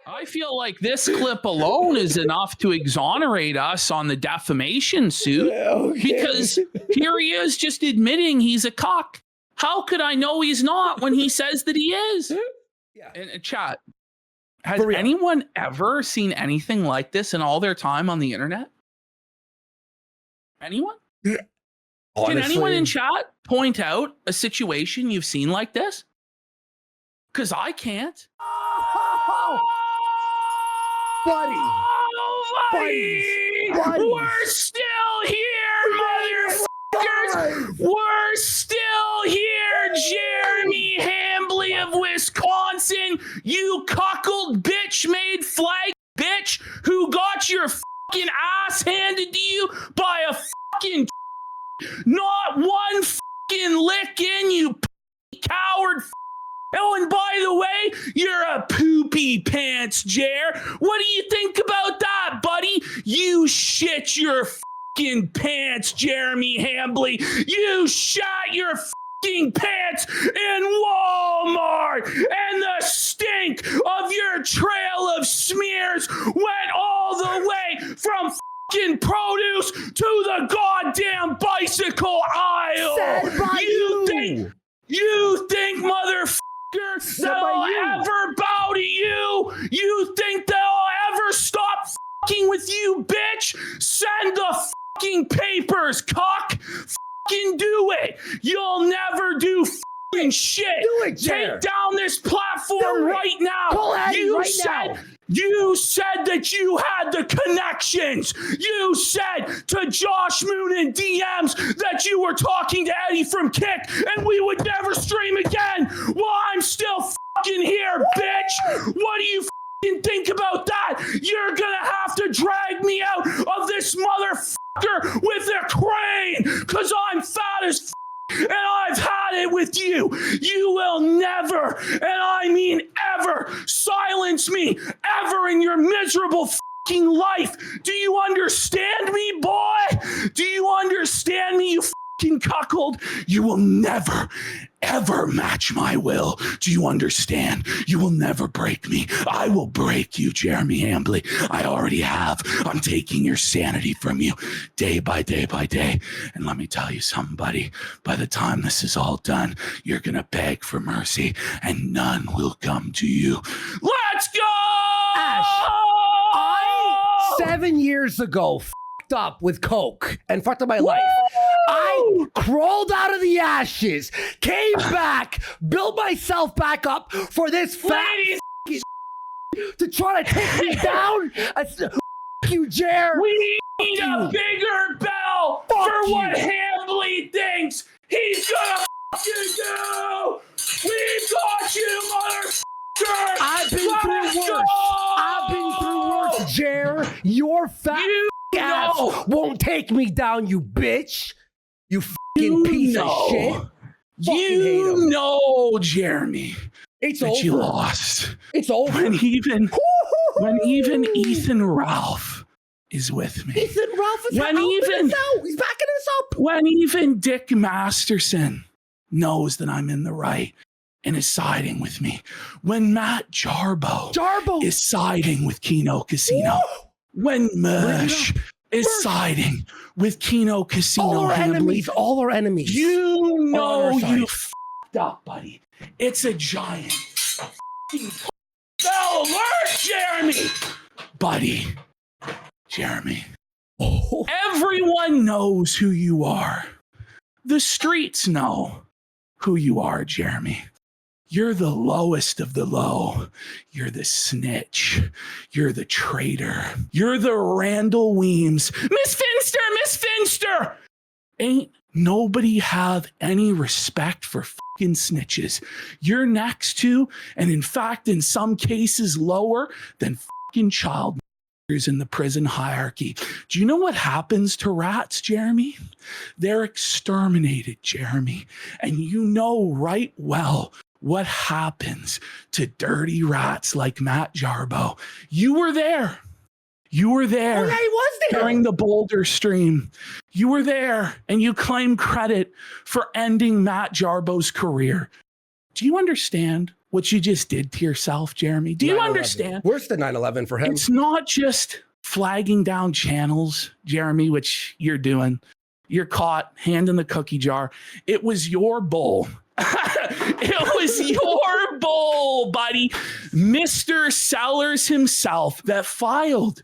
I feel like this clip alone is enough to exonerate us on the defamation suit because here he is just admitting he's a cock. How could I know he's not when he says that he is? Yeah. And chat, has anyone ever seen anything like this in all their time on the internet? Anyone? Honestly, can anyone in chat point out a situation you've seen like this? Because I can't. Oh, buddy. We're still here, motherfuckers. We're still here, Jeremy Hambly of Wisconsin. You cuckold bitch made flag bitch who got your fucking ass handed to you by a fucking not one fucking lick in, you coward. Oh, and by the way, you're a poopy pants, Jer. What do you think about that, buddy? You shit your fucking pants, Jeremy Hambly. You shot your fucking pants in Walmart, and the stink of your trail of smears went all the way from fucking produce to the goddamn bicycle aisle. Said by You think, motherfucker, they'll ever bow to you? You think they'll ever stop fucking with you, bitch? Send the fucking papers, cock. Fucking do it. You'll never do fucking shit. Do it, Take down this platform right now. You said that you had the connections. You said to Josh Moon in DMs that you were talking to Eddie from Kick and we would never stream again. Well, I'm still fucking here, bitch. What do you fucking think about that? You're gonna have to drag me out of this motherfucker with a crane because I'm fat as and I've had it with you. You will never, and I mean ever, silence me ever in your miserable fucking life. Do you understand me, boy? Do you understand me, you fucking cuckold? You will never, ever match my will. Do you understand? You will never break me. I will break you, Jeremy Hambly. I already have. I'm taking your sanity from you day by day by day. And let me tell you something, buddy. By the time this is all done, you're going to beg for mercy and none will come to you. Let's go! Ash, I 7 years ago up with coke and fucked up my life. I crawled out of the ashes, came back, built myself back up for this fat to try to take me down. You, Jer. We need a bigger bell for what Hambly thinks he's gonna do. We got you, motherfucker. I've been through worse, Jer. Your fat ass won't take me down, you bitch. You fucking piece of shit. You know, Jeremy, it's that over. You lost. It's over. When even Ethan Ralph is with me. Ethan Ralph is helping us out. He's backing us up. When even Dick Masterson knows that I'm in the right and is siding with me. When Matt Jarbo is siding with Kino Casino. When Mersh is siding with Kino Casino. All our enemies. You know you f***ed up, buddy. It's a giant f***ing bell alert, Jeremy. Buddy, Jeremy. Oh. Everyone knows who you are. The streets know who you are, Jeremy. You're the lowest of the low. You're the snitch. You're the traitor. You're the Randall Weems. Miss Finster! Ain't nobody have any respect for fucking snitches. You're next to, and in fact, in some cases lower than fucking child in the prison hierarchy. Do you know what happens to rats, Jeremy? They're exterminated, Jeremy. And you know right well what happens to dirty rats like Matt Jarbo. You were there. You were there. Oh, yeah, he was there. During the Boulder stream. You were there, and you claim credit for ending Matt Jarbo's career. Do you understand what you just did to yourself, Jeremy? Do you 9/11. understand? Worse than 9/11 for him. It's not just flagging down channels, Jeremy, which you're doing. You're caught, hand in the cookie jar. It was your bull. It was your bull, buddy. Mr. Sellers himself that filed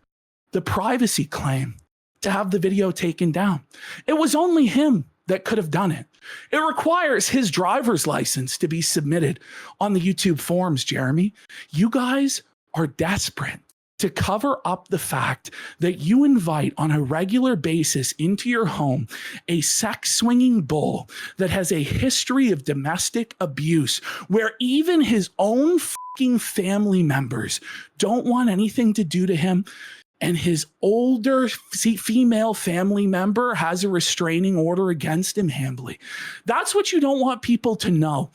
the privacy claim to have the video taken down. It was only him that could have done it. It requires his driver's license to be submitted on the YouTube forums, Jeremy. You guys are desperate to cover up the fact that you invite on a regular basis into your home a sex-swinging bull that has a history of domestic abuse, where even his own fucking family members don't want anything to do to him. And his older female family member has a restraining order against him, Hambly. That's what you don't want people to know.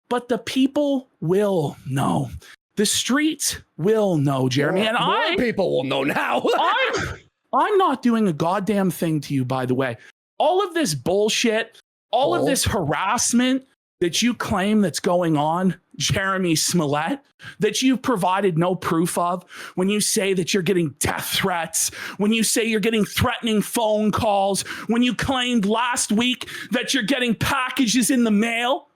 But the people will know. The streets will know, Jeremy. And more people will know now. I'm not doing a goddamn thing to you, by the way. All of this bullshit, all of this harassment that you claim that's going on, Jeremy Smollett, that you've provided no proof of, when you say that you're getting death threats, when you say you're getting threatening phone calls, when you claimed last week that you're getting packages in the mail,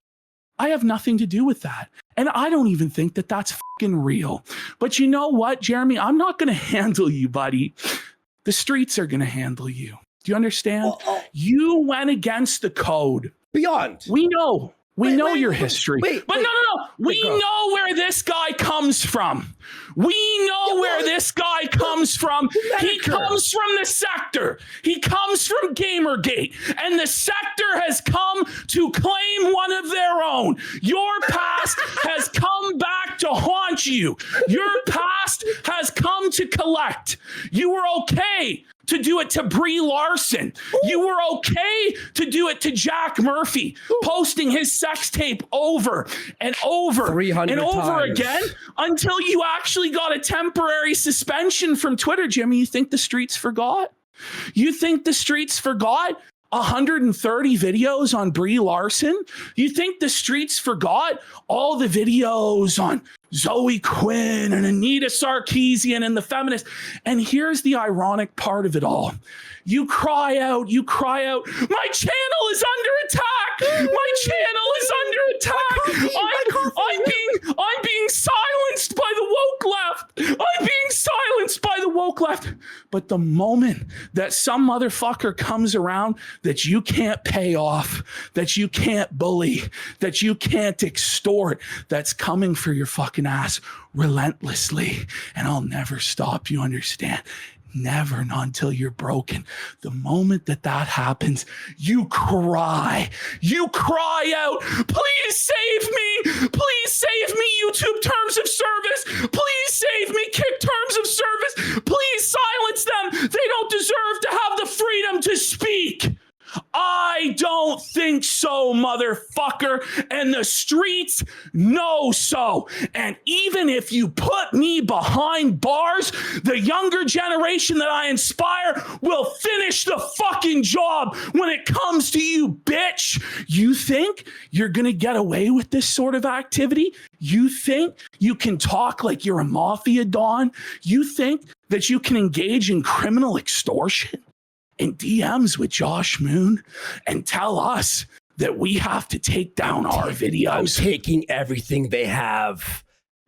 I have nothing to do with that. And I don't even think that that's fucking real. But you know what, Jeremy? I'm not going to handle you, buddy. The streets are going to handle you. Do you understand? You went against the code. Beyond. We know. We know your history. But no. We know where this guy comes from. We know where this guy comes from. He comes from the sector. He comes from Gamergate. And the sector has come to claim one of their own. Your past has come back to haunt you. Your past has come to collect. You were okay to do it to Brie Larson. You were okay to do it to Jack Murphy, posting his sex tape over and over 300 and over times. again until you actually got a temporary suspension from Twitter, Jimmy. You think the streets forgot? You think the streets forgot 130 videos on Brie Larson? You think the streets forgot all the videos on Zoe Quinn and Anita Sarkeesian and the feminists? And here's the ironic part of it all. You cry out, my channel is under attack. My channel is under attack. I'm being silenced by the woke left. I'm being silenced by the woke left. But the moment that some motherfucker comes around that you can't pay off, that you can't bully, that you can't extort, that's coming for your fucking ass relentlessly. And I'll never stop, you understand? Never, not until you're broken. The moment that happens, you cry. You cry out, please save me. Please save me, YouTube terms of service. Please save me, Kick terms of service. Please silence them. They don't deserve to have the freedom to speak. I don't think so, motherfucker. And the streets know so. And even if you put me behind bars, the younger generation that I inspire will finish the fucking job when it comes to you, bitch. You think you're going to get away with this sort of activity? You think you can talk like you're a mafia don? You think that you can engage in criminal extortion in DMs with Josh Moon and tell us that we have to take down our videos? I'm taking everything they have.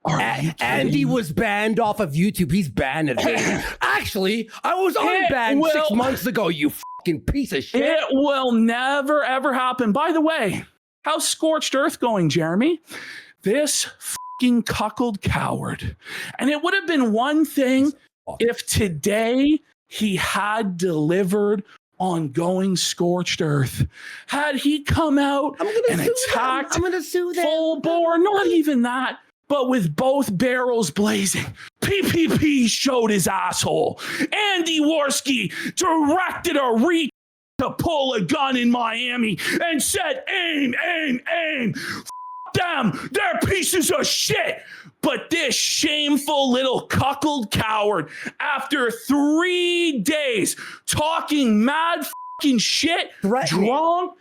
Andy was banned off of YouTube. He's banned at me. Actually, I was unbanned 6 months ago, you fucking piece of shit. It will never, ever happen. By the way, how's Scorched Earth going, Jeremy? This fucking cuckold coward. And it would have been one thing if today he had delivered on going Scorched Earth. Had he come out and attacked full bore, not even that, but with both barrels blazing. PPP showed his asshole. Andy Worski directed a reach to pull a gun in Miami and said, aim, aim, aim. F them, they're pieces of shit. But this shameful little cuckold coward, after 3 days talking mad fucking shit, drunk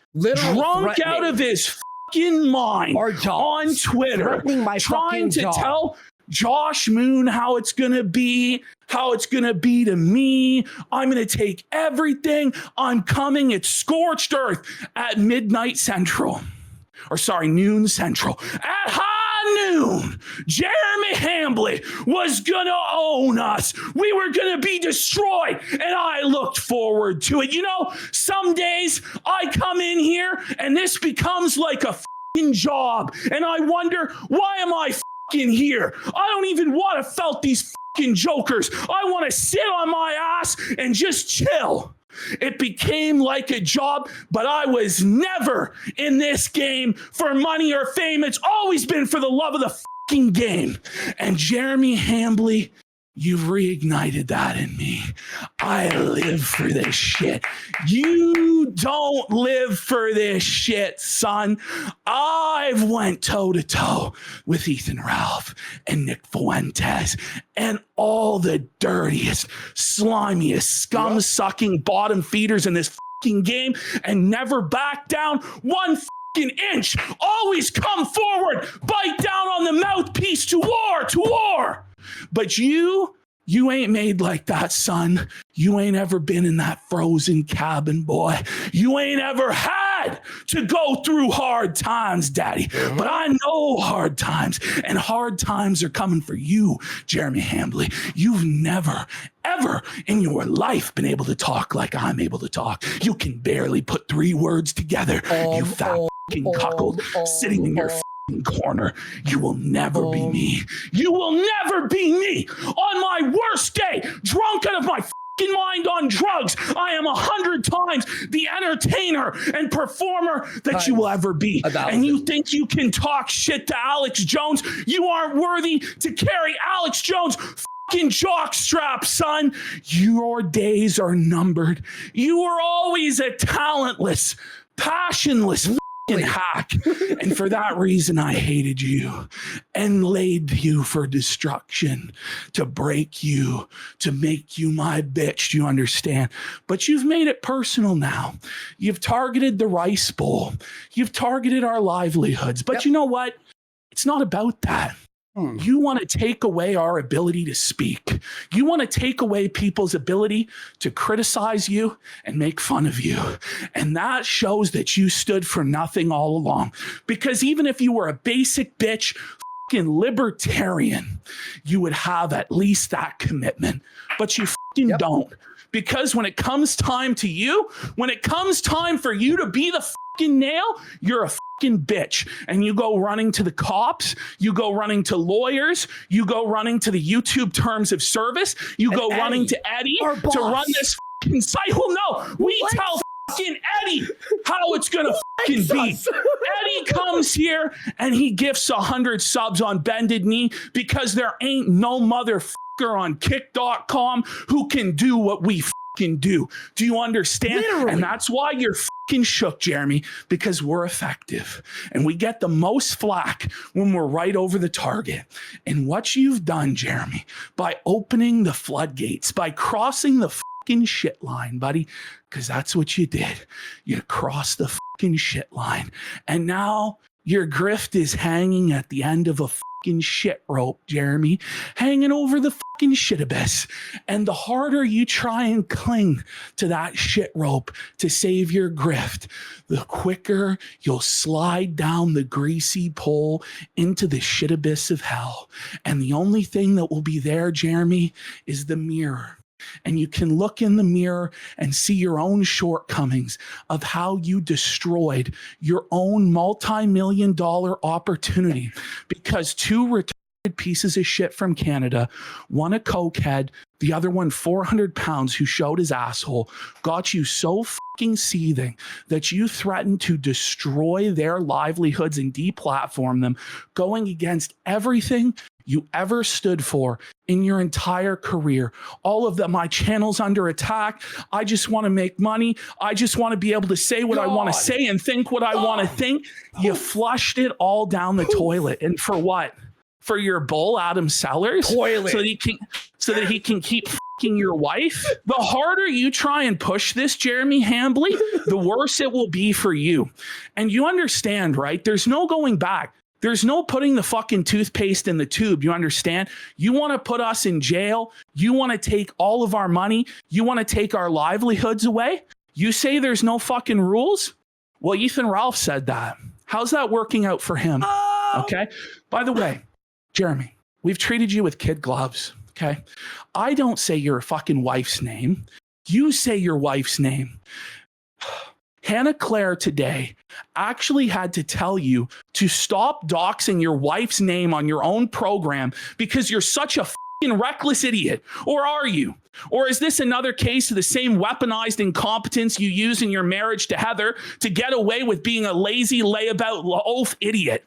out of his fucking mind on Twitter, trying to tell Josh Moon how it's going to be to me. I'm going to take everything. I'm coming. It's scorched earth at midnight central. Or sorry, noon central. At high noon, Jeremy Hambly was going to own us. We were going to be destroyed. And I looked forward to it. You know, some days I come in here and this becomes like a fucking job. And I wonder, why am I fucking here? I don't even want to felt these fucking jokers. I want to sit on my ass and just chill. It became like a job, but I was never in this game for money or fame. It's always been for the love of the fucking game. And Jeremy Hambly, you've reignited that in me. I live for this shit. You don't live for this shit, son. I've went toe to toe with Ethan Ralph and Nick Fuentes and all the dirtiest, slimiest, scum-sucking bottom feeders in this fucking game, and never back down one fucking inch. Always come forward, bite down on the mouthpiece to war. But you ain't made like that, son. You ain't ever been in that frozen cabin, boy. You ain't ever had to go through hard times, daddy. Mm-hmm. But I know hard times, and hard times are coming for you, Jeremy Hambly. You've never, ever in your life been able to talk like I'm able to talk. You can barely put 3 words together. You fat fucking cuckold sitting in your corner. You will never be me. You will never be me. On my worst day, drunk out of my fucking mind on drugs, I am 100 times the entertainer and performer that you will ever be. And you think you can talk shit to Alex Jones? You aren't worthy to carry Alex Jones' fucking jockstrap, son. Your days are numbered. You were always a talentless, passionless hack. And for that reason, I hated you and laid you for destruction, to break you, to make you my bitch. Do you understand? But you've made it personal now. You've targeted the Rice Bowl. You've targeted our livelihoods. But you know what? It's not about that. You want to take away our ability to speak. You want to take away people's ability to criticize you and make fun of you. And that shows that you stood for nothing all along. Because even if you were a basic bitch, fucking libertarian, you would have at least that commitment. But you fucking don't. Because when it comes time to you, when it comes time for you to be the fucking nail, you're a fucking bitch. And you go running to the cops, you go running to lawyers, you go running to the YouTube terms of service, you go running to Eddie to run this fucking site. Well, no, we tell fucking Eddie how it's gonna fucking be. Eddie comes here and he gifts 100 subs on Bended Knee because there ain't no motherfucker on kick.com who can do what we fucking do. Do you understand? Literally. And that's why you're fucking shook, Jeremy, because we're effective and we get the most flack when we're right over the target. And what you've done, Jeremy, by opening the floodgates, by crossing the fucking shit line, buddy, because that's what you did. You crossed the fucking shit line. And now your grift is hanging at the end of a fucking shit rope, Jeremy, hanging over the fucking shit abyss. And the harder you try and cling to that shit rope to save your grift, the quicker you'll slide down the greasy pole into the shit abyss of hell. And the only thing that will be there, Jeremy, is the mirror. And you can look in the mirror and see your own shortcomings of how you destroyed your own multi-million-dollar opportunity because 2 retarded pieces of shit from Canada, one a cokehead, the other one 400 pounds who showed his asshole, got you so fucking seething that you threatened to destroy their livelihoods and deplatform them, going against everything you ever stood for in your entire career. All of them, my channel's under attack. I just want to make money. I just want to be able to say what I want to say and think what I want to think. You flushed it all down the toilet. And for what? For your bull, Adam Sellers? Toilet. So that he can keep fucking your wife, the harder you try and push this, Jeremy Hambly, the worse it will be for you. And you understand, right? There's no going back. There's no putting the fucking toothpaste in the tube. You understand? You want to put us in jail. You want to take all of our money. You want to take our livelihoods away. You say there's no fucking rules? Well, Ethan Ralph said that. How's that working out for him? Okay. By the way, Jeremy, we've treated you with kid gloves. Okay. I don't say your fucking wife's name. You say your wife's name. Hannah Claire today actually had to tell you to stop doxing your wife's name on your own program because you're such a fucking reckless idiot. Or are you? Or is this another case of the same weaponized incompetence you use in your marriage to Heather to get away with being a lazy layabout oaf idiot?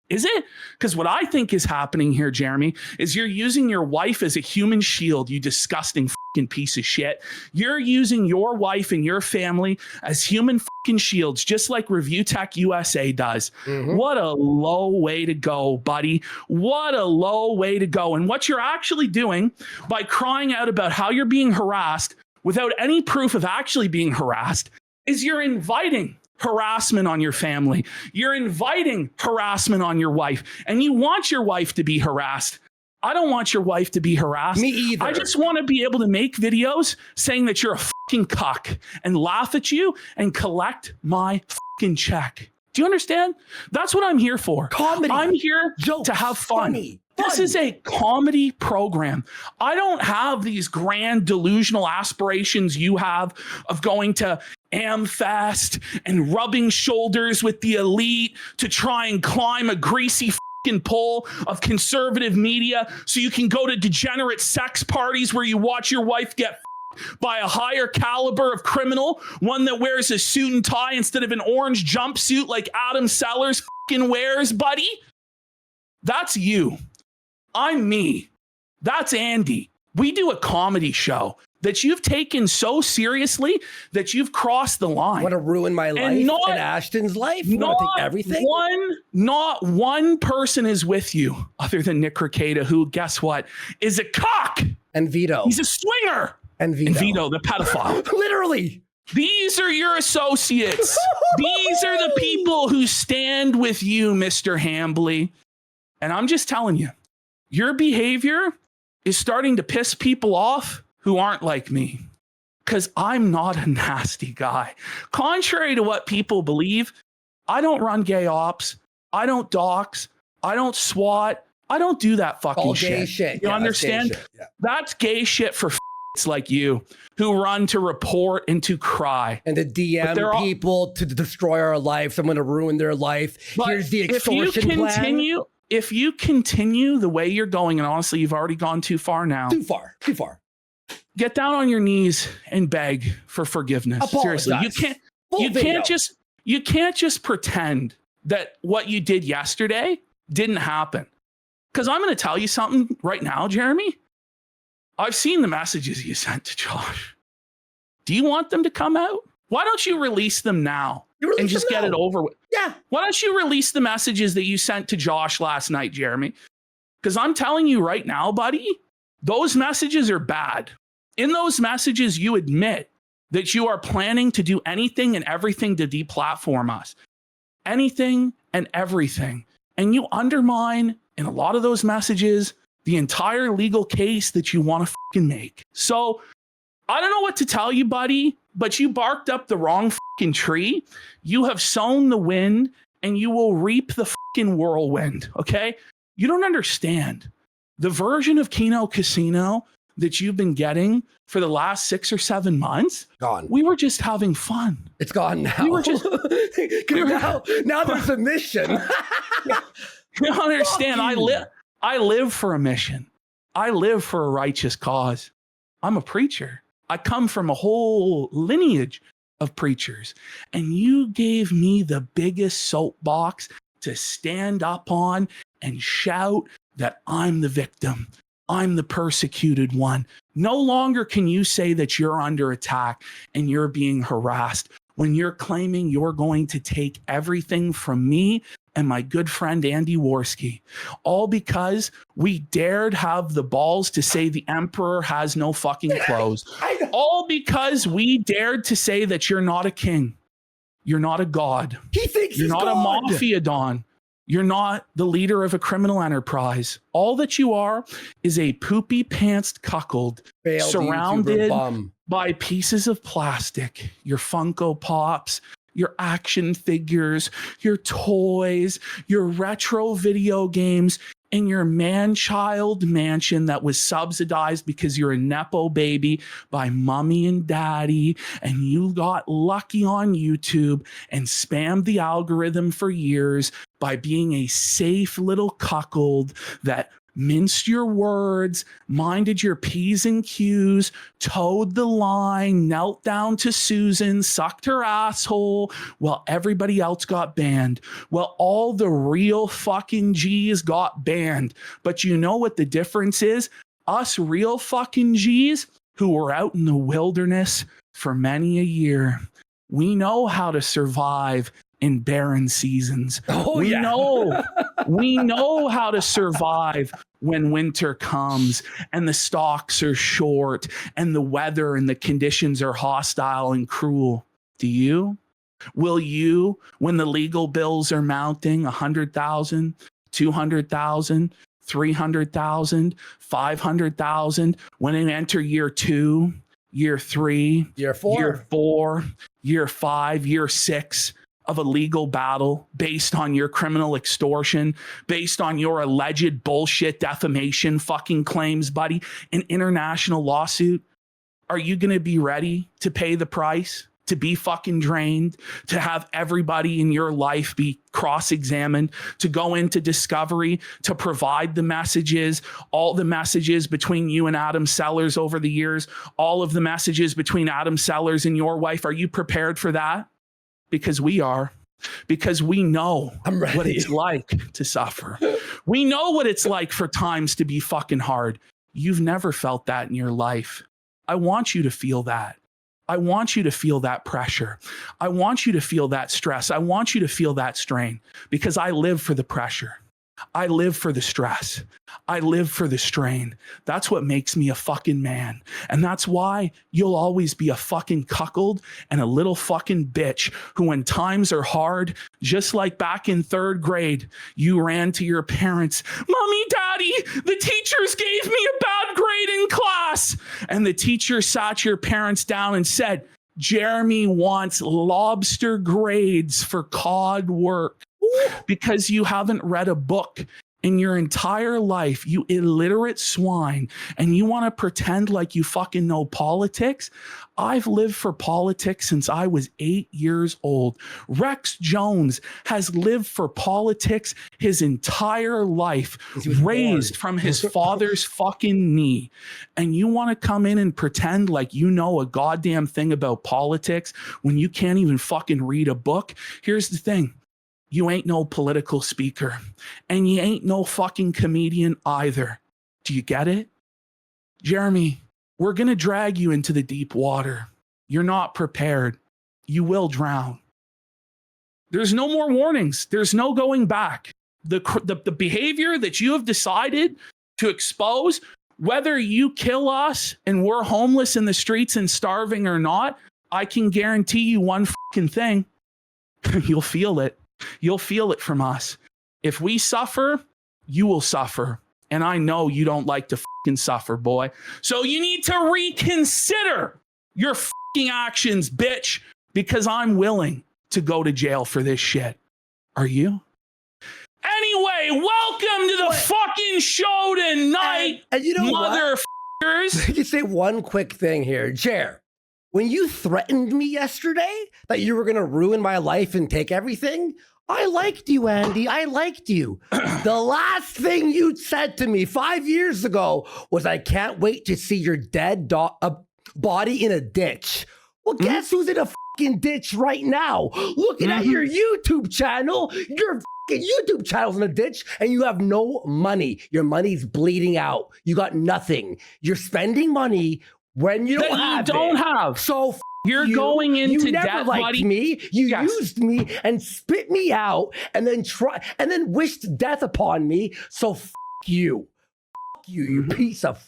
Is it? Because what I think is happening here, Jeremy, is you're using your wife as a human shield, you disgusting fucking piece of shit. You're using your wife and your family as human fucking shields, just like Review Tech USA does. What a low way to go, buddy. What a low way to go. And what you're actually doing by crying out about how you're being harassed without any proof of actually being harassed is you're inviting harassment on your family. You're inviting harassment on your wife, and you want your wife to be harassed. I don't want your wife to be harassed. Me either. I just want to be able to make videos saying that you're a fucking cuck and laugh at you and collect my fucking check. Do you understand? That's what I'm here for. Comedy. I'm here to have fun. This is a comedy program. I don't have these grand delusional aspirations you have of going to AmFest and rubbing shoulders with the elite to try and climb a greasy fucking pole of conservative media so you can go to degenerate sex parties where you watch your wife get by a higher caliber of criminal, one that wears a suit and tie instead of an orange jumpsuit like Adam Sellers fucking wears, buddy. That's you. I'm me. That's Andy. We do a comedy show that you've taken so seriously that you've crossed the line. Want to ruin my life and Ashton's life? You want to take everything? Not one person is with you other than Nick Rekieta, who, guess what, is a cock. And Vito. He's a swinger. And Vito, the pedophile. Literally. These are your associates. These are the people who stand with you, Mr. Hambly. And I'm just telling you, your behavior is starting to piss people off who aren't like me, because I'm not a nasty guy. Contrary to what people believe, I don't run gay ops. I don't dox. I don't SWAT. I don't do that fucking shit. You understand? That's gay shit for like you who run to report and to cry. And to DM people to destroy our lives. I'm going to ruin their life. But here's the extortion plan. If you continue the way you're going, and honestly, you've already gone too far now. Too far. Get down on your knees and beg for forgiveness. Apologize. Seriously, you can't just pretend that what you did yesterday didn't happen. Because I'm going to tell you something right now, Jeremy. I've seen the messages you sent to Josh. Do you want them to come out? Why don't you release them now and just get it over with? Yeah. Why don't you release the messages that you sent to Josh last night, Jeremy? Because I'm telling you right now, buddy, those messages are bad. In those messages, you admit that you are planning to do anything and everything to deplatform us. Anything and everything. And you undermine, in a lot of those messages, the entire legal case that you want to fucking make. So I don't know what to tell you, buddy, but you barked up the wrong fucking tree. You have sown the wind and you will reap the fucking whirlwind. Okay. You don't understand the version of Kino Casino that you've been getting for the last 6 or 7 months. Gone. We were just having fun. It's gone now. We were just now there's a mission. You don't understand. I live for a mission. I live for a righteous cause. I'm a preacher. I come from a whole lineage of preachers. And you gave me the biggest soapbox to stand up on and shout that I'm the victim. I'm the persecuted one. No longer can you say that you're under attack and you're being harassed when you're claiming you're going to take everything from me and my good friend Andy Worski, all because we dared have the balls to say the emperor has no fucking clothes. All because we dared to say that you're not a king. You're not a god. He thinks you're he's not God. A mafia don. You're not the leader of a criminal enterprise. All that you are is a poopy pantsed cuckold surrounded by pieces of plastic. Your Funko Pops, your action figures, your toys, your retro video games, and your man-child mansion that was subsidized because you're a Nepo baby by mommy and daddy, and you got lucky on YouTube and spammed the algorithm for years by being a safe little cuckold that minced your words, minded your P's and Q's, towed the line, knelt down to Susan, sucked her asshole while everybody else got banned. Well, all the real fucking G's got banned. But you know what the difference is? Us real fucking G's who were out in the wilderness for many a year, we know how to survive in barren seasons. We know how to survive when winter comes and the stocks are short and the weather and the conditions are hostile and cruel. Do you? Will you, when the legal bills are mounting 100,000, 200,000, 300,000, 500,000, when they enter year 2, year 3, year 4, year 4, year 5, year 6, of a legal battle based on your criminal extortion, based on your alleged bullshit defamation fucking claims, buddy, an international lawsuit? Are you going to be ready to pay the price, to be fucking drained, to have everybody in your life be cross-examined, to go into discovery, to provide the messages, all the messages between you and Adam Sellers over the years, all of the messages between Adam Sellers and your wife? Are you prepared for that? Because we are. Because we know what it's like to suffer. We know what it's like for times to be fucking hard. You've never felt that in your life. I want you to feel that. I want you to feel that pressure. I want you to feel that stress. I want you to feel that strain, because I live for the pressure. I live for the stress. I live for the strain. That's what makes me a fucking man. And that's why you'll always be a fucking cuckold and a little fucking bitch who, when times are hard, just like back in 3rd grade, you ran to your parents. Mommy, Daddy, the teachers gave me a bad grade in class. And the teacher sat your parents down and said, Jeremy wants lobster grades for cod work. Because you haven't read a book in your entire life, you illiterate swine, and you want to pretend like you fucking know politics. I've lived for politics since I was 8 years old. Rex Jones has lived for politics his entire life, raised from his father's fucking knee. And you want to come in and pretend like you know a goddamn thing about politics when you can't even fucking read a book? Here's the thing. You ain't no political speaker, and you ain't no fucking comedian either. Do you get it? Jeremy, we're going to drag you into the deep water. You're not prepared. You will drown. There's no more warnings. There's no going back. The behavior that you have decided to expose, whether you kill us and we're homeless in the streets and starving or not, I can guarantee you one fucking thing. You'll feel it. You'll feel it from us. If we suffer, you will suffer. And I know you don't like to fucking suffer, boy. So you need to reconsider your fucking actions, bitch, because I'm willing to go to jail for this shit. Are you? Anyway, welcome to the fucking show tonight, and you know motherfuckers. I can say one quick thing here. Jer, when you threatened me yesterday that you were going to ruin my life and take everything, I liked you, Andy. I liked you. The last thing you said to me 5 years ago was, I can't wait to see your dead body in a ditch. Well, guess who's in a fucking ditch right now? Looking at your YouTube channel. Your fucking YouTube channel's in a ditch, and you have no money. Your money's bleeding out. You got nothing. You're spending money when you don't have. So You're going into you never debt, liked buddy. me. You Yes. used me and spit me out, and then wished death upon me. So you, you piece of.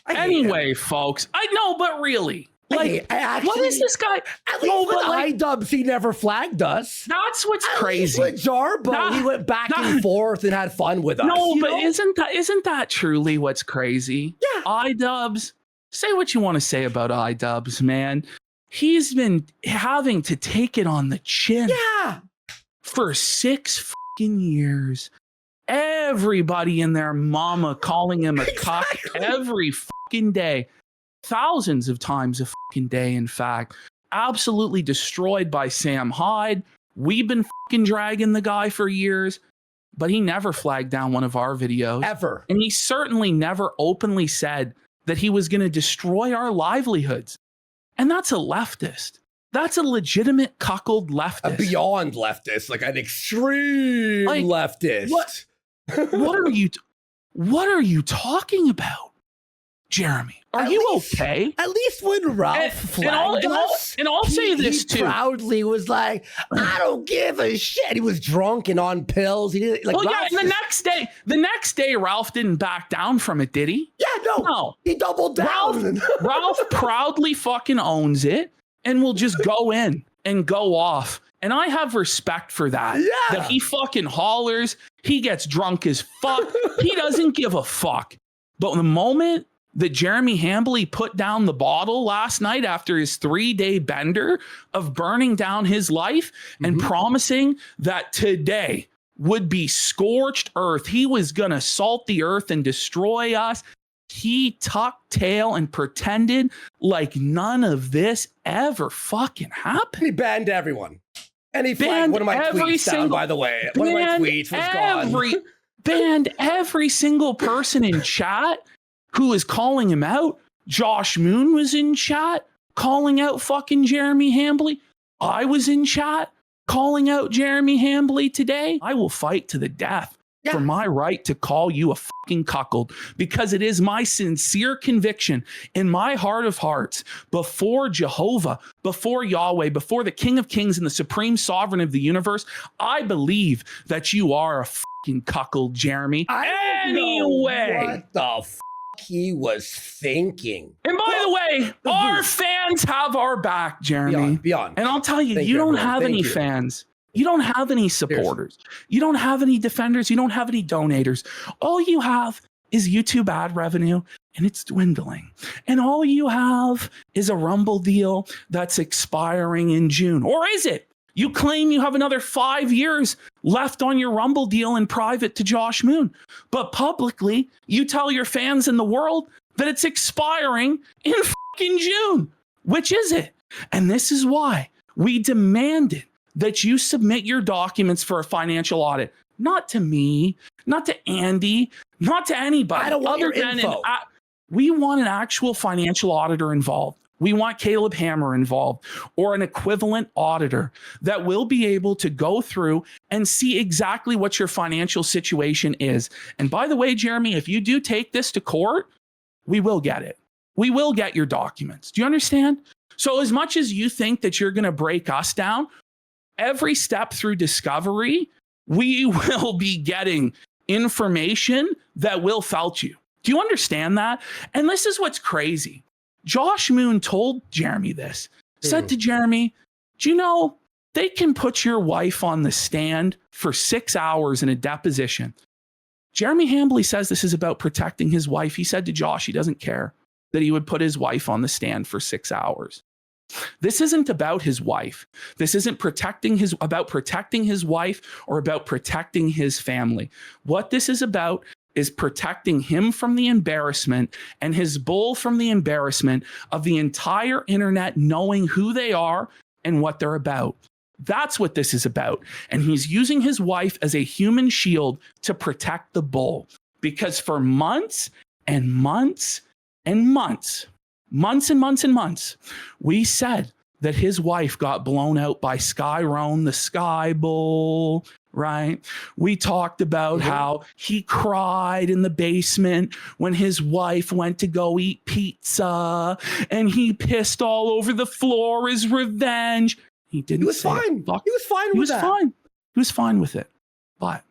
Anyway, folks, I know, but really, like, what is this guy? At least with iDubbbz, he never flagged us. That's what's crazy. With Jarbo, he went back and forth and had fun with us. No, but isn't that truly what's crazy? Yeah. iDubbbz, say what you want to say about iDubbbz, man. He's been having to take it on the chin. Yeah. For 6 fucking years. Everybody and their mama calling him a cuck every fucking day. Thousands of times a fucking day, in fact. Absolutely destroyed by Sam Hyde. We've been fucking dragging the guy for years, but he never flagged down one of our videos. Ever. And he certainly never openly said that he was going to destroy our livelihoods. And that's a leftist. That's a legitimate cuckold leftist. A beyond leftist, like an extreme leftist. What are you talking about, Jeremy? Are you okay? At least when Ralph flagged us, and I'll say this too. He proudly was like, "I don't give a shit." He was drunk and on pills. He didn't like. Well, yeah. And the next day, Ralph didn't back down from it, did he? Yeah, no. He doubled down. Ralph proudly fucking owns it and will just go in and go off. And I have respect for that. Yeah. That he fucking hollers. He gets drunk as fuck. He doesn't give a fuck. But the moment that Jeremy Hambly put down the bottle last night after his 3-day bender of burning down his life and promising that today would be scorched earth, he was going to salt the earth and destroy us. He tucked tail and pretended like none of this ever fucking happened. He banned everyone. And he flagged one of my tweets down, by the way. One of my tweets was gone. Banned every single person in chat who is calling him out. Josh Moon was in chat calling out fucking Jeremy Hambly. I was in chat calling out Jeremy Hambly today. I will fight to the death for my right to call you a fucking cuckold, because it is my sincere conviction in my heart of hearts before Jehovah, before Yahweh, before the King of Kings and the supreme sovereign of the universe. I believe that you are a fucking cuckold, Jeremy. Anyway, what the he was thinking. And by the way, our fans have our back, Jeremy. Beyond. And I'll tell you, you don't have any fans. You don't have any supporters. You don't have any defenders. You don't have any donators. All you have is YouTube ad revenue, and it's dwindling. And all you have is a Rumble deal that's expiring in June. Or is it? You claim you have another 5 years left on your Rumble deal in private to Josh Moon. But publicly, you tell your fans in the world that it's expiring in fucking June. Which is it? And this is why we demanded that you submit your documents for a financial audit. Not to me, not to Andy, not to anybody. I don't want your info. We want an actual financial auditor involved. We want Caleb Hammer involved, or an equivalent auditor that will be able to go through and see exactly what your financial situation is. And by the way, Jeremy, if you do take this to court, we will get it. We will get your documents. Do you understand? So as much as you think that you're going to break us down, every step through discovery, we will be getting information that will felt you. Do you understand that? And this is what's crazy. Josh Moon told Jeremy this, said to Jeremy, do you know, they can put your wife on the stand for 6 hours in a deposition. Jeremy Hambly says this is about protecting his wife. He said to Josh, he doesn't care that he would put his wife on the stand for 6 hours. This isn't about his wife. This isn't about protecting his wife or about protecting his family. What this is about is protecting him from the embarrassment and his bull from the embarrassment of the entire internet knowing who they are and what they're about. That's what this is about. And he's using his wife as a human shield to protect the bull. Because for months and months and months, we said that his wife got blown out by Skyrone, the Sky Bull, right? We talked about how he cried in the basement when his wife went to go eat pizza, and he pissed all over the floor as revenge. He didn't. He was fine. He was fine with that. He was fine with it. But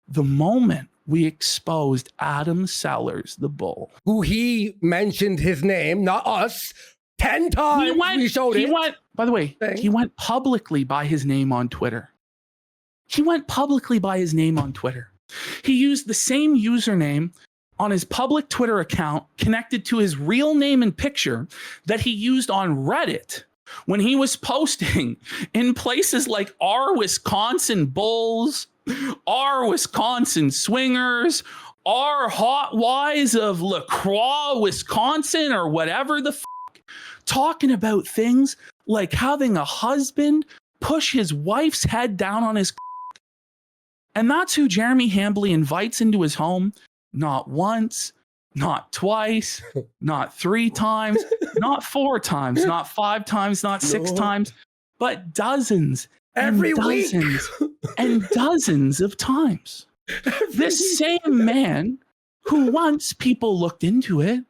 the moment we exposed Adam Sellers, the bull, who he mentioned his name, not us, 10 times, we showed it. By the way, he went publicly by his name on Twitter. He used the same username on his public Twitter account connected to his real name and picture that he used on Reddit when he was posting in places like our Wisconsin Bulls, our Wisconsin Swingers, our Hot Wives of La Croix, Wisconsin, or whatever the talking about things like having a husband push his wife's head down on his and that's who Jeremy Hambly invites into his home. Not once, not twice, not 3 times, not 4 times, not 5 times, not 6 times, but dozens every week and dozens of times. This same man who once people looked into it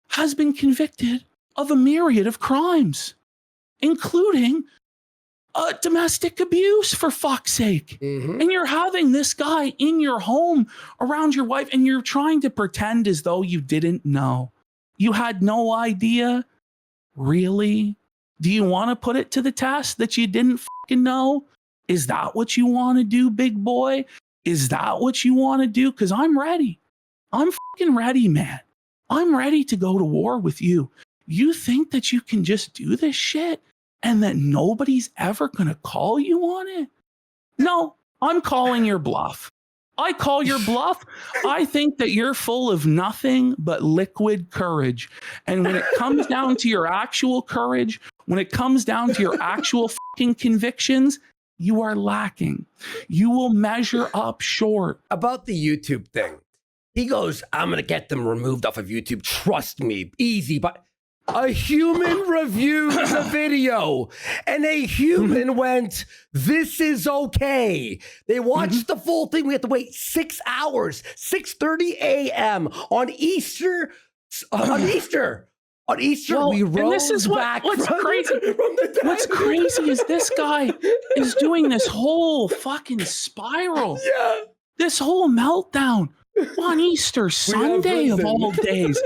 has been convicted of a myriad of crimes, including domestic abuse, for fuck's sake. And you're having this guy in your home around your wife, and you're trying to pretend as though you didn't know. You had no idea? Really? Do you want to put it to the test that you didn't fucking know? Is that what you want to do, big boy? Is that what you want to do? Because I'm ready. I'm fucking ready, man. I'm ready to go to war with you. You think that you can just do this shit and that nobody's ever going to call you on it? No, I'm calling your bluff. I call your bluff. I think that you're full of nothing but liquid courage. And when it comes down to your actual courage, when it comes down to your actual fucking convictions, you are lacking. You will measure up short. About the YouTube thing, he goes, I'm going to get them removed off of YouTube. Trust me, easy. But a human reviewed the video, and a human went, this is okay. They watched the full thing. We had to wait 6 hours, 6:30 a.m. on Easter. On Easter, well, we rode this is back what's crazy. What's crazy is this guy is doing this whole fucking spiral. Yeah. This whole meltdown on Easter Sunday of all days.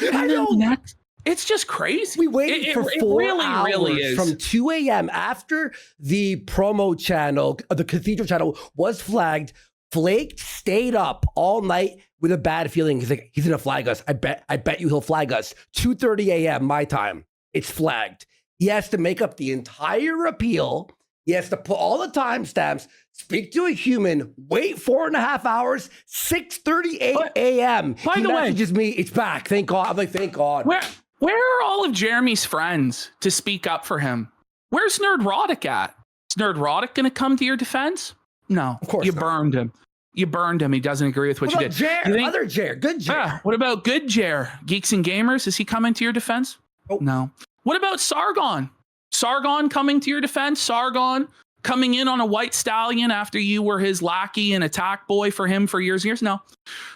And then next, it's just crazy. We waited for 4 hours really is. From 2 a.m. after the promo channel, the Cathedral channel was flagged. Flake stayed up all night with a bad feeling. He's like, he's gonna flag us. I bet you he'll flag us. 2:30 a.m. my time. It's flagged. He has to make up the entire appeal. He has to put all the timestamps, speak to a human, wait 4.5 hours, 6:38 a.m. By the way, messages me, it's back. Thank God. I'm like, thank God. Where are all of Jeremy's friends to speak up for him? Where's Nerdrotic at? Is Nerdrotic going to come to your defense? No, of course you not. burned him. You burned him. He doesn't agree with what you did. Other Jer, good Jer. Yeah. What about good Jer? Geeks and Gamers, is he coming to your defense? Oh. No. What about Sargon? Sargon coming to your defense? Sargon coming in on a white stallion after you were his lackey and attack boy for him for years and years? No.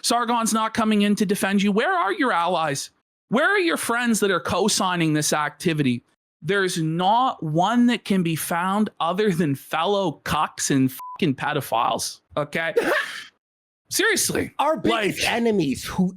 Sargon's not coming in to defend you. Where are your allies? Where are your friends that are co-signing this activity? There's not one that can be found other than fellow cucks and fucking pedophiles. Okay? Seriously. Our biggest enemies who,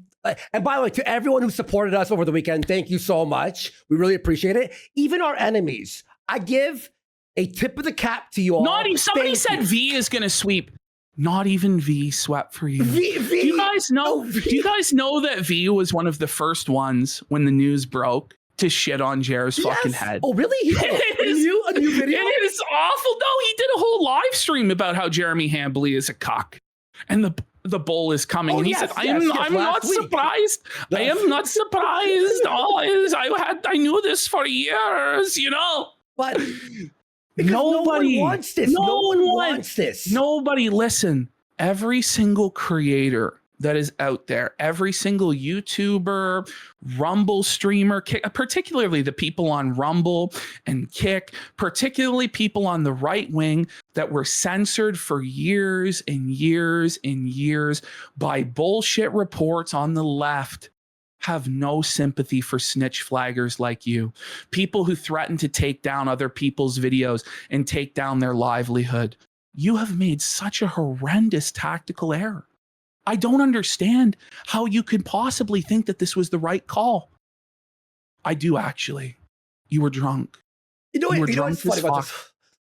and by the way, to everyone who supported us over the weekend, thank you so much. We really appreciate it. Even our enemies, I give a tip of the cap to you all. Not even, somebody said V is going to sweep. Not even V swept for you. V. Do you guys know? Do you guys know that V was one of the first ones when the news broke to shit on Jer's fucking head? Oh, really? A new video? It is awful. No, he did a whole live stream about how Jeremy Hambly is a cock, and the bull is coming. And he said, I'm not surprised. I am not surprised. I knew this for years, you know. But nobody wants this. No one wants this. Nobody, listen. Every single creator that is out there, every single YouTuber, Rumble streamer, particularly the people on Rumble and Kick, particularly people on the right wing that were censored for years and years and years by bullshit reports on the left, have no sympathy for snitch flaggers like you, people who threaten to take down other people's videos and take down their livelihood. You have made such a horrendous tactical error. I don't understand how you could possibly think that this was the right call. I do, actually. You were drunk. You were drunk as fuck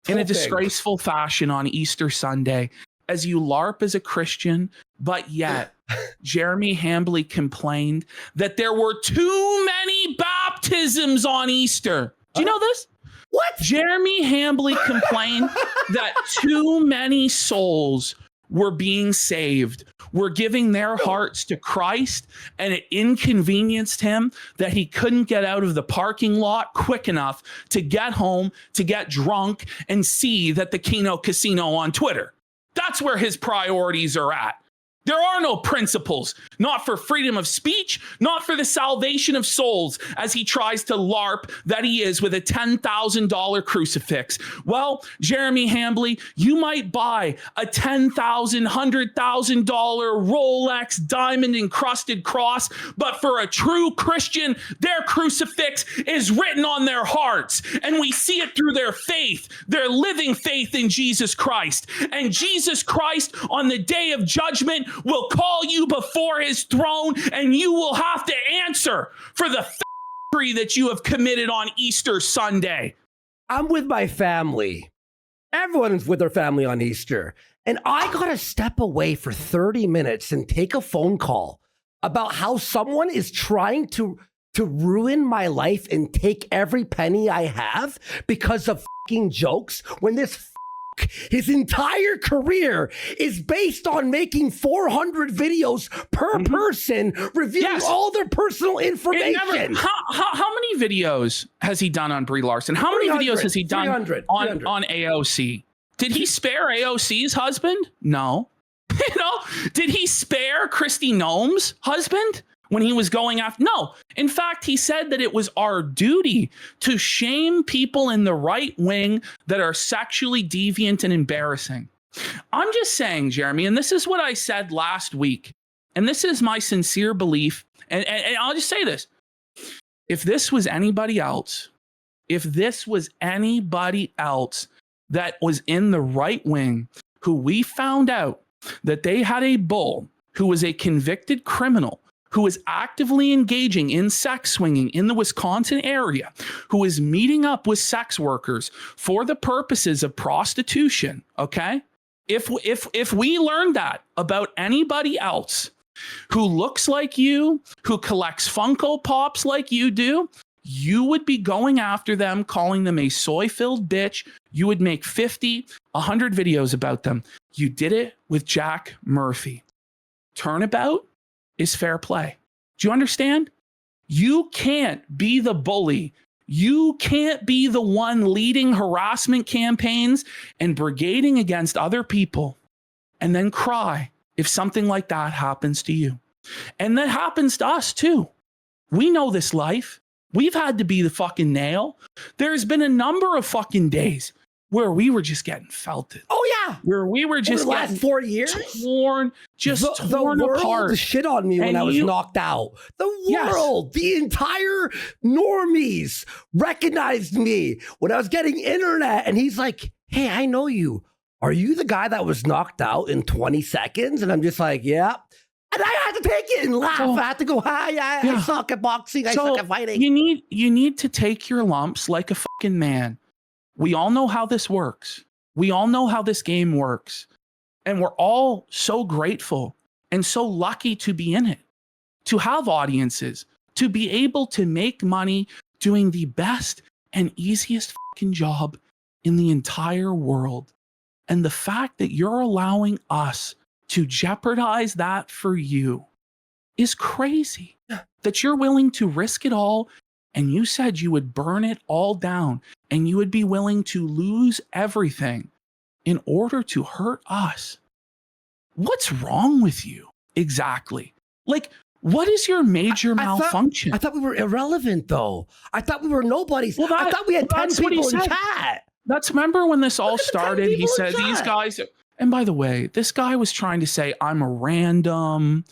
in a disgraceful fashion on Easter Sunday as you LARP as a Christian, but yet Jeremy Hambley complained that there were too many baptisms on Easter. Do you know this? What? Jeremy Hambley complained that too many souls were being saved, were giving their hearts to Christ, and it inconvenienced him that he couldn't get out of the parking lot quick enough to get home, to get drunk, and see that the Kino casino on Twitter. That's where his priorities are at. There are no principles, not for freedom of speech, not for the salvation of souls, as he tries to LARP that he is with a $10,000 crucifix. Well, Jeremy Hambley, you might buy a $10,000, $100,000 Rolex diamond encrusted cross, but for a true Christian, their crucifix is written on their hearts, and we see it through their faith, their living faith in Jesus Christ. And Jesus Christ, on the day of judgment, will call you before his throne, and you will have to answer for the f***ery that you have committed on Easter Sunday. I'm with my family. Everyone's with their family on Easter. And I got to step away for 30 minutes and take a phone call about how someone is trying to ruin my life and take every penny I have because of fucking jokes, when this his entire career is based on making 400 videos per person, revealing all their personal information. How many videos has he done on Brie Larson? How many videos has he done on AOC? Did he spare AOC's husband? No. Did he spare Kristi Noem's husband when he was going after? No. In fact, he said that it was our duty to shame people in the right wing that are sexually deviant and embarrassing. I'm just saying, Jeremy, and this is what I said last week, and this is my sincere belief, and I'll just say this. If this was anybody else that was in the right wing, who we found out that they had a bull who was a convicted criminal, who is actively engaging in sex swinging in the Wisconsin area, who is meeting up with sex workers for the purposes of prostitution, okay? If we learned that about anybody else who looks like you, who collects Funko Pops like you do, you would be going after them, calling them a soy-filled bitch. You would make 50, 100 videos about them. You did it with Jack Murphy. Turnabout is fair play. Do you understand? You can't be the bully. You can't be the one leading harassment campaigns and brigading against other people and then cry if something like that happens to you. And that happens to us too. We know this life. We've had to be the fucking nail. There's been a number of fucking days where we were just getting felted. Oh yeah, where we were just the last 4 years torn apart. The shit on me when I was knocked out. The world, the entire normies recognized me when I was getting internet, and he's like, "Hey, I know you. Are you the guy that was knocked out in 20 seconds?" And I'm just like, "Yeah." And I had to take it and laugh. I had to go, "Hi, I suck at boxing. I suck at fighting." You need to take your lumps like a fucking man. We all know how this works. We all know how this game works. And we're all so grateful and so lucky to be in it, to have audiences, to be able to make money doing the best and easiest fucking job in the entire world. And the fact that you're allowing us to jeopardize that for you is crazy. That you're willing to risk it all, and you said you would burn it all down, and you would be willing to lose everything in order to hurt us. What's wrong with you? exactly? Like, what is your major malfunction? I thought we were irrelevant, though. I thought we were nobodies. Well, I thought we had 10 people in chat. Remember when this all started, he said, these guys, and by the way, this guy was trying to say, I'm a random,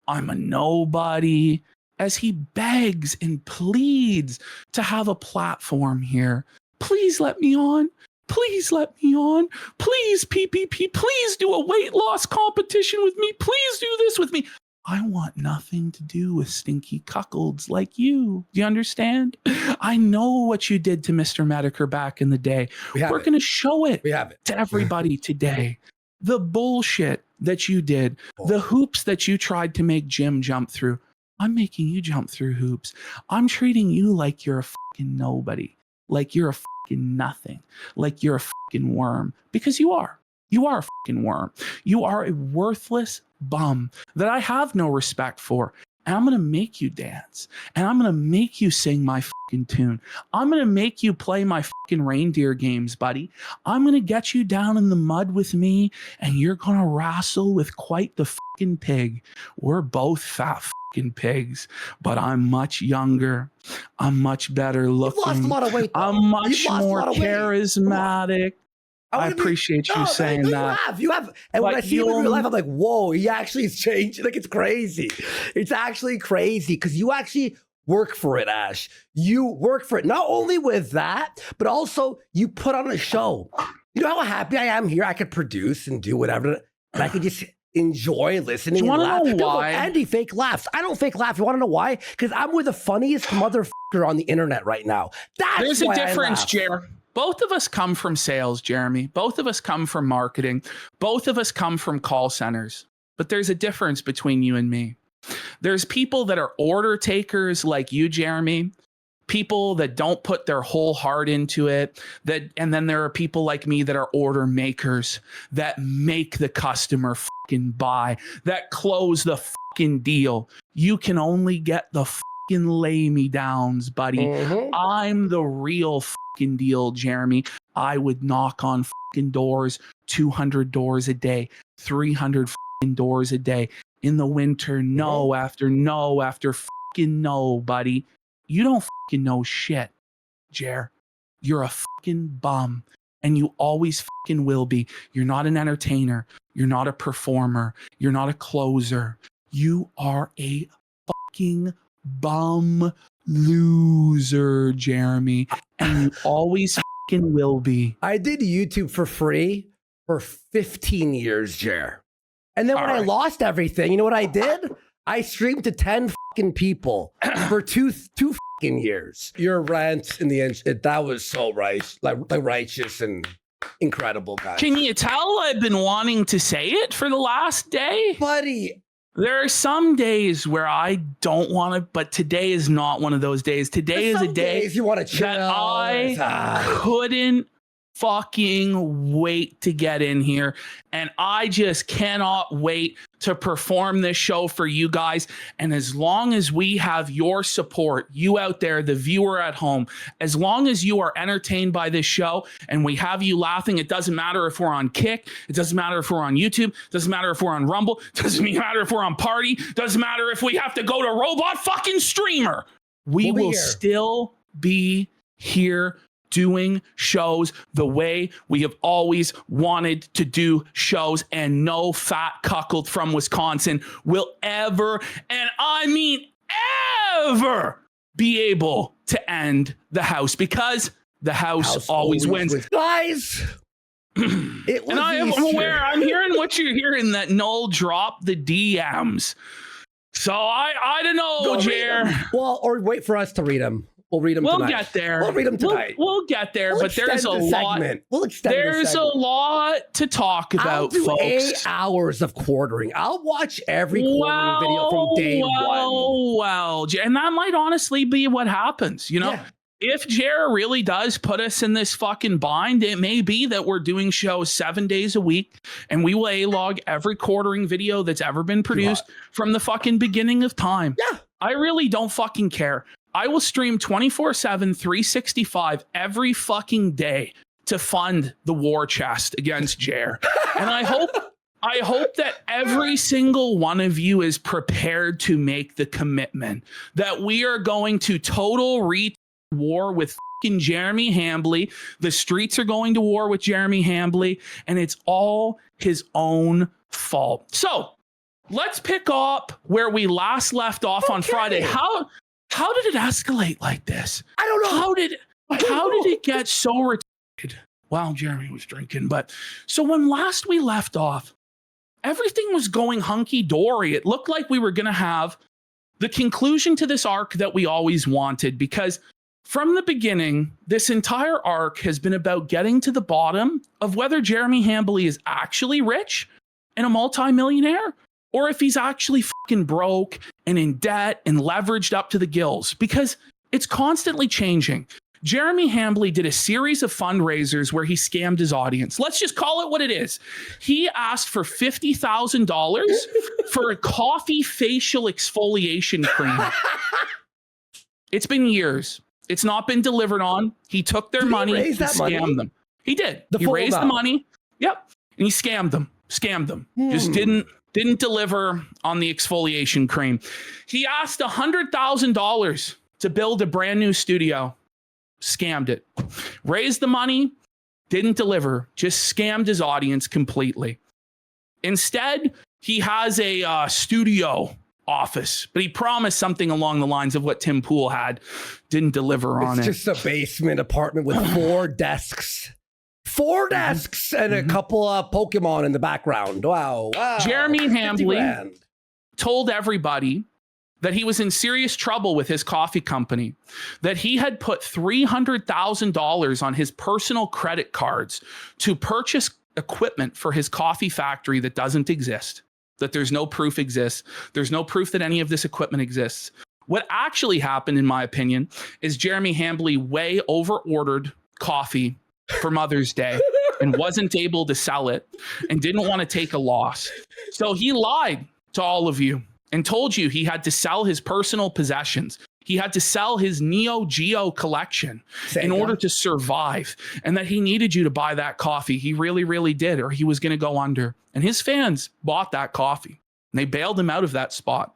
I'm a nobody, as he begs and pleads to have a platform here. Please let me on. Please let me on. Please, PPP, please do a weight loss competition with me. Please do this with me. I want nothing to do with stinky cuckolds like you. Do you understand? I know what you did to Mr. Medicare back in the day. We're going to show it to everybody today. The bullshit that you did, the hoops that you tried to make Jim jump through. I'm making you jump through hoops. I'm treating you like you're a fucking nobody, like you're a fucking nothing, like you're a fucking worm, because you are. You are a fucking worm. You are a worthless bum that I have no respect for. And I'm going to make you dance. And I'm going to make you sing my fucking tune. I'm going to make you play my fucking reindeer games, buddy. I'm going to get you down in the mud with me, and you're going to wrestle with quite the fucking pig. We're both fat fucking pigs, but I'm much younger. I'm much better looking. You've lost a lot of weight, though. I'm much more charismatic. I appreciate you saying that. You have. And when I see him in real life, I'm like, whoa, he actually has changed. Like, it's crazy. It's actually crazy because you actually work for it, Ash. You work for it. Not only with that, but also you put on a show. You know how happy I am here? I could produce and do whatever. And I could just enjoy listening. Do you want to know why? Andy fake laughs. I don't fake laugh. You want to know why? Because I'm with the funniest motherfucker on the internet right now. There's a difference, Jer. Both of us come from sales, Jeremy. Both of us come from marketing. Both of us come from call centers. But there's a difference between you and me. There's people that are order takers like you, Jeremy. People that don't put their whole heart into it. And then there are people like me that are order makers that make the customer fucking buy, that close the fucking deal. You can only get the fucking lay-me-downs, buddy. Mm-hmm. I'm the real fucking deal, Jeremy. I would knock on fucking doors, 200 doors a day, 300 fucking doors a day. In the winter, no after fucking no, buddy. You don't fucking know shit, Jer. You're a fucking bum, and you always fucking will be. You're not an entertainer. You're not a performer. You're not a closer. You are a fucking bum loser, Jeremy, and you always fucking will be. I did YouTube for free for 15 years, Jer. And then when I lost everything, you know what I did? I streamed to 10 fucking people for two fucking years. Your rant in the end, that was so righteous and incredible, guys. Can you tell I've been wanting to say it for the last day? Buddy. There are some days where I don't want to, but today is not one of those days. Today is a day you want to chill. That I couldn't fucking wait to get in here, and I just cannot wait to perform this show for you guys. And as long as we have your support, you out there, the viewer at home, as long as you are entertained by this show and we have you laughing, it doesn't matter if we're on Kick, it doesn't matter if we're on YouTube, it doesn't matter if we're on Rumble, it doesn't matter if we're on Party, it doesn't matter if we have to go to Robot fucking Streamer, we will still be here doing shows the way we have always wanted to do shows, and no fat cuckold from Wisconsin will ever, and I mean ever, be able to end the house, because the house always wins. Guys, and I'm aware, I'm hearing what you're hearing, that Noel dropped the DMs. So I don't know, Jer. Well, or wait for us to read them. We'll read them tonight. We'll get there. We'll read them tonight. We'll get there, but there's a lot. There's a lot to talk about, folks. 8 hours of quartering. I'll watch every quartering video from day one. Well, and that might honestly be what happens, you know? Yeah. If Jer really does put us in this fucking bind, it may be that we're doing shows 7 days a week, and we will A-log every quartering video that's ever been produced from the fucking beginning of time. Yeah. I really don't fucking care. I will stream 24/7, 365 every fucking day to fund the war chest against Jer. And I I hope that every single one of you is prepared to make the commitment that we are going to total war with fucking Jeremy Hambley. The streets are going to war with Jeremy Hambley, and it's all his own fault. So let's pick up where we last left off on Friday. How did it escalate like this? I don't know. How did it get so retarded? Well, Jeremy was drinking, but so when last we left off, everything was going hunky-dory. It looked like we were going to have the conclusion to this arc that we always wanted, because from the beginning, this entire arc has been about getting to the bottom of whether Jeremy Hambley is actually rich and a multimillionaire, or if he's actually fucking broke and in debt and leveraged up to the gills, because it's constantly changing. Jeremy Hambley did a series of fundraisers where he scammed his audience. Let's just call it what it is. He asked for $50,000 for a coffee facial exfoliation cream. It's been years. It's not been delivered on. He took their money and scammed them. He did. He raised the money. Yep. And he scammed them. Just didn't deliver on the exfoliation cream. He asked $100,000 to build a brand new studio. Scammed it. Raised the money, didn't deliver, just scammed his audience completely. Instead, he has a studio office, but he promised something along the lines of what Tim Pool had, didn't deliver on it. It's just a basement apartment with 4 desks. 4 desks and a couple of Pokemon in the background. Wow. Jeremy Hambley told everybody that he was in serious trouble with his coffee company, that he had put $300,000 on his personal credit cards to purchase equipment for his coffee factory that doesn't exist, that there's no proof exists. There's no proof that any of this equipment exists. What actually happened, in my opinion, is Jeremy Hambley way over-ordered coffee for Mother's Day and wasn't able to sell it and didn't want to take a loss. So he lied to all of you and told you he had to sell his personal possessions. He had to sell his Neo Geo collection in order to survive, and that he needed you to buy that coffee. He really, really did, or he was going to go under. And his fans bought that coffee, and they bailed him out of that spot.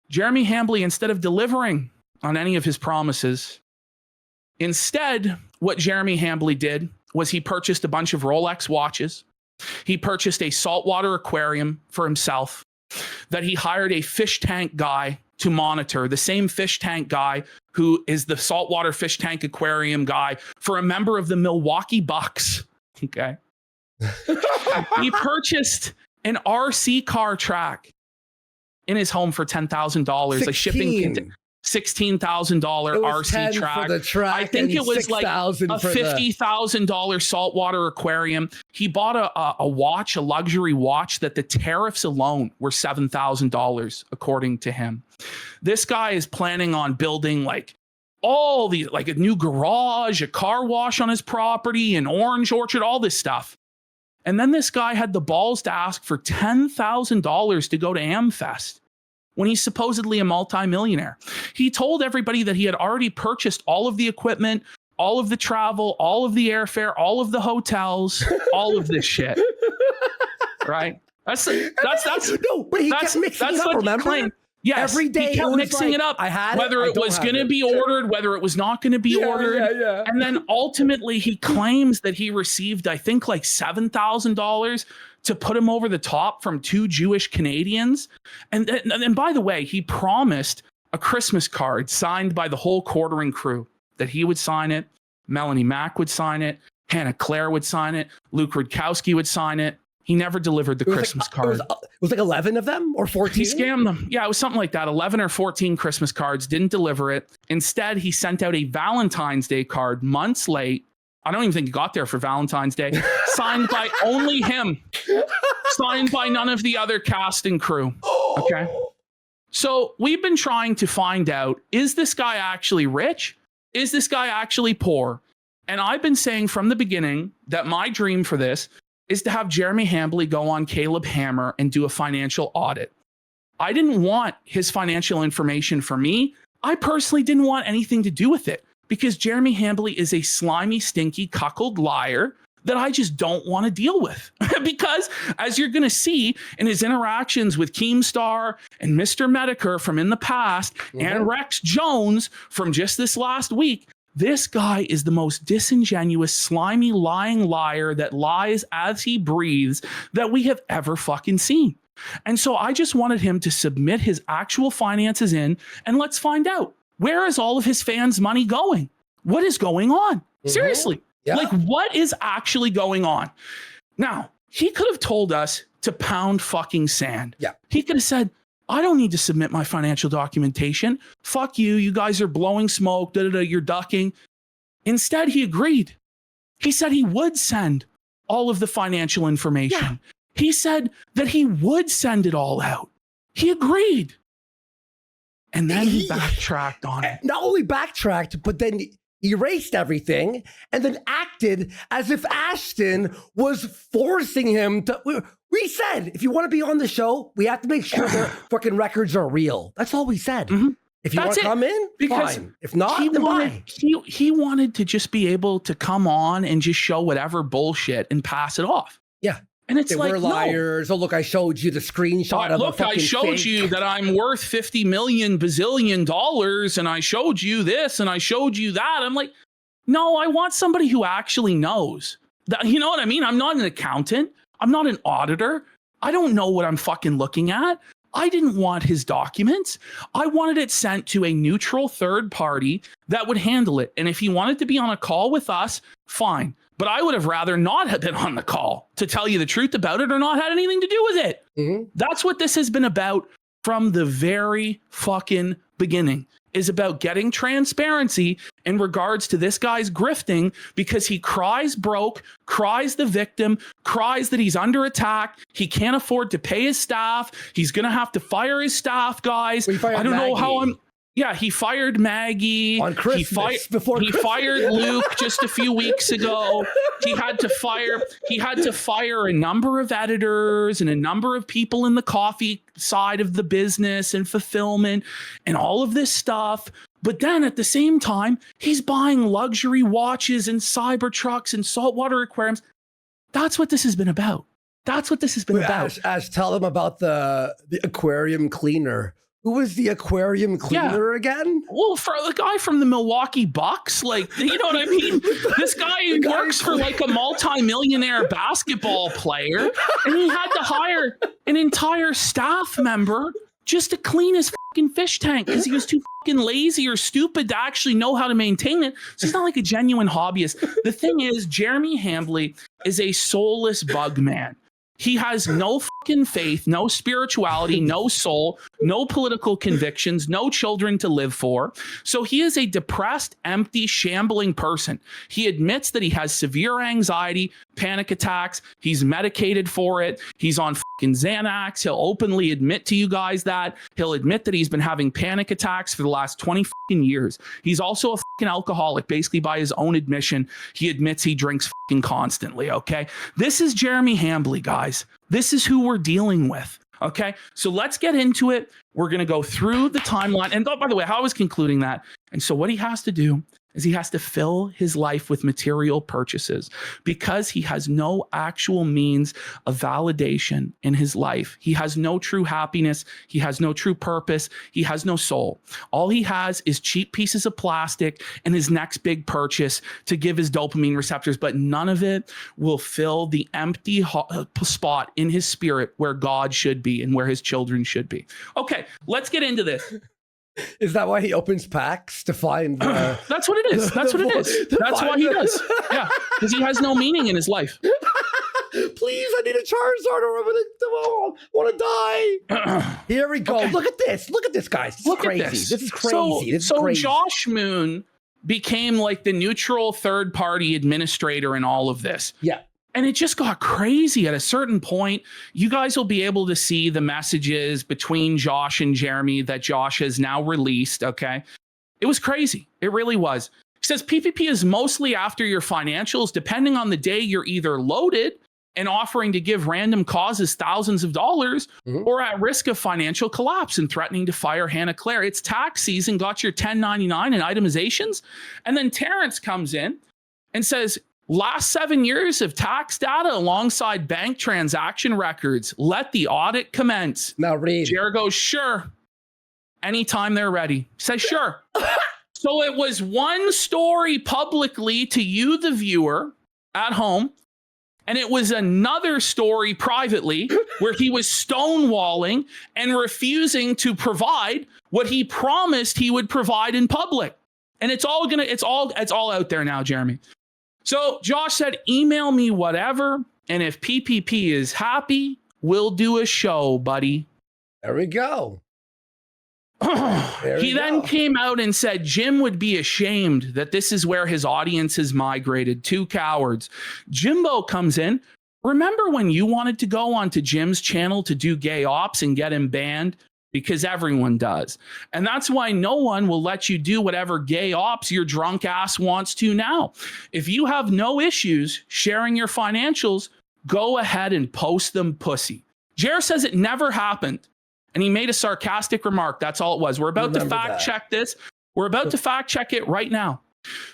Jeremy Hambley, instead of delivering on any of his promises, instead, what Jeremy Hambley did was he purchased a bunch of Rolex watches. He purchased a saltwater aquarium for himself, that he hired a fish tank guy to monitor, the same fish tank guy who is the saltwater fish tank aquarium guy for a member of the Milwaukee Bucks. Okay. He purchased an RC car track in his home for $10,000, a shipping $16,000 RC track. I think it was like a $50,000 saltwater aquarium. He bought a watch, a luxury watch, that the tariffs alone were $7,000, according to him. This guy is planning on building like all these, like a new garage, a car wash on his property, an orange orchard, all this stuff. And then this guy had the balls to ask for $10,000 to go to AmFest when he's supposedly a multimillionaire. He told everybody that he had already purchased all of the equipment, all of the travel, all of the airfare, all of the hotels, all of this shit. Right? That's no, but he kept mixing it up, remember? Yes, every day he kept mixing it up. I had whether it was going to be ordered, whether it was not going to be ordered. Yeah. And then ultimately he claims that he received, I think, like $7,000 to put him over the top from 2 Jewish Canadians. And by the way, he promised a Christmas card signed by the whole Quartering crew, that he would sign it, Melanie Mack would sign it, Hannah Claire would sign it, Luke Rudkowski would sign it. He never delivered the Christmas card. It was like 11 of them or 14? He scammed them. Yeah, it was something like that. 11 or 14 Christmas cards, didn't deliver it. Instead, he sent out a Valentine's Day card months late. I don't even think he got there for Valentine's Day. Signed by only him. Signed by none of the other cast and crew. Okay. So we've been trying to find out, is this guy actually rich? Is this guy actually poor? And I've been saying from the beginning that my dream for this is to have Jeremy Hambley go on Caleb Hammer and do a financial audit. I didn't want his financial information for me. I personally didn't want anything to do with it, because Jeremy Hambley is a slimy, stinky, cuckold liar that I just don't want to deal with. Because as you're going to see in his interactions with Keemstar and Mr. Medicare from in the past and Rex Jones from just this last week, this guy is the most disingenuous, slimy, lying liar that lies as he breathes that we have ever fucking seen. And so I just wanted him to submit his actual finances in, and let's find out, where is all of his fans' money going? What is going on? Seriously. Yeah. Like, what is actually going on? Now, he could have told us to pound fucking sand. Yeah. He could have said, I don't need to submit my financial documentation. Fuck you. You guys are blowing smoke. You're ducking. Instead, he agreed. He said he would send all of the financial information. Yeah. He said that he would send it all out. He agreed. And then he backtracked on it. Not only backtracked, but then erased everything and then acted as if Ashton was forcing him to. We said, if you want to be on the show, we have to make sure their fucking records are real. That's all we said. If you want to come in, because fine. If not, then bye. He wanted to just be able to come on and just show whatever bullshit and pass it off. Yeah. And it's we're liars. No. Oh, look, I showed you the screenshot of a fucking I showed fake. You that I'm worth $50 million bazillion dollars, and I showed you this and I showed you that. I'm like, no, I want somebody who actually knows. That, you know what I mean? I'm not an accountant. I'm not an auditor. I don't know what I'm fucking looking at. I didn't want his documents. I wanted it sent to a neutral third party that would handle it. And if he wanted to be on a call with us, fine. But I would have rather not have been on the call, to tell you the truth about it, or not had anything to do with it. That's what this has been about from the very fucking beginning, is about getting transparency in regards to this guy's grifting, because he cries broke, cries the victim, cries that he's under attack. He can't afford to pay his staff. He's going to have to fire his staff, guys. I don't know how I'm... Yeah, he fired Maggie on Christmas. He fired Luke just a few weeks ago. He had to fire a number of editors and a number of people in the coffee side of the business and fulfillment and all of this stuff. But then at the same time, he's buying luxury watches and cyber trucks and saltwater aquariums. That's what this has been about. That's what this has been about. Ash, tell them about the aquarium cleaner. Who was the aquarium cleaner again? Well, for the guy from the Milwaukee Bucks, like, you know what I mean? This guy works for like a multi-millionaire basketball player, and he had to hire an entire staff member just to clean his fucking fish tank because he was too fucking lazy or stupid to actually know how to maintain it. So he's not like a genuine hobbyist. The thing is, Jeremy Hambley is a soulless bug man. He has no fucking faith, no spirituality, no soul, no political convictions, no children to live for. So he is a depressed, empty, shambling person. He admits that he has severe anxiety, panic attacks. He's medicated for it. He's on fucking Xanax. He'll openly admit to you guys that. He'll admit that he's been having panic attacks for the last 20 fucking years. He's also a fucking alcoholic, basically by his own admission. He admits he drinks fucking constantly, okay? This is Jeremy Hambley, guys. This is who we're dealing with, okay? So let's get into it. We're going to go through the timeline. And by the way, how I was concluding that. And so what he has to do is he has to fill his life with material purchases because he has no actual means of validation in his life. He has no true happiness. He has no true purpose. He has no soul. All he has is cheap pieces of plastic and his next big purchase to give his dopamine receptors, but none of it will fill the empty spot in his spirit where God should be and where his children should be. Okay, let's get into this. Is that why he opens packs to find? That's what it is. That's what it is. That's why he does. Yeah, because he has no meaning in his life. Please, I need a Charizard or I want to die. Here we go. Okay. Look at this. Look at this, guys. This is crazy. This is crazy. So Josh Moon became like the neutral third party administrator in all of this. Yeah. And it just got crazy. At a certain point, you guys will be able to see the messages between Josh and Jeremy that Josh has now released, okay? It was crazy. It really was. He says PPP is mostly after your financials, depending on the day you're either loaded and offering to give random causes thousands of dollars or at risk of financial collapse and threatening to fire Hannah Claire. It's tax season, got your 1099 and itemizations. And then Terrence comes in and says, Last 7 years of tax data alongside bank transaction records. Let the audit commence. Now read. Jared goes, sure. Anytime they're ready. Says, sure. So it was one story publicly to you, the viewer at home. And it was another story privately where he was stonewalling and refusing to provide what he promised he would provide in public. And it's all out there now, Jeremy. So Josh said, email me whatever. And if PPP is happy, we'll do a show, buddy. There we go. He then came out and said Jim would be ashamed that this is where his audience has migrated. Two cowards. Jimbo comes in. Remember when you wanted to go onto Jim's channel to do gay ops and get him banned? Because everyone does. And that's why no one will let you do whatever gay ops your drunk ass wants to now. If you have no issues sharing your financials, go ahead and post them, pussy. Jared says it never happened. And he made a sarcastic remark. That's all it was. We're about to fact check this. We're about to fact check it right now.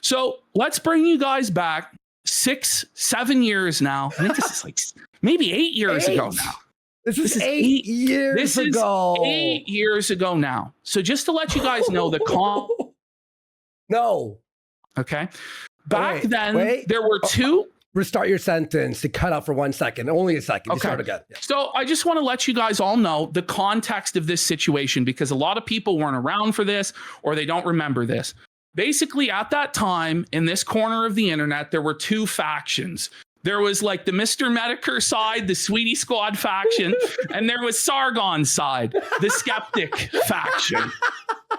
So let's bring you guys back 6-7 years now. I think this is like maybe 8 years ago now. This is 8 years ago. 8 years ago now. So just to let you guys know the No. Okay. Back then, there were two. Restart your sentence to cut out for 1 second. Only a second. Okay. Start again. Yeah. So I just want to let you guys all know the context of this situation because a lot of people weren't around for this or they don't remember this. Basically, at that time, in this corner of the internet, there were two factions. There was like the Mr. Medicare side, the Sweetie Squad faction, and there was Sargon's side, the skeptic faction.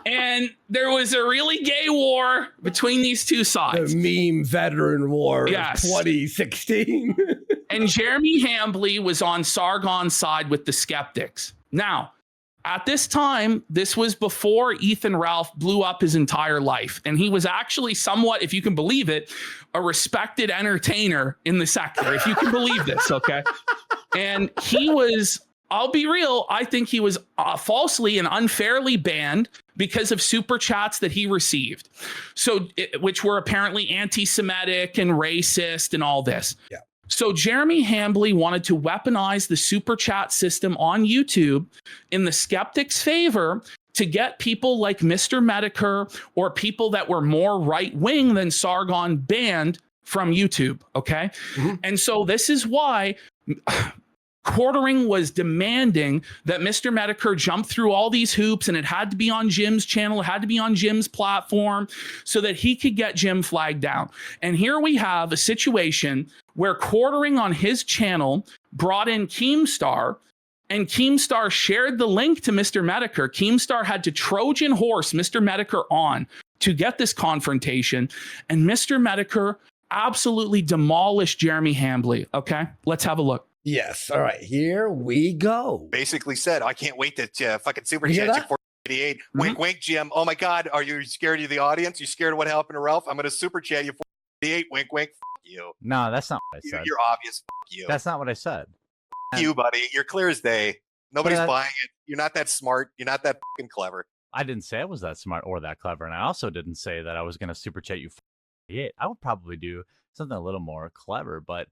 And there was a really gay war between these two sides. The meme veteran war of 2016. And Jeremy Hambley was on Sargon's side with the skeptics. Now, at this time, this was before Ethan Ralph blew up his entire life. And he was actually somewhat, if you can believe it, a respected entertainer in the sector, if you can believe this, okay? And he was, I'll be real, I think he was falsely and unfairly banned because of super chats that he received. So, which were apparently anti-Semitic and racist and all this. Yeah. So Jeremy Hambley wanted to weaponize the super chat system on YouTube in the skeptics' favor to get people like Mr. Medicare or people that were more right-wing than Sargon banned from YouTube, okay? Mm-hmm. And so this is why Quartering was demanding that Mr. Medicare jump through all these hoops, and it had to be on Jim's channel, it had to be on Jim's platform so that he could get Jim flagged down. And here we have a situation where Quartering on his channel brought in Keemstar, and Keemstar shared the link to Mr. Medicare. Keemstar had to Trojan horse Mr. Medicare on to get this confrontation, and Mr. Medicare absolutely demolished Jeremy Hambley. Okay, let's have a look. Yes. All right. Here we go. Basically said, I can't wait to fucking super chat you 488. Mm-hmm. Wink, wink, Jim. Oh my God. Are you scared of the audience? You scared of what happened to Ralph? I'm going to super chat you 488. Wink, wink. Fuck you. No, that's not what I said. You're obvious. Fuck you. That's not what I said. Fuck you, buddy. You're clear as day. Nobody's buying it. You're not that smart. You're not that fucking clever. I didn't say I was that smart or that clever. And I also didn't say that I was going to super chat you 488. I would probably do something a little more clever, but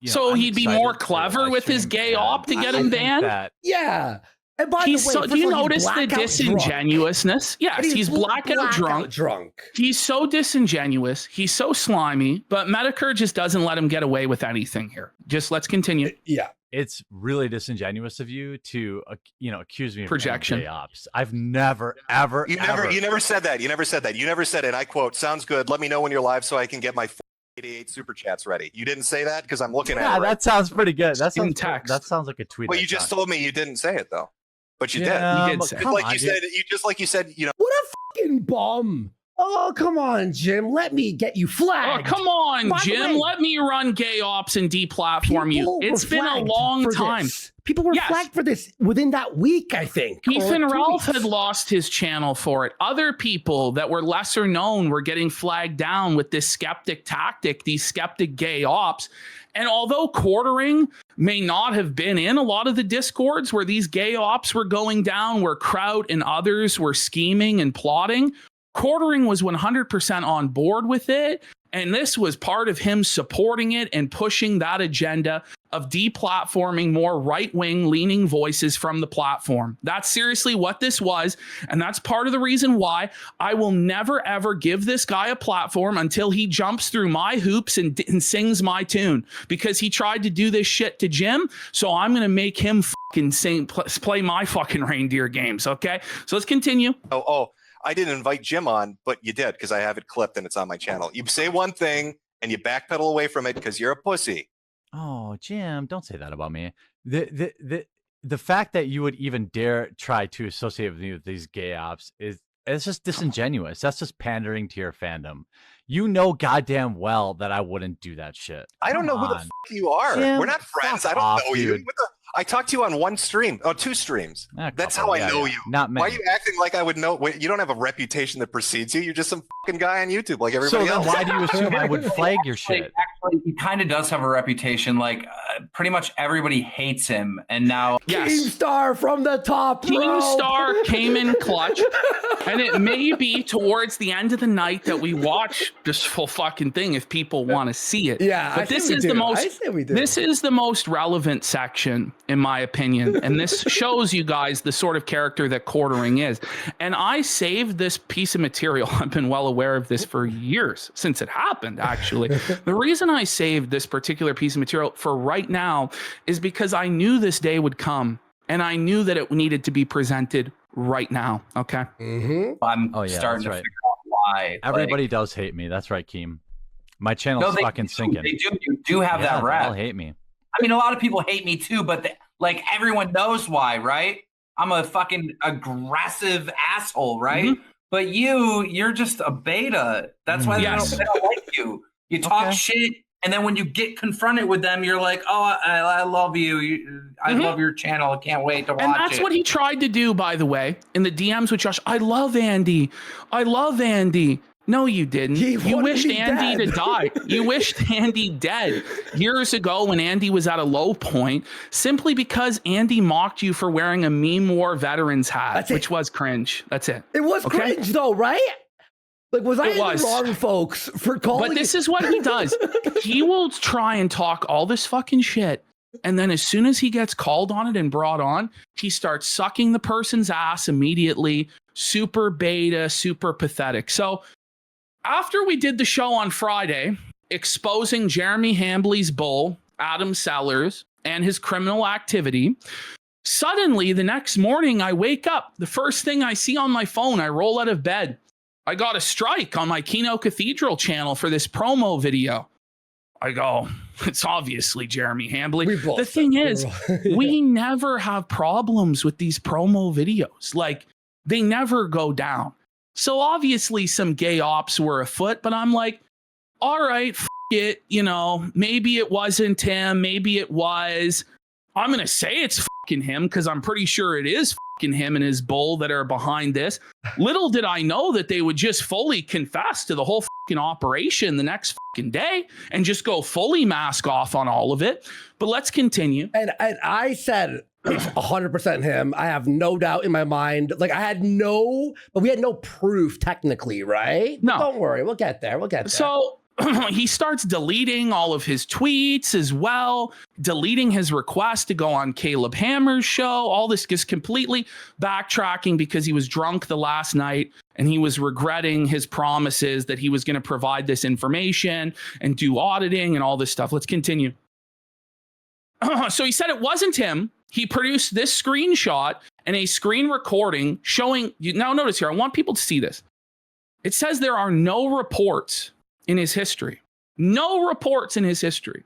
so he'd be more clever with his gay op to get him banned? Yeah. And by the way, do you notice the disingenuousness? Yes, he's blackout drunk. He's so disingenuous. He's so slimy, but Medicare just doesn't let him get away with anything here. Just let's continue. Yeah. It's really disingenuous of you to, accuse me of projection. Gay ops. I've never, ever, You never said that. You never said that. You never said it. And I quote, sounds good. Let me know when you're live so I can get my 88 super chats ready. You didn't say that because I'm looking at it. Yeah, that sounds pretty good. That sounds text. That sounds like a tweet. Well, you just told me you didn't say it though, but you did. You did say it. Just like you said. What a fucking bum! Oh, come on, Jim. Let me get you flagged. Oh, come on, Jim. Let me run gay ops and deplatform you. It's been a long time. People were flagged for this within that week, I think. Ethan Ralph had lost his channel for it. Other people that were lesser known were getting flagged down with this skeptic tactic, these skeptic gay ops. And although Quartering may not have been in a lot of the discords where these gay ops were going down, where Kraut and others were scheming and plotting, Quartering was 100% on board with it. And this was part of him supporting it and pushing that agenda of deplatforming more right-wing leaning voices from the platform. That's seriously what this was. And that's part of the reason why I will never, ever give this guy a platform until he jumps through my hoops and sings my tune, because he tried to do this shit to Jim. So I'm going to make him fucking play my fucking reindeer games. Okay. So let's continue. I didn't invite Jim on, but you did, because I have it clipped and it's on my channel. You say one thing and you backpedal away from it because you're a pussy. Oh, Jim, don't say that about me. The fact that you would even dare try to associate with me with these gay ops it's just disingenuous. That's just pandering to your fandom. You know goddamn well that I wouldn't do that shit. I don't know who the fuck you are. Jim, we're not friends. I don't know you. I talked to you on one stream. Oh, 2 streams. That's how I know you. Not many. Why are you acting like I would know? Wait, you don't have a reputation that precedes you. You're just some fucking guy on YouTube like everybody else. So then why do you assume I would flag your shit? Actually, he kind of does have a reputation. Like, pretty much everybody hates him. And now... Keemstar from the top rope. Keemstar came in clutch. And it may be towards the end of the night that we watch this full fucking thing if people want to see it. Yeah, but this is the most relevant section, in my opinion, and this shows you guys the sort of character that Quartering is. And I saved this piece of material. I've been well aware of this for years, since it happened, actually. The reason I saved this particular piece of material for right now is because I knew this day would come, and I knew that it needed to be presented right now. Okay. I'm starting to figure out why. Everybody does hate me. That's right, Keem. My channel's fucking sinking. You do have that rap. They all hate me. I mean, a lot of people hate me too, but everyone knows why, right? I'm a fucking aggressive asshole, right? But you're just a beta. That's why they don't like you. You talk shit, and then when you get confronted with them, you're like, "Oh, I love you. I love your channel. I can't wait to watch it." And that's what he tried to do, by the way, in the DMs with Josh. I love Andy. I love Andy. No, you didn't. You wished Andy to die. You wished Andy dead years ago when Andy was at a low point, simply because Andy mocked you for wearing a Meme War Veterans hat, which was cringe. That's it. It was cringe, though, right? Like, was I in the wrong, folks, for calling? But this is what he does. He will try and talk all this fucking shit, and then as soon as he gets called on it and brought on, he starts sucking the person's ass immediately. Super beta, super pathetic. So after we did the show on Friday, exposing Jeremy Hambley's bull, Adam Sellers, and his criminal activity, suddenly the next morning I wake up. The first thing I see on my phone, I roll out of bed. I got a strike on my Kino Cathedral channel for this promo video. I go, it's obviously Jeremy Hambley. The thing is, we never have problems with these promo videos. Like, they never go down. So obviously some gay ops were afoot, but I'm like, all right, it, maybe it wasn't him. Maybe it was. I'm going to say it's him because I'm pretty sure it is him and his bull that are behind this. Little did I know that they would just fully confess to the whole operation the next day and just go fully mask off on all of it. But let's continue. And I said it's 100% him. I have no doubt in my mind. Like, we had no proof technically, right? No. But don't worry, we'll get there. So he starts deleting all of his tweets as well, deleting his request to go on Caleb Hammer's show. All this is completely backtracking because he was drunk the last night and he was regretting his promises that he was going to provide this information and do auditing and all this stuff. Let's continue. So he said it wasn't him. He produced this screenshot and a screen recording showing you. Now notice here, I want people to see this. It says there are no reports in his history. No reports in his history.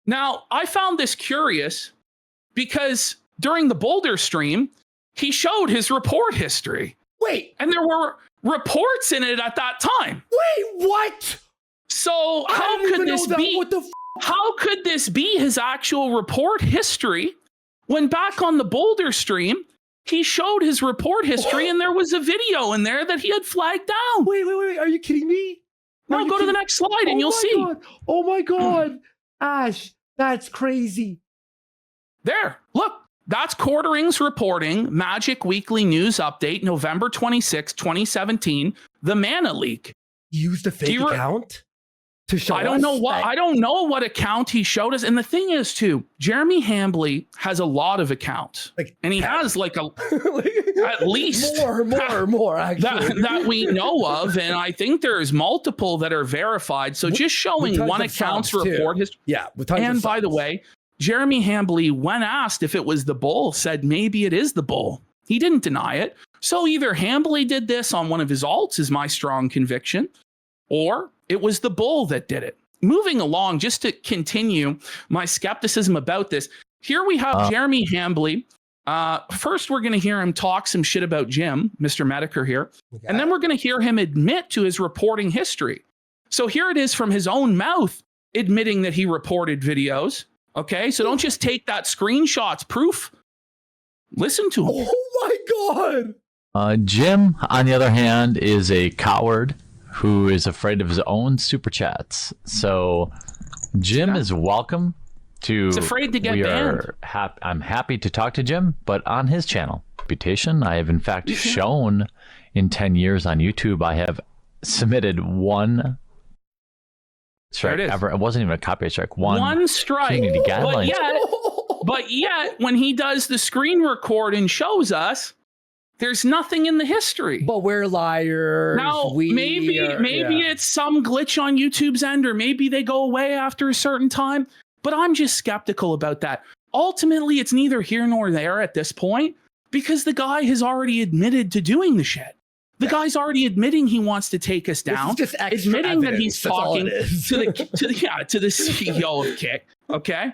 Now, I found this curious because during the Boulder stream, he showed his report history. Wait. And there were reports in it at that time. Wait, what? So how could this be? How could this be his actual report history when back on the Boulder stream, he showed his report history and there was a video in there that he had flagged down? Wait. Are you kidding me? No, go to the next slide and you'll see. Oh my God. Ash, that's crazy. There, look, that's Quartering's reporting, Magic Weekly News Update, November 26, 2017, the Mana Leak. He used a fake account? to show I don't know what account he showed us. And the thing is, too, Jeremy Hambley has a lot of accounts, and he has like at least more actually that we know of. And I think there's multiple that are verified. So just showing one account's report history. Yeah. And by the way, Jeremy Hambley, when asked if it was the bull, said maybe it is the bull. He didn't deny it. So either Hambley did this on one of his alts, is my strong conviction, or it was the bull that did it. Moving along, just to continue my skepticism about this, here we have Jeremy Hambley. First, we're going to hear him talk some shit about Jim, Mr. Medicare here. Okay. And then we're going to hear him admit to his reporting history. So here it is from his own mouth, admitting that he reported videos. Okay, so don't just take that screenshot's proof. Listen to him. Oh my God. Jim, on the other hand, is a coward who is afraid of his own super chats. So Jim is welcome to. He's afraid to get banned. I'm happy to talk to Jim, but on his channel, Reputation, I have in fact shown in 10 years on YouTube, I have submitted one strike ever. It wasn't even a copyright strike. One strike. Community guidelines. But yet, when he does the screen record and shows us, there's nothing in the history. But we're liars. Now, maybe it's some glitch on YouTube's end, or maybe they go away after a certain time. But I'm just skeptical about that. Ultimately, it's neither here nor there at this point, because the guy has already admitted to doing the shit. The guy's already admitting he wants to take us down, just admitting that he's talking to the CEO of Kick. Okay.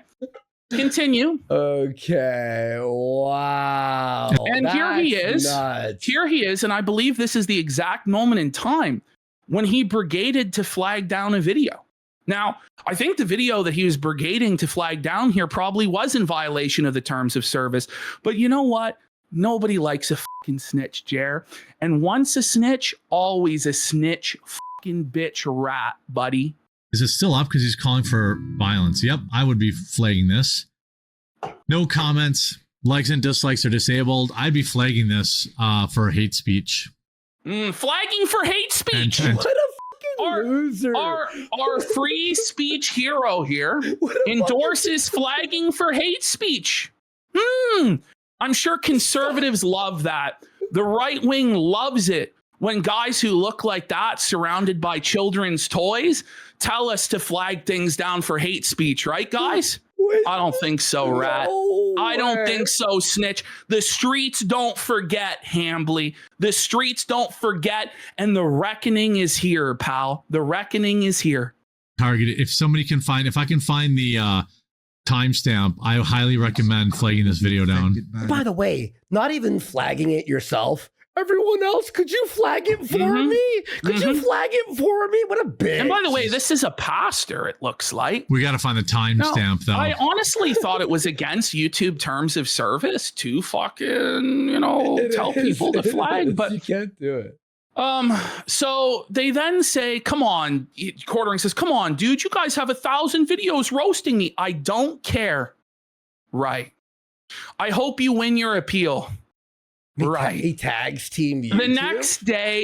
Continue. Okay. Wow. And here he is. Nuts. Here he is. And I believe this is the exact moment in time when he brigaded to flag down a video. Now, I think the video that he was brigading to flag down here probably was in violation of the terms of service. But you know what? Nobody likes a fucking snitch, Jer. And once a snitch, always a snitch, fucking bitch rat, buddy. Is it still up because he's calling for violence? Yep, I would be flagging this. No comments. Likes and dislikes are disabled. I'd be flagging this for hate speech. Flagging for hate speech. What a fucking loser. Our free speech hero here endorses flagging for hate speech. I'm sure conservatives love that. The right wing loves it when guys who look like that, surrounded by children's toys, tell us to flag things down for hate speech, right, guys? I don't think so, Rat. I don't think so, Snitch. The streets don't forget, Hambley. The streets don't forget, and the reckoning is here, pal. The reckoning is here. Target. If I can find the timestamp, I highly recommend flagging this video down. By the way, not even flagging it yourself. Everyone else, could you flag it for me? Could you flag it for me? What a bitch. And by the way, this is a pastor, it looks like. We got to find the timestamp, though. I honestly thought it was against YouTube terms of service to fucking, tell people to flag, but you can't do it. So they then say, come on, Quartering says, come on, dude, you guys have 1,000 videos roasting me. I don't care. Right. I hope you win your appeal. Right. He tags Team YouTube.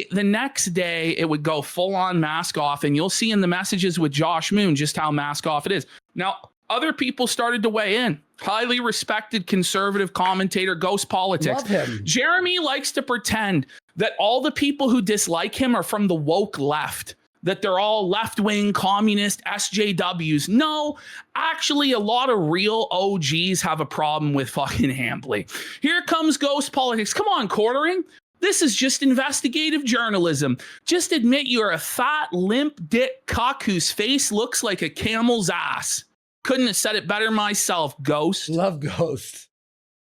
The next day, it would go full on mask off, and you'll see in the messages with Josh Moon just how mask off it is. Now, other people started to weigh in. Highly respected conservative commentator, Ghost Politics. Love him. Jeremy likes to pretend that all the people who dislike him are from the woke left, that they're all left-wing communist SJWs. No, actually, a lot of real OGs have a problem with fucking Hambley. Here comes Ghost Politics. Come on, Quartering. This is just investigative journalism. Just admit you're a fat, limp dick cuck whose face looks like a camel's ass. Couldn't have said it better myself, Ghost. Love Ghost.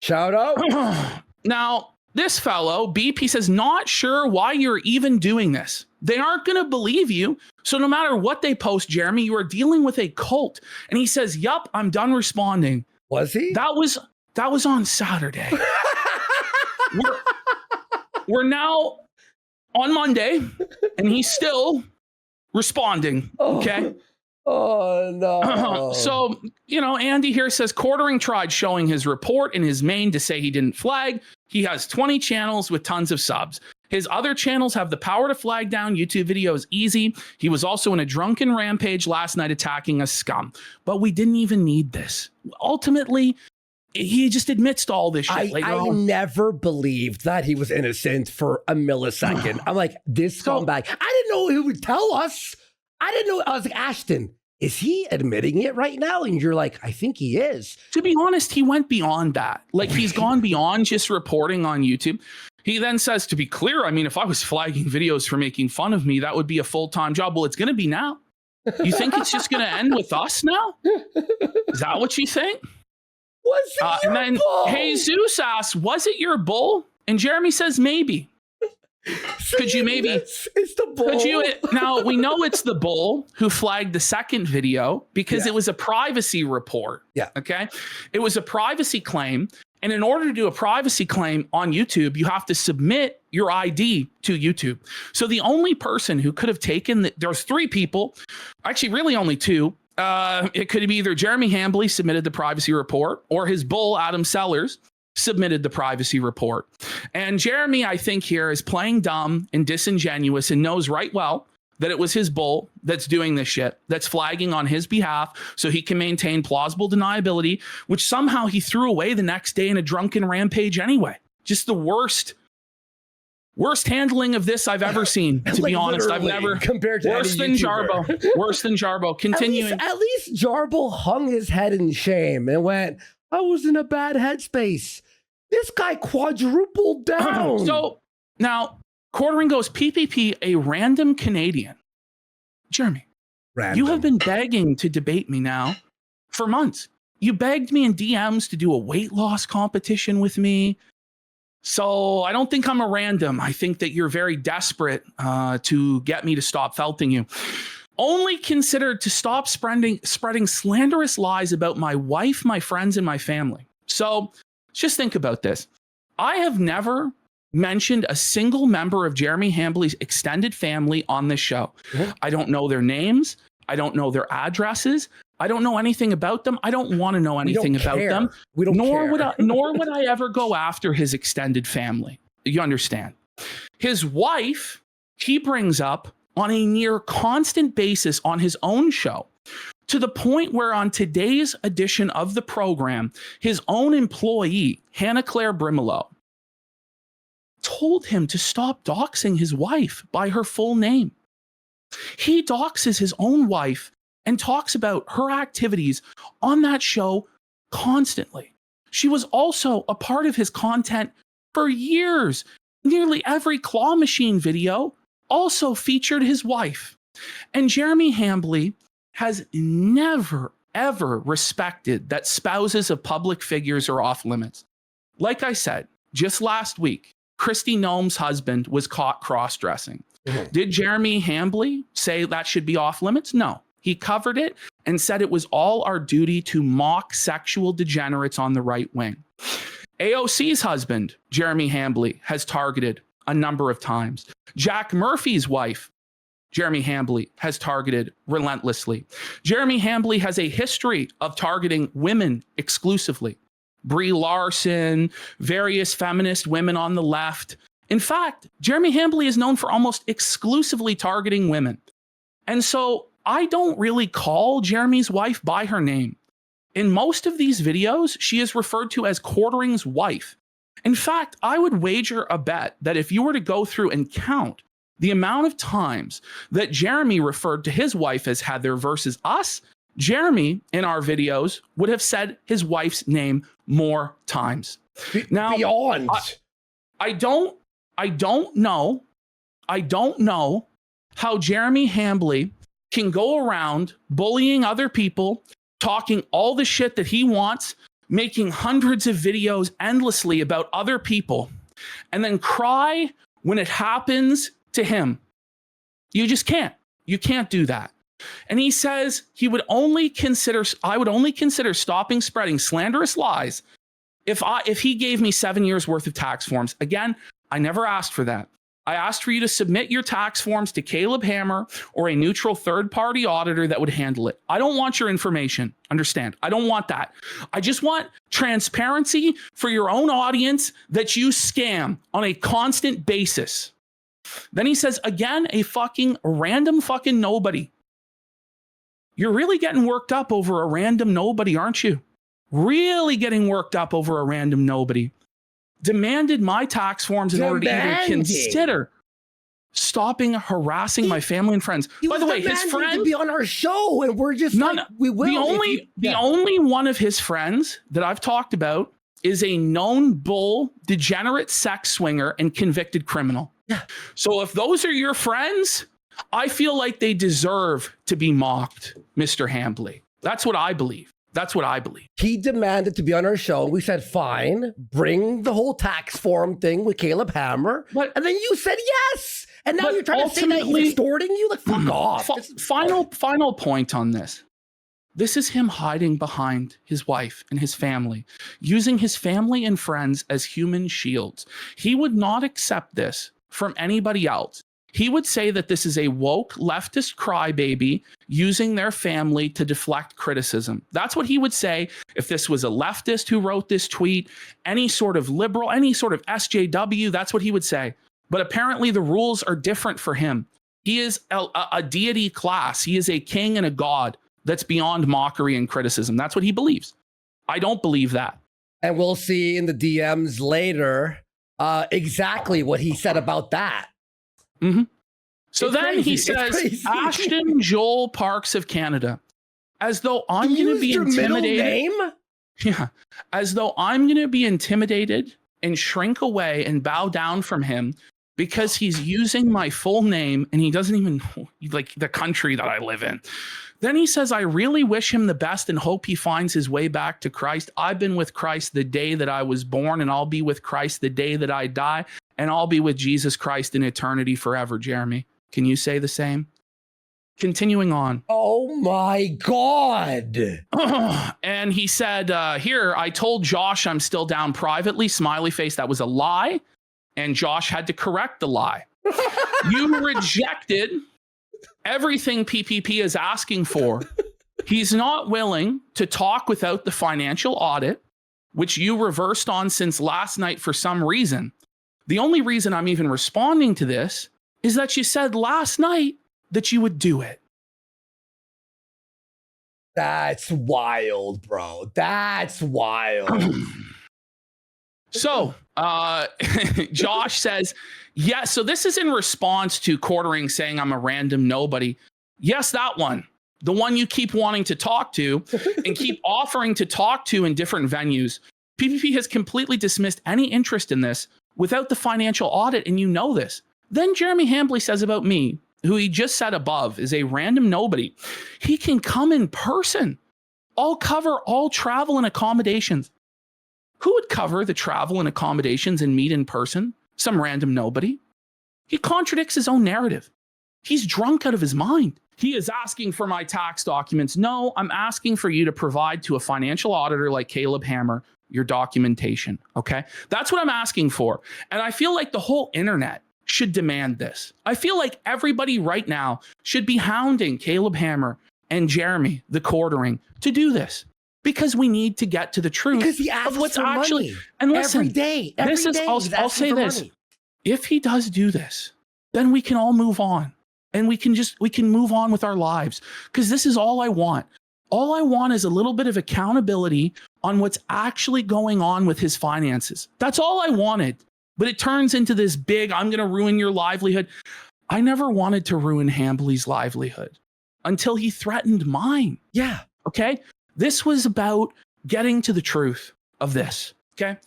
Shout out. Now, this fellow, Beep, he says, not sure why you're even doing this. They aren't going to believe you. So no matter what they post, Jeremy, you are dealing with a cult. And he says, yup, I'm done responding. Was he? That was on Saturday. we're now on Monday, and he's still responding. Okay. Oh, no. So, Andy here says Quartering tried showing his report in his main to say he didn't flag. He has 20 channels with tons of subs. His other channels have the power to flag down YouTube videos easy. He was also in a drunken rampage last night attacking a scum. But we didn't even need this. Ultimately, he just admits to all this shit later I on. never believed that he was innocent for a millisecond. I'm like, this scumbag. I didn't know he would tell us. I didn't know. I was like, Ashton, is he admitting it right now? And you're like, I think he is. To be honest, he went beyond that. Like, he's gone beyond just reporting on YouTube. He then says, to be clear, I mean, if I was flagging videos for making fun of me, that would be a full-time job. Well, it's going to be now. You think it's just going to end with us now? Is that what you think? Was it your and then bull? Jesus asks, was it your bull? And Jeremy says, maybe. Could you maybe? It's the bull. Could you? Now, we know it's the bull who flagged the second video because it was a privacy report. Yeah. Okay. It was a privacy claim. And in order to do a privacy claim on YouTube, you have to submit your ID to YouTube. So the only person who could have taken there's three people, actually really only two. It could be either Jeremy Hambley submitted the privacy report or his bull, Adam Sellers, submitted the privacy report. And Jeremy, I think here is playing dumb and disingenuous and knows right well that it was his bull that's doing this shit, that's flagging on his behalf so he can maintain plausible deniability, which somehow he threw away the next day in a drunken rampage anyway. Just the worst handling of this I've ever seen, to be honest. I've never compared to worse than Jarbo. Worse than Jarbo. Continuing. At least Jarbo hung his head in shame and went, I was in a bad headspace. This guy quadrupled down. So now Quartering goes, PPP, a random Canadian. Jeremy, you have been begging to debate me now for months. You begged me in DMs to do a weight loss competition with me. So I don't think I'm a random. I think that you're very desperate to get me to stop felting you. Only considered to stop spreading slanderous lies about my wife, my friends, and my family. So just think about this. I have never mentioned a single member of Jeremy Hambley's extended family on this show. I don't know their names. I don't know their addresses. I don't know anything about them. I don't want to know anything about them. We don't care. Nor would I ever go after his extended family. You understand? His wife, he brings up on a near constant basis on his own show, to the point where on today's edition of the program, his own employee, Hannah Claire Brimelow, told him to stop doxing his wife by her full name. He doxes his own wife and talks about her activities on that show constantly. She was also a part of his content for years. Nearly every claw machine video also featured his wife. And Jeremy Hambley has never, ever respected that spouses of public figures are off limits. Like I said, just last week, Kristi Noem's husband was caught cross-dressing. Did Jeremy Hambley say that should be off limits? No. He covered it and said it was all our duty to mock sexual degenerates on the right wing. AOC's husband, Jeremy Hambley, has targeted a number of times. Jack Murphy's wife, Jeremy Hambley, has targeted relentlessly. Jeremy Hambley has a history of targeting women exclusively. Brie Larson, various feminist women on the left. In fact, Jeremy Hambley is known for almost exclusively targeting women. And so I don't really call Jeremy's wife by her name. In most of these videos, she is referred to as Quartering's wife. In fact, I would wager a bet that if you were to go through and count the amount of times that Jeremy referred to his wife as Heather versus us, Jeremy in our videos would have said his wife's name more times. Now, beyond. I don't know how Jeremy Hambley can go around bullying other people, talking all the shit that he wants, making hundreds of videos endlessly about other people, and then cry when it happens to him. You just can't. You can't do that. And he says I would only consider stopping spreading slanderous lies if he gave me 7 years worth of tax forms. Again, I never asked for that. I asked for you to submit your tax forms to Caleb Hammer or a neutral third-party auditor that would handle it. I don't want your information. Understand? I don't want that. I just want transparency for your own audience that you scam on a constant basis. Then he says, again, a random fucking nobody. You're really getting worked up over a random nobody, aren't you? Really getting worked up over a random nobody. Demanded my tax forms in order to either consider stopping harassing my family and friends. By the way, his friend to be on our show, and we're just we will. The only one of his friends that I've talked about is a known bull, degenerate sex swinger, and convicted criminal. Yeah. So if those are your friends, I feel like they deserve to be mocked, Mr. Hambly. That's what I believe. He demanded to be on our show, and we said, fine, bring the whole tax form thing with Caleb Hammer. And then you said yes. And now you're trying to say that he's extorting you? Like, fuck off. Final point on this. This is him hiding behind his wife and his family, using his family and friends as human shields. He would not accept this from anybody else. He would say that this is a woke leftist crybaby using their family to deflect criticism. That's what he would say if this was a leftist who wrote this tweet, any sort of liberal, any sort of SJW, that's what he would say. But apparently the rules are different for him. He is a deity class. He is a king and a god that's beyond mockery and criticism. That's what he believes. I don't believe that. And we'll see in the DMs later exactly what he said about that. Mm-hmm. So it's then crazy. he says, Ashton Joel Parks of Canada, as though I'm going to be intimidated. Name? Yeah, as though I'm going to be intimidated and shrink away and bow down from him because he's using my full name and he doesn't even know, like, the country that I live in. Then he says, I really wish him the best and hope he finds his way back to Christ. I've been with Christ the day that I was born, and I'll be with Christ the day that I die, and I'll be with Jesus Christ in eternity forever. Jeremy, can you say the same? Continuing on. Oh my God. And he said, here, I told Josh I'm still down privately. Smiley face. That was a lie. And Josh had to correct the lie. You rejected everything PPP is asking for. He's not willing to talk without the financial audit, which you reversed on since last night for some reason. The only reason I'm even responding to this is that you said last night that you would do it. That's wild, bro. That's wild. So Josh says, yes. So this is in response to Quartering saying I'm a random nobody. Yes, that one. The one you keep wanting to talk to and keep offering to talk to in different venues. PPP has completely dismissed any interest in this without the financial audit, and you know this. Then Jeremy Hambly says about me, who he just said above is a random nobody. He can come in person. I'll cover all travel and accommodations. Who would cover the travel and accommodations and meet in person? Some random nobody. He contradicts his own narrative. He's drunk out of his mind. He is asking for my tax documents. No, I'm asking for you to provide to a financial auditor like Caleb Hammer your documentation. Okay? That's what I'm asking for. And I feel like the whole internet should demand this. I feel like everybody right now should be hounding Caleb Hammer and Jeremy, the Quartering, to do this. Because we need to get to the truth of what's actually money. And listen, every day. I'll say this. Money. If he does do this, then we can all move on. And we can move on with our lives. Because this is all I want. All I want is a little bit of accountability on what's actually going on with his finances. That's all I wanted. But it turns into this big, I'm going to ruin your livelihood. I never wanted to ruin Hambly's livelihood until he threatened mine. Yeah. Okay. This was about getting to the truth of this. Okay.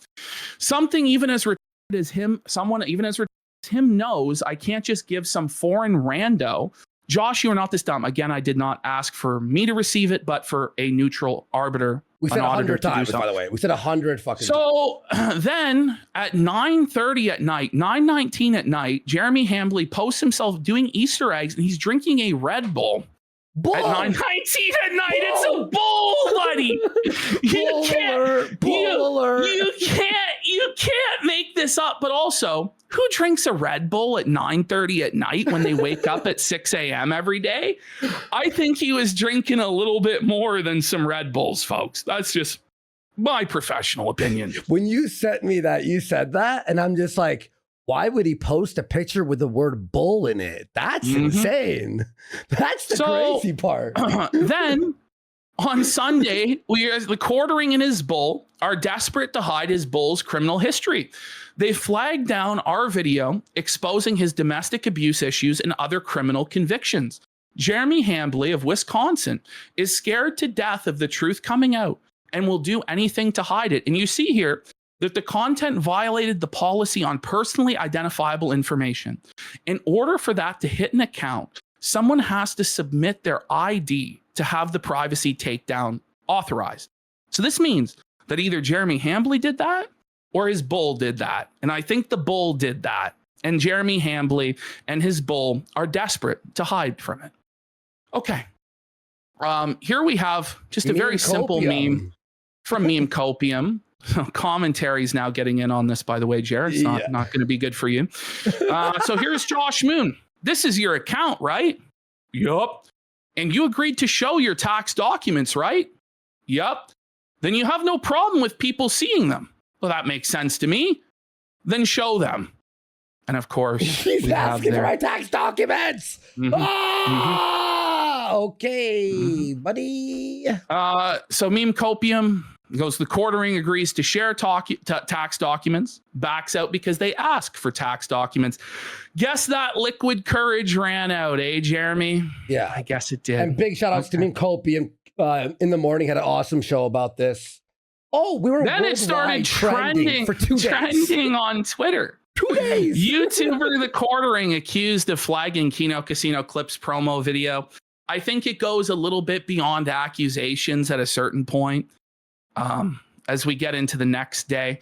Something even as retarded as him, someone even as retarded as him knows I can't just give some foreign rando. Josh, you are not this dumb. Again, I did not ask for me to receive it, but for a neutral arbiter. We said 100 times, by the way. We said 100 fucking times. So then at 9:30 at night, 9:19 at night, Jeremy Hambly posts himself doing Easter eggs and he's drinking a Red Bull. Bull. At 9:19 at night, it's a bull, buddy. You can't make this up. But also, who drinks a Red Bull at 9:30 at night when they wake up at 6 a.m. every day? I think he was drinking a little bit more than some Red Bulls, folks. That's just my professional opinion. When you sent me that, you said that, and I'm just like, Why would he post a picture with the word bull in it? That's insane. That's the crazy part. Then on Sunday, the Quartering and his bull are desperate to hide his bull's criminal history. They flagged down our video exposing his domestic abuse issues and other criminal convictions. Jeremy Hambley of Wisconsin is scared to death of the truth coming out and will do anything to hide it. And you see here that the content violated the policy on personally identifiable information. In order for that to hit an account, someone has to submit their ID to have the privacy takedown authorized. So this means that either Jeremy Hambley did that or his bull did that. And I think the bull did that. And Jeremy Hambley and his bull are desperate to hide from it. Okay. Here we have just a very simple meme from Meme Copium. Commentary's now getting in on this, by the way, Jared. It's not going to be good for you. So here's Josh Moon. This is your account, right? Yup. And you agreed to show your tax documents, right? Yup. Then you have no problem with people seeing them. Well, that makes sense to me. Then show them. And of course, he's asking for my tax documents. Okay, buddy. So Meme Copium goes, the Quartering agrees to share tax documents, backs out because they ask for tax documents. Guess that liquid courage ran out, eh, Jeremy? Yeah. I guess it did. And big shout outs to Meme Copium. In the morning, had an awesome show about this. Oh, we were then it started trending for 2 days. Trending on Twitter. 2 days. YouTuber The Quartering accused of flagging Kino Casino Clips promo video. I think it goes a little bit beyond accusations at a certain point. As we get into the next day,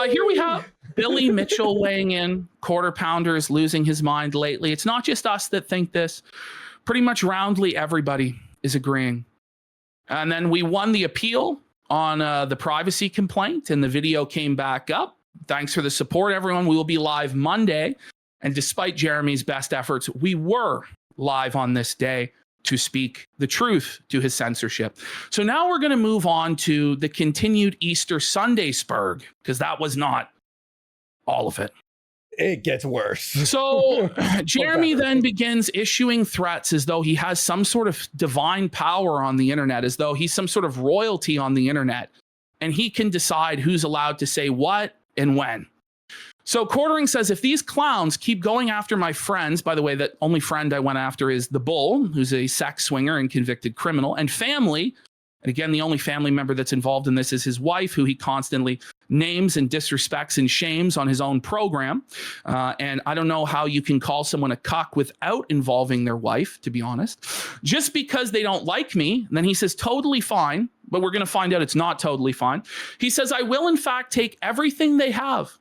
here we have Billy Mitchell weighing in. Quarter Pounder is losing his mind lately. It's not just us that think this. Pretty much roundly everybody is agreeing. And then we won the appeal on the privacy complaint, and the video came back up. Thanks for the support, everyone. We will be live Monday. And despite Jeremy's best efforts, we were live on this day to speak the truth to his censorship. So now we're going to move on to the continued Easter Sunday spurg, because that was not all of it. It gets worse. So Jeremy then begins issuing threats as though he has some sort of divine power on the internet, as though he's some sort of royalty on the internet, and he can decide who's allowed to say what and when. So Quartering says, if these clowns keep going after my friends, by the way, the only friend I went after is the Bull, who's a sex swinger and convicted criminal, and family. And again, the only family member that's involved in this is his wife, who he constantly names and disrespects and shames on his own program. And I don't know how you can call someone a cuck without involving their wife, to be honest. Just because they don't like me, and then he says, totally fine, but we're going to find out it's not totally fine. He says, I will in fact take everything they have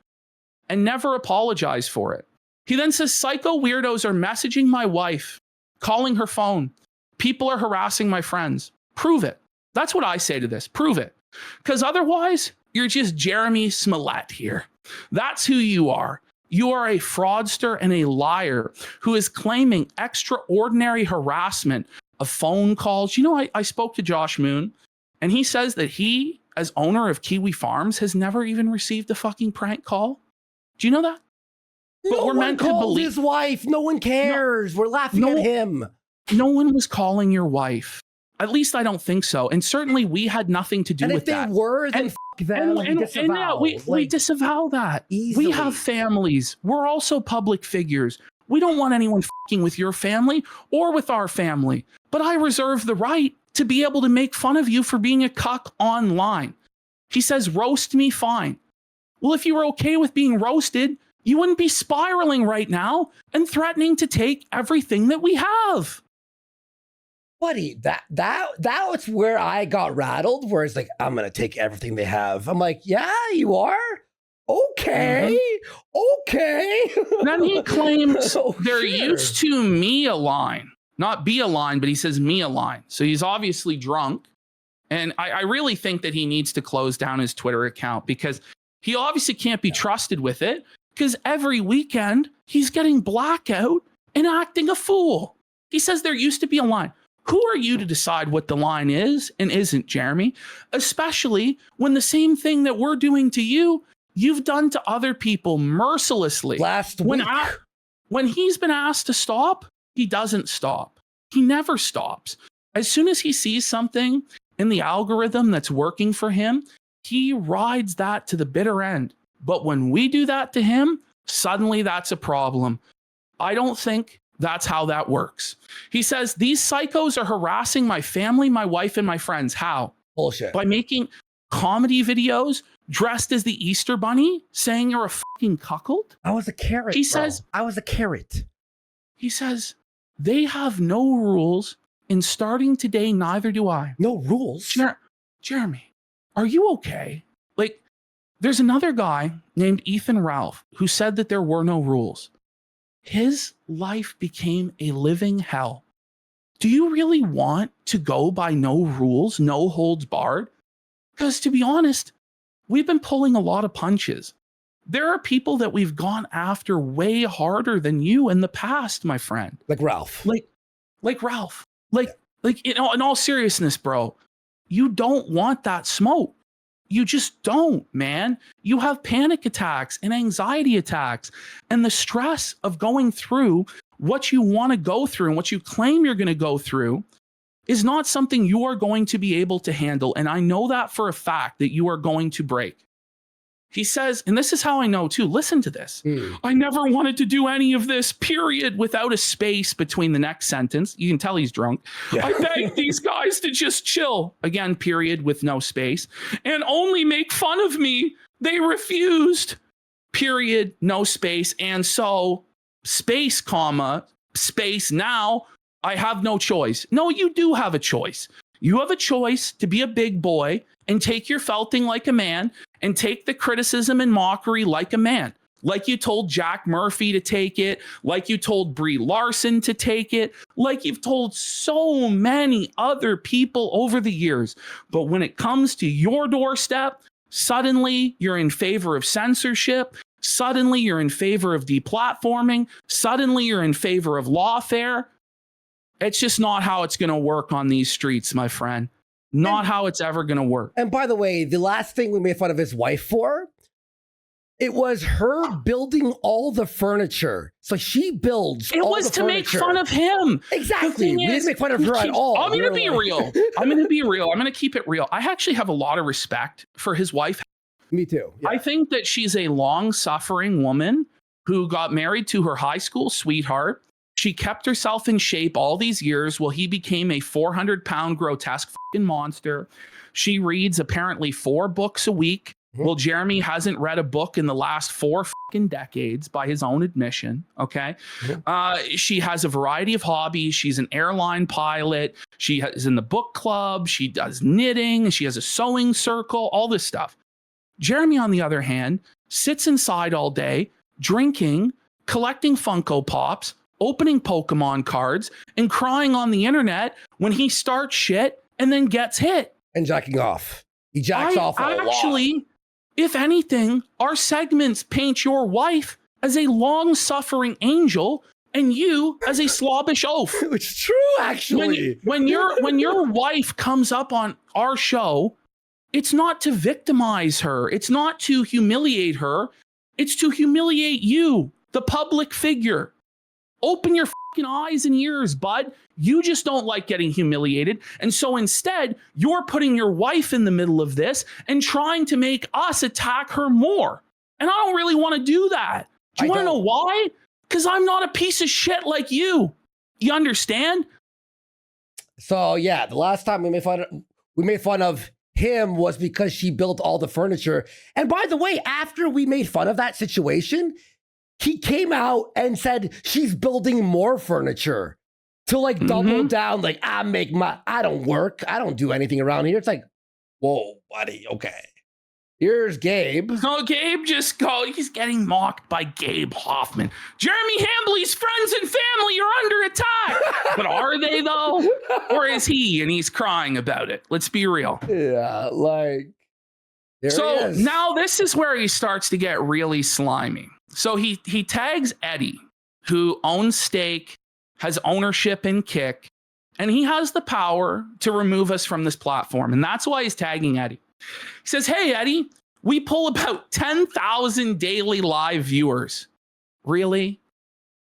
and never apologize for it. He then says, psycho weirdos are messaging my wife, calling her phone. People are harassing my friends. Prove it. That's what I say to this. Prove it. Because otherwise, you're just Jeremy Smollett here. That's who you are. You are a fraudster and a liar who is claiming extraordinary harassment of phone calls. You know, I spoke to Josh Moon, and he says that he, as owner of Kiwi Farms, has never even received a fucking prank call. Do you know that? But we're meant to believe his wife. No one cares. We're laughing at him. No one was calling your wife. At least I don't think so. And certainly we had nothing to do with that. And if they were, then f*** them. We disavow that. Easily. We have families. We're also public figures. We don't want anyone f***ing with your family or with our family. But I reserve the right to be able to make fun of you for being a cuck online. He says, roast me, fine. Well, if you were okay with being roasted, you wouldn't be spiraling right now and threatening to take everything that we have. Buddy, that was where I got rattled, where it's like, I'm going to take everything they have. I'm like, yeah, you are? Okay. Okay. Then he claims they're used to me align, not be aligned, but he says me align. So he's obviously drunk. And I really think that he needs to close down his Twitter account, because he obviously can't be trusted with it, because every weekend he's getting blackout and acting a fool. He says there used to be a line. Who are you to decide what the line is and isn't, Jeremy? Especially when the same thing that we're doing to you you've done to other people mercilessly. Last week. When he's been asked to stop, he doesn't stop. He never stops. As soon as he sees something in the algorithm that's working for him, he rides that to the bitter end. But when we do that to him, suddenly that's a problem. I don't think that's how that works. He says, these psychos are harassing my family, my wife, and my friends. How? Bullshit. By making comedy videos dressed as the Easter Bunny, saying you're a fucking cuckold? I was a carrot. He says, I was a carrot. He says, they have no rules, and starting today, neither do I. No rules? Jeremy, are you okay? Like, there's another guy named Ethan Ralph who said that there were no rules. His life became a living hell. Do you really want to go by no rules, no holds barred? Because to be honest, we've been pulling a lot of punches. There are people that we've gone after way harder than you in the past, my friend. Like Ralph. Like Ralph. Like in all seriousness, bro, you don't want that smoke. You just don't, man. You have panic attacks and anxiety attacks, and the stress of going through what you want to go through and what you claim you're going to go through is not something you are going to be able to handle. And I know that for a fact that you are going to break. He says, and this is how I know too, listen to this. I never wanted to do any of this, period, without a space between the next sentence. You can tell he's drunk. Yeah. I begged these guys to just chill, again, period, with no space, and only make fun of me. They refused, period, no space. And so, space, comma, space, now I have no choice. No, you do have a choice. You have a choice to be a big boy and take your felting like a man and take the criticism and mockery like a man. Like you told Jack Murphy to take it, like you told Brie Larson to take it, like you've told so many other people over the years. But when it comes to your doorstep, suddenly you're in favor of censorship. Suddenly you're in favor of deplatforming. Suddenly you're in favor of lawfare. It's just not how it's going to work on these streets, my friend. Not how it's ever going to work. And by the way, the last thing we made fun of his wife for, it was her building all the furniture. So she builds all the furniture. It was to make fun of him. Exactly. We didn't make fun of her at all. I'm going to be real. I'm going to be real. I'm going to keep it real. I actually have a lot of respect for his wife. Me too. Yeah. I think that she's a long-suffering woman who got married to her high school sweetheart. She kept herself in shape all these years while he became a 400-pound grotesque fucking monster. She reads apparently 4 books a week. Well, Jeremy hasn't read a book in the last 4 fucking decades by his own admission. Okay. She has a variety of hobbies. She's an airline pilot. She is in the book club. She does knitting. She has a sewing circle, all this stuff. Jeremy, on the other hand, sits inside all day, drinking, collecting Funko Pops, opening Pokemon cards, and crying on the internet when he starts shit and then gets hit. And jacking off. He jacks off a lot. Actually, if anything, our segments paint your wife as a long-suffering angel and you as a slobbish oaf. It's true, actually. When your wife comes up on our show, it's not to victimize her. It's not to humiliate her. It's to humiliate you, the public figure. Open your fucking eyes and ears, bud. You just don't like getting humiliated. And so instead, you're putting your wife in the middle of this and trying to make us attack her more. And I don't really want to do that. Do you want to know why? Because I'm not a piece of shit like you. You understand? So yeah, the last time we made fun of him was because she built all the furniture. And by the way, after we made fun of that situation, he came out and said she's building more furniture to like double down. Like, I don't work. I don't do anything around here. It's like, whoa, buddy. Okay. Here's Gabe. No, Gabe he's getting mocked by Gabe Hoffman. Jeremy Hambley's friends and family are under attack. But are they though? Or is he and he's crying about it? Let's be real. Yeah, like. So now this is where he starts to get really slimy. So he tags Eddie, who owns Stake, has ownership in Kick, and he has the power to remove us from this platform. And that's why he's tagging Eddie. He says, hey, Eddie, We pull about 10,000 daily live viewers. Really?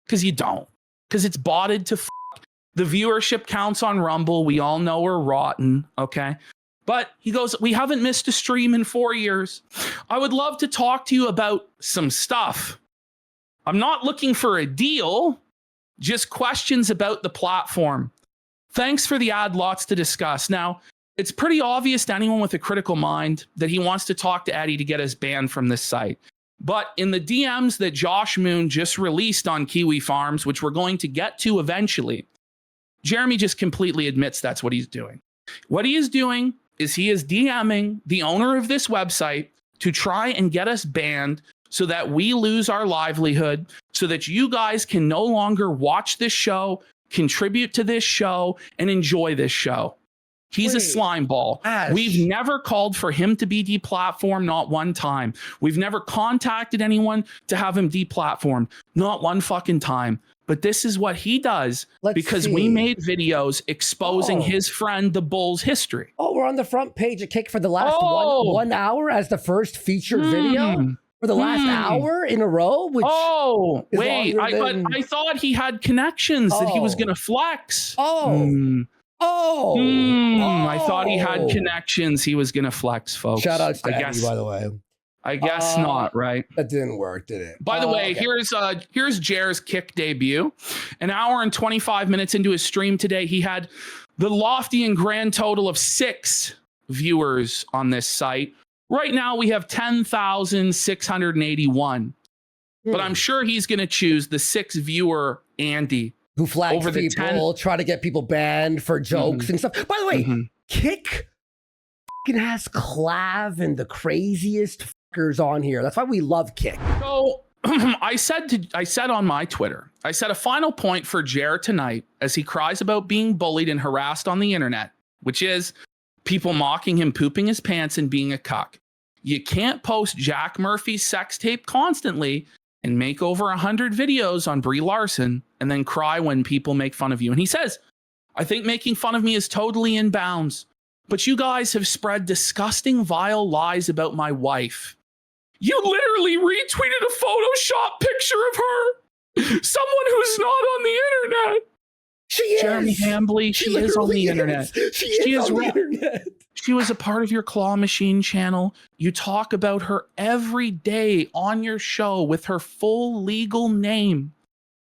Because you don't. Because it's botted to the viewership counts on Rumble. We all know are rotten. Okay. But he goes, we haven't missed a stream in 4 years. I would love to talk to you about some stuff. I'm not looking for a deal, just questions about the platform. Thanks for the ad, lots to discuss. Now, it's pretty obvious to anyone with a critical mind that he wants to talk to Eddie to get us banned from this site. But in the DMs that Josh Moon just released on Kiwi Farms, which we're going to get to eventually, Jeremy just completely admits that's what he's doing. What he is doing is he is DMing the owner of this website to try and get us banned so that we lose our livelihood, so that you guys can no longer watch this show, contribute to this show, and enjoy this show. He's a slime ball. Ash. We've never called for him to be deplatformed, not one time. We've never contacted anyone to have him deplatformed, not one fucking time. But this is what he does because we made videos exposing his friend, the Bull's history. Oh, we're on the front page of Kick for the last 1 hour as the first featured video for the last hour in a row. Which wait, I thought he had connections that he was going to flex. I thought he had connections he was going to flex, folks. Shout out to Eddie, by the way. I guess not, right? That didn't work, did it? By the way, here's Jer's Kick debut. An hour and 25 minutes into his stream today, he had the lofty and grand total of 6 viewers on this site. Right now, we have 10,681. But I'm sure he's going to choose the 6 viewer Andy. Who flags people, try to get people banned for jokes and stuff. By the way, Kick has Clav and the craziest fuckers on here. That's why we love Kick. So I said on my Twitter, I said a final point for Jer tonight as he cries about being bullied and harassed on the internet, which is people mocking him, pooping his pants, and being a cuck. You can't post Jack Murphy's sex tape constantly and make over 100 videos on Brie Larson and then cry when people make fun of you. And he says, I think making fun of me is totally in bounds, but you guys have spread disgusting, vile lies about my wife. You literally retweeted a Photoshop picture of her. Someone who's not on the internet. She is. Jeremy Hambley, she is on the internet. She is on the internet. She was a part of your Claw Machine channel. You talk about her every day on your show with her full legal name.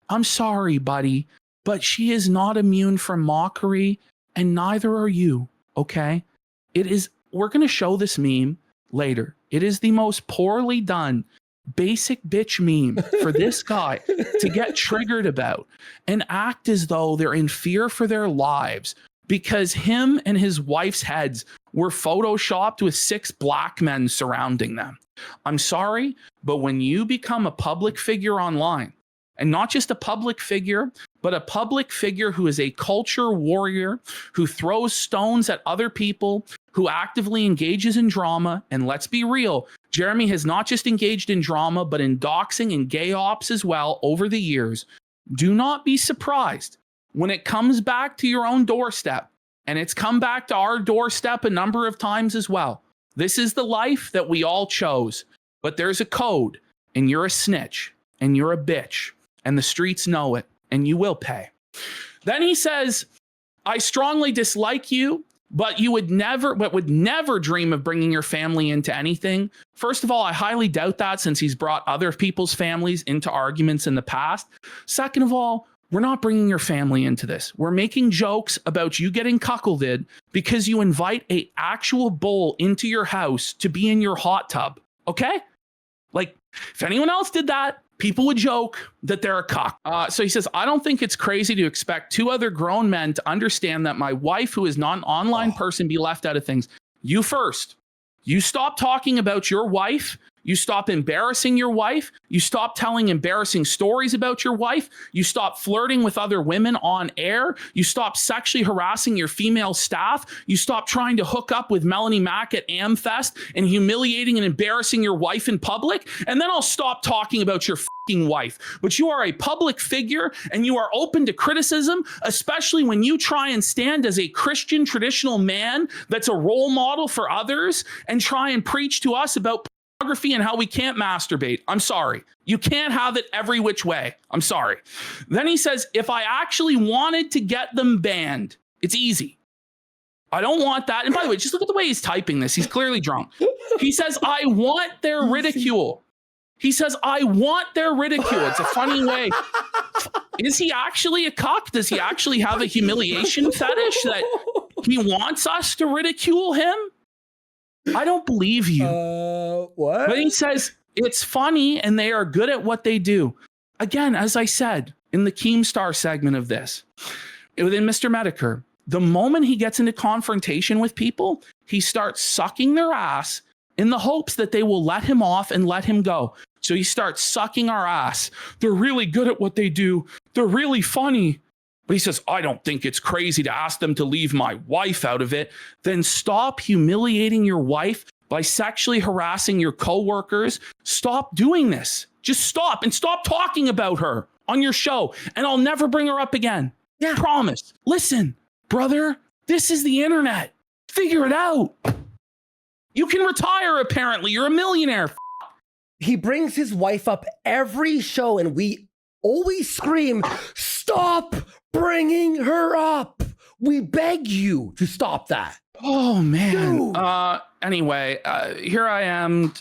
I'm sorry, buddy, but she is not immune from mockery, and neither are you, okay? We're going to show this meme later. It is the most poorly done basic bitch meme for this guy to get triggered about and act as though they're in fear for their lives because him and his wife's heads were photoshopped with 6 black men surrounding them. I'm sorry, but when you become a public figure online, and not just a public figure, but a public figure who is a culture warrior, who throws stones at other people, who actively engages in drama, and let's be real, Jeremy has not just engaged in drama, but in doxing and gay ops as well over the years. Do not be surprised when it comes back to your own doorstep, and it's come back to our doorstep a number of times as well. This is the life that we all chose, but there's a code, and you're a snitch, and you're a bitch, and the streets know it, and you will pay. Then he says, I strongly dislike you, but would never dream of bringing your family into anything. First of all, I highly doubt that since he's brought other people's families into arguments in the past. Second of all, we're not bringing your family into this. We're making jokes about you getting cuckolded because you invite a actual bull into your house to be in your hot tub. Okay? Like, if anyone else did that, people would joke that they're a cock. So he says, I don't think it's crazy to expect 2 other grown men to understand that my wife, who is not an online person, be left out of things. You first. You stop talking about your wife. You stop embarrassing your wife. You stop telling embarrassing stories about your wife. You stop flirting with other women on air. You stop sexually harassing your female staff. You stop trying to hook up with Melanie Mack at Amfest and humiliating and embarrassing your wife in public. And then I'll stop talking about your fucking wife. But you are a public figure and you are open to criticism, especially when you try and stand as a Christian traditional man that's a role model for others and try and preach to us about pornography and how we can't masturbate. I'm sorry. You can't have it every which way. I'm sorry. Then he says, if I actually wanted to get them banned, it's easy. I don't want that. And by the way, just look at the way he's typing this. He's clearly drunk. He says, I want their ridicule. He says, I want their ridicule. It's a funny way. Is he actually a cuck? Does he actually have a humiliation fetish that he wants us to ridicule him? I don't believe you. What? But he says, it's funny and they are good at what they do. Again, as I said in the Keemstar segment of this, within Mr. Medicare, the moment he gets into confrontation with people, he starts sucking their ass in the hopes that they will let him off and let him go. So he starts sucking our ass. They're really good at what they do. They're really funny. But he says, I don't think it's crazy to ask them to leave my wife out of it. Then stop humiliating your wife by sexually harassing your coworkers. Stop doing this. Just stop and stop talking about her on your show. And I'll never bring her up again. Yeah. Promise. Listen, brother, this is the internet. Figure it out. You can retire, apparently. You're a millionaire. He brings his wife up every show, and we always scream, stop bringing her up. We beg you to stop that. Oh, man. Anyway, here I am.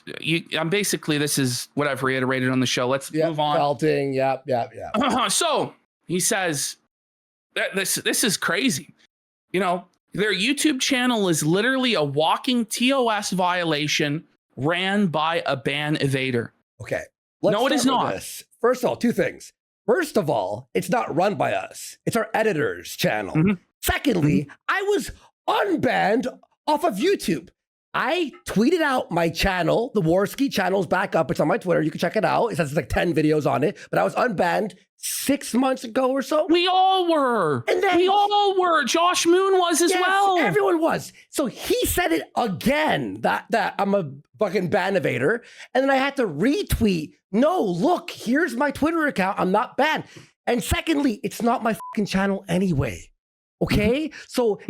I'm basically, this is what I've reiterated on the show. Let's move on. Belting. Yep. So he says, this is crazy. You know, their YouTube channel is literally a walking TOS violation ran by a ban evader. Okay. No, it is not. This. First of all, two things. First of all, it's not run by us. It's our editor's channel. Mm-hmm. Secondly, I was unbanned off of YouTube. I tweeted out my channel. The Warski channel is back up. It's on my Twitter. You can check it out. It has like 10 videos on it. But I was unbanned 6 months ago or so. We all were. And then, we all were. Josh Moon was as well. Everyone was. So he said it again, that I'm a fucking ban evader. And then I had to retweet, no, look, here's my Twitter account. I'm not banned. And secondly, it's not my fucking channel anyway. Okay? So,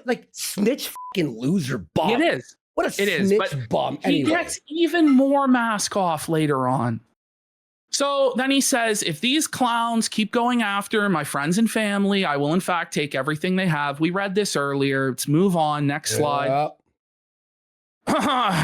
like, snitch fucking loser bum. It is. What a snitch bum. Anyway. He gets even more mask off later on. So then he says, if these clowns keep going after my friends and family, I will in fact take everything they have. We read this earlier. Let's move on. Next slide.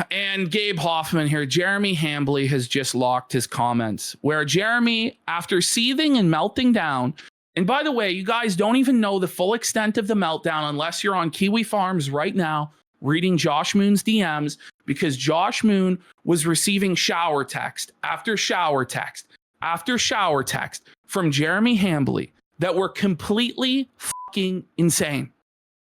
And Gabe Hoffman here, Jeremy Hambly has just locked his comments where Jeremy, after seething and melting down, and by the way, you guys don't even know the full extent of the meltdown unless you're on Kiwi Farms right now reading Josh Moon's DMs, because Josh Moon was receiving shower text after shower text after shower text from Jeremy Hambly that were completely fucking insane.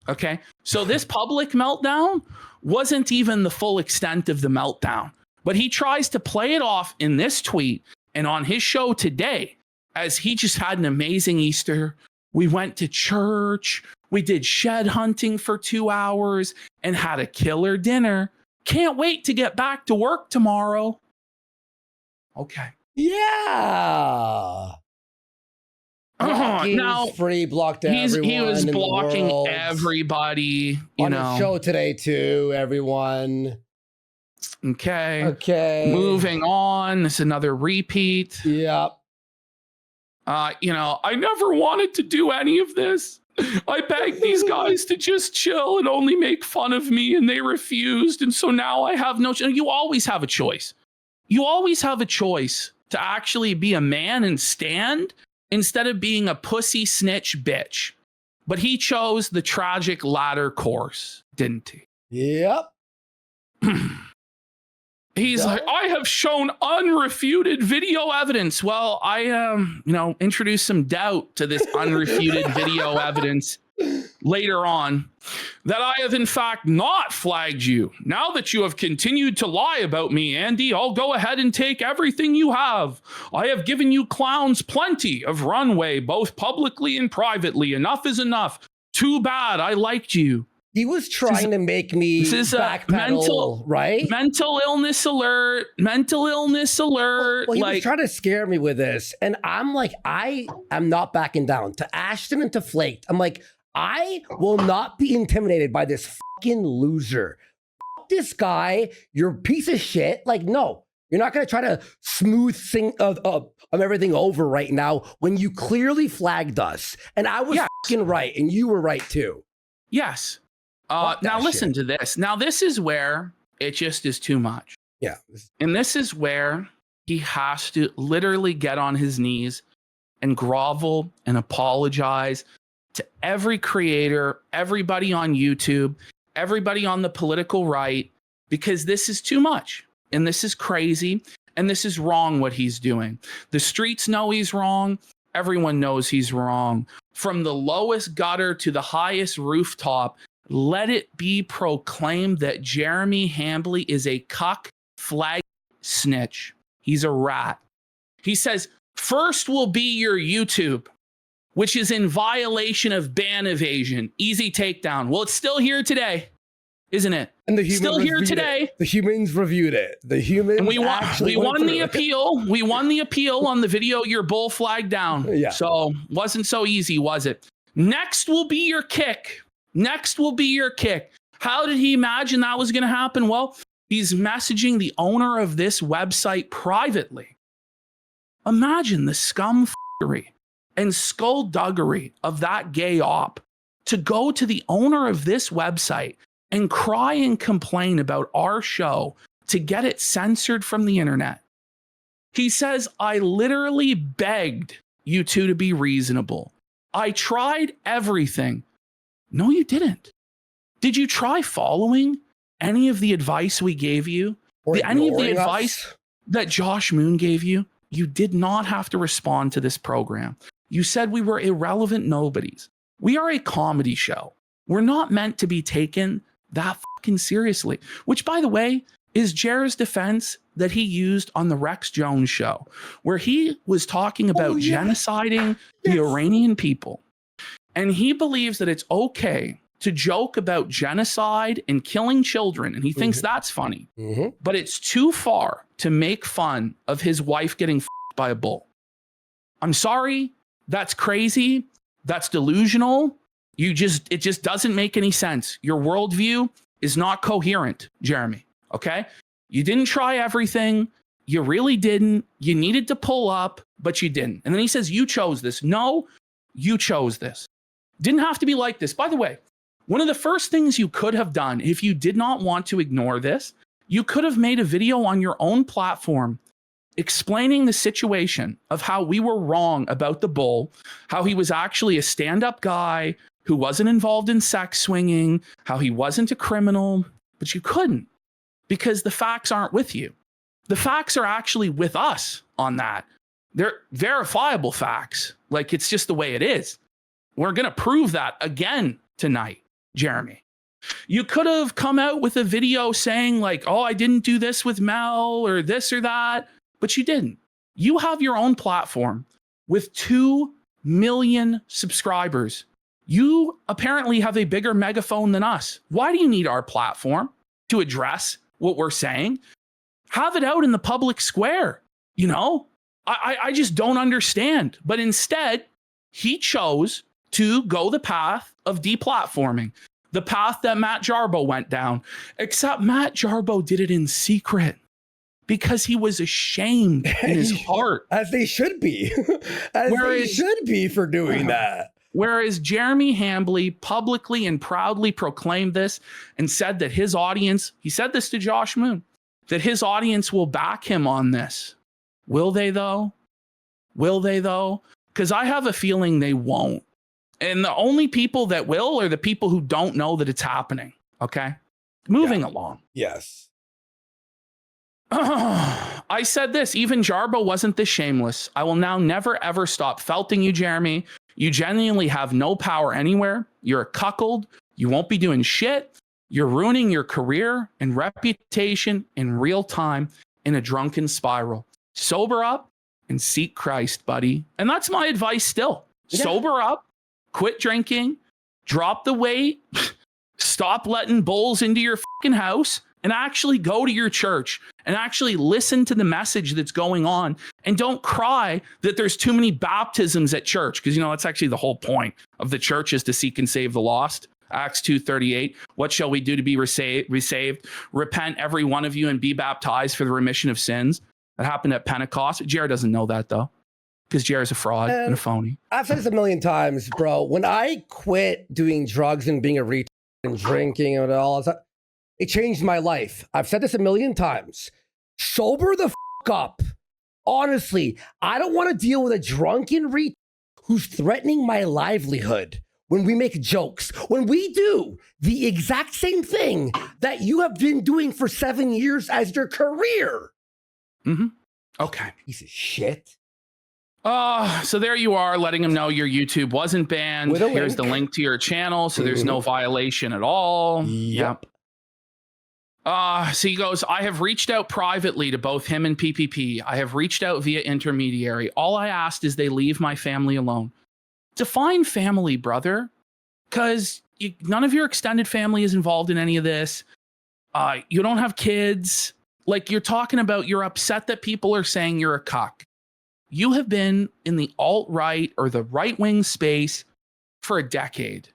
Okay. So this public meltdown wasn't even the full extent of the meltdown, but he tries to play it off in this tweet and on his show today as he just had an amazing Easter. We went to church. We did shed hunting for 2 hours and had a killer dinner. Can't wait to get back to work tomorrow. Okay. Yeah. Now free blocked everyone. He was in blocking the world. Everybody. You on know. The show today too. Everyone. Okay. Moving on. This is another repeat. Yep. You know, I never wanted to do any of this. I begged these guys to just chill and only make fun of me, and they refused. And so now I have no choice. You always have a choice. You always have a choice to actually be a man and stand instead of being a pussy snitch bitch. But he chose the tragic latter course, didn't he? Yep. He's like, I have shown unrefuted video evidence. Well, I, introduced some doubt to this unrefuted video evidence later on that I have in fact not flagged you. Now that you have continued to lie about me, Andy, I'll go ahead and take everything you have. I have given you clowns plenty of runway, both publicly and privately. Enough is enough. Too bad I liked you. He was trying to make me backpedal, right? Mental illness alert. Mental illness alert. Well, he was trying to scare me with this. And I'm like, I am not backing down. To Ashton and to Flaked, I'm like, I will not be intimidated by this fucking loser. this guy. You're a piece of shit. Like, no, you're not going to try to smooth everything over right now when you clearly flagged us. And I was fucking right, and you were right too. Yes. Now listen to this. Now this is where it just is too much. Yeah. And this is where he has to literally get on his knees and grovel and apologize to every creator, everybody on YouTube, everybody on the political right, because this is too much. And this is crazy. And this is wrong what he's doing. The streets know he's wrong. Everyone knows he's wrong. From the lowest gutter to the highest rooftop, let it be proclaimed that Jeremy Hambley is a cuck, flag, snitch. He's a rat. He says, first will be your YouTube, which is in violation of ban evasion. Easy takedown. Well, it's still here today, isn't it? And the still here today. The humans reviewed it. The humans and we won the appeal. We won the appeal on the video. Your bull flagged down. Yeah. So wasn't so easy, was it? Next will be your kick. Next will be your kick. How did he imagine that was going to happen? Well, he's messaging the owner of this website privately. Imagine the scumfuckery and skullduggery of that gay op to go to the owner of this website and cry and complain about our show to get it censored from the internet. He says, I literally begged you two to be reasonable. I tried everything. No, you didn't. Did you try following any of the advice we gave you? Any of the advice that Josh Moon gave you? You did not have to respond to this program. You said we were irrelevant nobodies. We are a comedy show. We're not meant to be taken that fucking seriously, which, by the way, is Jared's defense that he used on the Rex Jones show, where he was talking about genociding the Iranian people. And he believes that it's okay to joke about genocide and killing children. And he thinks that's funny, but it's too far to make fun of his wife getting f***ed by a bull. I'm sorry. That's crazy. That's delusional. It just doesn't make any sense. Your worldview is not coherent, Jeremy. Okay. You didn't try everything. You really didn't. You needed to pull up, but you didn't. And then he says, you chose this. No, you chose this. Didn't have to be like this. By the way, one of the first things you could have done if you did not want to ignore this, you could have made a video on your own platform explaining the situation of how we were wrong about the bull, how he was actually a stand-up guy who wasn't involved in sex swinging, how he wasn't a criminal, but you couldn't because the facts aren't with you. The facts are actually with us on that. They're verifiable facts. Like, it's just the way it is. We're going to prove that again tonight, Jeremy. You could have come out with a video saying like, oh, I didn't do this with Mel or this or that, but you didn't. You have your own platform with 2 million subscribers. You apparently have a bigger megaphone than us. Why do you need our platform to address what we're saying? Have it out in the public square. You know, I just don't understand. But instead, he chose to go the path of deplatforming, the path that Matt Jarbo went down, except Matt Jarbo did it in secret because he was ashamed in his heart. As they should be. They should be for doing that. Whereas Jeremy Hambley publicly and proudly proclaimed this and said that his audience, he said this to Josh Moon, that his audience will back him on this. Will they though? Will they though? Because I have a feeling they won't. And the only people that will are the people who don't know that it's happening. Okay? Moving along. Yes. I said this, even Jarbo wasn't this shameless. I will now never ever stop felting you, Jeremy. You genuinely have no power anywhere. You're a cuckold. You won't be doing shit. You're ruining your career and reputation in real time in a drunken spiral. Sober up and seek Christ, buddy. And that's my advice still. Yeah. Sober up, quit drinking, drop the weight, stop letting bulls into your fucking house, and actually go to your church and actually listen to the message that's going on. And don't cry that there's too many baptisms at church. Because, you know, that's actually the whole point of the church is to seek and save the lost. Acts 2:38. What shall we do to be saved? Repent, every one of you, and be baptized for the remission of sins. That happened at Pentecost. Jared doesn't know that, though, because Jared's a fraud and a phony. I've said this a million times, bro. When I quit doing drugs and being a retard and drinking and all that, it changed my life. I've said this a million times. Sober the up. Honestly, I don't want to deal with a drunken retard who's threatening my livelihood when we make jokes, when we do the exact same thing that you have been doing for 7 years as your career. Mm-hmm. Okay. Piece of shit. So there you are, letting him know your YouTube wasn't banned. Here's the link to your channel, so there's no violation at all. Yep. So he goes, I have reached out privately to both him and PPP. I have reached out via intermediary. All I asked is they leave my family alone. Define family, brother, because none of your extended family is involved in any of this. You don't have kids. Like, you're talking about, you're upset that people are saying you're a cuck. You have been in the alt-right or the right-wing space for a decade.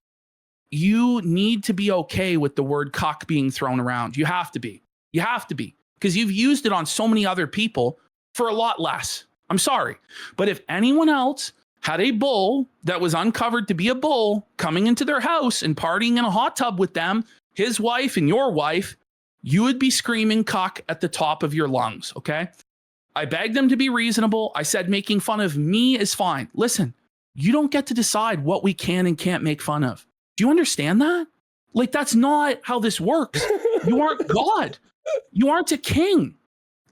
You need to be okay with the word cuck being thrown around. You have to be. You have to be. Because you've used it on so many other people for a lot less. I'm sorry. But if anyone else had a bull that was uncovered to be a bull coming into their house and partying in a hot tub with them, his wife and your wife, you would be screaming cuck at the top of your lungs, okay? I begged them to be reasonable. I said making fun of me is fine. Listen, you don't get to decide what we can and can't make fun of. Do you understand that? Like, that's not how this works. You aren't God. You aren't a king.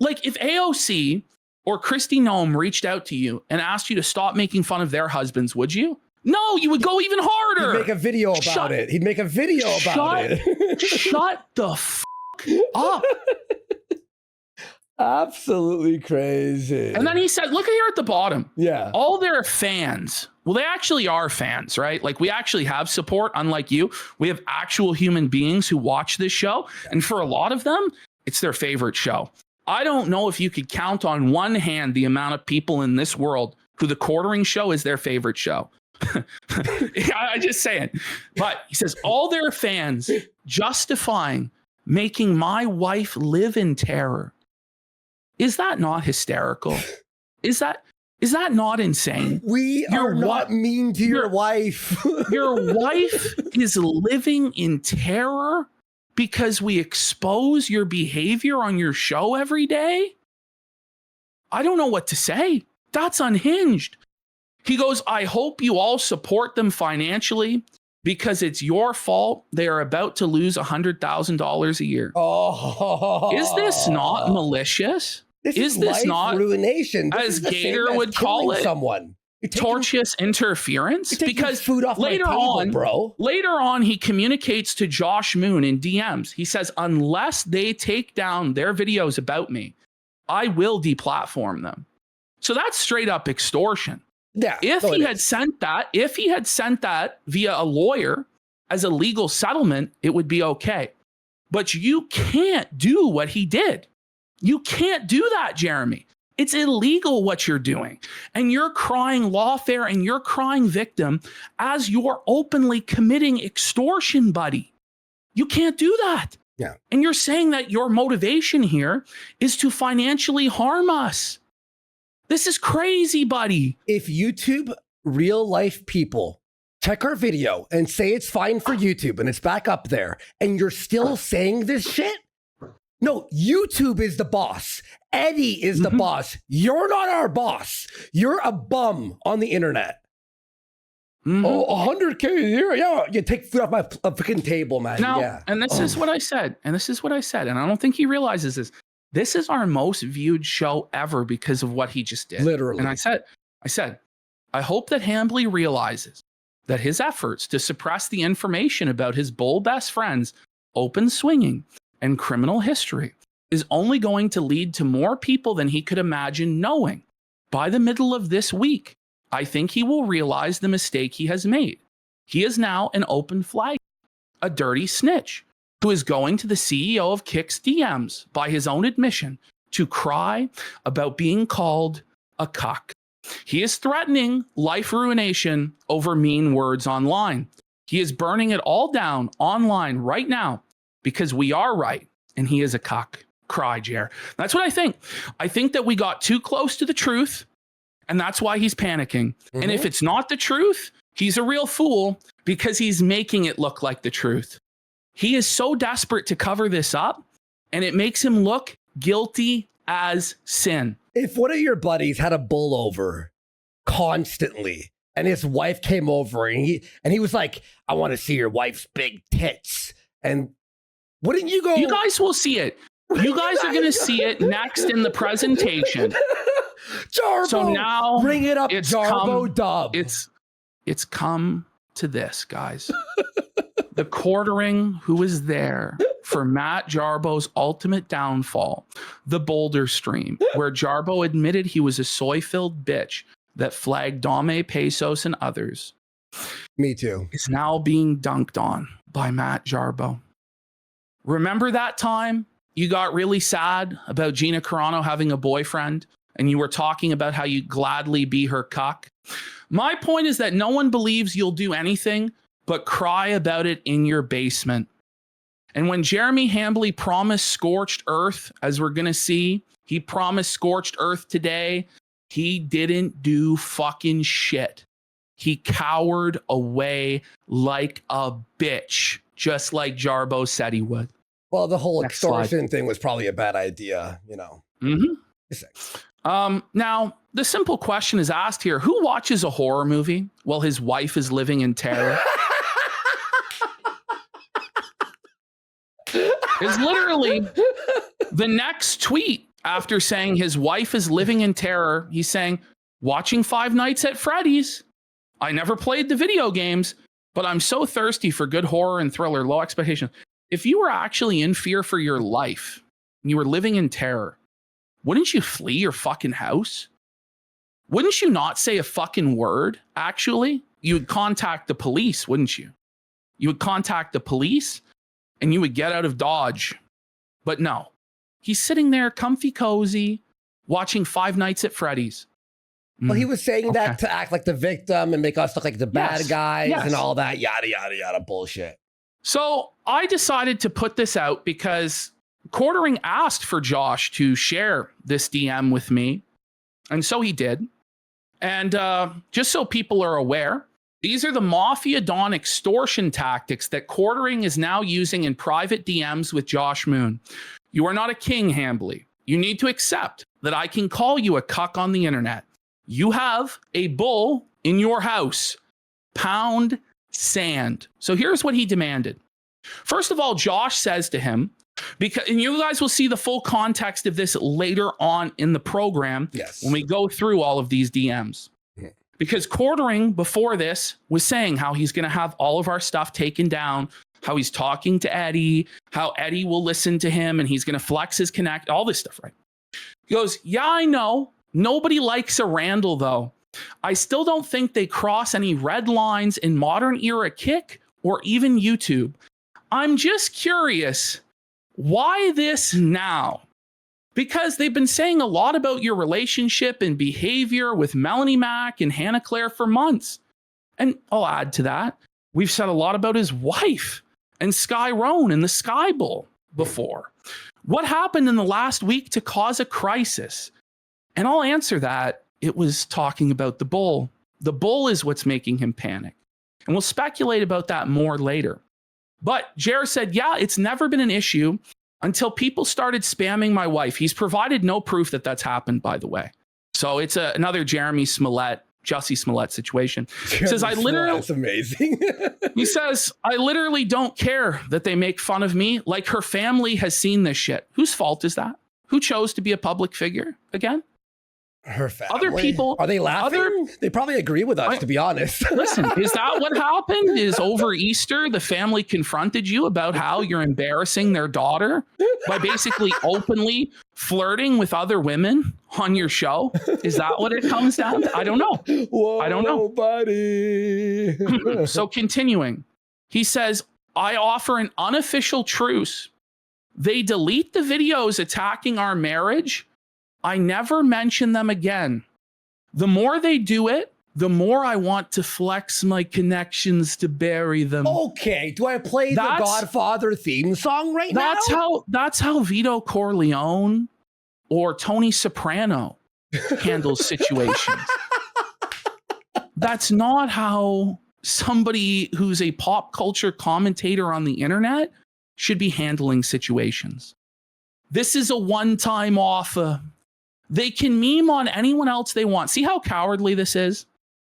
Like, if AOC or Kristi Noem reached out to you and asked you to stop making fun of their husbands, would you? No, you would go even harder. He'd make a video about it. He'd make a video about it. Shut the f*** up. Absolutely crazy. And then he said, look here at the bottom. Yeah. All their fans. Well, they actually are fans, right? Like, we actually have support, unlike you. We have actual human beings who watch this show. And for a lot of them, it's their favorite show. I don't know if you could count on one hand the amount of people in this world who the Quartering Show is their favorite show. I just saying. But he says, all their fans justifying making my wife live in terror. Is that not hysterical? Is that not insane? We are not mean to your wife. Your wife is living in terror because we expose your behavior on your show every day? I don't know what to say. That's unhinged. He goes, I hope you all support them financially because it's your fault they are about to lose $100,000 a year. Oh. Is this not malicious? Is this not ruination? As Gator would call it, someone. Tortious interference? Because food off later my table, on, bro. Later on, he communicates to Josh Moon in DMs. He says, unless they take down their videos about me, I will deplatform them. So that's straight up extortion. Yeah. If he had sent that via a lawyer as a legal settlement, it would be okay. But you can't do what he did. You can't do that, Jeremy. It's illegal what you're doing. And you're crying lawfare and you're crying victim as you're openly committing extortion, buddy. You can't do that. Yeah. And you're saying that your motivation here is to financially harm us. This is crazy, buddy. If YouTube real life people check our video and say it's fine for YouTube and it's back up there and you're still saying this shit, no, YouTube is the boss. Eddie is the boss. You're not our boss. You're a bum on the internet. Oh, $100K a year? Yeah, you take food off my freaking table, man. Now, yeah. And this is what I said. And I don't think he realizes this. This is our most viewed show ever because of what he just did. Literally. And I said, I hope that Hambly realizes that his efforts to suppress the information about his bull best friend's open swinging and criminal history is only going to lead to more people than he could imagine knowing. By the middle of this week, I think he will realize the mistake he has made. He is now an open flag, a dirty snitch, who is going to the CEO of Kick's DMs, by his own admission, to cry about being called a cuck. He is threatening life ruination over mean words online. He is burning it all down online right now because we are right and he is a cuck. Cry, Jer. That's what I think. I think that we got too close to the truth and that's why he's panicking. And if it's not the truth, he's a real fool because he's making it look like the truth. He is so desperate to cover this up and it makes him look guilty as sin. If one of your buddies had a bull over constantly and his wife came over and he was like, I want to see your wife's big tits. And wouldn't you go? You guys will see it. You guys are going to see it next in the presentation. Jarbo, so now bring it up, it's Jarbo Dub. It's come to this, guys. The quartering who was there for Matt Jarbo's ultimate downfall, the Boulder stream, where Jarbo admitted he was a soy-filled bitch that flagged Dame Pesos and others. Me too. Is now being dunked on by Matt Jarbo. Remember that time you got really sad about Gina Carano having a boyfriend and you were talking about how you'd gladly be her cuck? My point is that no one believes you'll do anything but cry about it in your basement. And when Jeremy Hambley promised scorched earth, as we're going to see, he promised scorched earth today, he didn't do fucking shit. He cowered away like a bitch, just like Jarbo said he would. Well, the whole Next extortion slide. thing was probably a bad idea, you know. Now, the simple question is asked here, who watches a horror movie while his wife is living in terror? Is literally the next tweet after saying his wife is living in terror. He's saying, watching Five Nights at Freddy's. I never played the video games, but I'm so thirsty for good horror and thriller, low expectations. If you were actually in fear for your life and you were living in terror, wouldn't you flee your fucking house? Wouldn't you not say a fucking word, actually? You would contact the police, wouldn't you? You would contact the police and you would get out of Dodge. But no, he's sitting there comfy cozy, watching Five Nights at Freddy's. Well, he was saying that to act like the victim and make us look like the bad guys and all that yada, yada, yada bullshit. So I decided to put this out because Quartering asked for Josh to share this DM with me. And so he did. And just so people are aware, these are the Mafia Don extortion tactics that Quartering is now using in private DMs with Josh Moon. You are not a king, Hambley. You need to accept that I can call you a cuck on the internet. You have a bull in your house. Pound sand. So here's what he demanded. First of all, Josh says to him, and you guys will see the full context of this later on in the program when we go through all of these DMs. Because Quartering before this was saying how he's going to have all of our stuff taken down, how he's talking to Eddie, how Eddie will listen to him and he's going to flex his connect, all this stuff, right? He goes, yeah, I know. Nobody likes a Randall, though. I still don't think they cross any red lines in modern era Kick or even YouTube. I'm just curious, why this now? Because they've been saying a lot about your relationship and behavior with Melanie Mac and Hannah Claire for months. And I'll add to that, we've said a lot about his wife and Sky Roan and the Sky Bull before. What happened in the last week to cause a crisis? And I'll answer that. It was talking about the bull. The bull is what's making him panic. And we'll speculate about that more later. But Jer said, yeah, it's never been an issue until people started spamming my wife. He's provided no proof that that's happened, by the way. So it's another Jussie Smollett situation. He says, That's amazing. He says, I literally don't care that they make fun of me. Like her family has seen this shit. Whose fault is that? Who chose to be a public figure again? Her family. Other people. Are they laughing? They probably agree with us, to be honest. Listen, is that what happened? Is over Easter, the family confronted you about how you're embarrassing their daughter by basically openly flirting with other women on your show? Is that what it comes down to? I don't know. Whoa, I don't know. Buddy. So continuing, he says, I offer an unofficial truce. They delete the videos attacking our marriage. I never mention them again. The more they do it, the more I want to flex my connections to bury them. Okay, do I play the Godfather theme song right now? That's how Vito Corleone or Tony Soprano handles situations. That's not how somebody who's a pop culture commentator on the internet should be handling situations. This is a one-time offer. They can meme on anyone else they want. See how cowardly this is?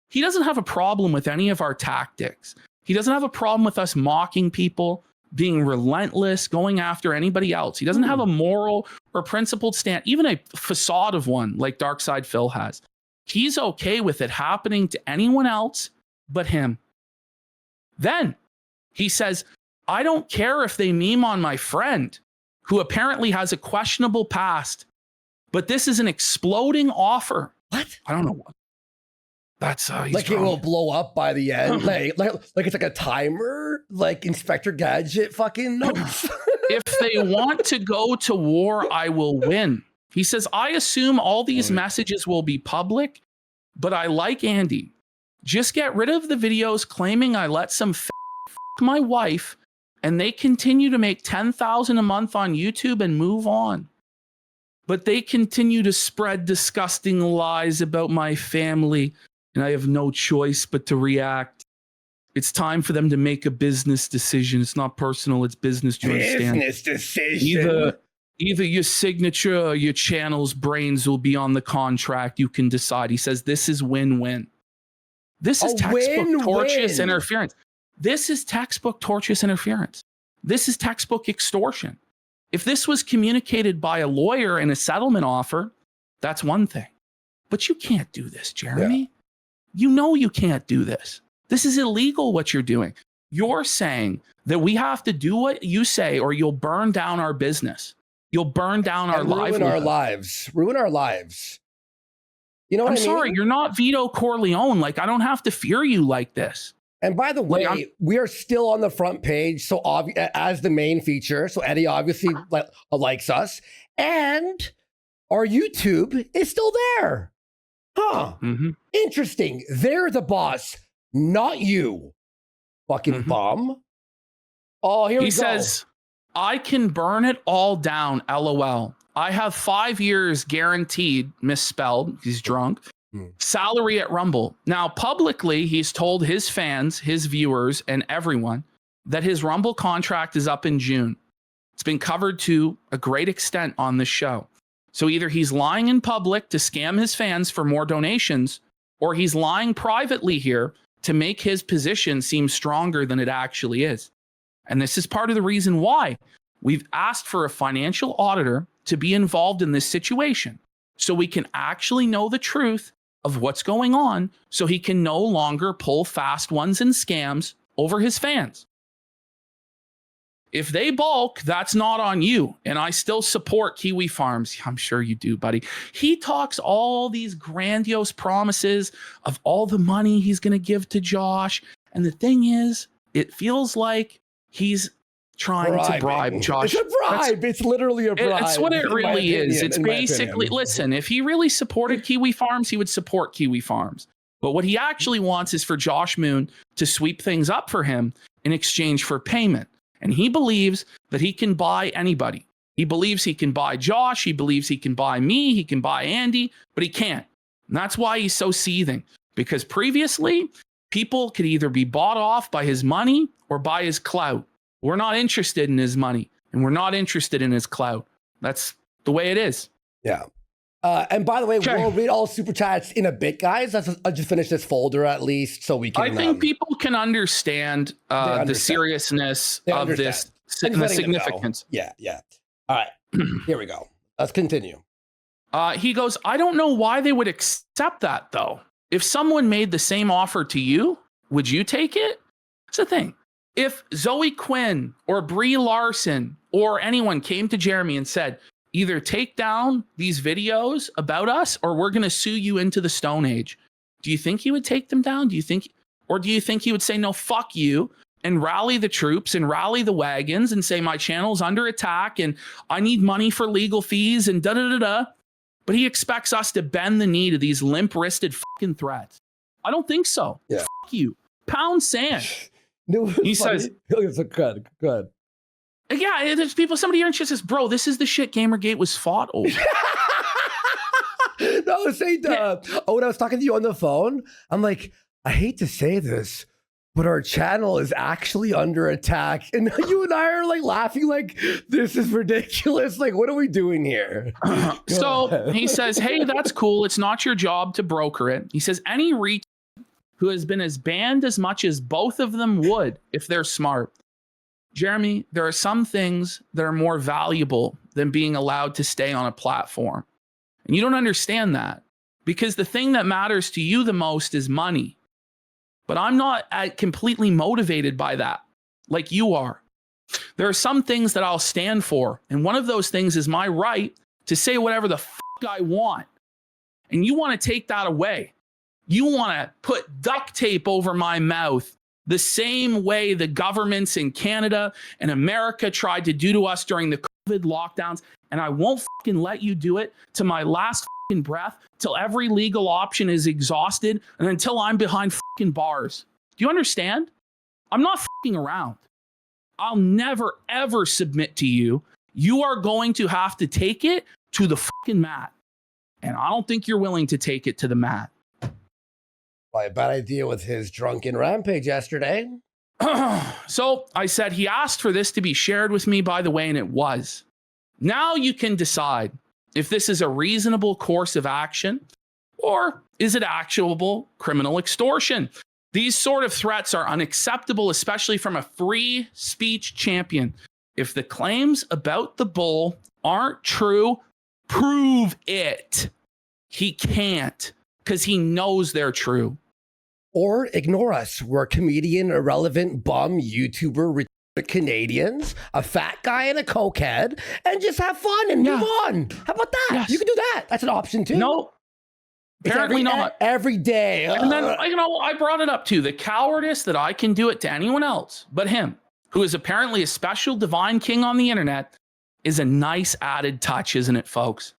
He doesn't have a problem with any of our tactics. He doesn't have a problem with us mocking people, being relentless, going after anybody else. He doesn't have a moral or principled stand, even a facade of one like Darkside Phil has. He's okay with it happening to anyone else but him. Then he says, I don't care if they meme on my friend, who apparently has a questionable past, but this is an exploding offer. What? I don't know what. That's like it will blow up by the end, like it's like a timer, like Inspector Gadget fucking notes. If they want to go to war, I will win. He says, I assume all these messages will be public, but I like Andy. Just get rid of the videos claiming I let some f my wife, and they continue to make $10,000 a month on YouTube and move on. But they continue to spread disgusting lies about my family, and I have no choice but to react. It's time for them to make a business decision. It's not personal, it's business. Do you understand? Business decision. Either your signature or your channel's brains will be on the contract. You can decide. He says this is win-win. This is textbook tortious interference. This is textbook tortious interference. This is textbook extortion. If this was communicated by a lawyer in a settlement offer, that's one thing. But you can't do this, Jeremy. Yeah. You know you can't do this. This is illegal what you're doing. You're saying that we have to do what you say or you'll burn down our business. You'll burn down our livelihood. Ruin our lives. You know what I mean? I'm sorry, you're not Vito Corleone. Like, I don't have to fear you like this. And by the way, we are still on the front page, so as the main feature. So Eddie obviously likes us, and our YouTube is still there. Huh? Interesting. They're the boss, not you. Fucking bum. Oh, here we go. He says, I can burn it all down. LOL. I have 5 years guaranteed. Misspelled. He's drunk. Salary at Rumble. Now, publicly, he's told his fans, his viewers, and everyone that his Rumble contract is up in June. It's been covered to a great extent on this show. So either he's lying in public to scam his fans for more donations, or he's lying privately here to make his position seem stronger than it actually is. And this is part of the reason why we've asked for a financial auditor to be involved in this situation, so we can actually know the truth of what's going on, so he can no longer pull fast ones and scams over his fans. If they balk, that's not on you. And I still support Kiwi Farms. I'm sure you do, buddy. He talks all these grandiose promises of all the money he's going to give to Josh. And the thing is, it feels like he's trying to bribe Josh. It's a bribe. It's literally a bribe. It's what it really is. It's basically, listen, if he really supported Kiwi Farms, he would support Kiwi Farms. But what he actually wants is for Josh Moon to sweep things up for him in exchange for payment. And he believes that he can buy anybody. He believes he can buy Josh. He believes he can buy me. He can buy Andy, but he can't. And that's why he's so seething. Because previously, people could either be bought off by his money or by his clout. We're not interested in his money, and we're not interested in his clout. That's the way it is. Yeah. And by the way, we'll read all super chats in a bit, guys. I'll just finish this folder at least so we can. I think people can understand the seriousness of this and the significance. Yeah. All right, here we go. Let's continue. He goes, I don't know why they would accept that, though. If someone made the same offer to you, would you take it? That's the thing. If Zoe Quinn or Brie Larson or anyone came to Jeremy and said, either take down these videos about us or we're going to sue you into the Stone Age, do you think he would take them down? Do you think he would say, no, fuck you, and rally the troops and rally the wagons and say my channel's under attack and I need money for legal fees and da-da-da-da? But he expects us to bend the knee to these limp-wristed fucking threats. I don't think so. Yeah. Fuck you. Pound sand. He says, good. yeah, there's people, somebody here and she says, bro, this is the shit Gamergate was fought over. No, say when I was talking to you on the phone, I'm like, I hate to say this, but our channel is actually under attack. And you and I are like laughing like, this is ridiculous. Like, what are we doing here? So he says, hey, that's cool. It's not your job to broker it. He says, any reach who has been as banned as much as both of them would if they're smart. Jeremy, there are some things that are more valuable than being allowed to stay on a platform. And you don't understand that because the thing that matters to you the most is money. But I'm not completely motivated by that like you are. There are some things that I'll stand for. And one of those things is my right to say whatever the fuck I want. And you want to take that away. You want to put duct tape over my mouth the same way the governments in Canada and America tried to do to us during the COVID lockdowns. And I won't fucking let you do it to my last fucking breath till every legal option is exhausted and until I'm behind fucking bars. Do you understand? I'm not fucking around. I'll never, ever submit to you. You are going to have to take it to the fucking mat. And I don't think you're willing to take it to the mat. Probably a bad idea with his drunken rampage yesterday. So I said, he asked for this to be shared with me, by the way, and it was. Now you can decide if this is a reasonable course of action or is it actionable criminal extortion? These sort of threats are unacceptable, especially from a free speech champion. If the claims about the bull aren't true, prove it. He can't because he knows they're true. Or ignore us. We're a comedian, irrelevant, bum, YouTuber, Canadians, a fat guy and a cokehead, and just have fun and move on. How about that? Yes. You can do that. That's an option too. No, apparently not. Every day. And then, I brought it up too. The cowardice that I can do it to anyone else but him, who is apparently a special divine king on the internet, is a nice added touch, isn't it, folks?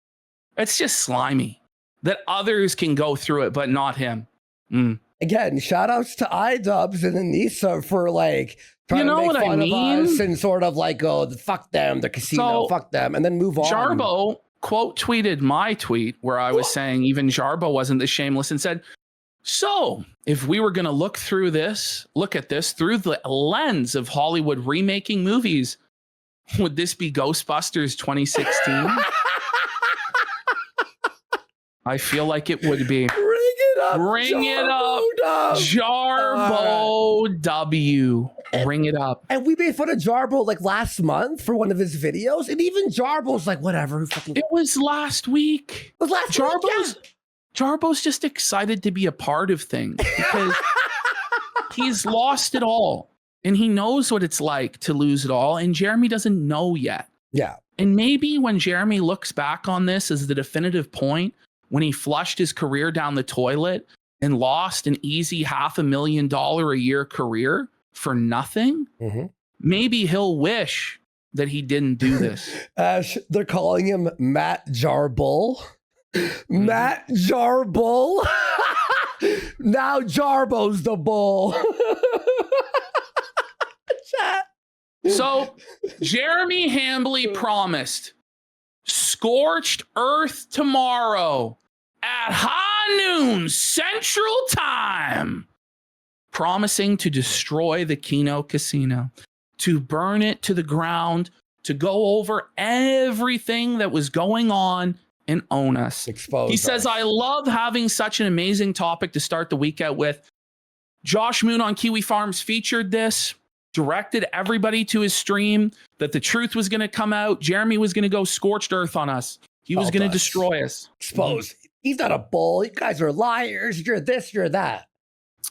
It's just slimy that others can go through it, but not him. Again, shout outs to iDubbbz and Anissa for like trying to make fun of us and sort of like, oh, fuck them, the casino, fuck them, and then move on. Jarbo quote tweeted my tweet where I was saying even Jarbo wasn't this shameless and said, so if we were going to look at this through the lens of Hollywood remaking movies, would this be Ghostbusters 2016? I feel like it would be. Bring it up, Jarbo W. Bring it up. And we made fun of Jarbo like last month for one of his videos, and even Jarbo's like, whatever. It was last week. It was last week. Jarbo's just excited to be a part of things because he's lost it all, and he knows what it's like to lose it all, and Jeremy doesn't know yet. Yeah. And maybe when Jeremy looks back on this as the definitive point, when he flushed his career down the toilet and lost an easy $500,000 a year career for nothing, maybe he'll wish that he didn't do this. Ash, they're calling him Matt Jarbull. Matt Jarbull. Now Jarbo's the bull. So Jeremy Hambly promised scorched earth tomorrow at high noon Central Time, promising to destroy the Kino casino, to burn it to the ground, to go over everything that was going on and own us. Expose he says, I love having such an amazing topic to start the week out with. Josh Moon on Kiwi Farms featured this, directed everybody to his stream that the truth was going to come out. Jeremy was going to go scorched earth on us. He was going to destroy us. Expose. He's not a bull. You guys are liars. You're this, you're that.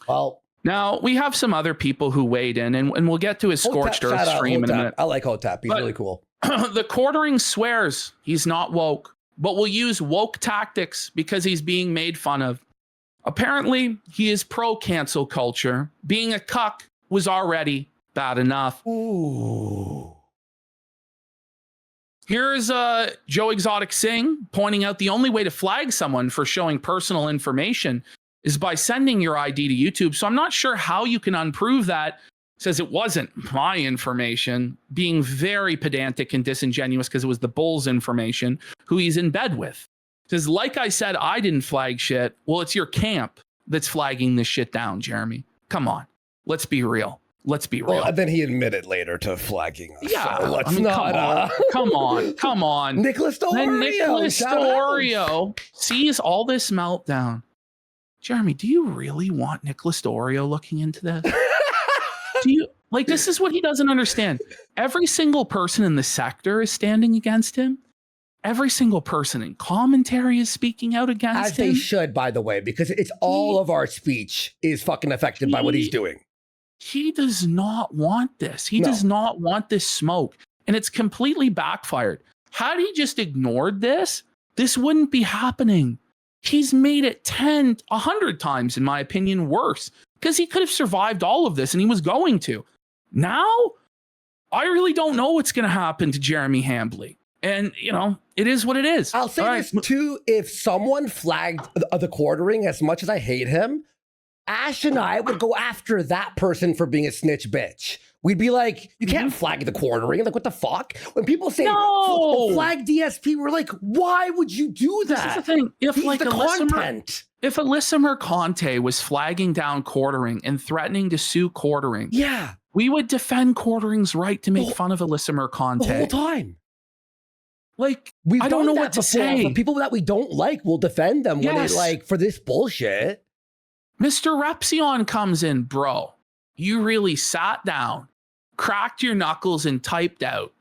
Well, now we have some other people who weighed in, and we'll get to his scorched earth stream in a minute. I like Hotep. He's really cool. The quartering swears he's not woke, but will use woke tactics because he's being made fun of. Apparently, he is pro-cancel culture. Being a cuck was already bad enough. Ooh. Here's Joe Exotic Singh pointing out the only way to flag someone for showing personal information is by sending your ID to YouTube. So I'm not sure how you can unprove that. Says it wasn't my information, being very pedantic and disingenuous because it was the bull's information who he's in bed with. Says, like I said, I didn't flag shit. Well, it's your camp that's flagging this shit down, Jeremy. Come on. Let's be real. Let's be real. Well, and then he admitted later to flagging us. Yeah, so let's I mean, not. come on. Nicholas Dorio. Then Nicholas Dorio sees all this meltdown. Jeremy, do you really want Nicholas Dorio looking into this? Do you like? This is what he doesn't understand. Every single person in the sector is standing against him. Every single person in commentary is speaking out against him. As they should, by the way, because it's all of our speech is fucking affected by what he's doing. He does not want this. He does not want this smoke. And it's completely backfired. Had he just ignored this, this wouldn't be happening. He's made it 10, 100 times, in my opinion, worse. Because he could have survived all of this, and he was going to. Now, I really don't know what's going to happen to Jeremy Hambley. And, you know, it is what it is. I'll say this, too. If someone flagged the quartering, as much as I hate him, Ash and I would go after that person for being a snitch bitch. We'd be like, you can't flag the quartering. Like, what the fuck? When people say, flag DSP, we're like, why would you do that? This is the thing. If, He's like, the content. If Alyssa Mercante was flagging down quartering and threatening to sue quartering, we would defend quartering's right to make fun of Alyssa Mercante. The whole time. Like, We've I don't know done what that to before. say. For people that we don't like, we'll defend them when Yes. they like for this bullshit. Mr. Repsion comes in, bro. You really sat down, cracked your knuckles, and typed out,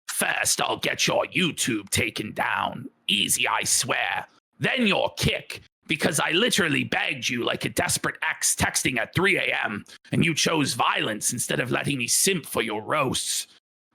"First, I'll get your YouTube taken down. Easy, I swear. Then your kick, because I literally begged you like a desperate ex texting at 3 a.m., and you chose violence instead of letting me simp for your roasts.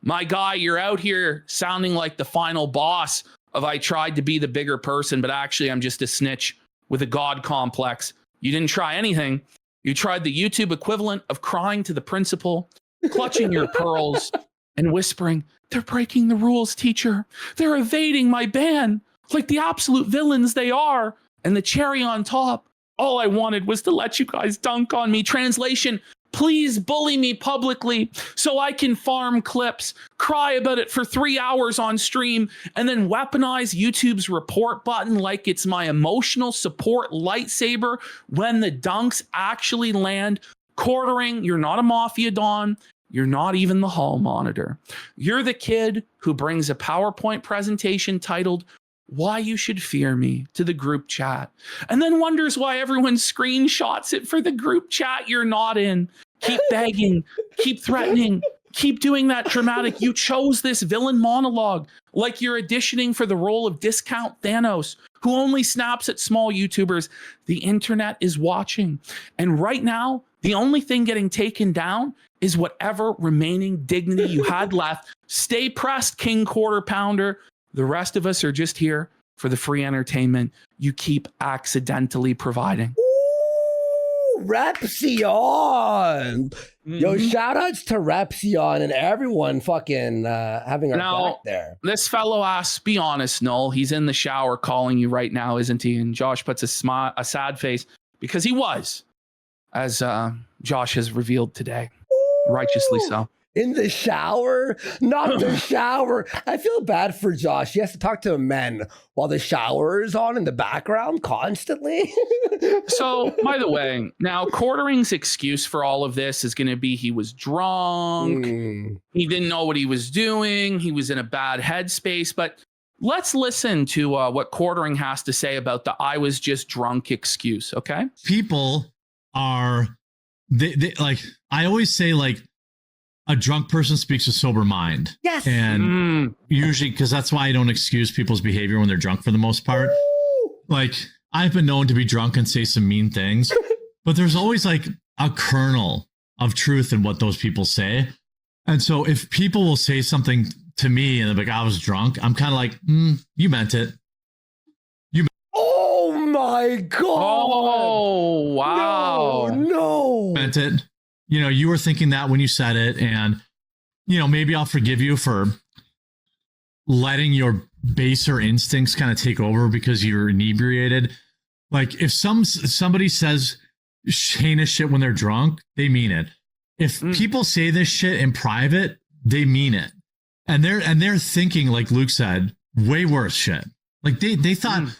My guy, you're out here sounding like the final boss of I tried to be the bigger person, but actually I'm just a snitch with a god complex. You didn't try anything. You tried the YouTube equivalent of crying to the principal, clutching your pearls, and whispering, 'They're breaking the rules, teacher. They're evading my ban, like the absolute villains they are.' And the cherry on top, all I wanted was to let you guys dunk on me. Translation, please bully me publicly so I can farm clips, cry about it for 3 hours on stream, and then weaponize YouTube's report button like it's my emotional support lightsaber when the dunks actually land. Quartering, you're not a Mafia Don. You're not even the hall monitor. You're the kid who brings a PowerPoint presentation titled Why You Should Fear Me to the group chat, and then wonders why everyone screenshots it for the group chat you're not in. Keep begging, keep threatening, keep doing that dramatic. You chose this villain monologue like you're auditioning for the role of Discount Thanos, who only snaps at small YouTubers. The internet is watching. And right now, the only thing getting taken down is whatever remaining dignity you had left. Stay pressed, King Quarter Pounder. The rest of us are just here for the free entertainment you keep accidentally providing. Ooh, Repsion. Yo, shout outs to Repsion and everyone fucking having our back there. This fellow asks, be honest, Null. He's in the shower calling you right now, isn't he? And Josh puts a sad face because he was, as Josh has revealed today. Righteously so. In the shower? Not the shower. I feel bad for Josh. He has to talk to men while the shower is on in the background constantly. So, by the way, now Quartering's excuse for all of this is going to be he was drunk. He didn't know what he was doing. He was in a bad headspace. But let's listen to what Quartering has to say about the I was just drunk excuse, okay? People are, they like, I always say, like, a drunk person speaks a sober mind. Yes. And usually, because that's why I don't excuse people's behavior when they're drunk for the most part. Like, I've been known to be drunk and say some mean things, but there's always like a kernel of truth in what those people say. And so if people will say something to me and they're like, I was drunk, I'm kind of like, you meant it. Oh my God. Oh, wow. No. Meant it. You know, you were thinking that when you said it, and, you know, maybe I'll forgive you for letting your baser instincts kind of take over because you're inebriated. Like if somebody says heinous shit when they're drunk, they mean it. If people say this shit in private, they mean it. And they're thinking, like Luke said, way worse shit. Like they thought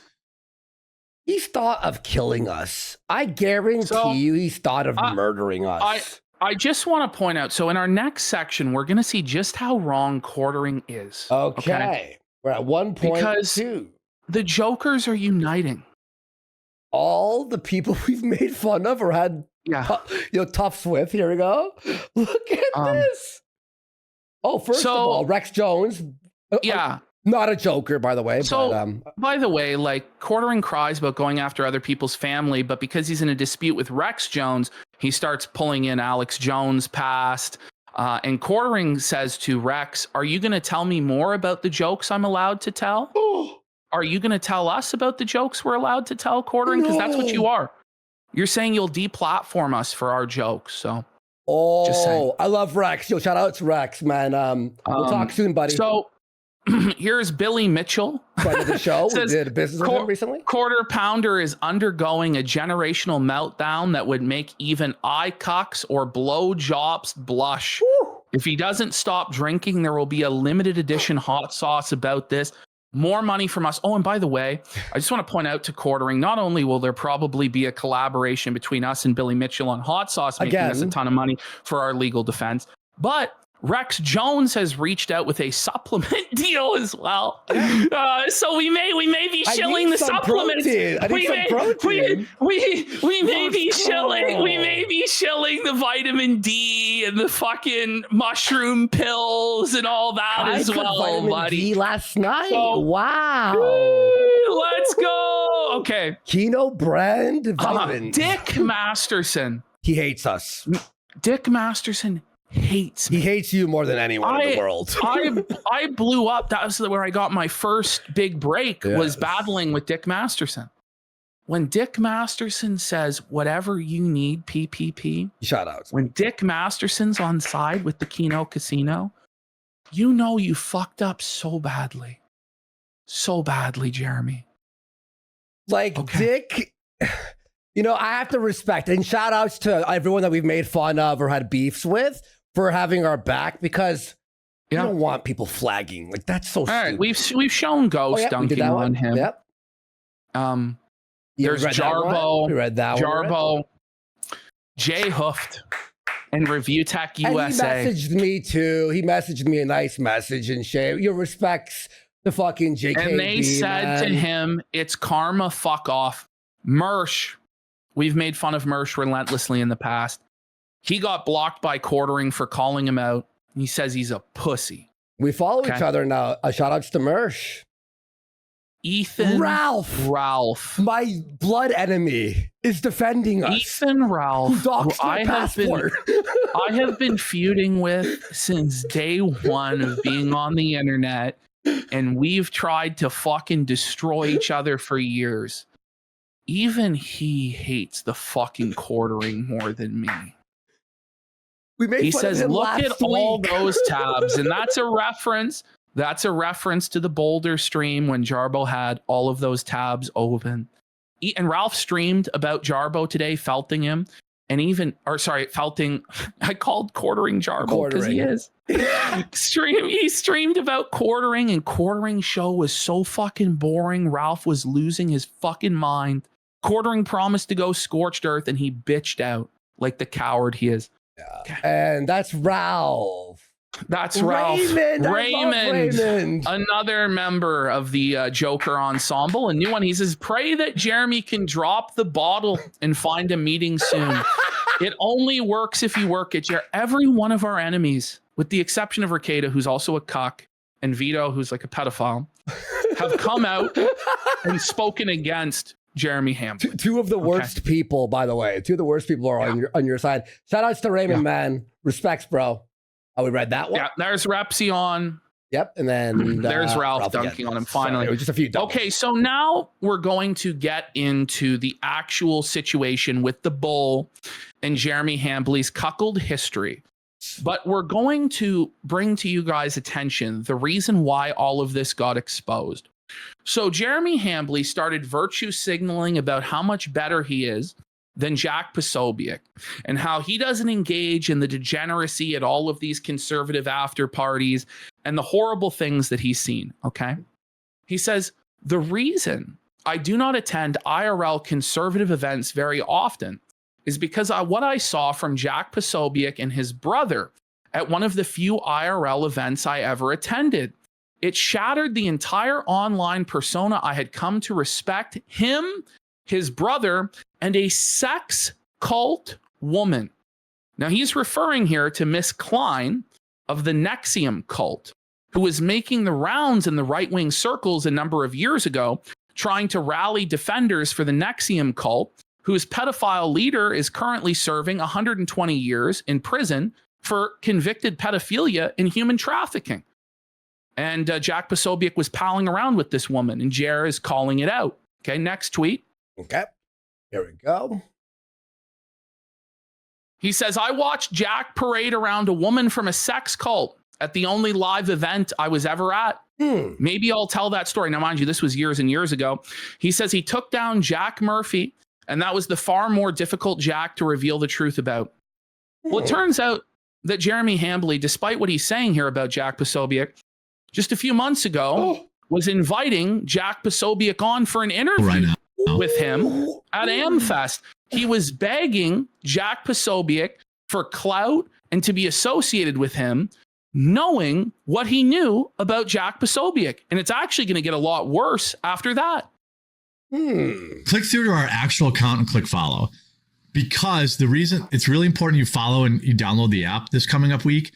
he's thought of killing us. I guarantee you he's thought of murdering us. I just want to point out, so in our next section, we're going to see just how wrong quartering is. Okay. We're at 1.2. Because the Jokers are uniting. All the people we've made fun of or had toughs with. Here we go. Look at this. Oh, first of all, Rex Jones. Not a Joker, by the way. So, but, by the way, like quartering cries about going after other people's family, but because he's in a dispute with Rex Jones, he starts pulling in Alex Jones' past. And quartering says to Rex, "Are you going to tell me more about the jokes I'm allowed to tell? Are you going to tell us about the jokes we're allowed to tell, quartering? Because that's what you are. You're saying you'll deplatform us for our jokes." So, just saying. I love Rex. Yo, shout out to Rex, man. We'll talk soon, buddy. So, here's Billy Mitchell. Friend of the show. Says, we did a business with him recently. Quarter Pounder is undergoing a generational meltdown that would make even eye cocks or blow jobs blush. Woo. If he doesn't stop drinking, there will be a limited edition hot sauce about this. More money from us. Oh, and by the way, I just want to point out to quartering, not only will there probably be a collaboration between us and Billy Mitchell on hot sauce, making us a ton of money for our legal defense, but Rex Jones has reached out with a supplement deal as well. So we may be shilling the supplement. We may be shilling the vitamin D and the fucking mushroom pills and all that as well, vitamin buddy. D last night. So, wow. Let's go. Okay. Kino brand vitamins. Dick Masterson. He hates us. Dick Masterson hates me. He hates you more than anyone in the world. I blew up. That was where I got my first big break, was battling with Dick Masterson. When Dick Masterson says, "Whatever you need, PPP." Shout out. When Dick Masterson's on side with the Kino Casino, you know you fucked up so badly. So badly, Jeremy. Like, Dick... You know, I have to respect, and shout outs to everyone that we've made fun of or had beefs with for having our back, because you don't want people flagging. Like, that's so stupid. All right, we've shown Ghost dunking on him. Yep. There's Jarbo. We read that Jarbo. one. Jay Hoofed and Review Tech USA. And he messaged me too. He messaged me a nice message and share your respects to fucking JKB. And they said to him, "It's karma, fuck off." Mersh. We've made fun of Mersh relentlessly in the past. He got blocked by quartering for calling him out. He says he's a pussy. We follow each other now. Shout outs to Mersh. Ralph, my blood enemy, is defending us. Ralph, who doxed my passport. I have been feuding with since day one of being on the internet, and we've tried to fucking destroy each other for years. Even he hates the fucking quartering more than me. He says, "Look at all those tabs," and that's a reference. That's a reference to the Boulder stream when Jarbo had all of those tabs open. And Ralph streamed about Jarbo today, felting him, and felting. I called quartering Jarbo because he is. He streamed about quartering, and quartering show was so fucking boring. Ralph was losing his fucking mind. Quartering promised to go scorched earth, and he bitched out like the coward he is. Yeah. Okay. And that's Ralph. That's Ralph. Raymond. Another member of the Joker ensemble. A new one. He says, "Pray that Jeremy can drop the bottle and find a meeting soon. It only works if you work it." Every one of our enemies, with the exception of Ricada, who's also a cuck, and Vito, who's like a pedophile, have come out and spoken against Jeremy Hamblin. Two of the worst people, by the way. Two of the worst people are on your side. Shout outs to Raymond, man. Respects, bro. Oh, we read that one? Yeah, there's Repsion. Yep, and then there's Ralph dunking on him finally. Sorry, just a few doubles. Okay, so now we're going to get into the actual situation with the Bull and Jeremy Hambly's cuckold history. But we're going to bring to you guys' attention the reason why all of this got exposed. So Jeremy Hambley started virtue signaling about how much better he is than Jack Posobiec and how he doesn't engage in the degeneracy at all of these conservative after parties and the horrible things that he's seen. Okay. He says, the reason I do not attend IRL conservative events very often is because what I saw from Jack Posobiec and his brother at one of the few IRL events I ever attended. It shattered the entire online persona I had come to respect, him, his brother, and a sex cult woman. Now he's referring here to Miss Klein of the Nexium cult, who was making the rounds in the right-wing circles a number of years ago, trying to rally defenders for the Nexium cult, whose pedophile leader is currently serving 120 years in prison for convicted pedophilia and human trafficking. And Jack Posobiec was palling around with this woman, and Jer is calling it out. Okay, next tweet. Okay, here we go. He says, I watched Jack parade around a woman from a sex cult at the only live event I was ever at. Maybe I'll tell that story. Now, mind you, this was years and years ago. He says he took down Jack Murphy, and that was the far more difficult Jack to reveal the truth about. Well, it turns out that Jeremy Hambley, despite what he's saying here about Jack Posobiec, just a few months ago was inviting Jack Posobiec on for an interview with him at AmFest. He was begging Jack Posobiec for clout and to be associated with him, knowing what he knew about Jack Posobiec. And it's actually going to get a lot worse after that. Click through to our actual account and click follow. Because the reason it's really important you follow and you download the app this coming up week,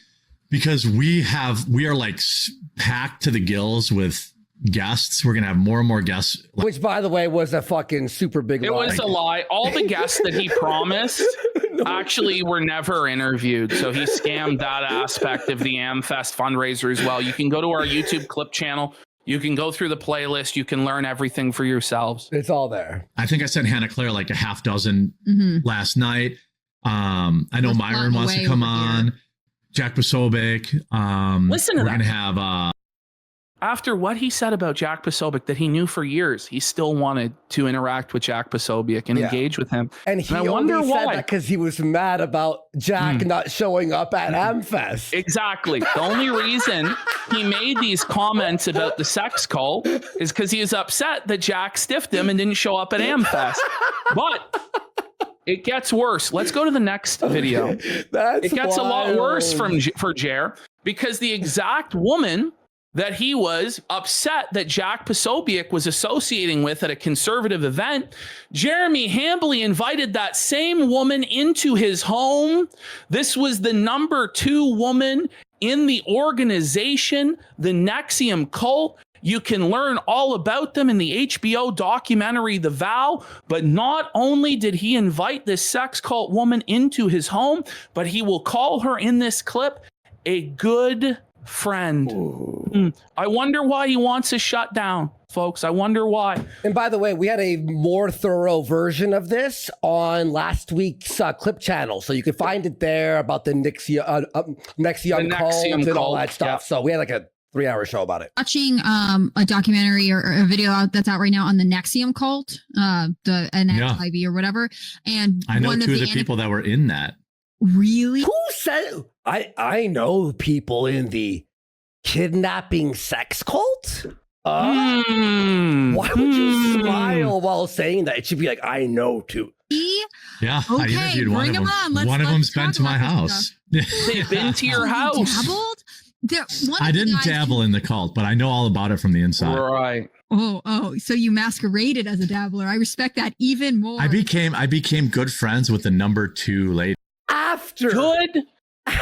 because we are like packed to the gills with guests. We're going to have more and more guests. Which, by the way, was a fucking super big lie. It was a lie. All the guests that he promised actually were never interviewed. So he scammed that aspect of the AmFest fundraiser as well. You can go to our YouTube clip channel. You can go through the playlist. You can learn everything for yourselves. It's all there. I think I sent Hannah Claire like a half dozen last night. I know Myron wants to come on. Jack Posobiec. Listen to we're that. We're going to have... After what he said about Jack Posobiec that he knew for years, he still wanted to interact with Jack Posobiec and engage with him. And he only said that because he was mad about Jack not showing up at AmFest. Exactly. The only reason he made these comments about the sex cult is because he was upset that Jack stiffed him and didn't show up at AmFest. But it gets worse. Let's go to the next video. It gets a lot worse for Jer, because the exact woman that he was upset that Jack Posobiec was associating with at a conservative event, Jeremy Hambley invited that same woman into his home. This was the number 2 woman in the organization, the Nexium cult. You can learn all about them in the HBO documentary, The Vow. But not only did he invite this sex cult woman into his home, but he will call her in this clip a good friend. I wonder why he wants to shut down, folks. I wonder why. And by the way, we had a more thorough version of this on last week's clip channel, so you can find it there about the Nexium cult and all that stuff. So we had like a 3-hour show about it. Watching a documentary or a video that's out right now on the Nexium cult, the NXIV or whatever. And I know 2 of the people that were in that. Really? Who said? I know people in the kidnapping sex cult. Why would you smile while saying that? It should be like, I know too. Yeah, okay, I interviewed one of them. One of them's been to my house. They've been to your house. I didn't dabble in the cult, but I know all about it from the inside. Right. Oh, so you masqueraded as a dabbler. I respect that even more. I became good friends with the number 2 lady.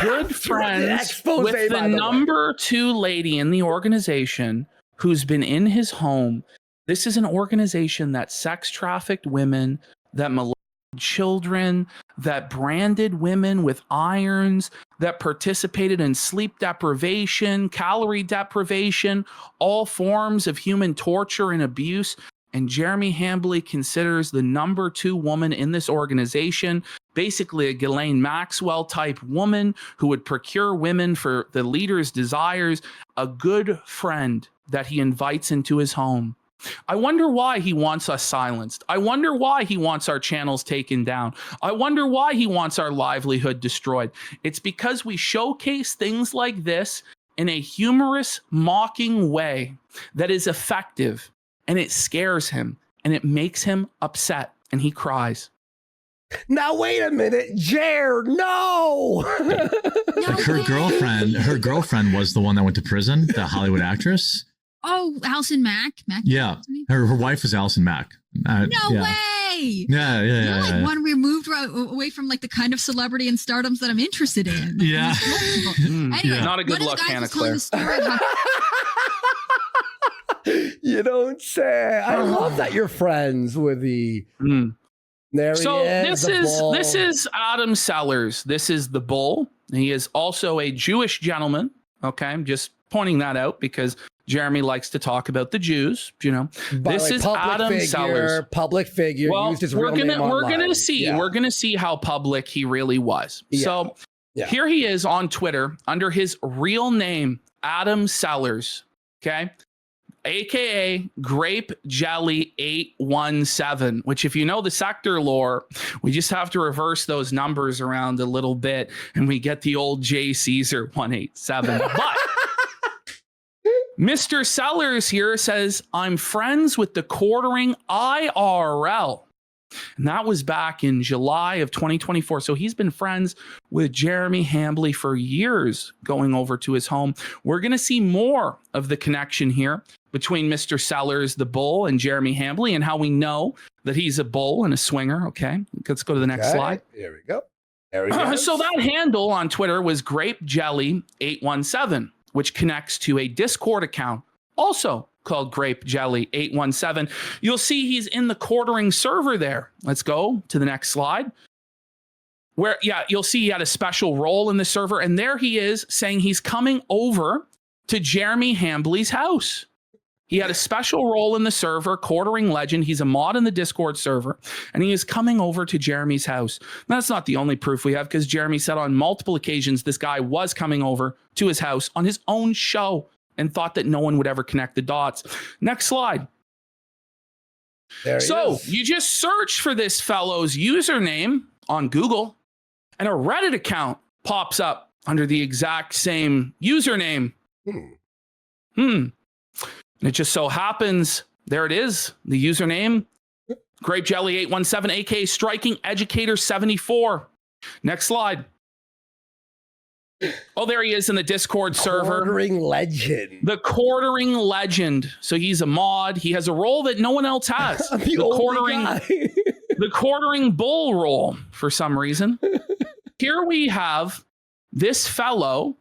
Good friends with the number 2 lady in the organization who's been in his home. This is an organization that sex trafficked women, that molested children, that branded women with irons, that participated in sleep deprivation, calorie deprivation, all forms of human torture and abuse. And Jeremy Hambley considers the number 2 woman in this organization basically a Ghislaine Maxwell type woman who would procure women for the leader's desires, a good friend that he invites into his home. I wonder why he wants us silenced. I wonder why he wants our channels taken down. I wonder why he wants our livelihood destroyed. It's because we showcase things like this in a humorous, mocking way that is effective, and it scares him, and it makes him upset, and he cries. Now wait a minute, Jer, no! Her girlfriend was the one that went to prison, the Hollywood actress. Oh, Allison Mack. Yeah, her wife was Allison Mack. No way. Yeah. You're like one removed away from like the kind of celebrity and stardoms that I'm interested in. Like, Yeah. Anyway, Not a good look, Hannah Claire. You don't say. I love that you're friends with the. There So he is, this is Adam Sellers. This is the bull. He is also a Jewish gentleman. Okay, I'm just pointing that out because Jeremy likes to talk about the Jews. You know, this is Adam Sellers. Public figure. Well, used his real name we're online. gonna see. Yeah. We're gonna see how public he really was. Yeah. So Yeah. here he is on Twitter under his real name, Adam Sellers. Okay. AKA Grape Jelly 817, which if you know the sector lore, we just have to reverse those numbers around a little bit and we get the old J Caesar 187. But Mr. Sellers here says, I'm friends with the quartering IRL. And that was back in July of 2024. So he's been friends with Jeremy Hambly for years, going over to his home. We're going to see more of the connection here between Mr. Sellers, the bull, and Jeremy Hambly, and how we know that he's a bull and a swinger. Okay, let's go to the next slide. There we go. There we go. So that handle on Twitter was Grape Jelly 817, which connects to a Discord account also called Grape Jelly 817. You'll see he's in the quartering server there. Let's go to the next slide. Where, yeah, you'll see he had a special role in the server, and there he is saying he's coming over to Jeremy Hambly's house. He had a special role in the server, quartering legend. He's a mod in the Discord server, and he is coming over to Jeremy's house. Now, that's not the only proof we have, because Jeremy said on multiple occasions this guy was coming over to his house on his own show and thought that no one would ever connect the dots. Next slide. There he So is. you just search for this fellow's username on Google, and a Reddit account pops up under the exact same username. And it just so happens, there it is, the username, Grape Jelly 817, aka Striking Educator 74. Next slide. Oh, there he is in the Discord server. Quartering legend. The quartering legend. So he's a mod. He has a role that no one else has. The quartering bull role for some reason. Here we have this fellow,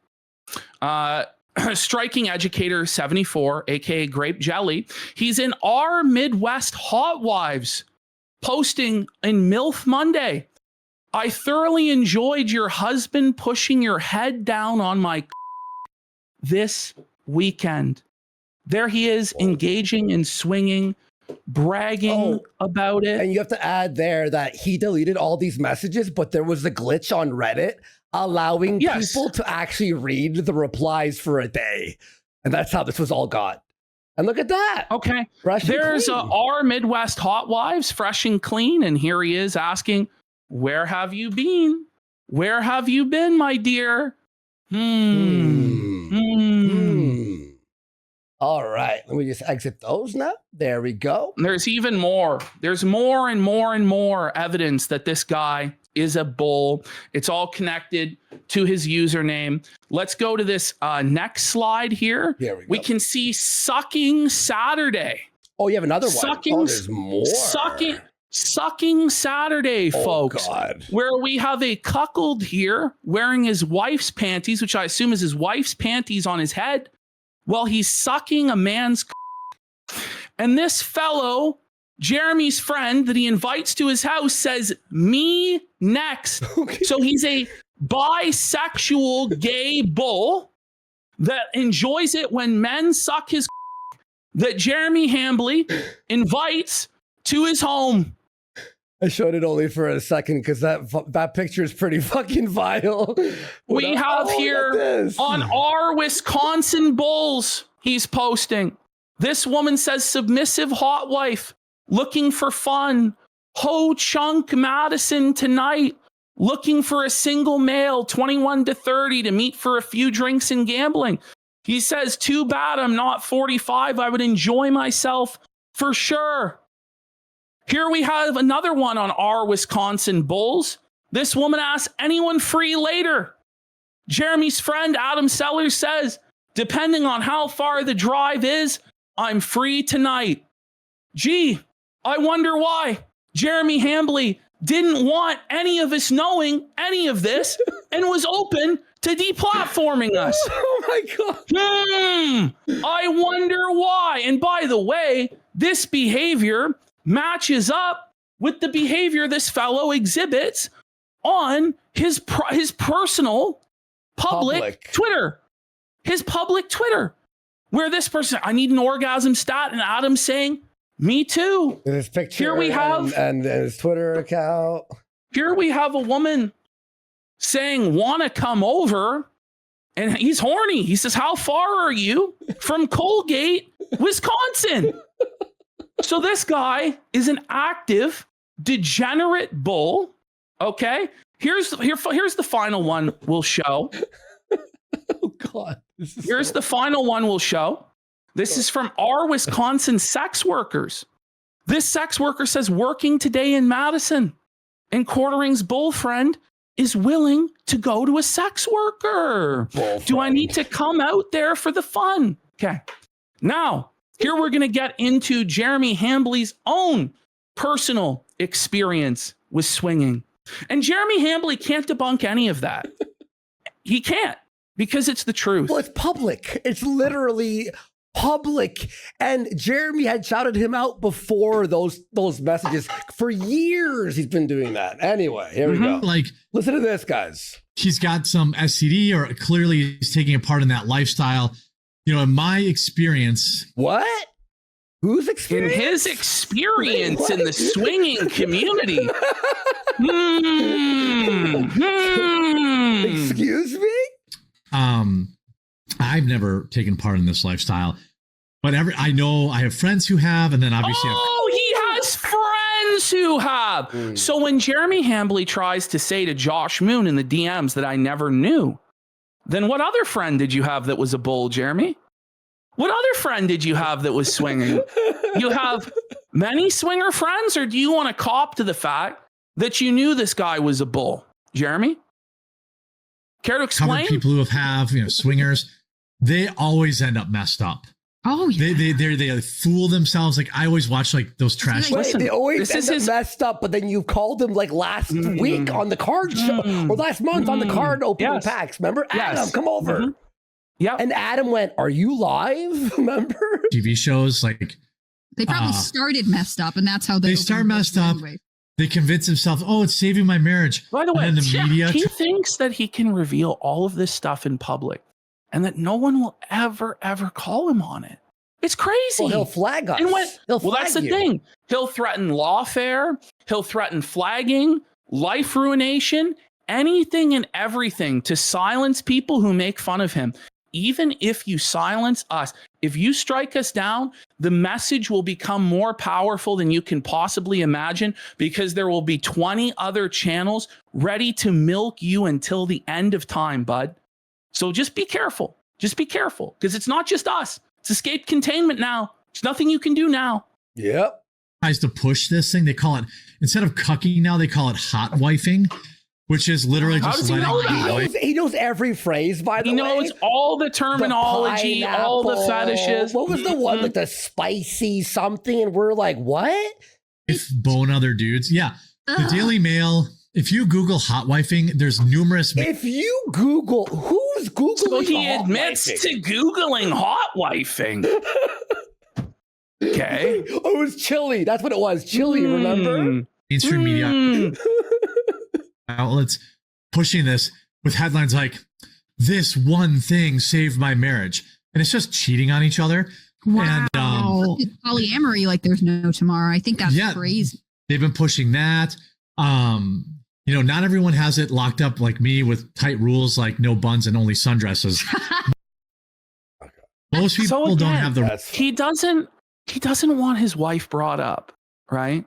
Striking Educator 74, aka Grape Jelly. He's in our Midwest Hot Wives posting in MILF Monday. I thoroughly enjoyed your husband pushing your head down on my this weekend. There he is, engaging and swinging, bragging about it. And you have to add there that he deleted all these messages, but there was a glitch on Reddit allowing people to actually read the replies for a day. And that's how this was all got. And look at that. Okay. Fresh and There's clean. our Midwest Hot Wives, fresh and clean. And here he is asking, where have you been? Where have you been, my dear? All right. Let me just exit those now. There we go. There's even more. There's more and more and more evidence that this guy is a bull. It's all connected to his username. Let's go to this next slide here. Here we go. We can see Sucking Saturday. Oh, you have another one. Sucking, there's more. Sucking Saturday, folks. God. Where we have a cuckold here wearing his wife's panties, which I assume is his wife's panties on his head, while he's sucking a man's and this fellow, Jeremy's friend that he invites to his house, says, me next. Okay. So he's a bisexual gay bull that enjoys it when men suck his that Jeremy Hambly invites to his home. I showed it only for a second because that picture is pretty fucking vile. We have here on our Wisconsin Bulls, he's posting. This woman says submissive hot wife, looking for fun. Ho Chunk Madison tonight, looking for a single male, 21 to 30, to meet for a few drinks and gambling. He says, too bad I'm not 45. I would enjoy myself for sure. Here we have another one on our Wisconsin Bulls. This woman asks, anyone free later? Jeremy's friend, Adam Sellers, says, depending on how far the drive is, I'm free tonight. Gee, I wonder why Jeremy Hambley didn't want any of us knowing any of this and was open to deplatforming us. Oh my God. I wonder why. And by the way, this behavior matches up with the behavior this fellow exhibits on his personal public Twitter. His public Twitter, where this person, I need an orgasm stat, and Adam's saying, me too. His picture here we have and his Twitter account. Here we have a woman saying, wanna come over, and he's horny. He says, how far are you from Colgate, Wisconsin? So this guy is an active, degenerate bull. Okay, here's the final one we'll show. Oh God! Here's the final one we'll show. This is from our Wisconsin sex workers. This sex worker says, working today in Madison, and Quartering's bull friend is willing to go to a sex worker. Do I need to come out there for the fun? Okay, now. Here we're going to get into Jeremy Hambley's own personal experience with swinging. And Jeremy Hambley can't debunk any of that. He can't, because it's the truth. Well, it's public. It's literally public. And Jeremy had shouted him out before those messages. For years, he's been doing that. Anyway, here we go. Like, listen to this, guys. He's got some STD, or clearly he's taking a part in that lifestyle. You know, in my experience. What? Whose experience? In his experience in the swinging community. Excuse me? I've never taken part in this lifestyle, but I know I have friends who have, and then obviously he has friends who have. So when Jeremy Hambley tries to say to Josh Moon in the DMs that I never knew, then what other friend did you have that was a bull, Jeremy? What other friend did you have that was swinging? You have many swinger friends, or do you want to cop to the fact that you knew this guy was a bull? Jeremy? Care to explain? People who have swingers, they always end up messed up. Oh yeah. They fool themselves. Like I always watch like those trash. Listen, they always end up messed up, but then you called them like last week on the card show or last month on the card opening packs. Remember? Adam, come over. Yeah. And Adam went, "Are you live?" Remember? TV shows like they probably started messed up, and that's how they start messed up. Anyway. They convince themselves, "Oh, it's saving my marriage." By the way, and the media he thinks that he can reveal all of this stuff in public, and that no one will ever call him on it. It's crazy. Well, he'll flag us. And that's the thing. He'll threaten lawfare. He'll threaten flagging, life ruination, anything and everything to silence people who make fun of him. Even if you silence us, if you strike us down, the message will become more powerful than you can possibly imagine, because there will be 20 other channels ready to milk you until the end of time, bud. So just be careful. Just be careful, because it's not just us. It's escape containment now. There's nothing you can do now. Yep. Tries to push this thing. They call it, instead of cucking now, they call it hot wifing, which is literally just letting he knows every phrase, by the way. He knows all the terminology, all the fetishes. What was the one with the spicy something? And we're like, what? If bone other dudes. Yeah. The Daily Mail. If you Google hot wifing, there's numerous. If you Google, who's Googling so he admits to Googling hot wifing. Okay. Oh, it was Chili. That's what it was. Chili, remember? Mainstream media outlets pushing this with headlines like, "This one thing saved my marriage." And it's just cheating on each other. Wow. And polyamory like there's no tomorrow. I think that's crazy. they've been pushing that. You know, not everyone has it locked up like me with tight rules like no buns and only sundresses. Most people don't have the. He doesn't want his wife brought up, right?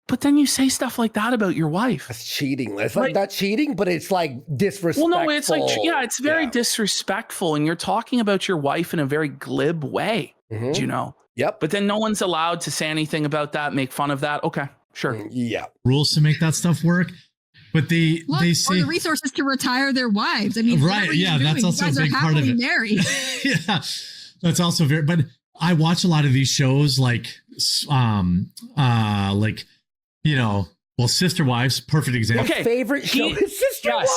But then you say stuff like that about your wife. That's cheating. It's like not cheating, but it's like disrespectful. Well, no, it's like, it's very disrespectful. And you're talking about your wife in a very glib way, you know? Yep. But then no one's allowed to say anything about that, make fun of that. Okay, sure. Yeah. Rules to make that stuff work. But they say or the resources to retire their wives. I mean, right. Yeah. That's also a big part of it. Married. Yeah. That's also very, but I watch a lot of these shows like, you know, well, Sister Wives, perfect example. Okay. Favorite show is Sister Wives.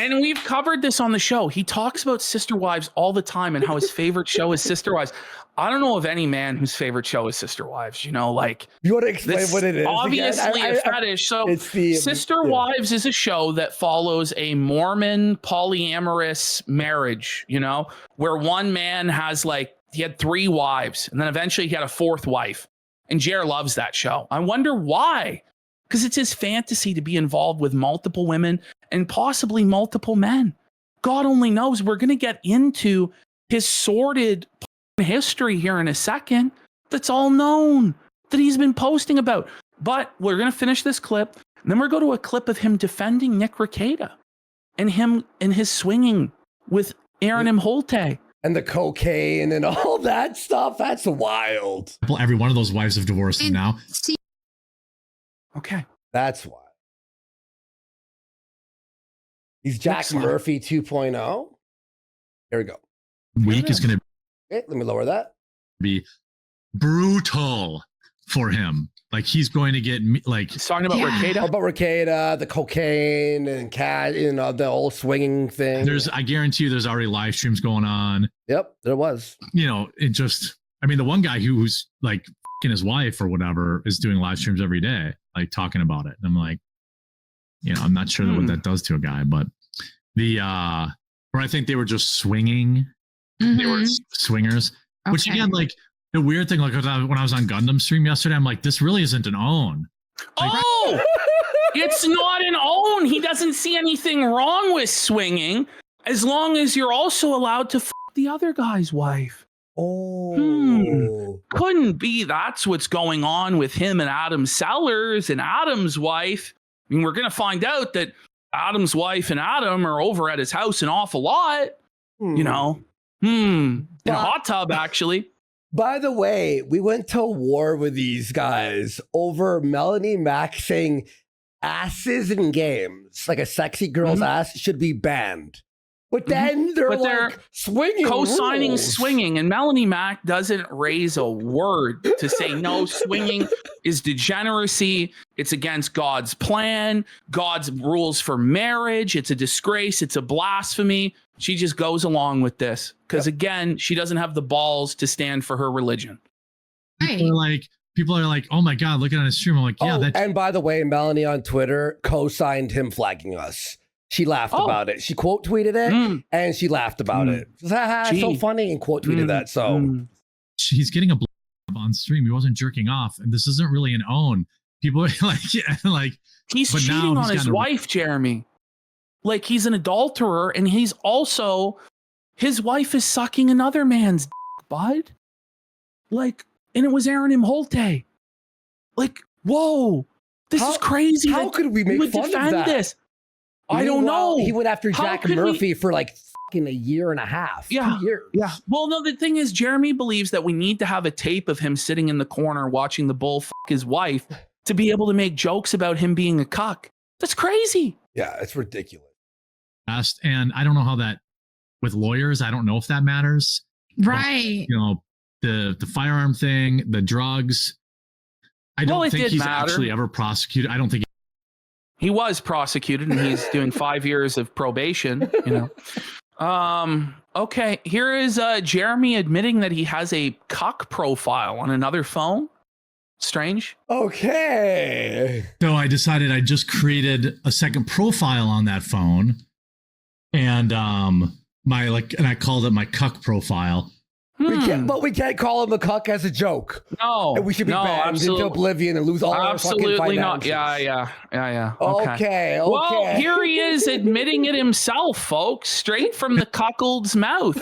And we've covered this on the show. He talks about Sister Wives all the time and how his favorite show is Sister Wives. I don't know of any man whose favorite show is Sister Wives. You know, like, you want to explain what it is? Obviously, a fetish. So, Sister Wives is a show that follows a Mormon polyamorous marriage. You know, where one man has he had 3 wives, and then eventually he had a 4th wife. And Jer loves that show. I wonder why. Because it's his fantasy to be involved with multiple women and possibly multiple men. God only knows. We're going to get into his sordid history here in a second. That's all known that he's been posting about. But we're going to finish this clip. And then we're going to go to a clip of him defending Nick Rekieta and him and his swinging with Aaron M. Holte. And the cocaine and all that stuff. That's wild. Every one of those wives have divorced him now. Okay. That's why. He's Jack Murphy 2.0. Here we go. Week is going to let me lower that. Be brutal for him. Like he's going to get he's talking about Rekieta. About Rekieta, the cocaine and the old swinging thing. I guarantee you there's already live streams going on. Yep, there was. You know, the one guy who's like f***ing his wife or whatever is doing live streams every day, like talking about it. And I'm like, you know, I'm not sure what that does to a guy, but where I think they were just swinging. Mm-hmm. They were swingers, which again, like the weird thing, like when I was on Gundam stream yesterday, I'm like, this really isn't an own. It's not an own. He doesn't see anything wrong with swinging as long as you're also allowed to the other guy's wife. Couldn't be that's what's going on with him and Adam Sellers and Adam's wife. I mean, we're going to find out that Adam's wife and Adam are over at his house an awful lot, you know. In a hot tub, actually. By the way, we went to war with these guys over Melanie Mack saying asses in games, like a sexy girl's ass, should be banned. But then they're swinging, co-signing rules. Swinging, and Melanie Mack doesn't raise a word to say no. Swinging is degeneracy. It's against God's plan, God's rules for marriage. It's a disgrace. It's a blasphemy. She just goes along with this because, again, she doesn't have the balls to stand for her religion. People are like, oh my God, look at it on his stream. I'm like, yeah. And by the way, Melanie on Twitter co-signed him flagging us. She laughed about it. She quote tweeted it and she laughed about it. She said, it's so funny, and quote tweeted that. So he's getting a on stream. He wasn't jerking off, and this isn't really an own. People are like he's cheating on his wife, Jeremy. Like he's an adulterer, and he's also his wife is sucking another man's bud. Like, and it was Aaron M. Holte. Like, whoa, this is crazy. How could we make fun of that? This? I don't know. He went after Jack Murphy for like fucking a year and a half. 2 years. Yeah. Well, no, the thing is, Jeremy believes that we need to have a tape of him sitting in the corner watching the bull fuck his wife to be able to make jokes about him being a cuck. That's crazy. Yeah, it's ridiculous. And I don't know how that with lawyers. I don't know if that matters. Right. But, you know, the firearm thing, the drugs. I don't think he's actually ever prosecuted. I don't think. He was prosecuted and he's doing 5 years of probation, you know. Okay, here is Jeremy admitting that he has a cuck profile on another phone. Strange. Okay. So I decided I just created a second profile on that phone. And and I called it my cuck profile. We can't call him a cuck as a joke. No, And we should be banned into oblivion and lose all our fucking finances. Yeah. Okay. Well, here he is admitting it himself, folks, straight from the cuckold's mouth.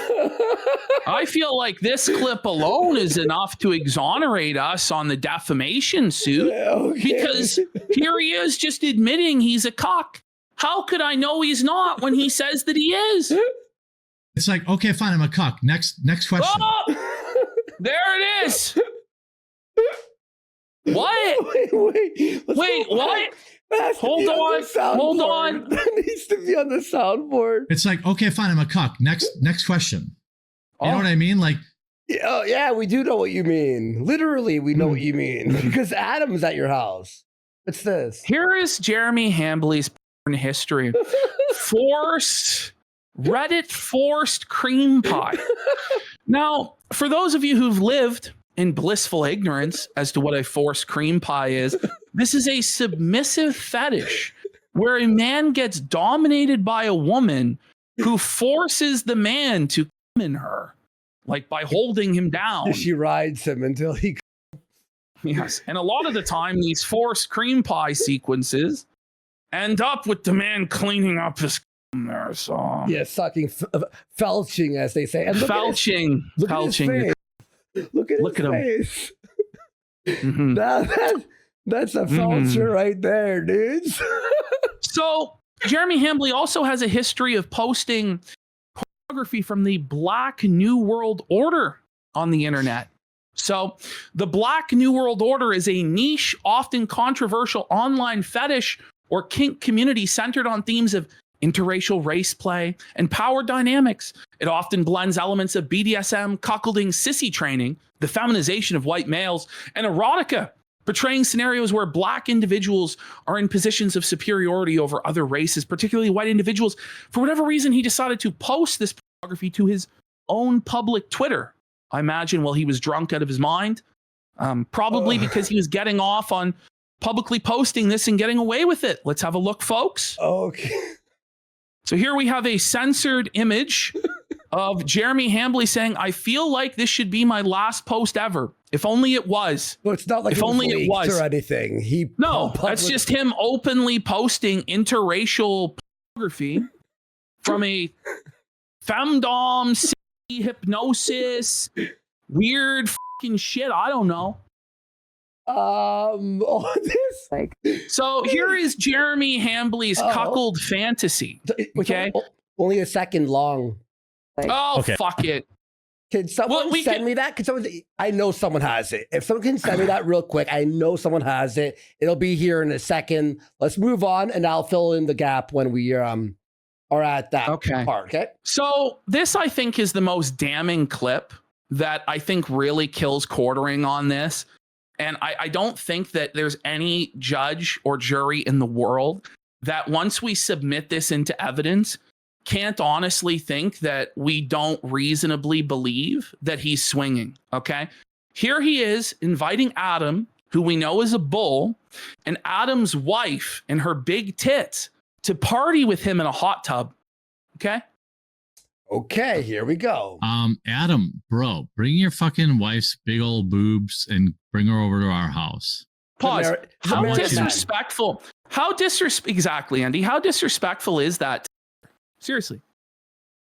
I feel like this clip alone is enough to exonerate us on the defamation suit, because here he is just admitting he's a cuck. How could I know he's not when he says that he is? It's like, okay, fine, I'm a cuck. Next question. Oh, there it is. What? Wait, what? Hold on. That needs to be on the soundboard. It's like, okay, fine, I'm a cuck. Next question. You know what I mean? Like, yeah, we do know what you mean. Literally, we know what you mean because Adam's at your house. What's this? Here is Jeremy Hambley's history. Reddit forced cream pie. Now, for those of you who've lived in blissful ignorance as to what a forced cream pie is, this is a submissive fetish where a man gets dominated by a woman who forces the man to come in her, like by holding him down. She rides him until he... Yes, and a lot of the time, these forced cream pie sequences end up with the man cleaning up his there. So sucking, felching, as they say. And felching. Look at his face. Mm-hmm. That's a felcher right there, dudes. So Jeremy Hambley also has a history of posting pornography from the Black New World Order on the internet. So the Black New World Order is a niche, often controversial online fetish or kink community centered on themes of interracial race play and power dynamics. It often blends elements of BDSM, cuckolding, sissy training, the feminization of white males, and erotica, portraying scenarios where Black individuals are in positions of superiority over other races, particularly white individuals. For whatever reason, he decided to post this pornography to his own public Twitter. I imagine while he was drunk out of his mind, probably because he was getting off on publicly posting this and getting away with it. Let's have a look, folks. Okay. So here we have a censored image of Jeremy Hambley saying, "I feel like this should be my last post ever. If only it was." Well, it's not like if only it was or anything. That's just him openly posting interracial pornography from a femdom, hypnosis, weird fucking shit. I don't know. So here is Jeremy Hambley's cuckold fantasy. Okay, only a second long. Fuck it. Can someone send me that? I know someone has it. If someone can send me that real quick, I know someone has it. It'll be here in a second. Let's move on, and I'll fill in the gap when we are at that part. Okay. So this, I think, is the most damning clip that I think really kills quartering on this. And I don't think that there's any judge or jury in the world that once we submit this into evidence can't honestly think that we don't reasonably believe that he's swinging. Okay. Here he is inviting Adam, who we know is a bull, and Adam's wife and her big tits to party with him in a hot tub. Okay. Okay, here we go. Adam, bro, bring your fucking wife's big old boobs and bring her over to our house. Pause. How disrespectful. Exactly, Andy. How disrespectful is that? Seriously.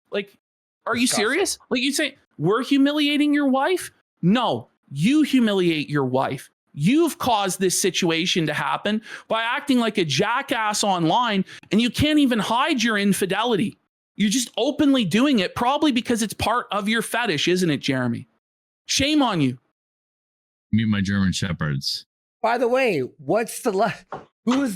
Like, are you serious? Like, you say, we're humiliating your wife? No, you humiliate your wife. You've caused this situation to happen by acting like a jackass online, and you can't even hide your infidelity. You're just openly doing it, probably because it's part of your fetish, isn't it, Jeremy? Shame on you. Meet my German Shepherds. By the way, who's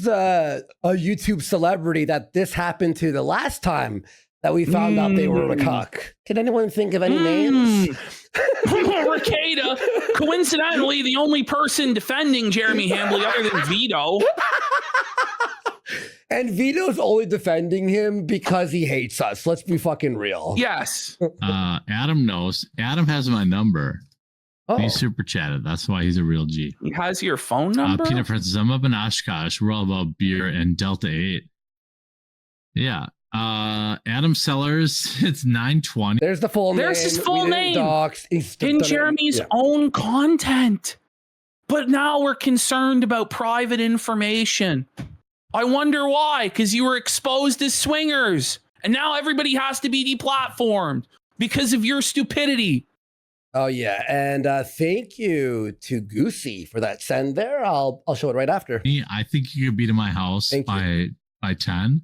the YouTube celebrity that this happened to the last time that we found out they were a cuck? Can anyone think of any names? Ricada, coincidentally, the only person defending Jeremy Hambley other than Vito. And Vito's only defending him because he hates us. Let's be fucking real. Yes. Adam knows. Adam has my number. Oh. He super chatted. That's why he's a real G. He has your phone number? Peanut Princess, I'm up in Oshkosh. We're all about beer and Delta 8. Yeah. Adam Sellers, it's 920. There's the full name. There's his full We didn't name. dox. He's In done it. Jeremy's Yeah. own content. But now we're concerned about private information. I wonder why, because you were exposed as swingers. And now everybody has to be deplatformed because of your stupidity. Oh yeah, and thank you to Goosey for that send there. I'll show it right after. I think you could be to my house Thank by 10.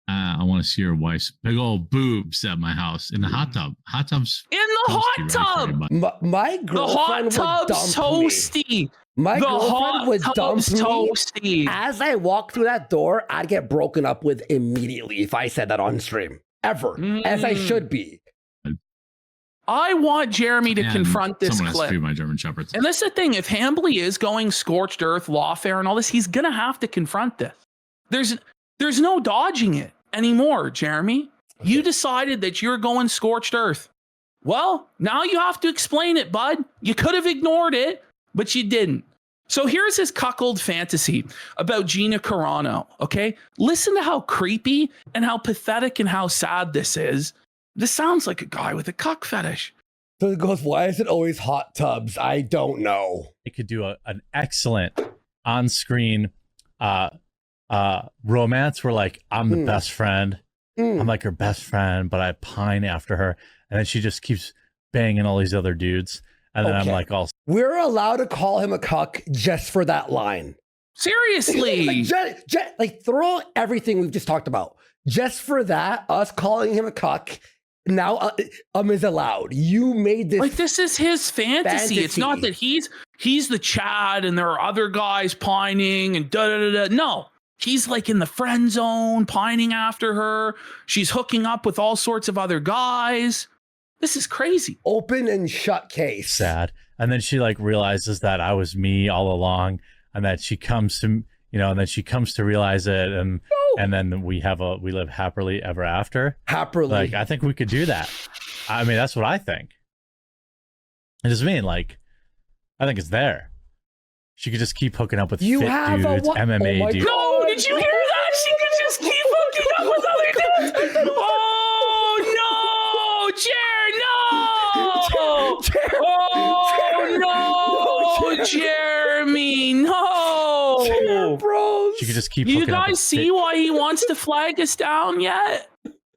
I want to see your wife's big old boobs at my house in the hot tub. Hot tub's In the hot tub. My The girlfriend hot would tub's dump me. toasty. My The girlfriend hot would dump tub's me. toasty. As I walk through that door, I'd get broken up with immediately if I said that on stream. Ever. As I should be. I want Jeremy to And confront this someone has to clip. feed my German Shepherds. And that's the thing. If Hambly is going scorched earth, lawfare, and all this, he's gonna have to confront this. There's no dodging it anymore, Jeremy. You decided that you're going scorched earth. Well, now you have to explain it, bud. You could have ignored it, but you didn't. So here's his cuckold fantasy about Gina Carano, okay? Listen to how creepy and how pathetic and how sad this is. This sounds like a guy with a cuck fetish. So it goes, why is it always hot tubs? I don't know. It could do an excellent on-screen romance where like I'm the best friend. I'm like her best friend, but I pine after her. And then she just keeps banging all these other dudes. And then I'm like all We're allowed to call him a cuck just for that line. Seriously. like throw everything we've just talked about. Just for that, us calling him a cuck now is allowed. You made this. Like this is his fantasy. It's not that he's the Chad and there are other guys pining and da da da da. No, he's like in the friend zone, pining after her. She's hooking up with all sorts of other guys. This is crazy. Open and shut case. sad. And then she like realizes that I was me all along, and that she comes to and then she comes to realize it, and then we live happily ever after. Happily. Like I think we could do that. I mean, that's what I think. I just mean like I think it's there. She could just keep hooking up with fit dudes, MMA dudes. No, did you hear that? She could just keep hooking up with other dudes. Oh no, Oh no, Jeremy, no. Bros. She could just keep. You guys see why he wants to flag us down yet?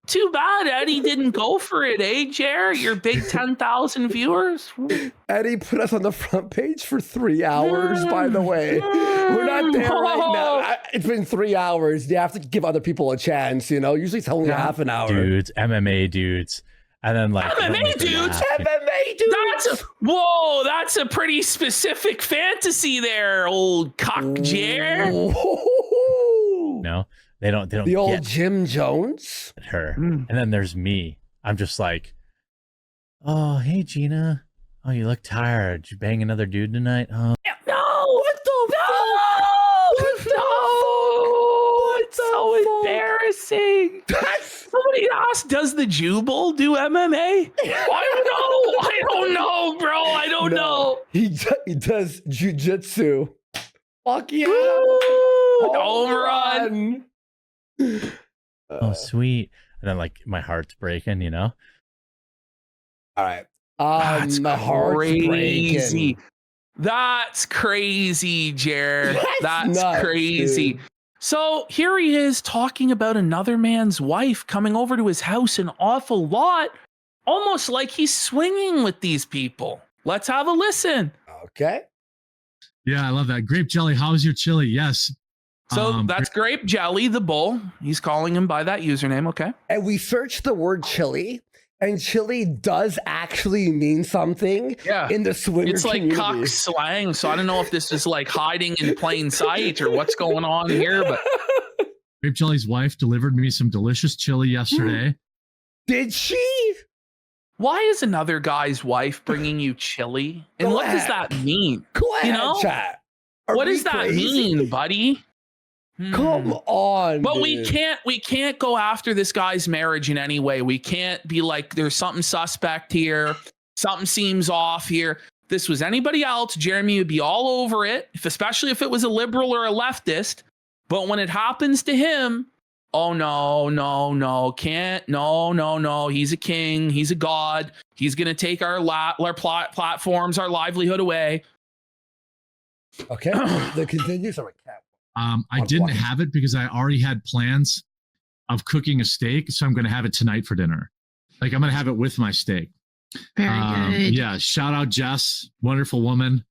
Too bad Eddie didn't go for it, eh, Jer? Your big 10,000 viewers. Eddie put us on the front page for 3 hours, by the way. We're not there right now. It's been 3 hours. You have to give other people a chance, Usually it's only half an hour. Dudes, MMA dudes. And then like MMA dudes? MMA dudes? That's a pretty specific fantasy there, old cock Jer. No, they don't the old get Jim Jones? her. And then there's me. I'm just like, oh, hey, Gina. Oh, you look tired. Did you bang another dude tonight? Oh. No! What the fuck? No! It's so embarrassing. Somebody asked, does the Jubal do MMA? I don't know, bro. I don't know. He does jujitsu. Fuck yeah. Home run. Oh, sweet. And then like my heart's breaking, All right. That's my heart's crazy. breaking. That's crazy, Jer. That's nuts, crazy. dude. So here he is talking about another man's wife coming over to his house an awful lot, almost like he's swinging with these people. Let's have a listen. Okay. Yeah, I love that. Grape jelly. How's your chili? Yes. So that's Grape Jelly, the bull. He's calling him by that username. Okay. And we searched the word chili, and chili does actually mean something in the swinger It's like community. cuck slang. So I don't know if this is like hiding in plain sight or what's going on here, but Grape Jelly's wife delivered me some delicious chili yesterday. Did she? why is another guy's wife bringing you chili? And what does that mean? Go ahead, chat. What does that mean, buddy? Come on. But dude. we can't go after this guy's marriage in any way. We can't be like, there's something suspect here. Something seems off here. If this was anybody else, Jeremy would be all over it, especially if it was a liberal or a leftist. But when it happens to him, Oh, no. Can't. No. He's a king. He's a god. He's going to take our platforms, our livelihood away. Okay. The continues. I didn't have it because I already had plans of cooking a steak. So I'm going to have it tonight for dinner. Like I'm going to have it with my steak. Very good. Yeah. Shout out Jess. Wonderful woman.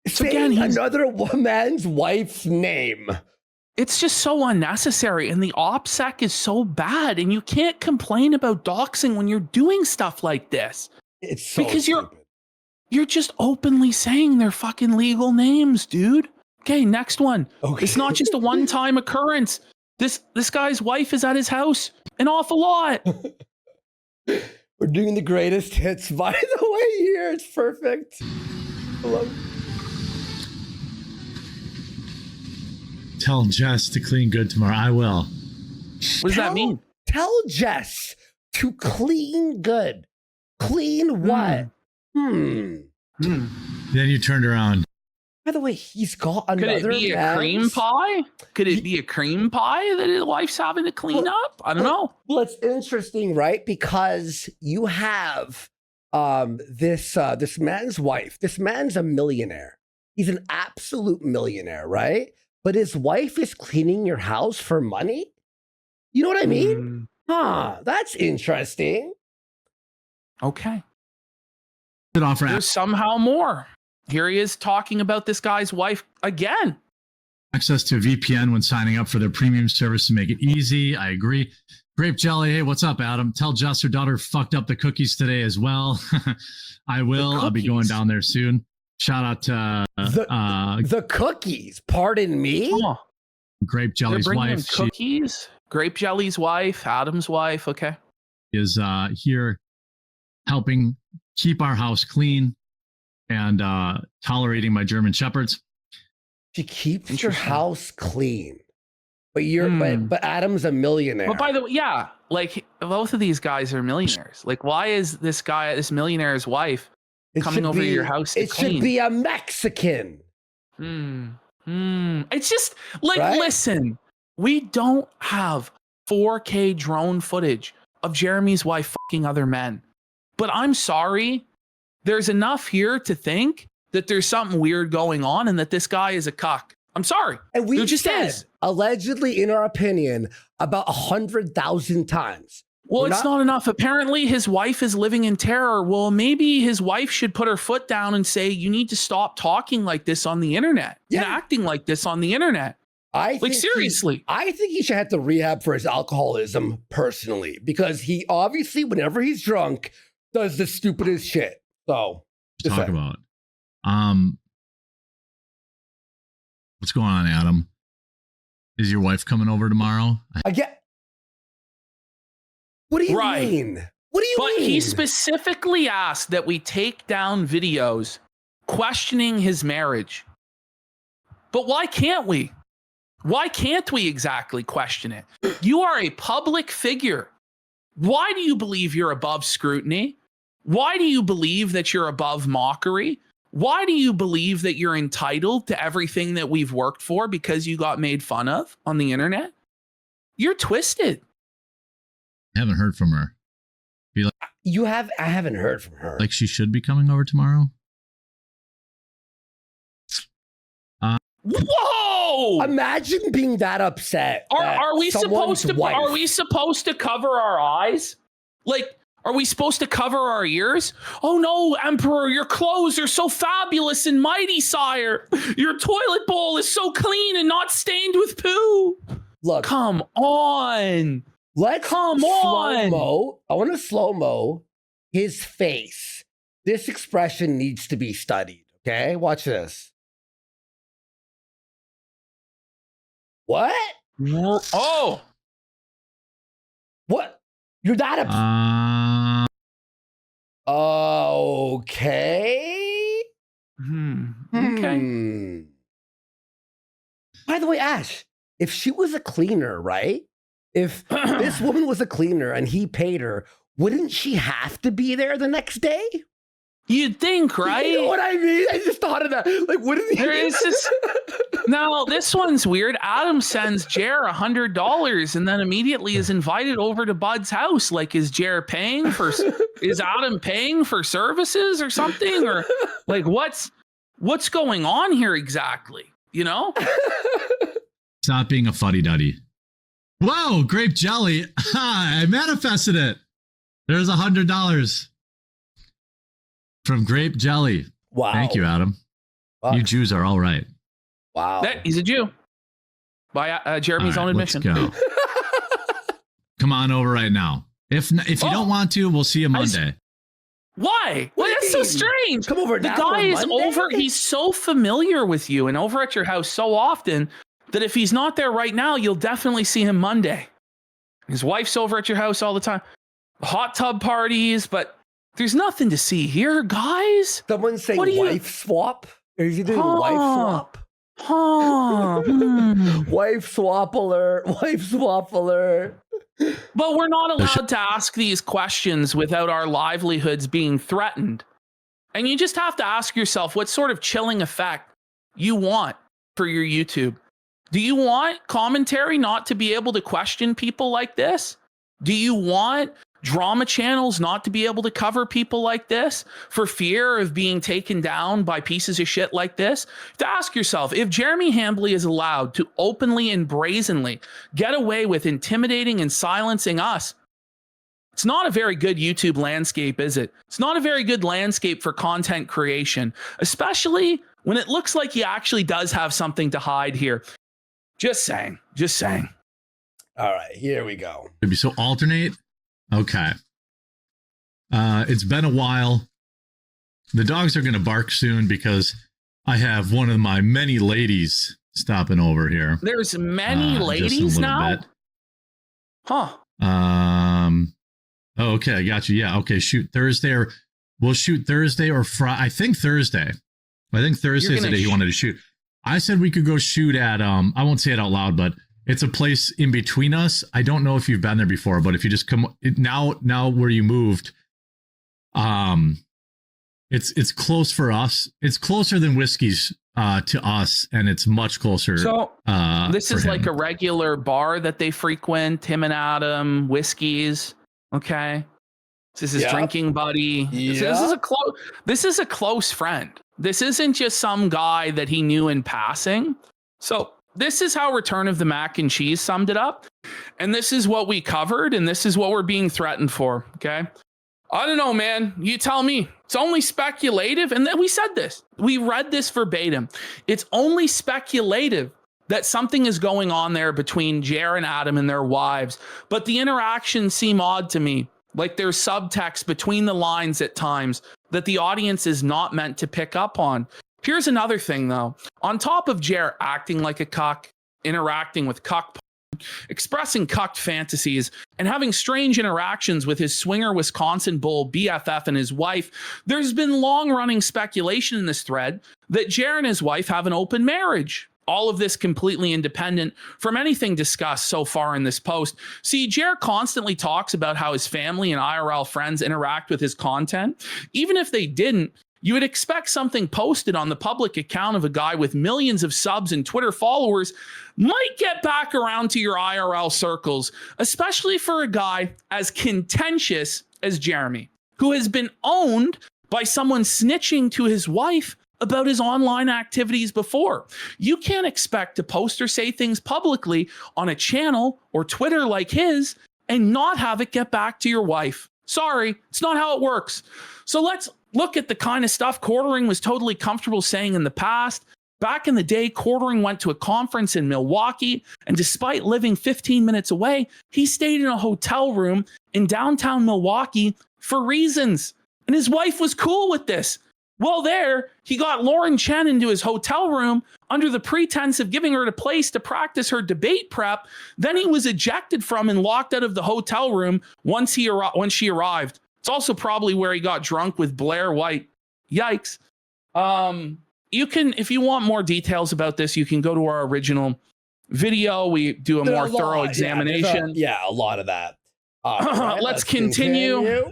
So again, another woman's wife's name. It's just so unnecessary, and the OPSEC is so bad, and you can't complain about doxing when you're doing stuff like this. It's so because stupid. you're just openly saying their fucking legal names, dude. Okay, next one. Okay. It's not just a one-time occurrence. This guy's wife is at his house an awful lot. We're doing the greatest hits, by the way, here. It's perfect. Hello. Tell Jess to clean good tomorrow. I will. What does that mean? Tell Jess to clean good. Clean what? Then you turned around. By the way, he's got another. Could it be a cream pie? Could it be a cream pie that his wife's having to clean up? I don't know. Well, it's interesting, right? Because you have this man's wife. This man's a millionaire. He's an absolute millionaire, right? But his wife is cleaning your house for money? You know what I mean? Huh, that's interesting. Okay. There's somehow more. Here he is talking about this guy's wife again. Access to VPN when signing up for their premium service to make it easy. I agree. Grape Jelly. Hey, what's up, Adam? Tell Jess her daughter fucked up the cookies today as well. I will. I'll be going down there soon. Shout out to the cookies. Pardon me. Oh. Grape Jelly's wife. Cookies. Grape Jelly's wife. Adam's wife. Okay. Is here helping keep our house clean and tolerating my German shepherds. She keeps your house clean, but but Adam's a millionaire. But by the way, yeah, like both of these guys are millionaires. Like, why is this millionaire's wife coming over to your house to clean? Should be a Mexican. It's just like, listen, we don't have 4K drone footage of Jeremy's wife fucking other men. But I'm sorry, there's enough here to think that there's something weird going on and that this guy is a cuck. I'm sorry. And we just said, is. Allegedly, in our opinion, about 100,000 times. Well, it's not enough. Apparently, his wife is living in terror. Well, maybe his wife should put her foot down and say, you need to stop talking like this on the internet and acting like this on the internet. Seriously. I think he should have to rehab for his alcoholism personally, because he obviously, whenever he's drunk, does the stupidest shit. So, talk about what's going on, Adam? Is your wife coming over tomorrow? What do you mean? What do you mean? But he specifically asked that we take down videos questioning his marriage. But why can't we? Why can't we exactly question it? You are a public figure. Why do you believe you're above scrutiny? Why do you believe that you're above mockery? Why do you believe that you're entitled to everything that we've worked for because you got made fun of on the internet? You're twisted. I haven't heard from her. I haven't heard from her. Like she should be coming over tomorrow. Whoa! Imagine being that upset. Are we supposed to cover our eyes? Like, are we supposed to cover our ears? Oh no, Emperor, your clothes are so fabulous and mighty, sire. Your toilet bowl is so clean and not stained with poo. Look, come on. Slow-mo. I want to slow-mo his face. This expression needs to be studied. Okay, watch this. What? Oh. What? You're that upset? Okay. Okay. By the way, Ash, if she was a cleaner, right? If this woman was a cleaner and he paid her, wouldn't she have to be there the next day? You'd think, right? You know what I mean? I just thought of that. Like, what is he? There is this. Now, this one's weird. Adam sends Jer $100 and then immediately is invited over to Bud's house. Like, is Jer paying for? Is Adam paying for services or something? Or like, what's going on here exactly? You know? Stop being a fuddy-duddy. Whoa, grape jelly. I manifested it. There's $100 from grape jelly. Wow. Thank you, Adam. Fuck. You Jews are all right. Wow. He's a Jew. By Jeremy's own admission. Let's go. Come on over right now. If you don't want to, we'll see you Monday. Why? Well, that's so strange. Come over The now guy on is Monday? over. He's so familiar with you and over at your house so often that if he's not there right now, you'll definitely see him Monday. His wife's over at your house all the time. Hot tub parties, but there's nothing to see here, guys. Someone's saying What do you- wife swap? Is he doing wife swap? Huh. Wife swap alert. Wife swap alert. But we're not allowed to ask these questions without our livelihoods being threatened. And you just have to ask yourself what sort of chilling effect you want for your YouTube. Do you want commentary not to be able to question people like this? Do you want drama channels not to be able to cover people like this for fear of being taken down by pieces of shit like this? To ask yourself, if Jeremy Hambley is allowed to openly and brazenly get away with intimidating and silencing us, it's not a very good YouTube landscape, is it? It's not a very good landscape for content creation, especially when it looks like he actually does have something to hide here. Just saying. All right, here we go. Maybe so alternate. Okay. It's been a while. The dogs are going to bark soon because I have one of my many ladies stopping over here. There's many ladies now? Bit. Huh. Oh, okay, I got you. Yeah, okay, shoot Thursday or we'll shoot Thursday or Friday. I think Thursday. Thursday's the day he wanted to shoot. I said we could go shoot at I won't say it out loud, but it's a place in between us. I don't know if you've been there before, but if you just come now where you moved, it's close for us. It's closer than Whiskey's to us, and it's much closer. So this is for like him. a regular bar that they frequent, him and Adam, Whiskey's. Okay. This is his drinking buddy. Yeah. This is a close friend. This isn't just some guy that he knew in passing. So this is how Return of the Mac and Cheese summed it up. And this is what we covered, and this is what we're being threatened for. Okay. I don't know, man. You tell me. It's only speculative. And then we said this. We read this verbatim. It's only speculative that something is going on there between Jer and Adam and their wives. But the interactions seem odd to me. Like there's subtext between the lines at times that the audience is not meant to pick up on. Here's another thing, though. On top of Jer acting like a cuck, interacting with cuck, expressing cucked fantasies, and having strange interactions with his swinger Wisconsin bull BFF and his wife, there's been long-running speculation in this thread that Jer and his wife have an open marriage. All of this completely independent from anything discussed so far in this post. See, Jer constantly talks about how his family and IRL friends interact with his content. Even if they didn't, you would expect something posted on the public account of a guy with millions of subs and Twitter followers might get back around to your IRL circles, especially for a guy as contentious as Jeremy, who has been owned by someone snitching to his wife about his online activities before. You can't expect to post or say things publicly on a channel or Twitter like his and not have it get back to your wife. Sorry, it's not how it works. So let's look at the kind of stuff Quartering was totally comfortable saying in the past. Back in the day, Quartering went to a conference in Milwaukee, and despite living 15 minutes away, he stayed in a hotel room in downtown Milwaukee for reasons. And his wife was cool with this. Well, there, he got Lauren Chen into his hotel room under the pretense of giving her a place to practice her debate prep. Then he was ejected from and locked out of the hotel room when she arrived. It's also probably where he got drunk with Blair White. Yikes. You can, if you want more details about this, you can go to our original video. We do a more thorough examination. A lot of that. Right, let's continue.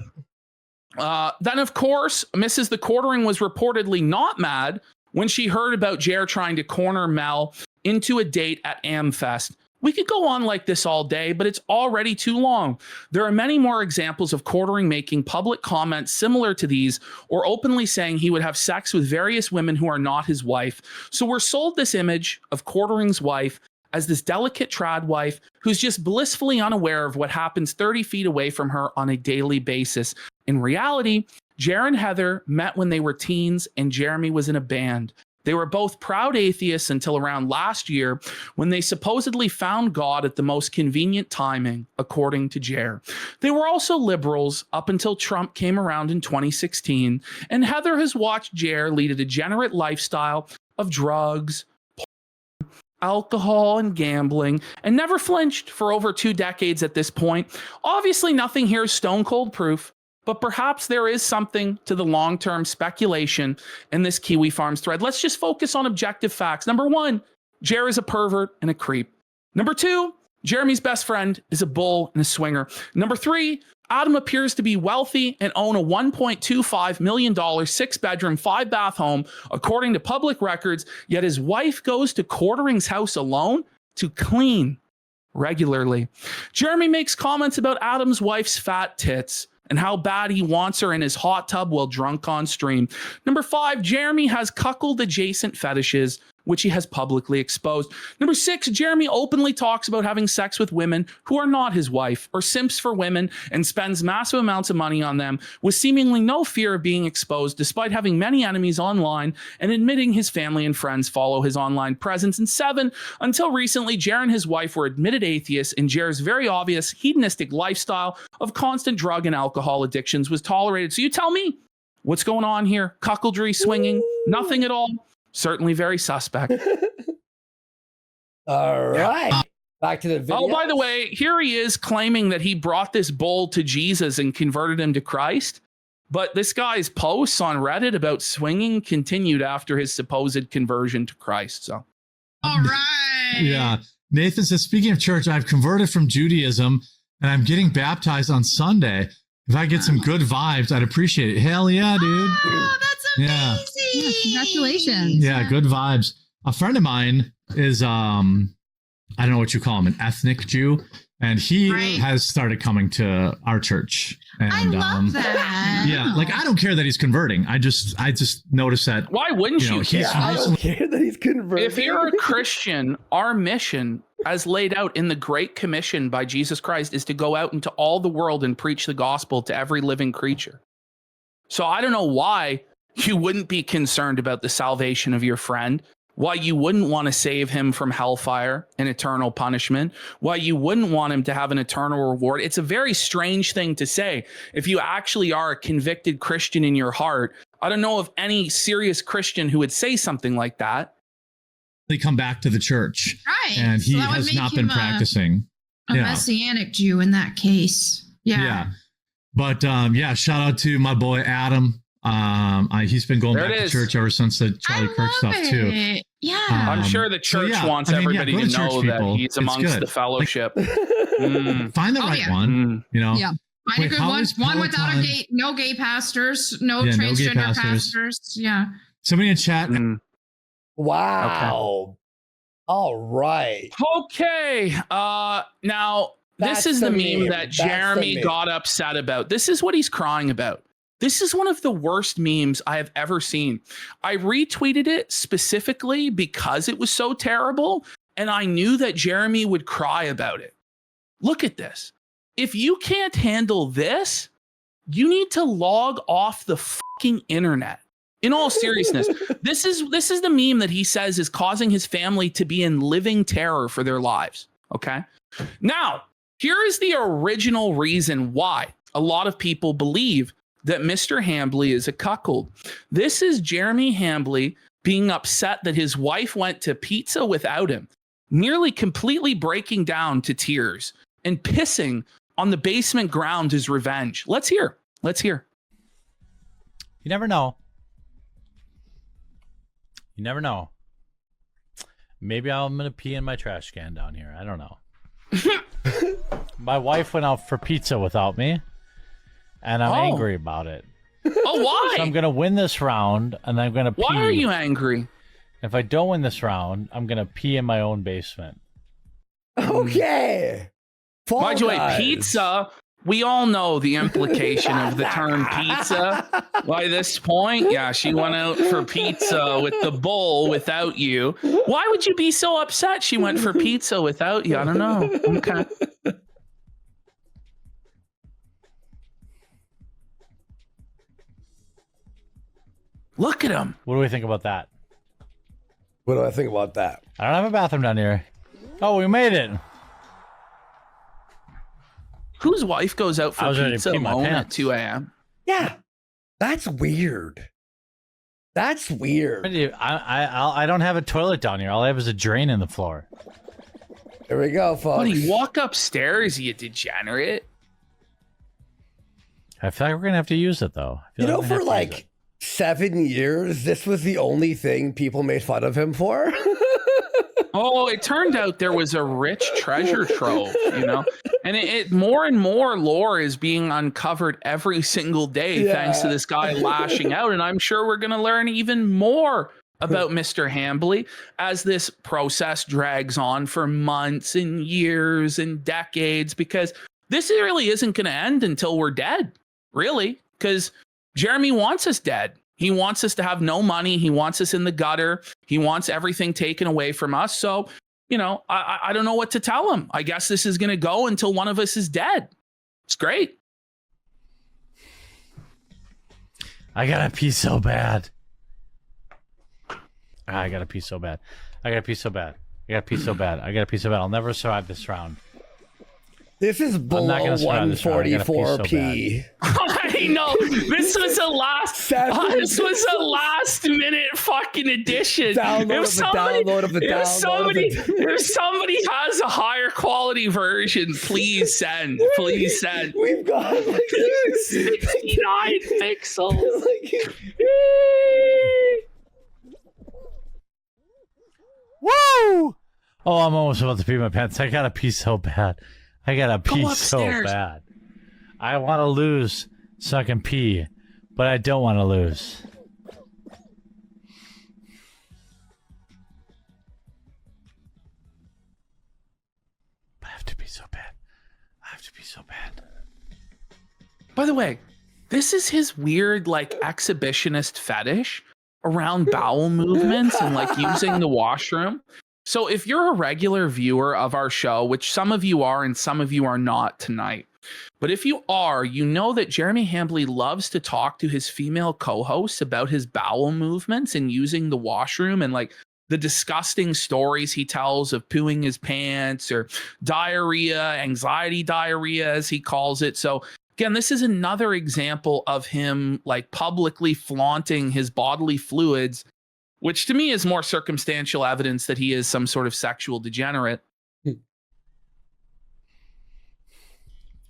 Then, of course, Mrs. The Quartering was reportedly not mad when she heard about Jer trying to corner Mel into a date at Amfest. We could go on like this all day, but it's already too long. There are many more examples of Quartering making public comments similar to these, or openly saying he would have sex with various women who are not his wife. So we're sold this image of Quartering's wife as this delicate trad wife who's just blissfully unaware of what happens 30 feet away from her on a daily basis. In reality, Jer and Heather met when they were teens and Jeremy was in a band. They were both proud atheists until around last year when they supposedly found God at the most convenient timing, according to Jer. They were also liberals up until Trump came around in 2016, and Heather has watched Jer lead a degenerate lifestyle of drugs, alcohol, and gambling, and never flinched for over 2 decades at this point. Obviously, nothing here is stone cold proof, but perhaps there is something to the long-term speculation in this Kiwi Farms thread. Let's just focus on objective facts. Number 1, Jer is a pervert and a creep. Number 2, Jeremy's best friend is a bull and a swinger. Number 3, Adam appears to be wealthy and own a $1.25 million 6-bedroom, 5-bath home, according to public records, yet his wife goes to Quartering's house alone to clean regularly. Jeremy makes comments about Adam's wife's fat tits and how bad he wants her in his hot tub while drunk on stream. Number 5, Jeremy has cuckold-adjacent fetishes, which he has publicly exposed. Number 6, Jeremy openly talks about having sex with women who are not his wife, or simps for women, and spends massive amounts of money on them with seemingly no fear of being exposed, despite having many enemies online and admitting his family and friends follow his online presence. And 7, until recently, Jer and his wife were admitted atheists, and Jer's very obvious hedonistic lifestyle of constant drug and alcohol addictions was tolerated. So you tell me, what's going on here? Cuckoldry, swinging, nothing at all? Certainly very suspect. All right. Back to the video. Oh, by the way, here he is claiming that he brought this bull to Jesus and converted him to Christ. But this guy's posts on Reddit about swinging continued after his supposed conversion to Christ. So, all right. Yeah. Nathan says, speaking of church, I've converted from Judaism and I'm getting baptized on Sunday. If I get some good vibes, I'd appreciate it. Hell yeah, dude. Oh, that's amazing. Yeah, congratulations. Yeah, good vibes. A friend of mine is, I don't know what you call him, an ethnic Jew. And he has started coming to our church. And, I love that. Yeah, like I don't care that he's converting. I just noticed that. Why wouldn't you? I don't care that he's converting. If you're a Christian, our mission, as laid out in the Great Commission by Jesus Christ, is to go out into all the world and preach the gospel to every living creature. So I don't know why you wouldn't be concerned about the salvation of your friend, why you wouldn't want to save him from hellfire and eternal punishment, why you wouldn't want him to have an eternal reward. It's a very strange thing to say. If you actually are a convicted Christian in your heart, I don't know of any serious Christian who would say something like that. They come back to the church, right? And he has not been practicing. A Messianic Jew in that case. Yeah. But shout out to my boy Adam. He's been going back to church ever since the Charlie Kirk stuff too. Yeah, I'm sure the church wants everybody to know that he's amongst the fellowship. Find the right one, you know. Yeah, find a good one without no gay pastors, no transgender pastors. Yeah. Somebody in chat. Wow. Okay. All right. Okay. Now this is the meme that Jeremy got upset about. This is what he's crying about. This is one of the worst memes I have ever seen. I retweeted it specifically because it was so terrible, and I knew that Jeremy would cry about it. Look at this. If you can't handle this, you need to log off the fucking internet. In all seriousness, this is the meme that he says is causing his family to be in living terror for their lives. Okay. Now, here is the original reason why a lot of people believe that Mr. Hambley is a cuckold. This is Jeremy Hambley being upset that his wife went to pizza without him, nearly completely breaking down to tears and pissing on the basement ground as revenge. Let's hear. You never know. You never know. Maybe I'm going to pee in my trash can down here. I don't know. My wife went out for pizza without me. and I'm angry about it. Oh, why? So I'm gonna win this round, and I'm gonna pee. Why are you angry? If I don't win this round, I'm gonna pee in my own basement. Okay. By the way, pizza. We all know the implication of the term pizza. By this point, yeah, she went out for pizza with the bowl without you. Why would you be so upset she went for pizza without you? I don't know. Okay. Look at him. What do we think about that? What do I think about that? I don't have a bathroom down here. Oh, we made it. Whose wife goes out for pizza alone at 2 a.m.? Yeah, that's weird. That's weird. I don't have a toilet down here. All I have is a drain in the floor. There we go, folks. Buddy, walk upstairs, you degenerate. I feel like we're gonna have to use it though. You know, for like 7 years, this was the only thing people made fun of him for. Oh, it turned out there was a rich treasure trove, you know, and it more and more lore is being uncovered every single day thanks to this guy lashing out. And I'm sure we're going to learn even more about Mr. Hambly as this process drags on for months and years and decades, because this really isn't going to end until we're dead, really, because Jeremy wants us dead. He wants us to have no money. He wants us in the gutter. He wants everything taken away from us. So, you know, I don't know what to tell him. I guess this is going to go until one of us is dead. It's great. I gotta pee so bad. I gotta pee so bad. I gotta pee so bad. I gotta pee so bad. I gotta pee so bad. I'll never survive this round. This is below 144p. I know. This was a last minute fucking addition. If somebody has a higher quality version, please send. Please send. We've got like 69 pixels. Woo! Oh, I'm almost about to pee my pants. I gotta pee so bad. I gotta pee so bad. I want to lose so I can pee, but I don't want to lose. I have to pee so bad. I have to pee so bad. By the way, this is his weird, like, exhibitionist fetish around bowel movements and, like, using the washroom. So if you're a regular viewer of our show, which some of you are and some of you are not tonight, but if you are, you know that Jeremy Hambly loves to talk to his female co-hosts about his bowel movements and using the washroom and like the disgusting stories he tells of pooing his pants or diarrhea, anxiety diarrhea, as he calls it. So again, this is another example of him like publicly flaunting his bodily fluids, which to me is more circumstantial evidence that he is some sort of sexual degenerate.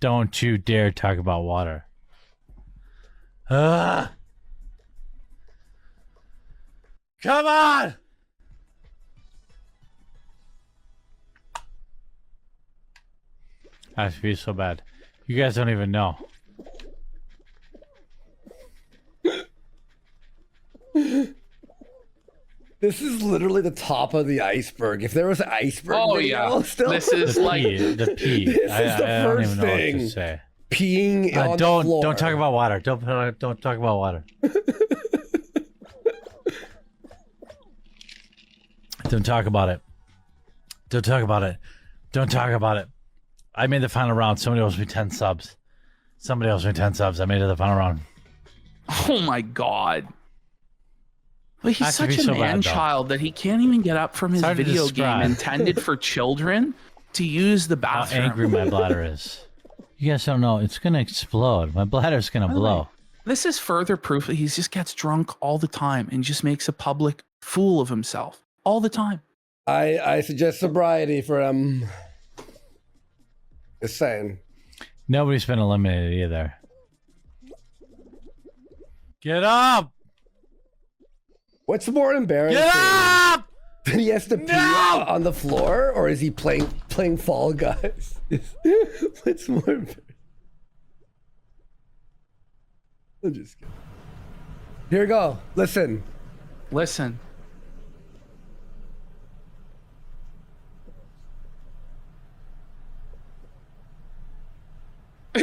Don't you dare talk about water. Come on! I have to be so bad. You guys don't even know. This is literally the top of the iceberg. If there was an iceberg video, still, this is the pee. This is the first thing. What to say. Peeing on the floor. Don't talk about water. Don't talk about water. Don't talk about it. Don't talk about it. Don't talk about it. I made the final round. Somebody owes me 10 subs. Somebody owes me 10 subs. I made it the final round. Oh my god. Well, he's such a man-child that he can't even get up from his video game intended for children to use the bathroom. How angry my bladder is. You guys don't know. It's going to explode. My bladder's going to blow. This is further proof that he just gets drunk all the time and just makes a public fool of himself all the time. I suggest sobriety for him. Just saying. Nobody's been eliminated either. Get up! What's more embarrassing? Get up! That he has to pee on the floor, or is he playing Fall Guys? What's more embarrassing? I'm just kidding. Here we go. Listen. Listen. Do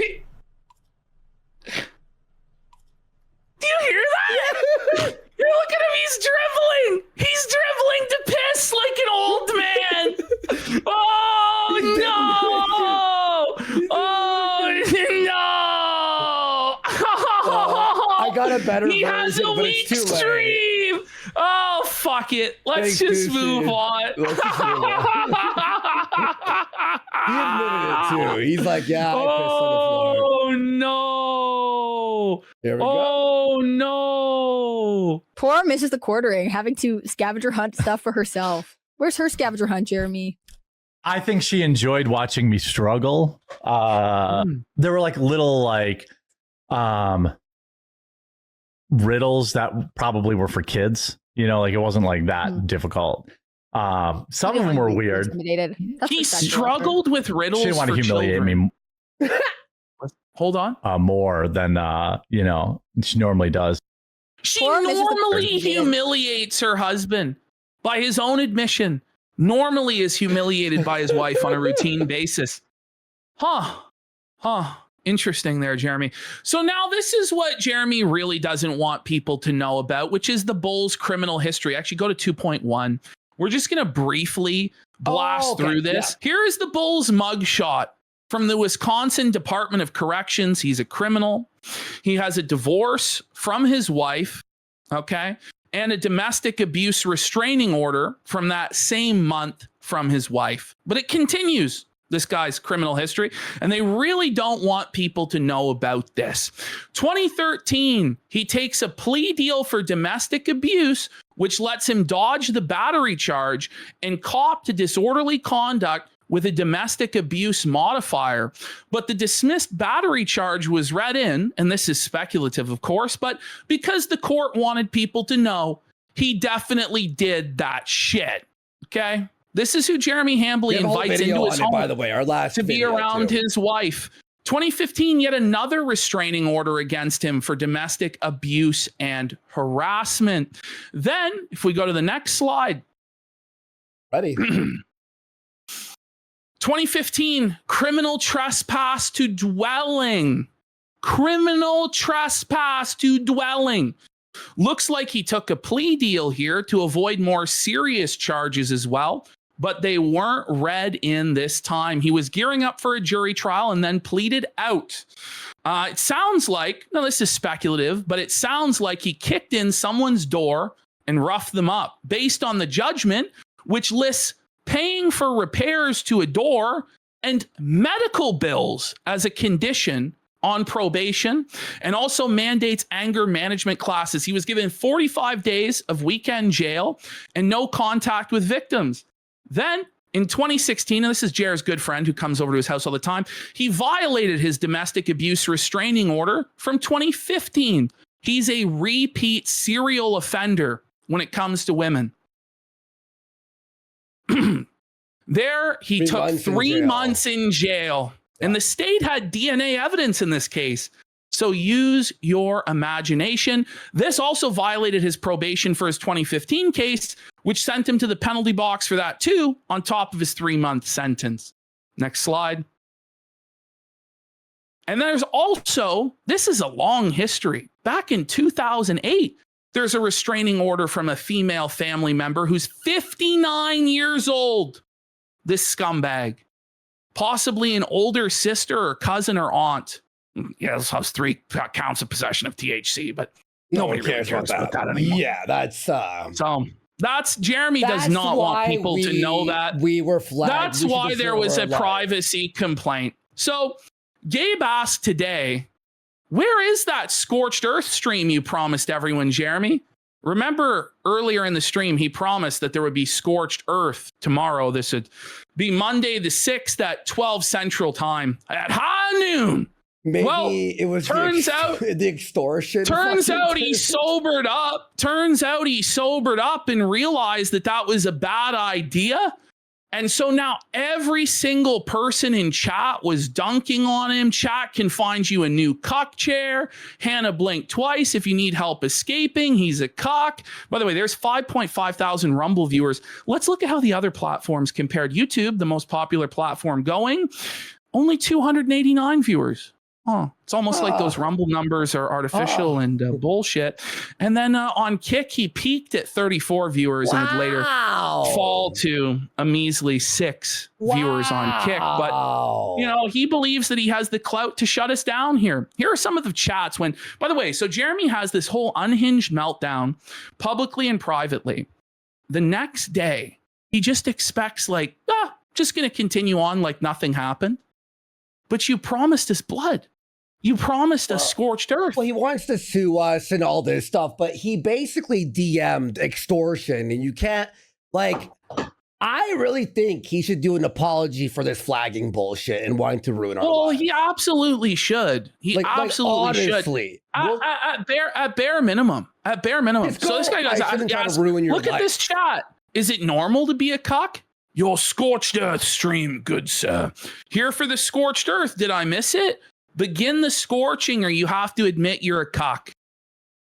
you hear that? Look at him. He's dribbling. He's dribbling to piss like an old man. Oh, no. Oh, no. I got a better He version, has a but weak it's too late. stream. Oh, fuck it. Let's Thanks, just Goosey. move on. Let's just move on. He admitted it too. He's like, yeah, I pissed on the floor. Oh, no. There we go. Oh, no. Poor Mrs. The Quartering having to scavenger hunt stuff for herself. Where's her scavenger hunt, Jeremy? I think she enjoyed watching me struggle. There were like little riddles that probably were for kids. You know, like it wasn't like that difficult. Some of them were weird. Intimidated. That's He respectable. struggled with riddles. She didn't want to for humiliate children. me Hold on. more than she normally does. She Poor Mrs. normally Intimidated. humiliates her husband by his own admission. Normally is humiliated by his wife on a routine basis. Huh. Interesting there, Jeremy. So now this is what Jeremy really doesn't want people to know about, which is the Bulls' criminal history. Actually, go to 2.1. We're just going to briefly blast through this. Yeah. Here is the Bulls' mugshot from the Wisconsin Department of Corrections. He's a criminal. He has a divorce from his wife, okay, and a domestic abuse restraining order from that same month from his wife. But it continues, this guy's criminal history, and they really don't want people to know about this. 2013, he takes a plea deal for domestic abuse, which lets him dodge the battery charge and cop to disorderly conduct with a domestic abuse modifier. But the dismissed battery charge was read in, and this is speculative, of course, but because the court wanted people to know, he definitely did that shit. Okay? This is who Jeremy Hambley invites into his home, by the way, our last to be around his wife. 2015, yet another restraining order against him for domestic abuse and harassment. Then, if we go to the next slide. Ready. 2015, criminal trespass to dwelling. Criminal trespass to dwelling. Looks like he took a plea deal here to avoid more serious charges as well, but they weren't read in this time. He was gearing up for a jury trial and then pleaded out. It sounds like, now this is speculative, but it sounds like he kicked in someone's door and roughed them up based on the judgment, which lists paying for repairs to a door and medical bills as a condition on probation, and also mandates anger management classes. He was given 45 days of weekend jail and no contact with victims. Then in 2016, and this is Jared's good friend who comes over to his house all the time, he violated his domestic abuse restraining order from 2015. He's a repeat serial offender when it comes to women. There, he took 3 months in jail. And the state had DNA evidence in this case. So use your imagination. This also violated his probation for his 2015 case, which sent him to the penalty box for that too, on top of his 3-month sentence. Next slide. And there's also, this is a long history. Back in 2008, there's a restraining order from a female family member who's 59 years old. This scumbag. Possibly an older sister or cousin or aunt. Yeah, this has 3 counts of possession of THC, but nobody really cares about that anymore. Yeah, that's so that's Jeremy does not want people to know that. We were flagged. That's why there was a privacy complaint. So Gabe asked today, where is that scorched earth stream you promised everyone, Jeremy? Remember earlier in the stream, he promised that there would be scorched earth tomorrow. This would be Monday the 6th at 12 Central Time at high noon. Maybe it was the extortion. Turns out he sobered up. Turns out he sobered up and realized that that was a bad idea. And so now every single person in chat was dunking on him. Chat can find you a new cuck chair. Hannah blinked twice if you need help escaping. He's a cuck. By the way, there's 5.5 thousand Rumble viewers. Let's look at how the other platforms compared. YouTube, the most popular platform going, only 289 viewers. Oh, it's almost like those Rumble numbers are artificial and bullshit. And then on Kick, he peaked at 34 viewers and would later fall to a measly 6 viewers on Kick. But, you know, he believes that he has the clout to shut us down here. Here are some of the chats when, by the way, so Jeremy has this whole unhinged meltdown publicly and privately. The next day, he just expects like, just going to continue on like nothing happened. But you promised us blood. You promised us scorched earth. Well, he wants to sue us and all this stuff, but he basically DM'd extortion, and you can't, like, I really think he should do an apology for this flagging bullshit and wanting to ruin our lives. He absolutely should. He absolutely should. At bare minimum. At bare minimum. So this guy goes, look at this chat. Is it normal to be a cuck? Your scorched earth stream, good sir. Here for the scorched earth. Did I miss it? Begin the scorching or you have to admit you're a cuck.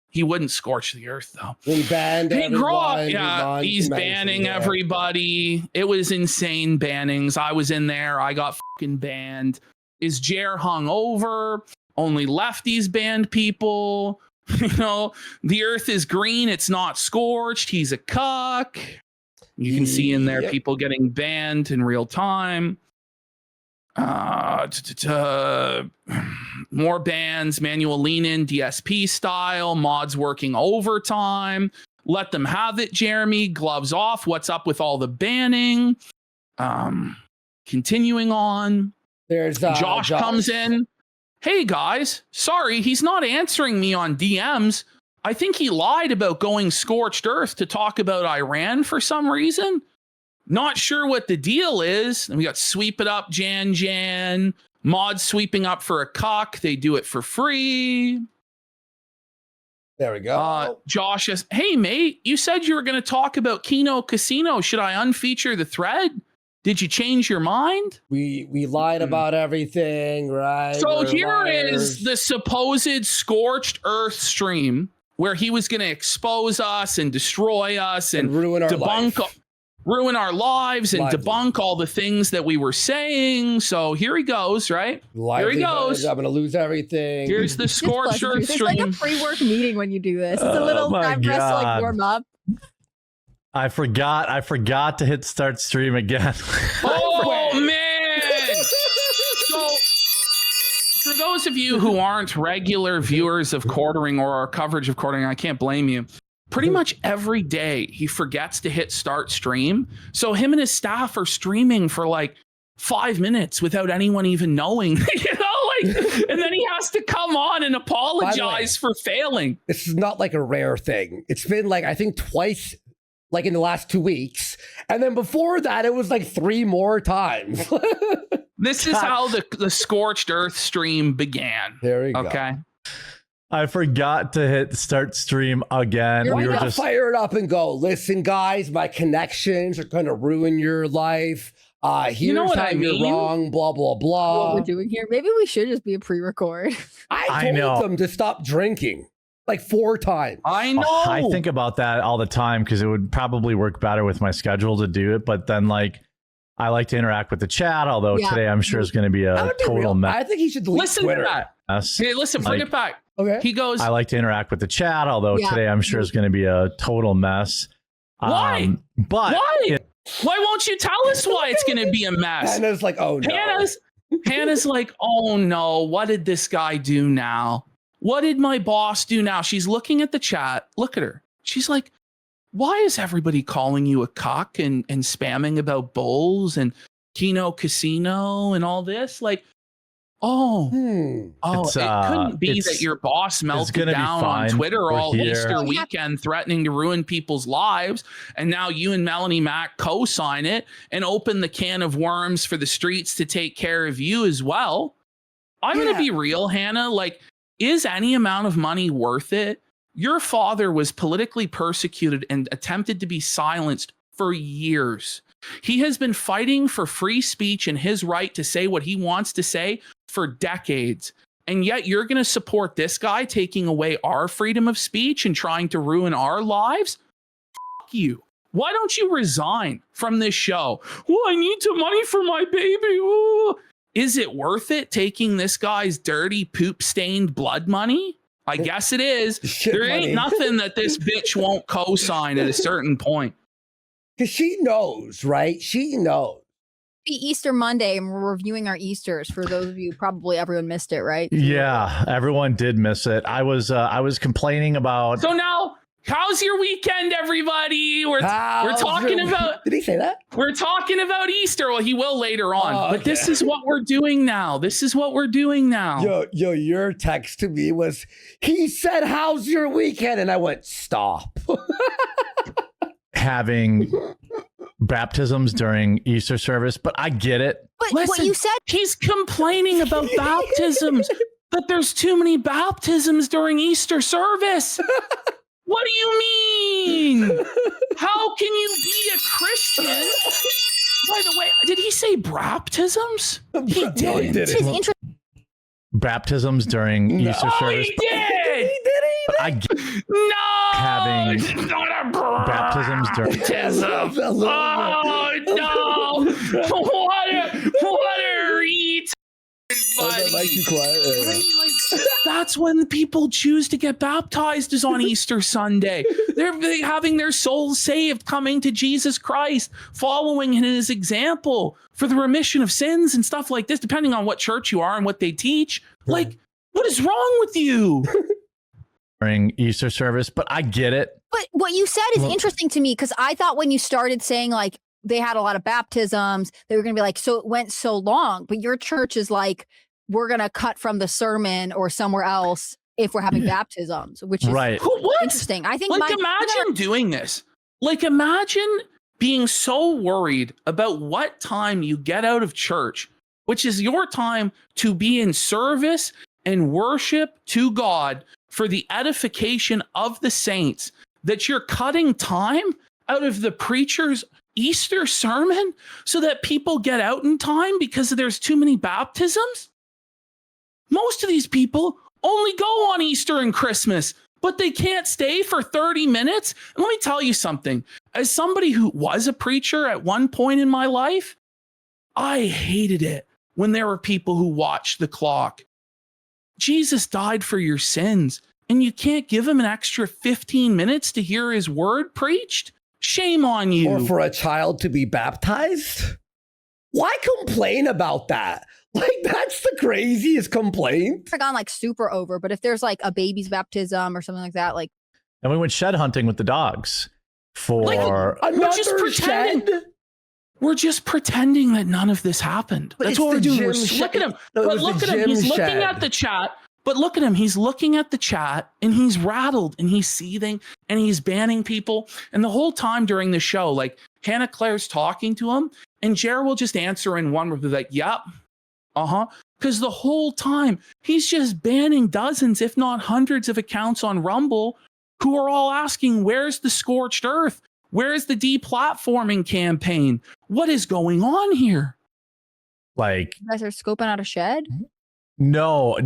He wouldn't scorch the earth though. He banned everyone. Yeah, he's banning everybody. It was insane bannings. I was in there. I got fucking banned. Is Jer hung over? Only lefties banned people. You know, the earth is green. It's not scorched. He's a cuck. You can see in there people getting banned in real time. More bans, manual lean-in, DSP style, mods working overtime. Let them have it, Jeremy. Gloves off. What's up with all the banning? Continuing on. There's Josh comes in. Hey, guys. Sorry, he's not answering me on DMs. I think he lied about going scorched earth to talk about Iran for some reason. Not sure what the deal is. And we got Sweep It Up, Jan. Mods sweeping up for a cock. They do it for free. There we go. Josh says, hey, mate, you said you were going to talk about Kino Casino. Should I unfeature the thread? Did you change your mind? We lied about everything, right? So here is the supposed scorched earth stream where he was going to expose us and destroy us and ruin our lives and debunk all the things that we were saying. So here he goes, right? Here he goes. I'm going to lose everything. Here's the scorched earth stream. It's like a pre-work meeting when you do this. It's a little time for us to like warm up. I forgot to hit start stream again. Oh, man. So for those of you who aren't regular viewers of Quartering or our coverage of Quartering, I can't blame you. Pretty much every day he forgets to hit start stream. So him and his staff are streaming for like 5 minutes without anyone even knowing, and then he has to come on and apologize for failing. This is not like a rare thing. It's been like, I think twice, like in the last 2 weeks. And then before that, it was like 3 more times. This is how the scorched earth stream began. There we go. Okay. I forgot to hit start stream again. We were just fire it up and go, listen, guys, my connections are going to ruin your life. Here's you know what how you're wrong, blah, blah, blah. What we're doing here. Maybe we should just be a pre-record. I told them to stop drinking like 4 times. I know. I think about that all the time because it would probably work better with my schedule to do it. But then like, I like to interact with the chat, although today I'm sure is going to be a total mess. I think he should delete Twitter. To that. Hey, listen, bring it back. Okay. He goes, I like to interact with the chat, although today I'm sure is going to be a total mess. Why? But why? Why won't you tell us why it's going to be a mess? Hannah's like, oh no. Hannah's like, oh no, what did this guy do now? What did my boss do now? She's looking at the chat. Look at her. She's like, why is everybody calling you a cock and spamming about bowls and Kino Casino and all this? Like, it couldn't be that your boss melted down on Twitter all Easter weekend threatening to ruin people's lives. And now you and Melanie Mac co-sign it and open the can of worms for the streets to take care of you as well. I'm going to be real, Hannah. Like, is any amount of money worth it? Your father was politically persecuted and attempted to be silenced for years. He has been fighting for free speech and his right to say what he wants to say for decades. And yet you're going to support this guy taking away our freedom of speech and trying to ruin our lives? Fuck you. Why don't you resign from this show? Well, I need some money for my baby. Ooh. Is it worth it taking this guy's dirty poop-stained blood money? I guess it is. There ain't nothing that this bitch won't co-sign at a certain point. Because she knows, right? She knows. Easter Monday, and we're reviewing our Easters. For those of you, probably everyone missed it, right? Yeah, everyone did miss it. I was complaining about. So now, how's your weekend, everybody? We're talking about. Did he say that? We're talking about Easter. Well, he will later on. But this is what we're doing now. Yo, your text to me was, he said, "How's your weekend?" And I went, "Stop." Having baptisms during Easter service, but I get it. But Listen, what you said, he's complaining about baptisms, but there's too many baptisms during Easter service. What do you mean? How can you be a Christian? By the way, did he say baptisms? He did. No, he didn't. Baptisms during Easter service. He did. But I get having it's not a baptisms during baptism. Oh no! What a retard! That's when people choose to get baptized, is on Easter Sunday. They're having their souls saved, coming to Jesus Christ, following in his example for the remission of sins and stuff like this, depending on what church you are and what they teach. Like, what is wrong with you? During Easter service, but I get it. but what you said is interesting to me, because I thought when you started saying like they had a lot of baptisms, they were going to be like, so it went so long. But your church is like, we're going to cut from the sermon or somewhere else if we're having baptisms, which is interesting. I think imagine doing this. Like, imagine being so worried about what time you get out of church, which is your time to be in service and worship to God for the edification of the saints, that you're cutting time out of the preacher's Easter sermon so that people get out in time because there's too many baptisms. Most of these people only go on Easter and Christmas, but they can't stay for 30 minutes. And let me tell you something. As somebody who was a preacher at one point in my life, I hated it when there were people who watched the clock. Jesus died for your sins, and you can't give him an extra 15 minutes to hear his word preached? Shame on you. Or for a child to be baptized? Why complain about that? Like, that's the craziest complaint. gone like super over, but if there's like a baby's baptism or something like that, like. And we went shed hunting with the dogs for We're just pretending that none of this happened. But that's what we're doing. Look at him. Look at him. He's looking at the chat. But look at him. He's looking at the chat and he's rattled and he's seething and he's banning people. And the whole time during the show, like, Hannah Claire's talking to him and Jared will just answer in one word, like, yep. Because the whole time he's just banning dozens, if not hundreds of accounts on Rumble who are all asking, where's the scorched earth? Where's the deplatforming campaign? What is going on here? Like, You guys are scoping out a shed? no,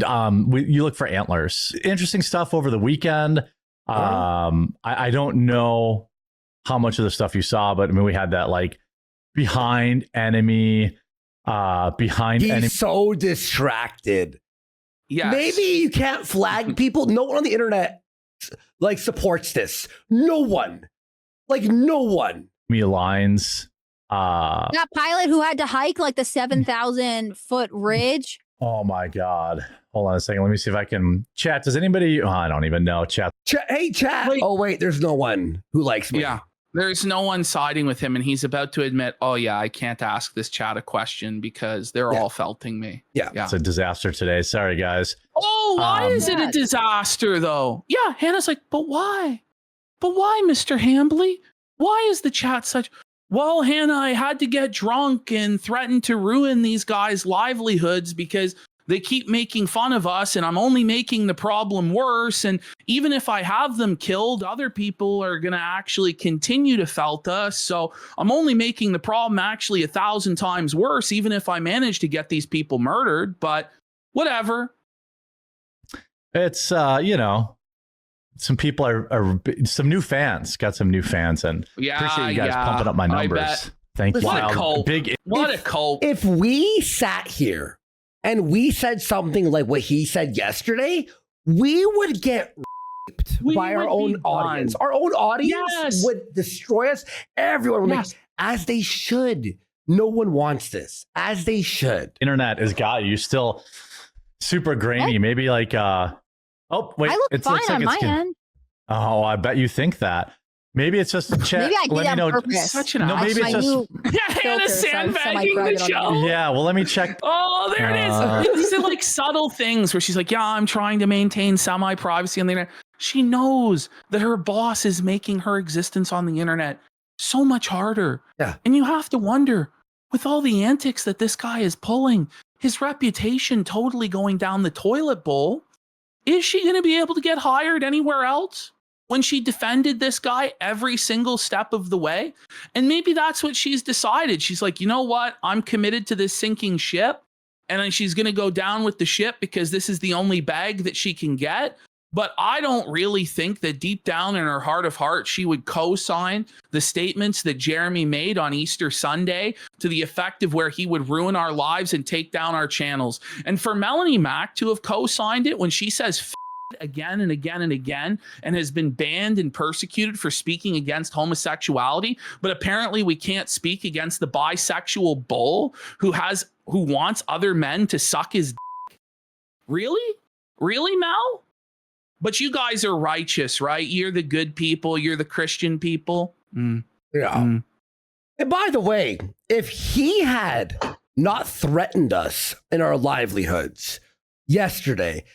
you look for antlers. Interesting stuff over the weekend. I don't know how much of the stuff you saw, but I mean, we had that like behind enemy. He's so distracted. Yes. Maybe you can't flag people. No one on the internet like supports this. No one. Like, no one. Me lines. That pilot who had to hike like the 7,000 foot ridge. Oh my God. Hold on a second. Let me see if I can chat. Does anybody? Oh, I don't even know. Chat. Hey, chat. Wait. Oh, wait. There's no one who likes me. Yeah. There's no one siding with him, and he's about to admit, oh, yeah, I can't ask this chat a question because they're all felting me. Yeah. It's a disaster today. Sorry, guys. Oh, why is it a disaster, though? Yeah, Hannah's like, but why? But why, Mr. Hambly? Why is the chat such... Well, Hannah, I had to get drunk and threaten to ruin these guys' livelihoods because They keep making fun of us, and I'm only making the problem worse. And even if I have them killed, other people are going to actually continue to felt us. So I'm only making the problem actually 1,000 times worse, even if I manage to get these people murdered. But whatever. It's, you know, some people are some new fans, got some new fans, and appreciate you guys pumping up my numbers. Thank you. What a cult. What a cult. If we sat here and we said something like what he said yesterday, we would get raped by our own audience. Our own audience would destroy us. Everyone would as they should. No one wants this, as they should. Internet has got you still super grainy. Maybe like, oh, wait. I look fine on my end. Oh, I bet you think that. Maybe it's just a chat. Maybe I did on purpose. Such an maybe it's just Hannah sandbagging the show. Yeah, well, let me check. Oh, there it is. These are like subtle things where she's like, yeah, I'm trying to maintain semi-privacy on the internet. She knows that her boss is making her existence on the internet so much harder. Yeah. And you have to wonder, with all the antics that this guy is pulling, his reputation totally going down the toilet bowl, is she going to be able to get hired anywhere else? When she defended this guy every single step of the way. And maybe that's what she's decided. She's like, you know what? I'm committed to this sinking ship. And then she's going to go down with the ship because this is the only bag that she can get. But I don't really think that deep down in her heart of hearts, she would co-sign the statements that Jeremy made on Easter Sunday to the effect of where he would ruin our lives and take down our channels. And for Melanie Mack to have co-signed it when she says again and again and again and has been banned and persecuted for speaking against homosexuality, but apparently we can't speak against the bisexual bull who wants other men to suck his dick. Really Mel? But you guys are righteous, right? You're the good people, you're the Christian people. And by the way, if he had not threatened us in our livelihoods yesterday,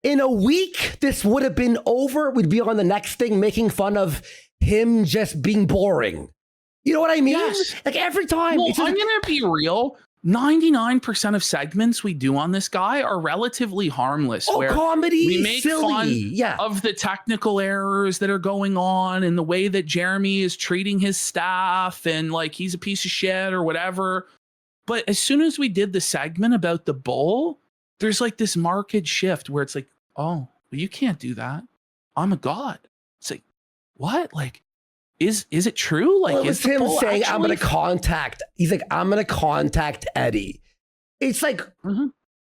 in a week, this would have been over. We'd be on the next thing making fun of him just being boring. You know what I mean? Yes. Like every time. Well, I'm going to be real. 99% of segments we do on this guy are relatively harmless. Where comedy, we make silly. fun of the technical errors that are going on and the way that Jeremy is treating his staff and like he's a piece of shit or whatever. But as soon as we did the segment about the bull, there's like this marked shift where it's like, oh, well, you can't do that. I'm a god. It's like, what? Like, is it true? Like, is him saying, I'm going to contact, he's like, I'm going to contact Eddie. It's like,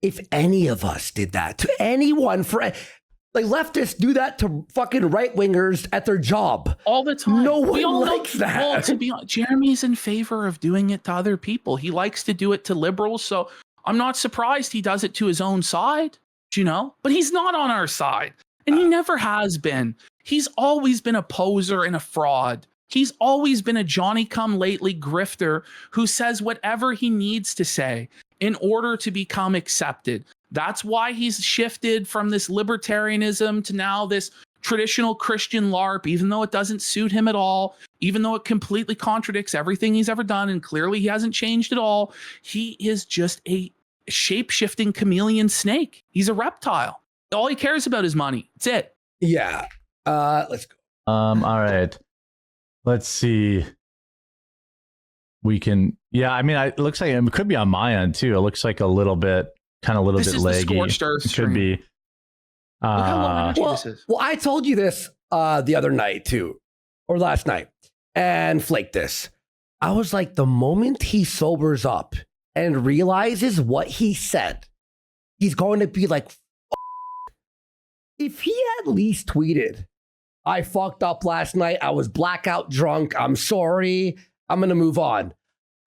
if any of us did that to anyone, like leftists do that to fucking right wingers at their job all the time. No one likes that. Well, to be honest, Jeremy's in favor of doing it to other people. He likes to do it to liberals. So I'm not surprised he does it to his own side, you know, but he's not on our side and he never has been. He's always been a poser and a fraud. He's always been a Johnny-come-lately grifter who says whatever he needs to say in order to become accepted. That's why he's shifted from this libertarianism to now this traditional Christian LARP, even though it doesn't suit him at all, even though it completely contradicts everything he's ever done, and clearly he hasn't changed at all. He is just a shape-shifting chameleon snake. He's a reptile. All he cares about is money. That's it. Yeah. Let's go. All right. Let's see. We can. Yeah, I mean, it looks like it could be on my end too. It looks like a little bit laggy. It could be. Well, I told you this the other night too, or last night, and flaked this. I was like, the moment he sobers up and realizes what he said, he's going to be like, if he at least tweeted, I fucked up last night, I was blackout drunk, I'm sorry, I'm going to move on,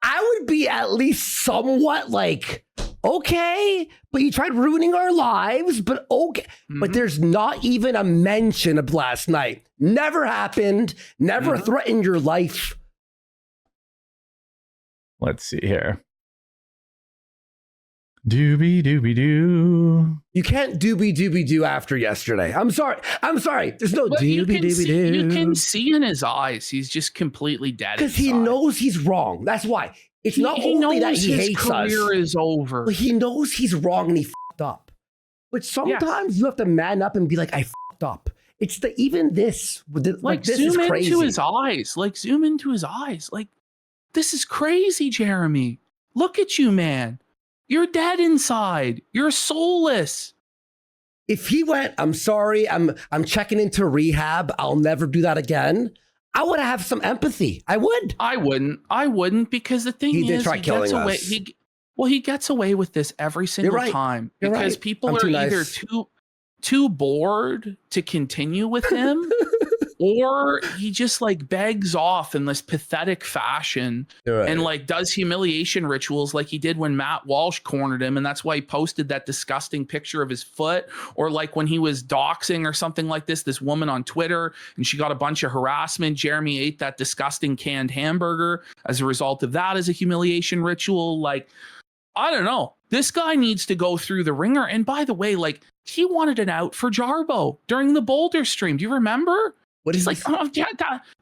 I would be at least somewhat like, okay, but you tried ruining our lives, but okay. But there's not even a mention of last night. Never happened, never threatened your life. Let's see here. Doobie doobie doo. You can't doobie doobie doo after yesterday. I'm sorry. There's no doobie doobie doo. You can see in his eyes, he's just completely dead. Because he knows he's wrong. That's why. It's not only that he hates us. His career is over. But he knows he's wrong and he fucked up. But sometimes you have to man up and be like, I fucked up. It's even this. Like this zoom is crazy. into his eyes. Like zoom into his eyes. Like this is crazy, Jeremy. Look at you, man. You're dead inside. You're soulless. If he went, I'm sorry, I'm checking into rehab. I'll never do that again. I would have some empathy. I would. I wouldn't because the thing he is, try killing us. He gets away with this every single time because people are either too bored to continue with him, or he just like begs off in this pathetic fashion and like does humiliation rituals like he did when Matt Walsh cornered him, and that's why he posted that disgusting picture of his foot, or like when he was doxing or something like this woman on Twitter and she got a bunch of harassment. Jeremy ate that disgusting canned hamburger as a result of that as a humiliation ritual. Like, I don't know. This guy needs to go through the ringer. And by the way, like, he wanted an out for Jarbo during the Boulder stream. Do you remember? He's like, oh, yeah,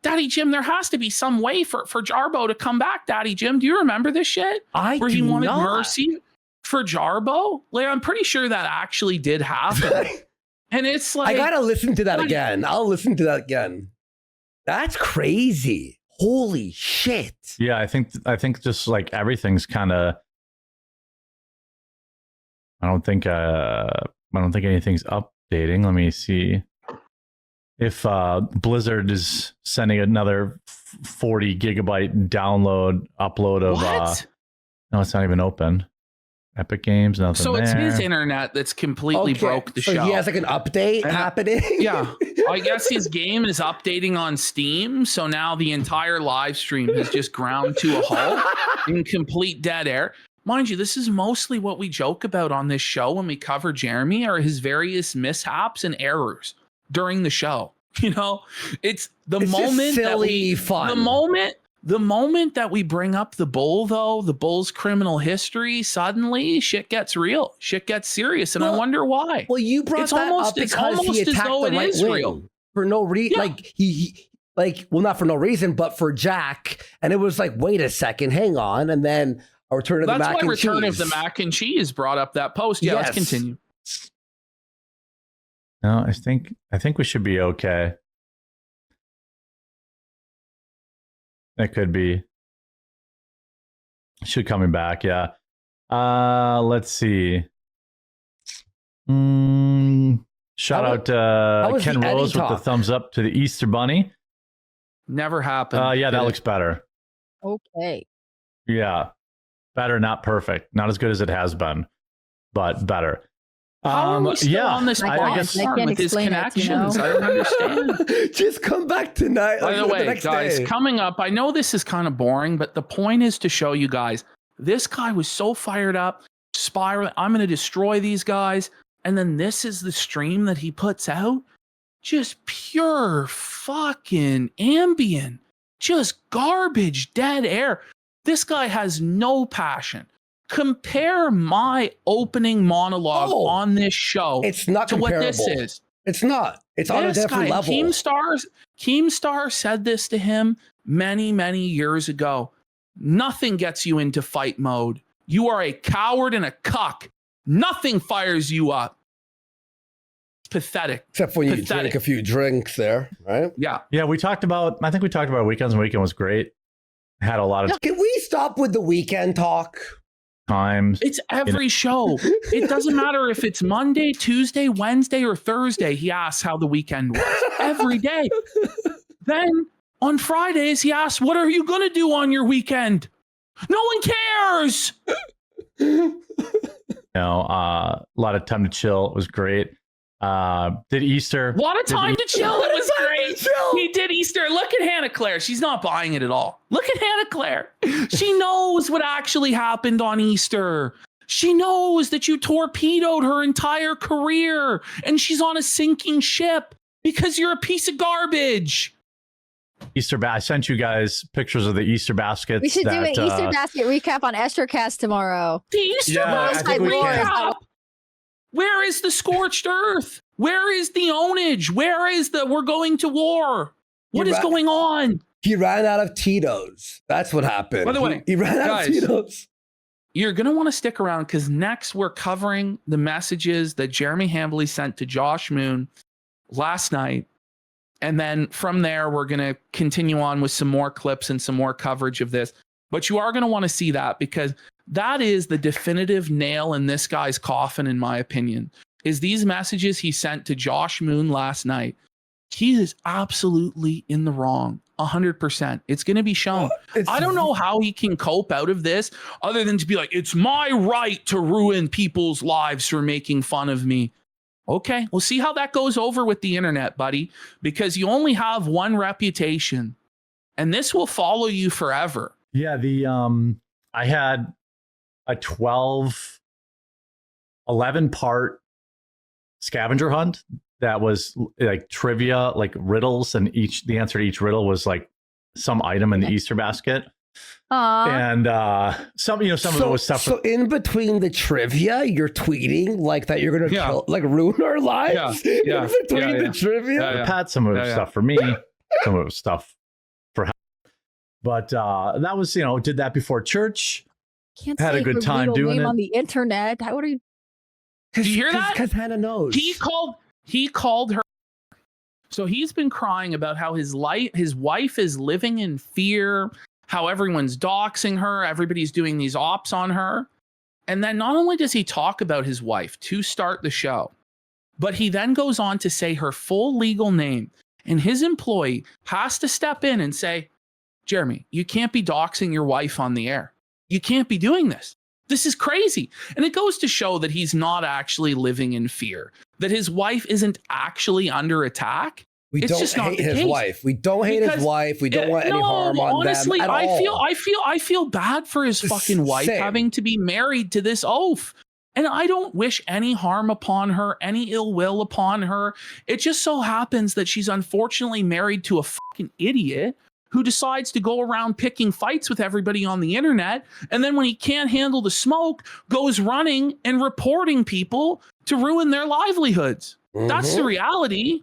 Daddy Jim, there has to be some way for Jarbo to come back, Daddy Jim. Do you remember this shit? Where he wanted mercy for Jarbo? Like, I'm pretty sure that actually did happen. And it's like, I gotta listen to that again. I'll listen to that again. That's crazy. Holy shit. Yeah, I think just like everything's kind of. I don't think anything's updating. Let me see if Blizzard is sending another 40 gigabyte upload of. What? No, it's not even open. Epic Games, nothing. So it's there. his internet that's completely broke the show. He has like an update happening. Yeah, I guess his game is updating on Steam. So now the entire live stream has just ground to a halt in complete dead air. Mind you, this is mostly what we joke about on this show when we cover Jeremy, are his various mishaps and errors during the show. You know, it's moment that we fun. The moment that we bring up the bull, though, the bull's criminal history, suddenly shit gets real, shit gets serious, and I wonder why. Well, you brought that up because he attacked the right wing for no reason. Like not for no reason, but for Jack, and it was like, wait a second, hang on, and then. Return of the Mac and Cheese. That's why Return of the Mac and Cheese brought up that post. Yeah, let's continue. No, I think we should be okay. It could be. Should coming back, yeah. Let's see. Shout out to Ken Rose with the thumbs up to the Easter Bunny. Never happened. Yeah, that looks better. Okay. Yeah. Better, not perfect. Not as good as it has been, but better. How are we still on this I guess with his connections? I don't understand. Just come back tonight. By the way, guys, coming up, I know this is kind of boring, but the point is to show you guys, this guy was so fired up, spiraling. I'm going to destroy these guys. And then this is the stream that he puts out. Just pure fucking ambient, just garbage, dead air. This guy has no passion. Compare my opening monologue on this show it's not to comparable. what this is. It's not. It's on a different level. Keemstar said this to him many, many years ago. Nothing gets you into fight mode. You are a coward and a cuck. Nothing fires you up. It's pathetic. Except when you drink a few drinks there, right? Yeah. Yeah, I think we talked about Weekends, and Weekend was great. Had a lot of Can we stop with the weekend talk? Times. It's every show. It doesn't matter if it's Monday, Tuesday, Wednesday, or Thursday. He asks how the weekend was every day. Then on Fridays, he asks, what are you going to do on your weekend? No one cares. A lot of time to chill. It was great. Did Easter. A lot of time to chill. It was great. He did Easter. Look at Hannah Claire. She's not buying it at all. Look at Hannah Claire. She knows what actually happened on Easter. She knows that you torpedoed her entire career and she's on a sinking ship because you're a piece of garbage. I sent you guys pictures of the Easter baskets. We should do an Easter basket recap on Estercast tomorrow. The Easter basket recap. Where is the scorched earth? Where is the ownage? Where is the we're going to war? What is going on? He ran out of Tito's. That's what happened. By the way, he ran out of Tito's. you're going to want to stick around because next we're covering the messages that Jeremy Hambley sent to Josh Moon last night. And then from there, we're going to continue on with some more clips and some more coverage of this. But you are going to want to see that because that is the definitive nail in this guy's coffin, in my opinion, is these messages he sent to Josh Moon last night. He is absolutely in the wrong. 100%. It's going to be shown. I don't know how he can cope out of this other than to be like, it's my right to ruin people's lives for making fun of me. Okay, we'll see how that goes over with the internet, buddy, because you only have one reputation and this will follow you forever. Yeah, I had a 11 part scavenger hunt that was like trivia, like riddles, and the answer to each riddle was like some item in the Easter basket. And some of it was stuff. So in between the trivia, you're tweeting like that you're gonna ruin our lives. Yeah. In between the trivia, Pat, some of it was stuff for me, some of it was stuff for him. But that was, did that before church. Can't had say a good her time real doing name it on the internet. What are you? Do you hear that? Because Hannah knows. He called her. So he's been crying about how his wife is living in fear, how everyone's doxing her, everybody's doing these ops on her. And then not only does he talk about his wife to start the show, but he then goes on to say her full legal name. And his employee has to step in and say, Jeremy, you can't be doxing your wife on the air. You can't be doing this. This is crazy. And it goes to show that he's not actually living in fear, that his wife isn't actually under attack. We don't hate his wife. We don't hate his wife. We don't want any harm on them at all. I feel bad for his fucking wife having to be married to this oaf. And I don't wish any harm upon her, any ill will upon her. It just so happens that she's unfortunately married to a fucking idiot who decides to go around picking fights with everybody on the internet. And then when he can't handle the smoke, goes running and reporting people to ruin their livelihoods. That's the reality.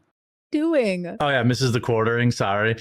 Doing. Oh yeah, Mrs. the Quartering. Sorry.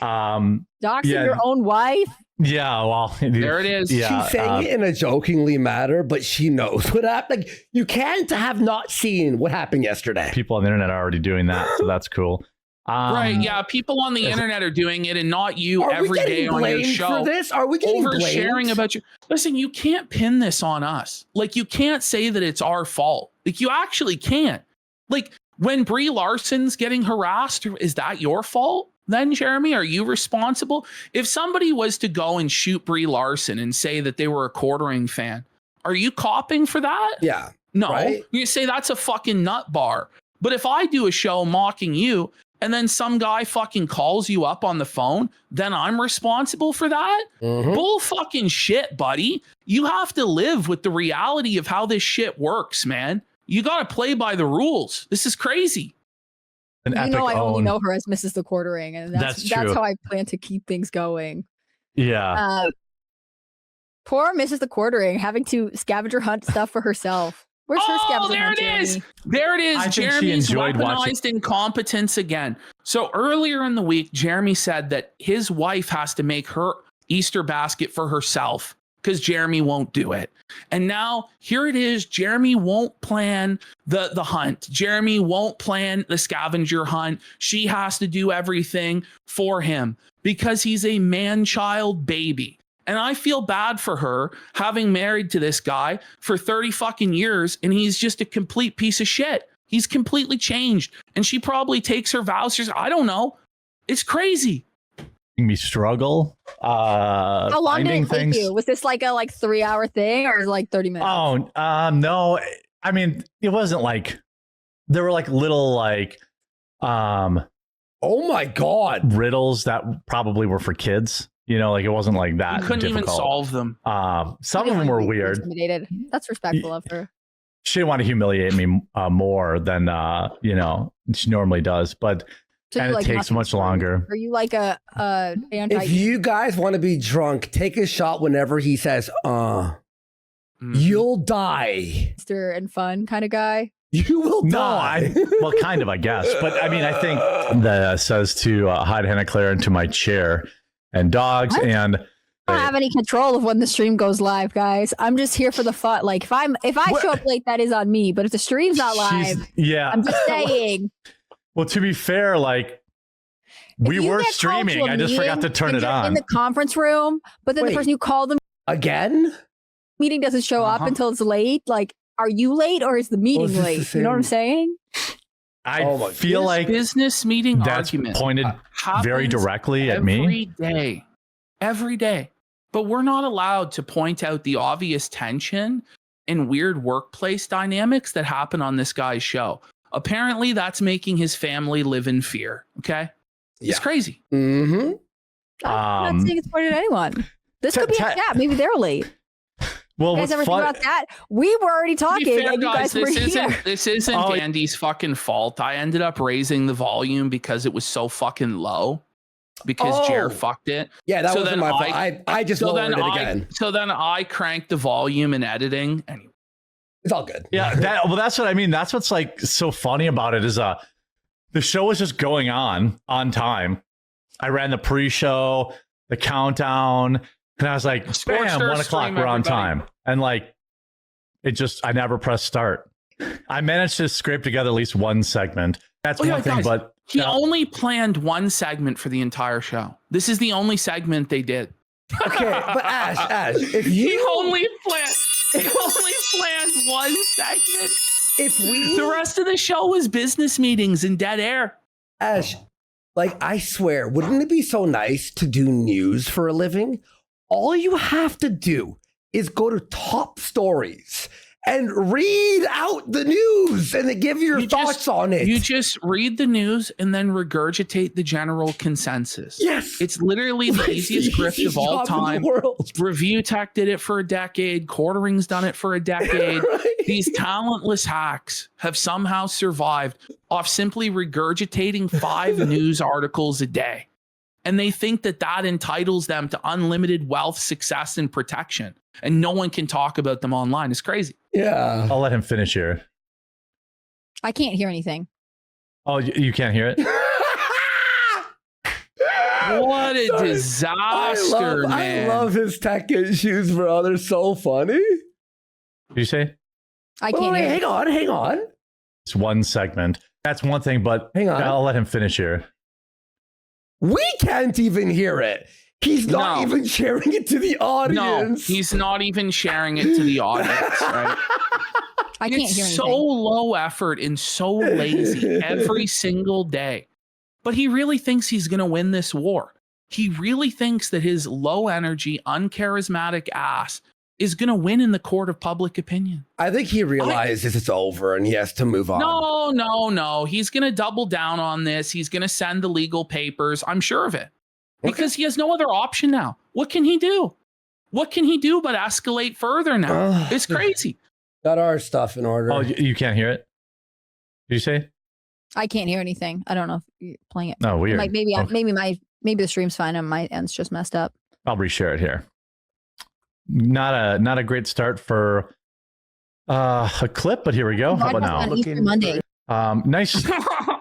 Doxing your own wife? Yeah, well, there it is. Yeah, she's saying it in a jokingly manner, but she knows what happened. Like, you can't have not seen what happened yesterday. People on the internet are already doing that, so that's cool. Right, yeah, people on the internet are doing it and not you every day on your show. For this? Are we getting oversharing about you? Listen, you can't pin this on us. Like, you can't say that it's our fault. Like, you actually can't. Like, when Brie Larson's getting harassed, is that your fault? Then, Jeremy, are you responsible? If somebody was to go and shoot Brie Larson and say that they were a Quartering fan, are you copping for that? Yeah. No, right? You say that's a fucking nut bar. But if I do a show mocking you and then some guy fucking calls you up on the phone, then I'm responsible for that? Bull fucking shit, buddy. You have to live with the reality of how this shit works, man. You got to play by the rules. This is crazy. I only know her as Mrs. the Quartering, and that's how I plan to keep things going. Yeah. Poor Mrs. the Quartering having to scavenger hunt stuff for herself. Where's her scavenger hunt? There it is. Jeremy's weaponized incompetence again. So earlier in the week, Jeremy said that his wife has to make her Easter basket for herself because Jeremy won't do it. And now here it is. Jeremy won't plan the hunt. Jeremy won't plan the scavenger hunt. She has to do everything for him because he's a man-child baby. And I feel bad for her having married to this guy for 30 fucking years. And he's just a complete piece of shit. He's completely changed. And she probably takes her vows. I don't know. It's crazy. Me struggle. How long did it take you? Was this like a 3-hour thing or like 30 minutes? Oh, no. I mean, it wasn't like there were like little oh my God, riddles that probably were for kids. Like it wasn't like that. You couldn't even solve them. Some of them were weird. Intimidated. That's respectful of her. She didn't want to humiliate me more than she normally does, but. So and it takes much longer. Are you like a anti? If you guys want to be drunk, take a shot whenever he says, you'll die. And fun kind of guy. You will die. Well, kind of, I guess. But I mean, I think that says to hide Hannah Claire into my chair and dogs. What? And I don't have any control of when the stream goes live, guys. I'm just here for the fun. Like if I show up late, that is on me. But if the stream's not live, I'm just saying. Well, to be fair, like we were streaming. I just forgot to turn it on in the conference room. But then the person who called the meeting doesn't show up until it's late. Like, are you late or is the meeting late? You know what I'm saying? I feel like business meeting that's argument pointed very directly at me every day. But we're not allowed to point out the obvious tension and weird workplace dynamics that happen on this guy's show. Apparently, that's making his family live in fear. Okay, it's crazy. I'm not saying it's pointed at anyone. This could be a chat. Maybe they're late. Well, you guys ever think about that? We were already talking, fair, and you guys were here. This isn't Andy's fucking fault. I ended up raising the volume because it was so fucking low. Because Jer fucked it. Yeah, that wasn't my fault. I just lowered it again. So then I cranked the volume and editing. Anyway. It's all good. Yeah, that's what I mean. That's what's like so funny about it is the show was just going on time. I ran the pre-show, the countdown, and I was like, bam, 1 o'clock, we're on time. And like, I never pressed start. I managed to scrape together at least one segment. That's one thing, but he only planned one segment for the entire show. This is the only segment they did. Okay, but Ash, if he only planned one segment. The rest of the show was business meetings and dead air. Ash, like I swear, wouldn't it be so nice to do news for a living? All you have to do is go to Top Stories and read out the news and then give your thoughts on it. You just read the news and then regurgitate the general consensus. Yes. It's literally the easiest grift of all time. Review Tech did it for a decade. Quartering's done it for a decade. These talentless hacks have somehow survived off simply regurgitating 5 news articles a day. And they think that entitles them to unlimited wealth, success, and protection. And no one can talk about them online. It's crazy. Yeah. I'll let him finish here. I can't hear anything. Oh, you can't hear it? What a disaster, man. I love his tech issues, bro. They're so funny. Did you say? I can't hear. Hang on. It's one segment. That's one thing, but hang on. I'll let him finish here. We can't even hear it. He's not even sharing it to the audience. No, he's not even sharing it to the audience, right? I can't hear anything. So low effort and so lazy every single day. But he really thinks he's going to win this war. He really thinks that his low energy, uncharismatic ass is going to win in the court of public opinion. I think he realizes it's over and he has to move on. No. He's going to double down on this. He's going to send the legal papers. I'm sure of it. Because he has no other option now. What can he do? What can he do but escalate further now? It's crazy. Got our stuff in order. Oh, you can't hear it? Did you say? I can't hear anything. I don't know if you're playing it. Oh, weird. Like maybe the stream's fine and my end's just messed up. I'll reshare it here. Not a great start for a clip, but here we go. How about now? Easter Monday. Nice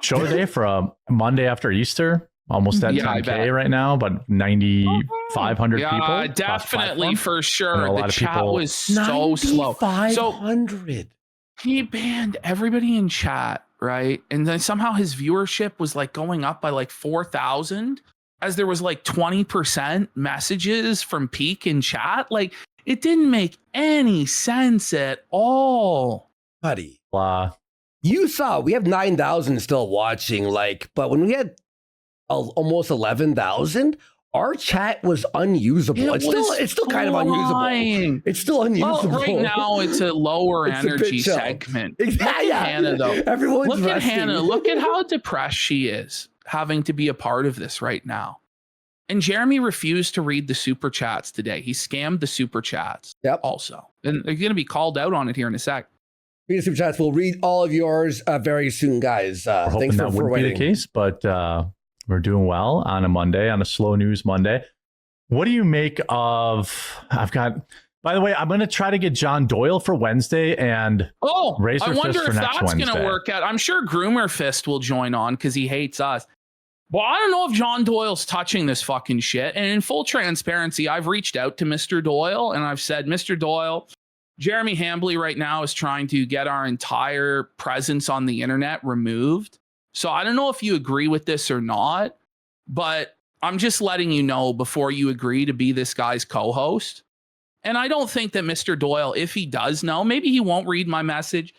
show day for a Monday after Easter. Almost at 10K right now, but 9,500 people. Yeah, definitely for sure. The chat was so slow. 9,500. He banned everybody in chat, right? And then somehow his viewership was like going up by like 4,000 as there was like 20% messages from peak in chat. Like it didn't make any sense at all. Buddy, you saw we have 9,000 still watching, but when we had almost 11,000, our chat was unusable. It's still kind of unusable. It's still unusable. Well, right now it's a lower energy segment. Exactly. Look at Hannah though. Everyone's Look at Hannah. Look at how depressed she is having to be a part of this right now. And Jeremy refused to read the super chats today. He scammed the super chats. Yep. Also, and they're going to be called out on it here in a sec. Read the super chats. We'll read all of yours very soon, guys. Thanks for waiting. Be the case, but. We're doing well on a Monday, on a slow news Monday. What do you make of? By the way, I'm going to try to get John Doyle for Wednesday and Razor I wonder Fist for if next that's Wednesday. Going to work out. I'm sure Groomer Fist will join on because he hates us. Well, I don't know if John Doyle's touching this fucking shit. And in full transparency, I've reached out to Mr. Doyle and I've said, Mr. Doyle, Jeremy Hambly right now is trying to get our entire presence on the internet removed. So I don't know if you agree with this or not, but I'm just letting you know before you agree to be this guy's co-host. And I don't think that Mr. Doyle, if he does know, maybe he won't read my message.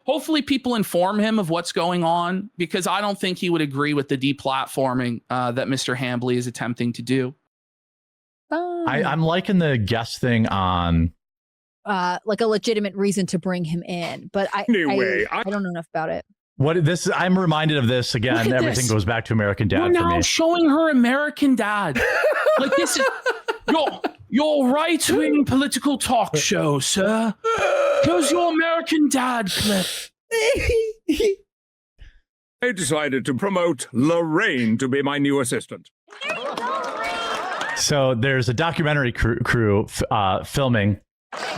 Hopefully people inform him of what's going on, because I don't think he would agree with the deplatforming that Mr. Hambly is attempting to do. I'm liking the guest thing on like a legitimate reason to bring him in, but I don't know enough about it. what this. I'm reminded of this again. Everything this. goes back to American Dad We're for now me. showing her American Dad. Like this is your right-wing political talk show, sir. Here's your American Dad clip. I decided to promote Lorraine to be my new assistant. So there's a documentary crew filming.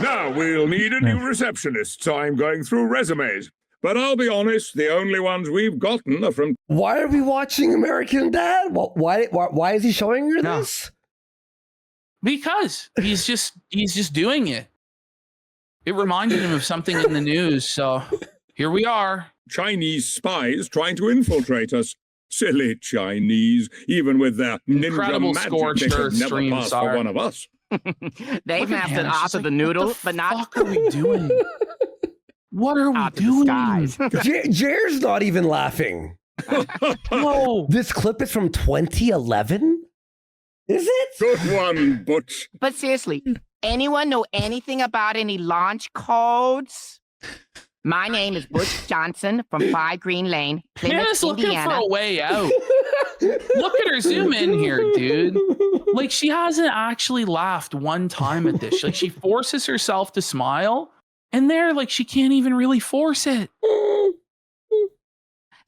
Now we'll need a new receptionist, so I'm going through resumes. But I'll be honest, the only ones we've gotten are from... Why are we watching American Dad? Why is he showing her this? Because he's just doing it. It reminded him of something in the news, so here we are. Chinese spies trying to infiltrate us. Silly Chinese, even with their Incredible ninja magic, scorched they could earth never stream, pass sorry. for one of us. They Look at mastered him. art She's of the like, noodle, what the but not fuck are we doing? What are we art of the doing? skies. Jer's not even laughing. No. This clip is from 2011? Is it? Good one, Butch. But seriously, anyone know anything about any launch codes? My name is Butch Johnson from 5 Green Lane, Plymouth, Hannah's looking for Indiana. a way out. Look at her zoom in here, dude. Like, she hasn't actually laughed one time at this. Like, she forces herself to smile, and there, like, she can't even really force it.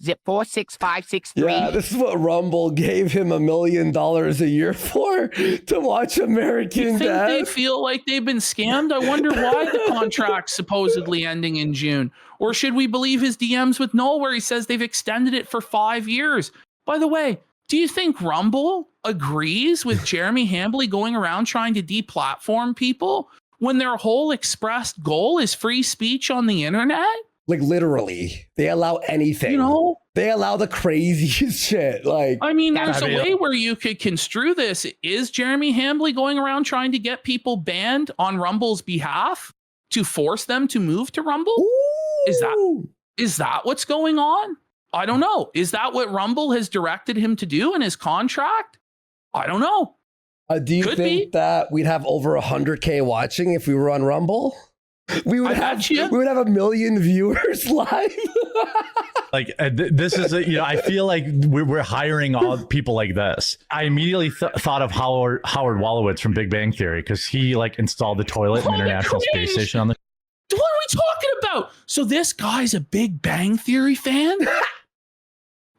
Zip 46563. Yeah, this is what Rumble gave him $1 million a year for, to watch American You think Dad. they feel like they've been scammed? I wonder why the contract's supposedly ending in June. Or should we believe his DMs with Noel, where he says they've extended it for 5 years? By the way, do you think Rumble agrees with Jeremy Hambly going around trying to deplatform people when their whole expressed goal is free speech on the internet? Like, literally, they allow anything. You know? They allow the craziest shit. Like, I mean, there's That's a way where you could construe this. Is Jeremy Hambly going around trying to get people banned on Rumble's behalf to force them to move to Rumble? ooh. Is that what's going on? I don't know. Is that what Rumble has directed him to do in his contract? I don't know. Do you Could think be. that we'd have over 100K watching if we were on Rumble? We would I have bet you. we would have 1 million viewers live. Like this is I feel like we're hiring all people like this. I immediately thought of Howard Wolowitz from Big Bang Theory, because he like installed the toilet in the International Space Station on the. What are we talking about? So this guy's a Big Bang Theory fan?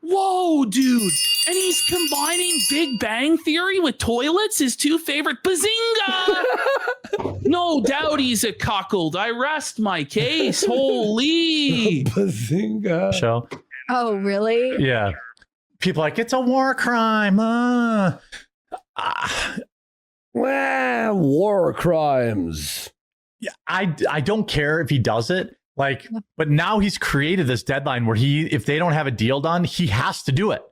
Whoa, dude. And he's combining Big Bang Theory with toilets, his two favorite. Bazinga! No doubt he's a cuckold. I rest my case. Holy. Bazinga. Show. Oh, really? Yeah. People are like, it's a war crime. Wow, war crimes. Yeah, I don't care if he does it. Like, but now he's created this deadline where if they don't have a deal done, he has to do it.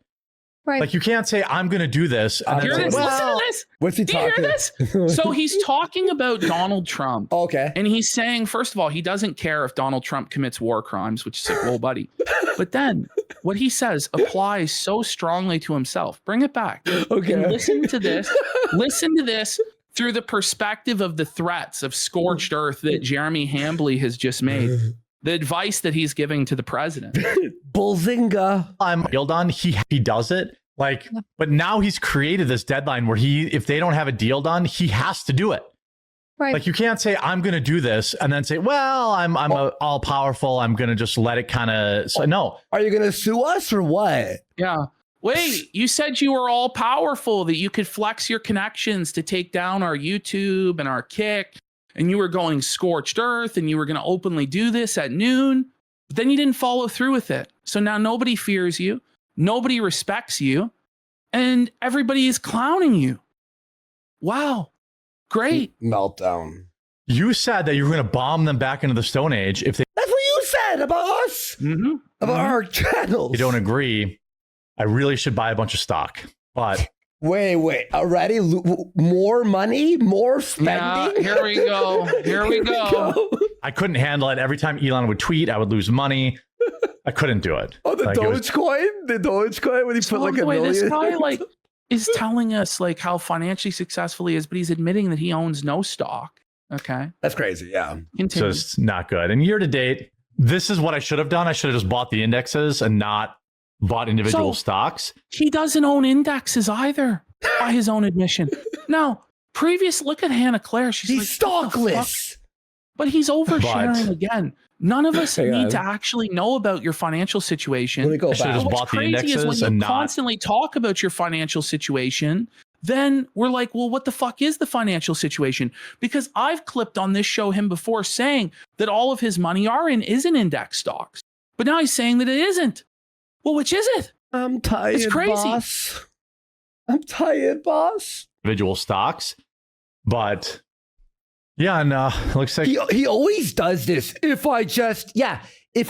Right. Like, you can't say, I'm going to do this. And Hear then this? say, Listen well, to this. What's he Do you talking? hear this? So he's talking about Donald Trump. Okay. And he's saying, first of all, he doesn't care if Donald Trump commits war crimes, which is like, whoa, buddy. But then what he says applies so strongly to himself. Bring it back. Okay. And listen to this. Listen to this through the perspective of the threats of scorched earth that Jeremy Hambly has just made. The advice that he's giving to the president. Bazinga. I'm deal done. He does it. Like, but now he's created this deadline where if they don't have a deal done, he has to do it. Right. Like, you can't say, I'm going to do this and then say, well, I'm all powerful. I'm going to just let it kind of. So, no. Are you going to sue us or what? Yeah. Wait, you said you were all powerful, that you could flex your connections to take down our YouTube and our Kick, and you were going scorched earth and you were going to openly do this at noon, but then you didn't follow through with it. So now nobody fears you. Nobody respects you. and everybody is clowning you. Wow. Great. Meltdown. You said that you were going to bomb them back into the Stone Age if they That's what you said about us. About our channels. don't agree. I really should buy a bunch of stock. But Wait. Already? More money? More spending? Yeah, here we go. Here we go. I couldn't handle it. Every time Elon would tweet, I would lose money. I couldn't do it. Oh, the Like, it was- Dogecoin? The Dogecoin when he put like the a way million? this guy like is telling us like how financially successful he is, but he's admitting that he owns no stock. Okay. That's crazy, yeah. Continue. just not good. And year to date, this is what I should have done. I should have just bought the indexes and not bought individual So- stocks. He doesn't own indexes either, by his own admission. Now, look at Hannah Claire. She's He's like, "What the fuck?" stockless. But he's oversharing again. None of us Hang need on. to actually know about your financial situation. Let me go I should have back. just What's bought the crazy is when indexes you and not. constantly talk about your financial situation, then we're like, well, what the fuck is the financial situation? Because I've clipped on this show him before saying that all of his money is in index stocks. But now he's saying that it isn't. Well, which is it? I'm tired, It's crazy. boss. I'm tired, boss. Individual stocks. But yeah, and looks like He always does this. If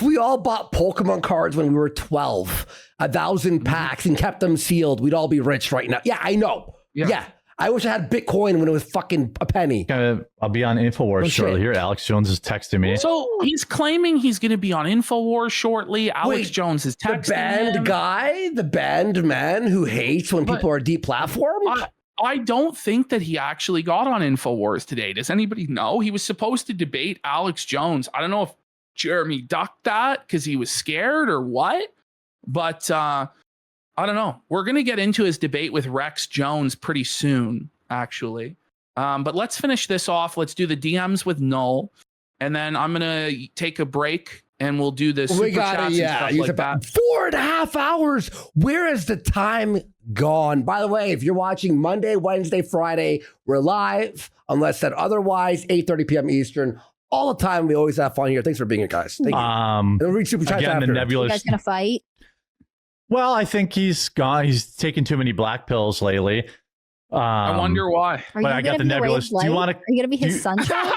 we all bought Pokemon cards when we were 12, 1,000 packs and kept them sealed, we'd all be rich right now. Yeah, I know. Yeah. I wish I had Bitcoin when it was fucking a penny. I'll be on InfoWars Oh, shortly shit. here. Alex Jones is texting me. So he's claiming he's going to be on InfoWars shortly. Alex Wait, Jones is The texting band him. guy, the band man who hates when But- people are deplatformed? I don't think that he actually got on InfoWars today. Does anybody know? He was supposed to debate Alex Jones. I don't know if Jeremy ducked that because he was scared or what, but I don't know. We're going to get into his debate with Rex Jones pretty soon, actually. But let's finish this off. Let's do the DMs with Null, and then I'm going to take a break and we'll do the super chats and stuff like that. 4.5 hours. Where has the time gone? By the way, if you're watching Monday, Wednesday, Friday, we're live, unless said otherwise, 8:30 p.m. Eastern. All the time. We always have fun here. Thanks for being here, guys. Thank you. And we'll read super chats Again, the after. You nebulous. guys gonna fight? Well, I think he's gone. He's taken too many black pills lately. I wonder why. Are But you I got gonna the be a ray of nebulous. Do you light? want to? Are you gonna be his you- sunshine?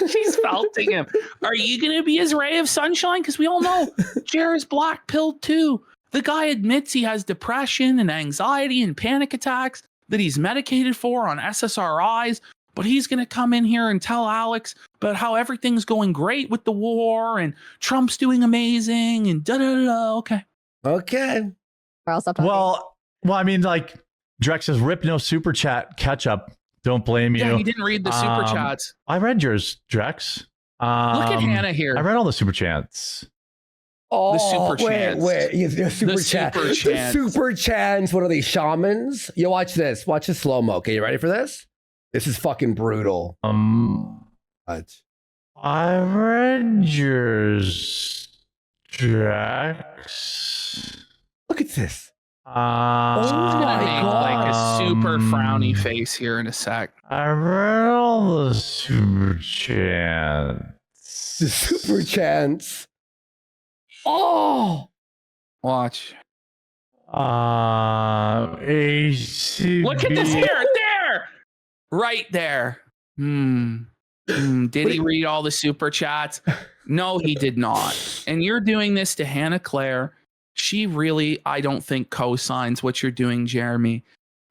She's felting him. Are you going to be his ray of sunshine? Because we all know Jared's black pilled too. The guy admits he has depression and anxiety and panic attacks that he's medicated for on SSRIs. But he's going to come in here and tell Alex about how everything's going great with the war and Trump's doing amazing and da da da. Okay. Okay. Or else I'll talk. Well, I mean, like Drex says, rip no super chat catch up. Don't blame you. Yeah, he didn't read the super chats. I read yours, Drex. Look at Hannah here. I read all the super chats. Oh, super chants. Wait. Yeah, super chat. super The chants. super chants. What are they, shamans? You watch this. Watch this slow-mo. Okay, you ready for this? This is fucking brutal. What? I read yours, Drex. Look at this. He's gonna my make like a super frowny face here in a sec. I read all the super chats. The super chants. Oh, Watch. ACB. Look at this here. There. Right there. Did he read all the super chats? No, he did not. And you're doing this to Hannah Claire. She really, I don't think, co-signs what you're doing, Jeremy.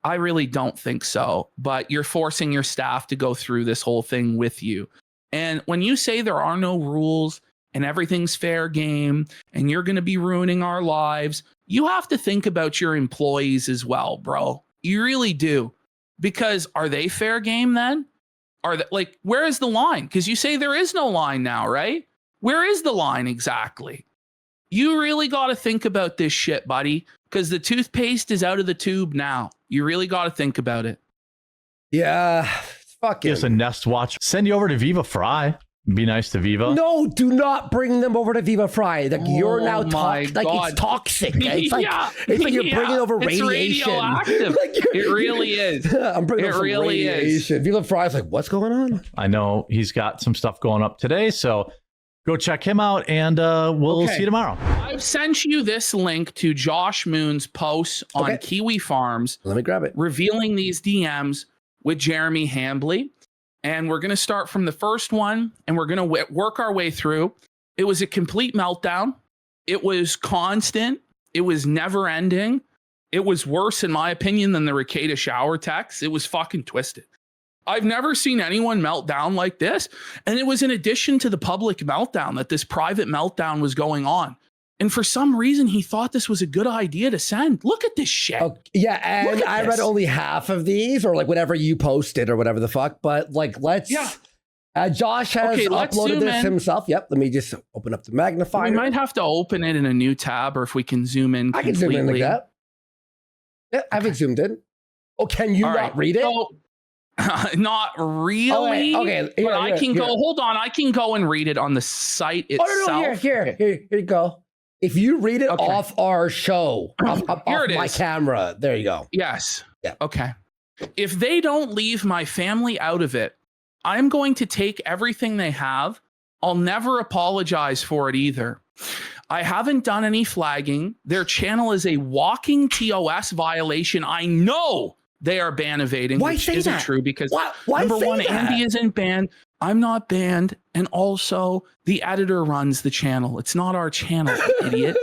I really don't think so. But you're forcing your staff to go through this whole thing with you. And when you say there are no rules and everything's fair game and you're going to be ruining our lives, you have to think about your employees as well, bro. You really do. Because are they fair game then? Are they, like, where is the line? Because you say there is no line now, right? Where is the line exactly? You really got to think about this shit, buddy, because the toothpaste is out of the tube now. You really got to think about it. yeah. Fucking. Just a Nest Watch. Send you over to Viva Fry. Be nice to Viva. No, do not bring them over to Viva Fry. Like you're now my like God. it's toxic. It's like Yeah. it's like you're Yeah. bringing over It's radiation. radioactive. You're- It really is. I'm bringing It over some really is. radiation. Viva Fry's like, what's going on? I know he's got some stuff going up today, so Go check him out, and we'll see you tomorrow. I've sent you this link to Josh Moon's posts on Kiwi Farms. Let me grab it. Revealing these DMs with Jeremy Hambly. And we're going to start from the first one, and we're going to work our way through. It was a complete meltdown. It was constant. It was never ending. It was worse, in my opinion, than the Ricada shower text. It was fucking twisted. I've never seen anyone melt down like this. And it was in addition to the public meltdown that this private meltdown was going on. And for some reason, he thought this was a good idea to send. Look at this shit. Oh, yeah, and I read only half of these, or like whatever you posted or whatever the fuck. But like, let's... Yeah. Josh has uploaded this himself. Yep, let me just open up the magnifier. We might have to open it in a new tab, or if we can zoom in completely. I can zoom in like that. Yeah, I haven't zoomed in. Oh, can you not read it? So, not really. Okay. But I can go. Hold on. I can go and read it on the site itself. Oh no! Here you go. If you read it off our show, off my camera, there you go. Yes. Yeah. Okay. If they don't leave my family out of it, I'm going to take everything they have. I'll never apologize for it either. I haven't done any flagging. Their channel is a walking TOS violation. I know they are ban evading, which isn't true because number one, Andy isn't banned. I'm not banned. And also the editor runs the channel. It's not our channel, idiot.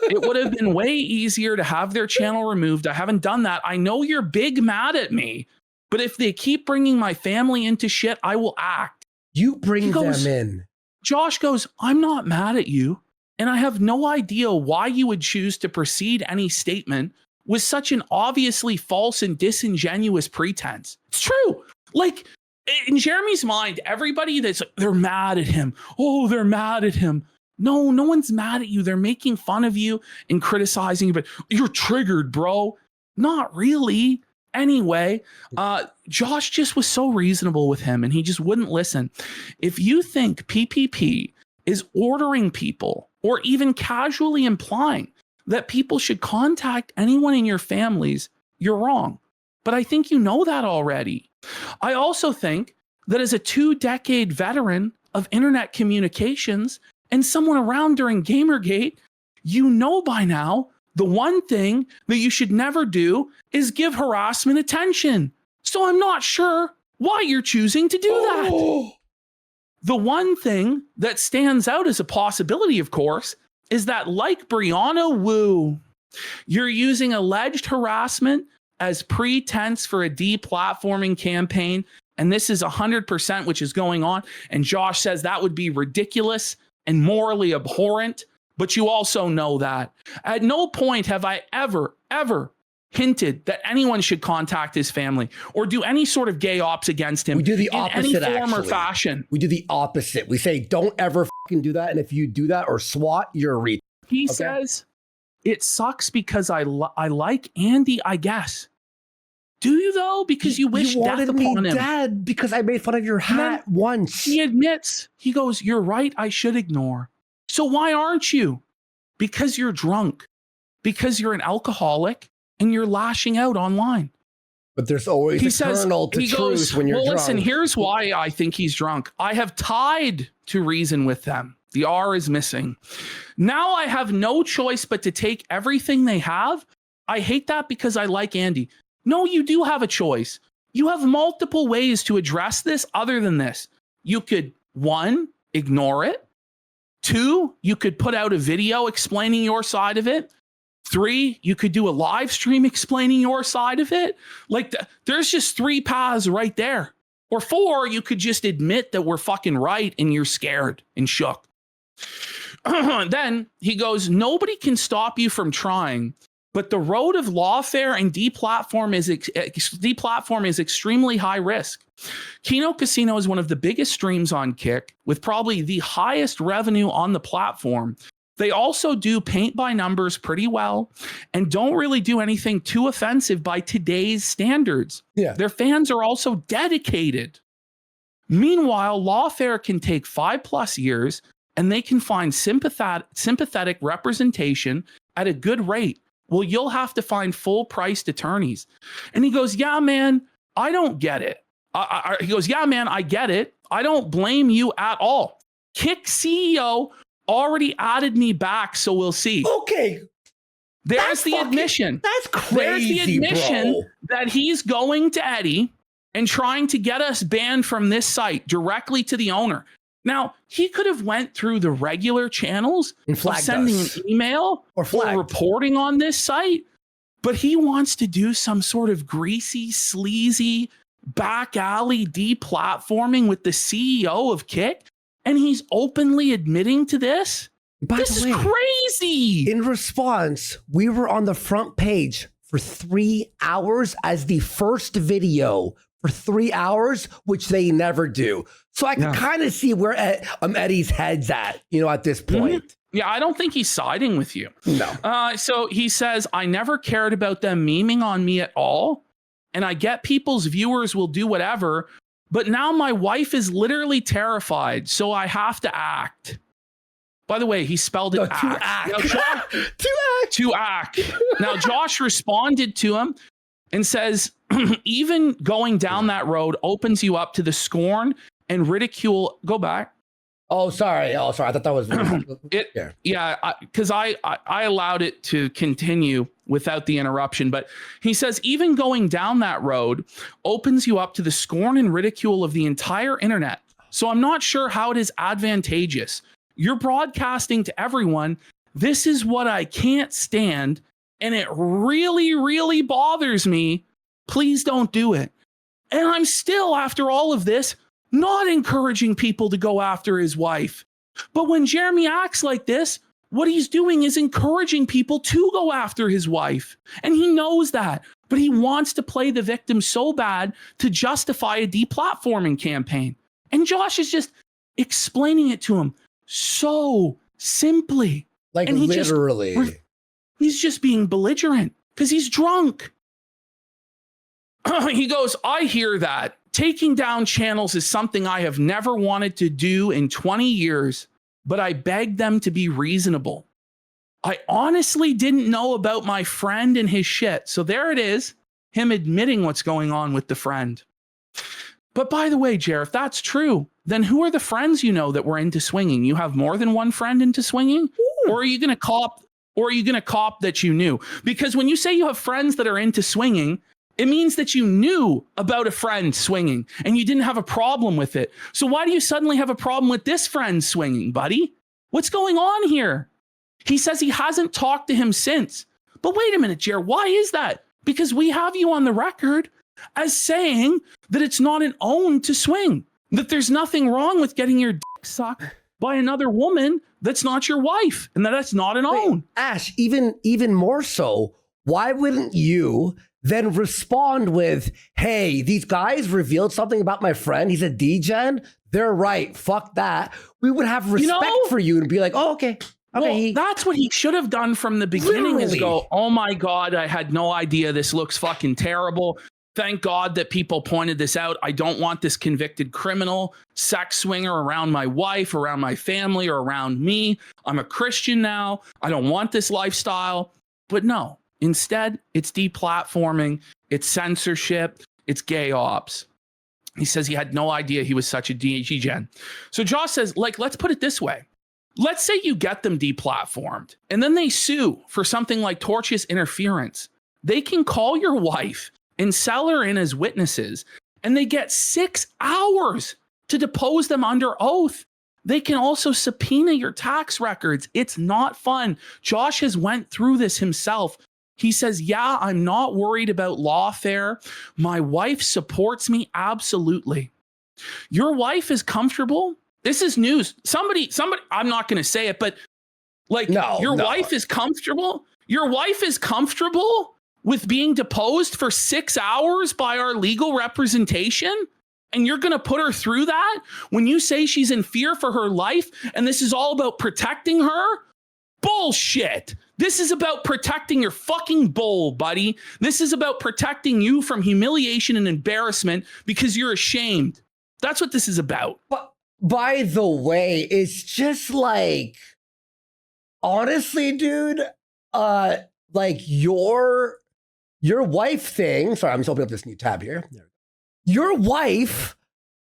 It would have been way easier to have their channel removed. I haven't done that. I know you're big mad at me, but if they keep bringing my family into shit, I will act. You bring them in. Josh goes, I'm not mad at you. And I have no idea why you would choose to precede any statement with such an obviously false and disingenuous pretense. It's true. Like, in Jeremy's mind, everybody they're mad at him. Oh, they're mad at him. No, no one's mad at you. They're making fun of you and criticizing you, but you're triggered, bro. Not really. Anyway, Josh just was so reasonable with him and he just wouldn't listen. If you think PPP is ordering people or even casually implying that people should contact anyone in your families, you're wrong. But I think you know that already. I also think that as a 2-decade veteran of internet communications and someone around during Gamergate, you know by now the one thing that you should never do is give harassment attention. So I'm not sure why you're choosing to do that. The one thing that stands out as a possibility, of course, is that like Brianna Wu, you're using alleged harassment as pretense for a deplatforming campaign. And this is 100% which is going on. And Josh says that would be ridiculous and morally abhorrent. But you also know that. At no point have I ever hinted that anyone should contact his family or do any sort of gay ops against him. We do the opposite, in any form or fashion. We do the opposite. We say, don't ever fucking do that. And if you do that or SWAT, you're a retard. He says, it sucks because I like Andy, I guess. Do you though? Because you wish death upon him. Dead because I made fun of your hat once. He admits, he goes, you're right, I should ignore. So why aren't you? Because you're drunk. Because you're an alcoholic and you're lashing out online. But there's always eternal to truth when you're drunk. Listen, here's why I think he's drunk. I have tied to reason with them. The R is missing. Now I have no choice but to take everything they have. I hate that because I like Andy. No, you do have a choice. You have multiple ways to address this other than this. You could, 1, ignore it. 2, you could put out a video explaining your side of it. 3, you could do a live stream explaining your side of it. Like, there's just 3 paths right there. Or 4, you could just admit that we're fucking right and you're scared and shook. Then he goes, nobody can stop you from trying, but the road of lawfare and deplatform is extremely high risk. Kino Casino is one of the biggest streams on Kick with probably the highest revenue on the platform. They also do paint by numbers pretty well and don't really do anything too offensive by today's standards. Yeah. Their fans are also dedicated. Meanwhile, lawfare can take 5+ years and they can find sympathetic representation at a good rate. Well, you'll have to find full-priced attorneys. And he goes, yeah, man, I don't get it. He goes, yeah, man, I get it. I don't blame you at all. Kick CEO already added me back, so we'll see. Okay. There's the admission. That's crazy, There's the admission bro. that he's going to Eddie and trying to get us banned from this site directly to the owner. Now, he could have went through the regular channels and of sending us. an email or reporting on this site, but he wants to do some sort of greasy, sleazy, back alley deplatforming with the CEO of Kick, and he's openly admitting to this? This is crazy. In response, we were on the front page for 3 hours as the first video for 3 hours, which they never do. So I can kind of see where Eddie's head's at, at this point. Yeah, I don't think he's siding with you. No. So he says, I never cared about them memeing on me at all. And I get people's viewers will do whatever. But now my wife is literally terrified. So I have to act. By the way, he spelled it act. Now, to act. Now, Josh responded to him and says, even going down that road opens you up to the scorn and ridicule. Go back. Oh, sorry. I thought that was because I allowed it to continue without the interruption. But he says, even going down that road opens you up to the scorn and ridicule of the entire internet. So I'm not sure how it is advantageous. You're broadcasting to everyone. This is what I can't stand. And it really, really bothers me. Please don't do it. And I'm still, after all of this, not encouraging people to go after his wife. But when Jeremy acts like this, what he's doing is encouraging people to go after his wife. And he knows that. But he wants to play the victim so bad to justify a deplatforming campaign. And Josh is just explaining it to him so simply. Like, and literally. He's just being belligerent because he's drunk. He goes, I hear that. Taking down channels is something I have never wanted to do in 20 years, but I beg them to be reasonable. I honestly didn't know about my friend and his shit. So there it is, him admitting what's going on with the friend. But by the way, Jer, if that's true, then who are the friends you know that were into swinging? You have more than one friend into swinging? Ooh. Or are you going to cop that you knew? Because when you say you have friends that are into swinging, it means that you knew about a friend swinging and you didn't have a problem with it. So why do you suddenly have a problem with this friend swinging, buddy? What's going on here? He says he hasn't talked to him since. But wait a minute, Jer, why is that? Because we have you on the record as saying that it's not an own to swing, that there's nothing wrong with getting your dick sucked by another woman that's not your wife, and that's not an own. Ash, even more so, why wouldn't you then respond with, hey, these guys revealed something about my friend. He's a D-gen. They're right. Fuck that. We would have respect for you and be like, oh, okay. Well, that's what he should have done from the beginning is go, oh my God, I had no idea. This looks fucking terrible. Thank God that people pointed this out. I don't want this convicted criminal sex swinger around my wife, around my family, or around me. I'm a Christian now. I don't want this lifestyle. But no. Instead, it's deplatforming, it's censorship, it's gay ops. He says he had no idea he was such a DG-gen. So Josh says, let's put it this way. Let's say you get them deplatformed, and then they sue for something like tortious interference. They can call your wife and sell her in as witnesses, and they get 6 hours to depose them under oath. They can also subpoena your tax records. It's not fun. Josh has went through this himself. He says, yeah, I'm not worried about lawfare. My wife supports me absolutely. Your wife is comfortable. This is news. Somebody, I'm not going to say it, but your wife is comfortable. Your wife is comfortable with being deposed for 6 hours by our legal representation. And you're going to put her through that when you say she's in fear for her life. And this is all about protecting her. Bullshit. This is about protecting your fucking bull, buddy. This is about protecting you from humiliation and embarrassment because you're ashamed. That's what this is about. But by the way, it's just like, honestly, dude, your wife thing. Sorry, I'm just opening up this new tab here. Your wife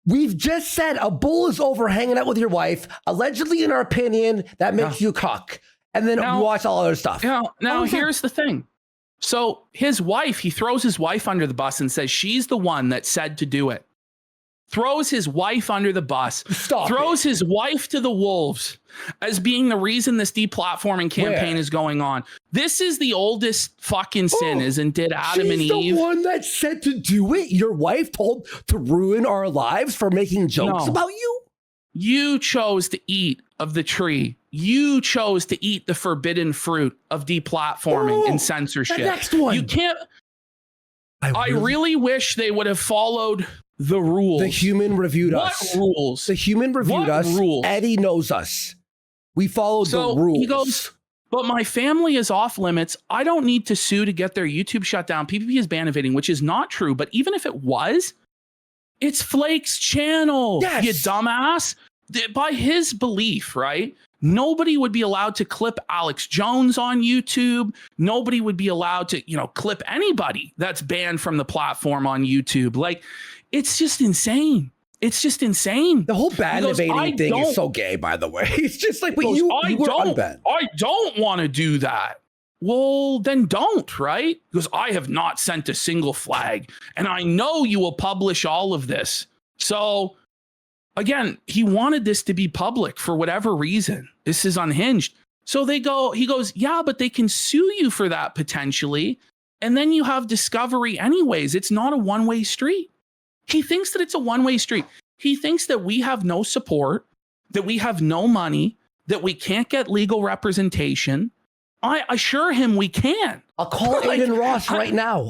We've just said a bull is over hanging out with your wife. Allegedly, in our opinion, that makes you cuck. And then we watch all other stuff. Now here's the thing. So his wife, he throws his wife under the bus and says she's the one that said to do it. Throws his wife under the bus. Throws his wife to the wolves as being the reason this deplatforming campaign is going on. This is the oldest fucking sin, isn't it? Adam and Eve. She's the one that said to do it. Your wife told to ruin our lives for making jokes about you. You chose to eat of the tree. You chose to eat the forbidden fruit of deplatforming and censorship. The next one. You can't. I really wish they would have followed the rules. The human reviewed us. What rules? The human reviewed us. Rules? Eddie knows us. We followed the rules. He goes, but my family is off limits. I don't need to sue to get their YouTube shut down. PPP is ban evading, which is not true. But even if it was, it's Flake's channel, you dumbass. By his belief, right? Nobody would be allowed to clip Alex Jones on YouTube. Nobody would be allowed to, clip anybody that's banned from the platform on YouTube. Like, it's just insane. It's just insane. The whole ban evading thing is so gay, by the way. It's just like, but you were unbanned. I don't want to do that. Well, then don't, right? Because I have not sent a single flag. And I know you will publish all of this. So, again, he wanted this to be public for whatever reason. This is unhinged. So he goes, yeah, but they can sue you for that potentially. And then you have discovery anyways. It's not a one-way street. He thinks that it's a one-way street. He thinks that we have no support, that we have no money, that we can't get legal representation. I assure him we can. I'll call Aiden Ross right now.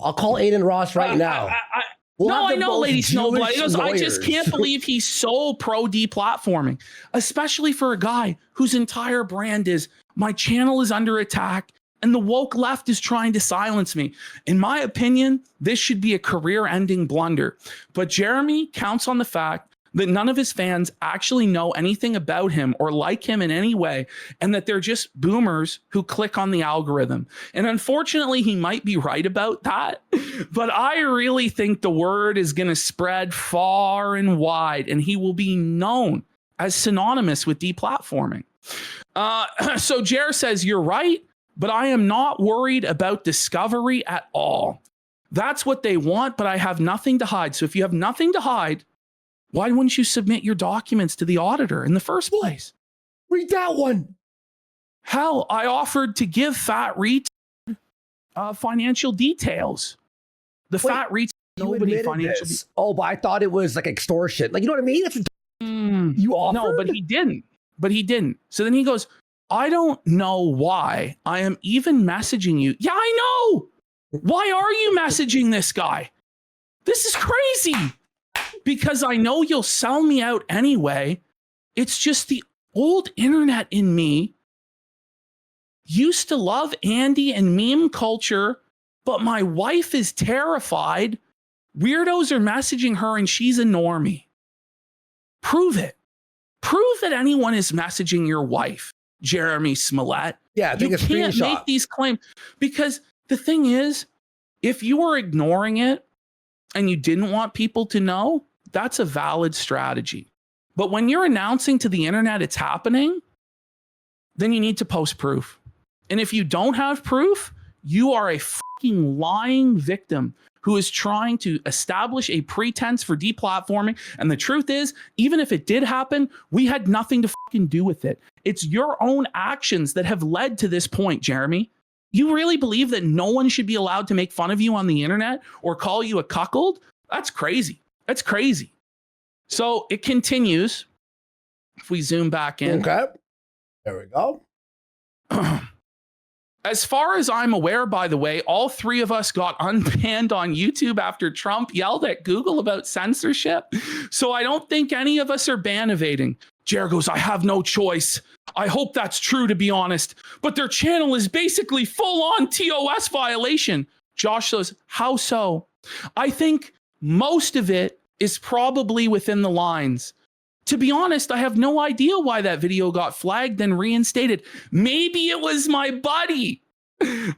I know, Lady Snowblood. He goes, I just can't believe he's so pro deplatforming, especially for a guy whose entire brand is my channel is under attack and the woke left is trying to silence me. In my opinion, this should be a career-ending blunder. But Jeremy counts on the fact that none of his fans actually know anything about him or like him in any way, and that they're just boomers who click on the algorithm. And unfortunately, he might be right about that, but I really think the word is going to spread far and wide, and he will be known as synonymous with deplatforming. So Jer says, you're right, but I am not worried about discovery at all. That's what they want, but I have nothing to hide. So if you have nothing to hide, why wouldn't you submit your documents to the auditor in the first place? Read that one. Hell, I offered to give Fat Reed financial details. Fat Reed, nobody financial. Oh, but I thought it was like extortion. Like, you know what I mean? That's you offered. No, but he didn't. So then he goes, I don't know why I am even messaging you. Yeah, I know. Why are you messaging this guy? This is crazy. Because I know you'll sell me out anyway. It's just the old internet in me used to love Andy and meme culture, but my wife is terrified. Weirdos are messaging her and she's a normie. Prove it. Prove that anyone is messaging your wife, Jeremy Smollett. Yeah, you can't make these claims. Because the thing is, if you were ignoring it and you didn't want people to know, that's a valid strategy. But when you're announcing to the internet it's happening, then you need to post proof. And if you don't have proof, you are a fucking lying victim who is trying to establish a pretense for deplatforming. And the truth is, even if it did happen, we had nothing to fucking do with it. It's your own actions that have led to this point, Jeremy. You really believe that no one should be allowed to make fun of you on the internet or call you a cuckold? That's crazy. That's crazy. So it continues. If we zoom back in. Okay. There we go. As far as I'm aware, by the way, all three of us got unbanned on YouTube after Trump yelled at Google about censorship. So I don't think any of us are ban evading. Jer goes, I have no choice. I hope that's true, to be honest. But their channel is basically full-on TOS violation. Josh says, how so? I think most of it is probably within the lines. To be honest, I have no idea why that video got flagged and reinstated. Maybe it was my buddy,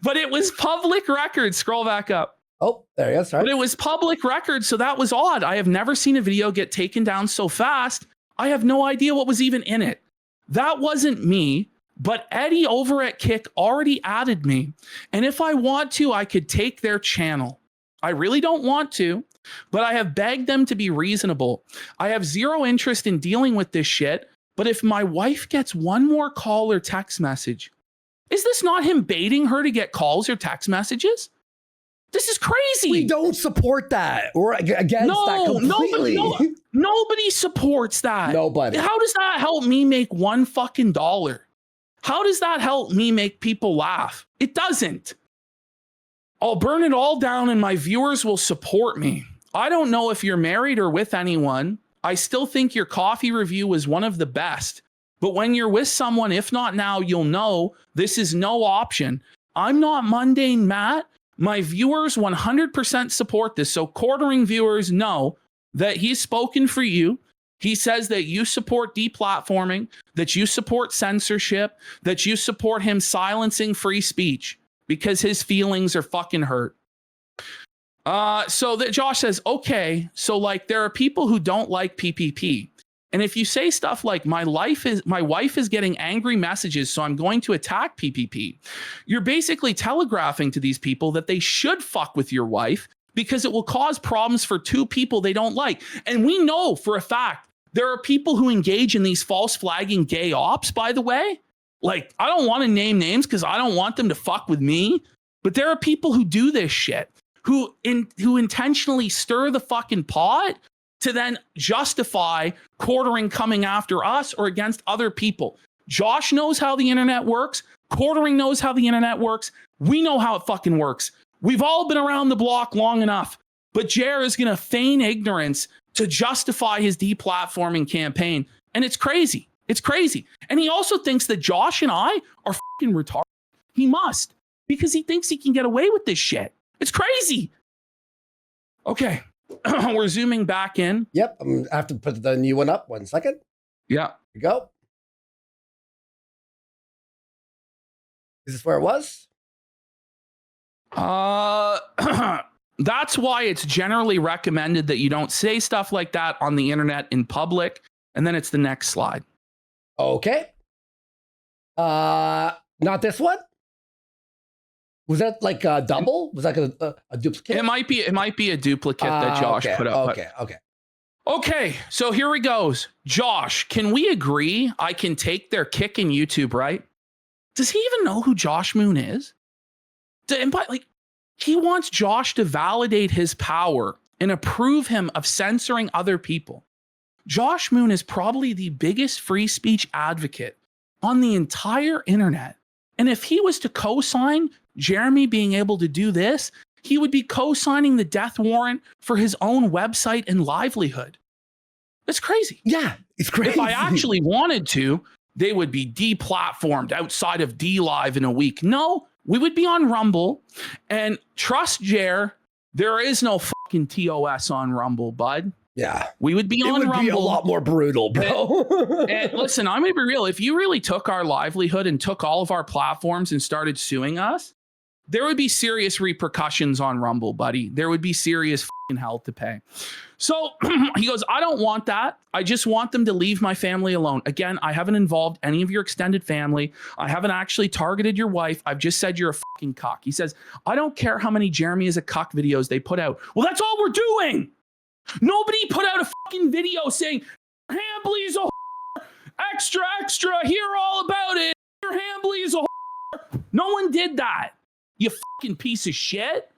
but it was public record. Scroll back up. Oh, there he is. Sorry. But it was public record, so that was odd. I have never seen a video get taken down so fast. I have no idea what was even in it. That wasn't me, but Eddie over at Kick already added me. And if I want to, I could take their channel. I really don't want to, but I have begged them to be reasonable. I have zero interest in dealing with this shit, but if my wife gets one more call or text message, is this not him baiting her to get calls or text messages? This is crazy. We don't support that. We're against that completely. Nobody supports that. Nobody. How does that help me make one fucking dollar? How does that help me make people laugh? It doesn't. I'll burn it all down and my viewers will support me. I don't know if you're married or with anyone. I still think your coffee review was one of the best. But when you're with someone, if not now, you'll know this is no option. I'm not mundane Matt. My viewers 100% support this. So quartering viewers know that he's spoken for you. He says that you support deplatforming, that you support censorship, that you support him silencing free speech because his feelings are fucking hurt. So that Josh says, okay, so like there are people who don't like PPP. And if you say stuff like my wife is getting angry messages, so I'm going to attack PPP, you're basically telegraphing to these people that they should fuck with your wife because it will cause problems for two people they don't like. And we know for a fact there are people who engage in these false flagging gay ops, by the way. Like, I don't want to name names because I don't want them to fuck with me, but there are people who do this shit, who intentionally stir the fucking pot to then justify quartering coming after us or against other people. Josh knows how the internet works. Quartering knows how the internet works. We know how it fucking works. We've all been around the block long enough. But Jer is going to feign ignorance to justify his deplatforming campaign. And it's crazy. It's crazy. And he also thinks that Josh and I are fucking retarded. He must, because he thinks he can get away with this shit. It's crazy. Okay. We're zooming back in. Yep. I have to put the new one up. 1 second. Yeah. Here we go. Is this where it was? That's why it's generally recommended that you don't say stuff like that on the internet in public. And then it's the next slide. Okay. Not this one? Was that like a double? Was that a duplicate? It might be a duplicate that Josh put up. Okay, so here he goes. Josh, can we agree I can take their kick in YouTube, right? Does he even know who Josh Moon is? He wants Josh to validate his power and approve him of censoring other people. Josh Moon is probably the biggest free speech advocate on the entire internet. And if he was to co-sign Jeremy being able to do this, he would be co-signing the death warrant for his own website and livelihood. It's crazy. Yeah, it's crazy. If I actually wanted to, they would be deplatformed outside of DLive in a week. No, we would be on Rumble. And trust Jer, there is no fucking TOS on Rumble, bud. Yeah. We would be on Rumble. It would be a lot more brutal, bro. And listen, I'm going to be real. If you really took our livelihood and took all of our platforms and started suing us, there would be serious repercussions on Rumble, buddy. There would be serious fucking hell to pay. So he goes, I don't want that. I just want them to leave my family alone. Again, I haven't involved any of your extended family. I haven't actually targeted your wife. I've just said you're a fucking cuck. He says, I don't care how many Jeremy is a cuck videos they put out. Well, that's all we're doing. Nobody put out a fucking video saying, Hambly's a whore. Extra, hear all about it. Hambly's a whore. No one did that. You fucking piece of shit.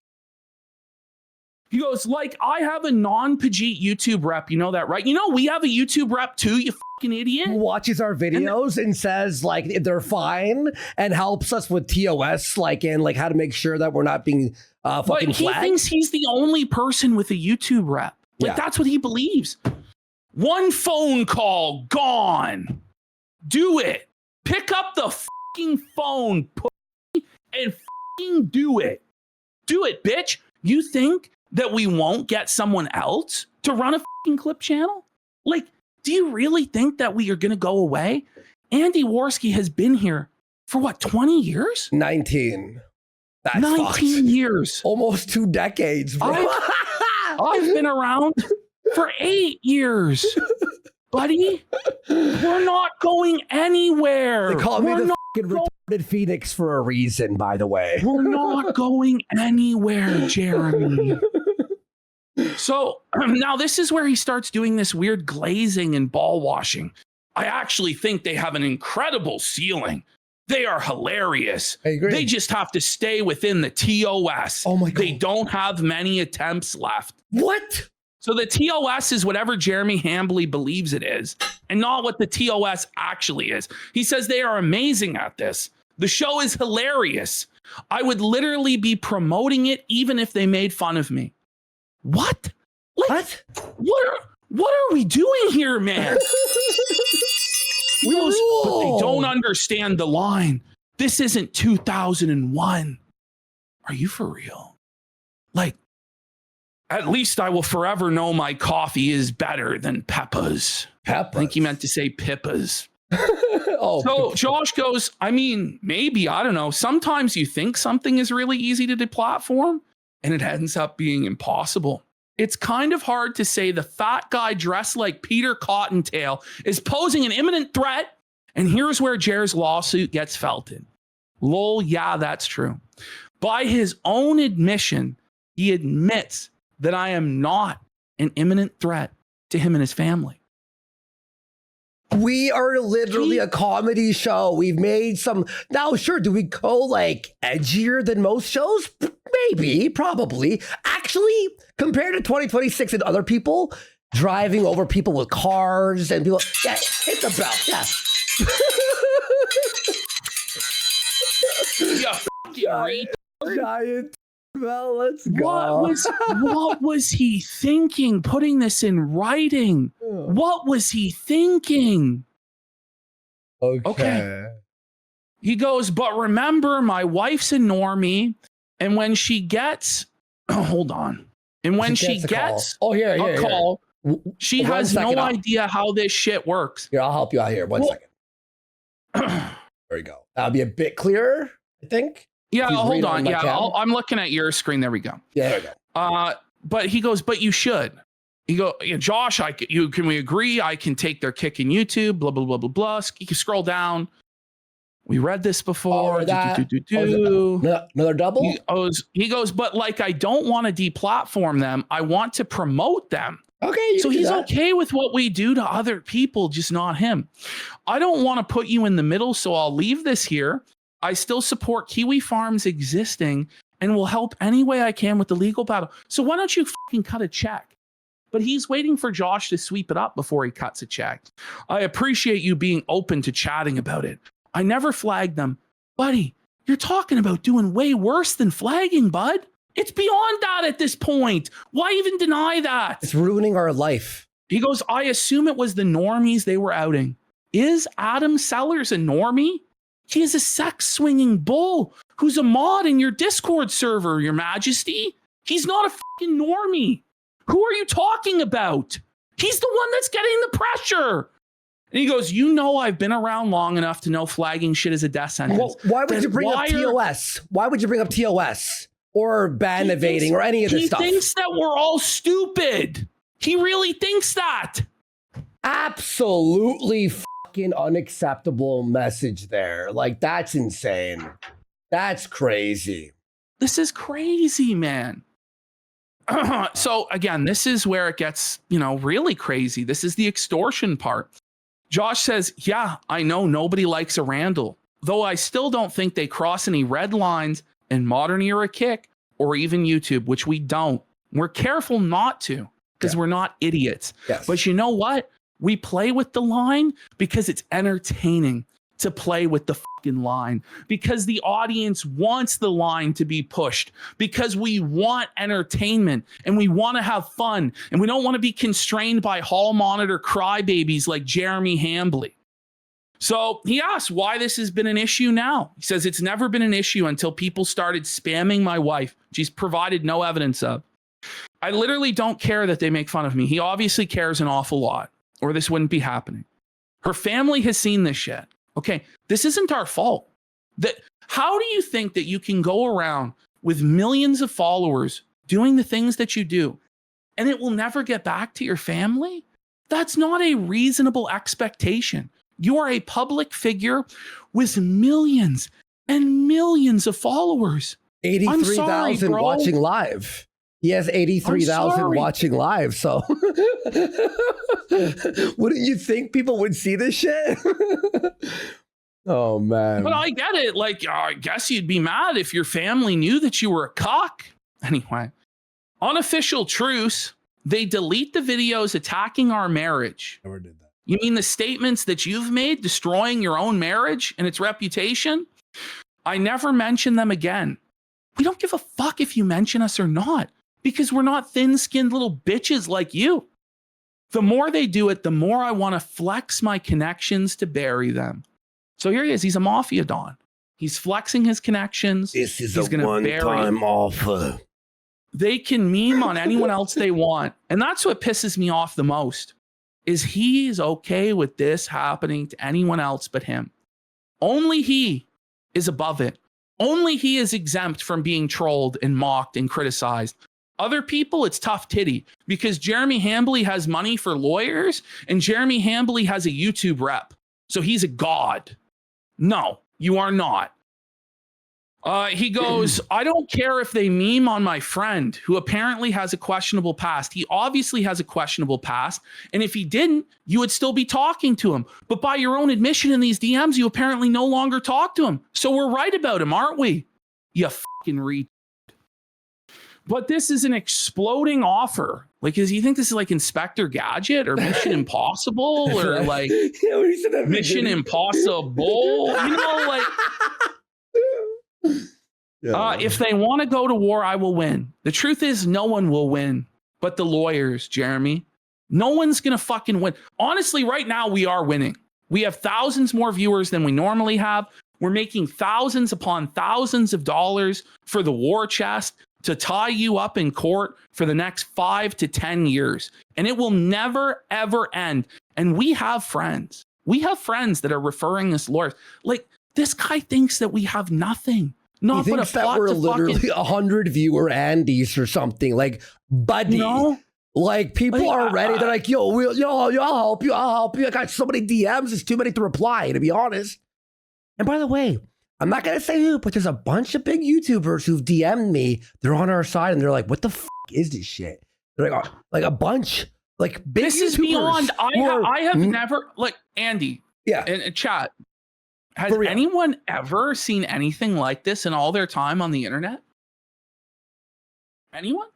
He goes, like, I have a non-Pajit YouTube rep. You know that, right? You know, we have a YouTube rep too, you fucking idiot. Who watches our videos and says, like, they're fine and helps us with TOS, like, and like how to make sure that we're not being fucking flagged. He thinks he's the only person with a YouTube rep. Like, that's what he believes. One phone call, gone. Do it. Pick up the fucking phone, and fucking do it. Do it, bitch. You think that we won't get someone else to run a fucking clip channel? Like, do you really think that we are going to go away? Andy Worski has been here for what, 20 years? 19. That's 19 fucked. years. Almost 2 decades, bro. I've been around for 8 years. Buddy, we're not going anywhere. They call me We're the not fucking retarded phoenix for a reason, by the way. We're not going anywhere, Jeremy. So now this is where he starts doing this weird glazing and ball washing. I actually think they have an incredible ceiling. They are hilarious. I agree. They just have to stay within the TOS. Oh my God. They don't have many attempts left. What? So the TOS is whatever Jeremy Hambley believes it is, and not what the TOS actually is. He says they are amazing at this. The show is hilarious. I would literally be promoting it even if they made fun of me. What? Like, what are we doing here, man? But they don't understand the line. This isn't 2001. Are you for real? Like, at least I will forever know my coffee is better than Peppa's. Peppa's? I think he meant to say Pippa's. Oh, so Josh goes, I mean, maybe, I don't know. Sometimes you think something is really easy to deplatform, and it ends up being impossible. It's kind of hard to say the fat guy dressed like Peter Cottontail is posing an imminent threat, and here's where Jer's lawsuit gets felt in. Lol, yeah, that's true. By his own admission, he admits that I am not an imminent threat to him and his family. We are literally a comedy show. We've made some. Now, sure, do we go like edgier than most shows? Maybe, probably. Actually, compared to 2026 and other people driving over people with cars and people. Yeah, hit the bell. Yeah. Giant. Well, let's go. What was he thinking putting this in writing? What was he thinking? Okay. He goes, but remember, my wife's a normie, and when she gets, hold on, and when she gets a call, she has no idea how this shit works. Here, I'll help you out here. One second. There we go. That'll be a bit clearer, I think. Yeah, hold on. Yeah, I'm looking at your screen. There we go. Yeah, there we go. But he goes, but you should. He go, yeah, Josh, can we agree? I can take their kick in YouTube, blah, blah, blah, blah, blah. You can scroll down. We read this before. Another double? He goes, but like, I don't want to deplatform them. I want to promote them. Okay. So he's okay with what we do to other people, just not him. I don't want to put you in the middle, so I'll leave this here. I still support Kiwi Farms existing and will help any way I can with the legal battle. So why don't you fucking cut a check? But he's waiting for Josh to sweep it up before he cuts a check. I appreciate you being open to chatting about it. I never flagged them. Buddy, you're talking about doing way worse than flagging, bud. It's beyond that at this point. Why even deny that? It's ruining our life. He goes, I assume it was the normies they were outing. Is Adam Sellers a normie? He is a sex-swinging bull who's a mod in your Discord server, Your Majesty. He's not a fucking normie. Who are you talking about? He's the one that's getting the pressure. And he goes, you know, I've been around long enough to know flagging shit is a death sentence. Well, why would you bring up TOS? Why would you bring up TOS or ban evading or any of this stuff? He thinks that we're all stupid. He really thinks that. Absolutely fucking unacceptable message there. Like, that's insane. That's crazy. This is crazy, man. So again, this is where it gets, really crazy. This is the extortion part. Josh says, yeah, I know nobody likes a Randall, though I still don't think they cross any red lines in modern era kick or even YouTube, which we don't. We're careful not to because we're not idiots. Yes. But you know what? We play with the line because it's entertaining to play with the fucking line, because the audience wants the line to be pushed, because we want entertainment and we want to have fun and we don't want to be constrained by hall monitor crybabies like Jeremy Hambley. So he asks why this has been an issue now. He says it's never been an issue until people started spamming my wife. She's provided no evidence of. I literally don't care that they make fun of me. He obviously cares an awful lot, or this wouldn't be happening. Her family has seen this shit. Okay, this isn't our fault. How do you think that you can go around with millions of followers doing the things that you do and it will never get back to your family? That's not a reasonable expectation. You are a public figure with millions and millions of followers. 83,000 watching live. He has 83,000 watching live. So wouldn't you think people would see this shit? Oh, man. But I get it. Like, I guess you'd be mad if your family knew that you were a cock. Anyway, unofficial truce. They delete the videos attacking our marriage. Never did that. You mean the statements that you've made destroying your own marriage and its reputation? I never mention them again. We don't give a fuck if you mention us or not, because we're not thin-skinned little bitches like you. The more they do it, the more I want to flex my connections to bury them. So here he is. He's a mafia don. He's flexing his connections. This is a one-time offer. They can meme on anyone else they want. And that's what pisses me off the most, is he's okay with this happening to anyone else but him. Only he is above it. Only he is exempt from being trolled and mocked and criticized. Other people, it's tough titty, because Jeremy Hambley has money for lawyers and Jeremy Hambley has a YouTube rep. So he's a god. No, you are not. He goes, I don't care if they meme on my friend who apparently has a questionable past. He obviously has a questionable past. And if he didn't, you would still be talking to him. But by your own admission in these DMs, you apparently no longer talk to him. So we're right about him, aren't we? You fucking retard. But this is an exploding offer. Like, does he think this is like Inspector Gadget or Mission Impossible or like Mission Impossible? You know, like... if they want to go to war, I will win. The truth is, no one will win but the lawyers, Jeremy. No one's going to fucking win. Honestly, right now, we are winning. We have thousands more viewers than we normally have. We're making thousands upon thousands of dollars for the war chest to tie you up in court for the next 5 to 10 years. And it will never, ever end. And we have friends. We have friends that are referring us lawyers. Like, this guy thinks that we have nothing. Not he thinks that we're literally 100 viewer Andes or something. Like, buddy. No? Like, people are ready. They're like, yo, I'll help you. I'll help you. I got so many DMs. It's too many to reply, to be honest. And by the way, I'm not going to say who, but there's a bunch of big YouTubers who've DM'd me. They're on our side and they're like, what the f*** is this shit? They're like a bunch. Like, big This YouTubers is beyond. I have never, like, Andy. Yeah. In chat. Has anyone ever seen anything like this in all their time on the internet? Anyone?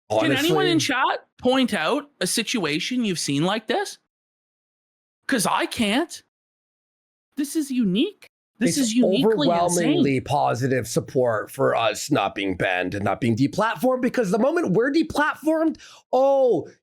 Honestly, can anyone in chat point out a situation you've seen like this? Because I can't. This is unique. This is uniquely overwhelmingly insane. Positive support for us not being banned and not being deplatformed, because the moment we're deplatformed,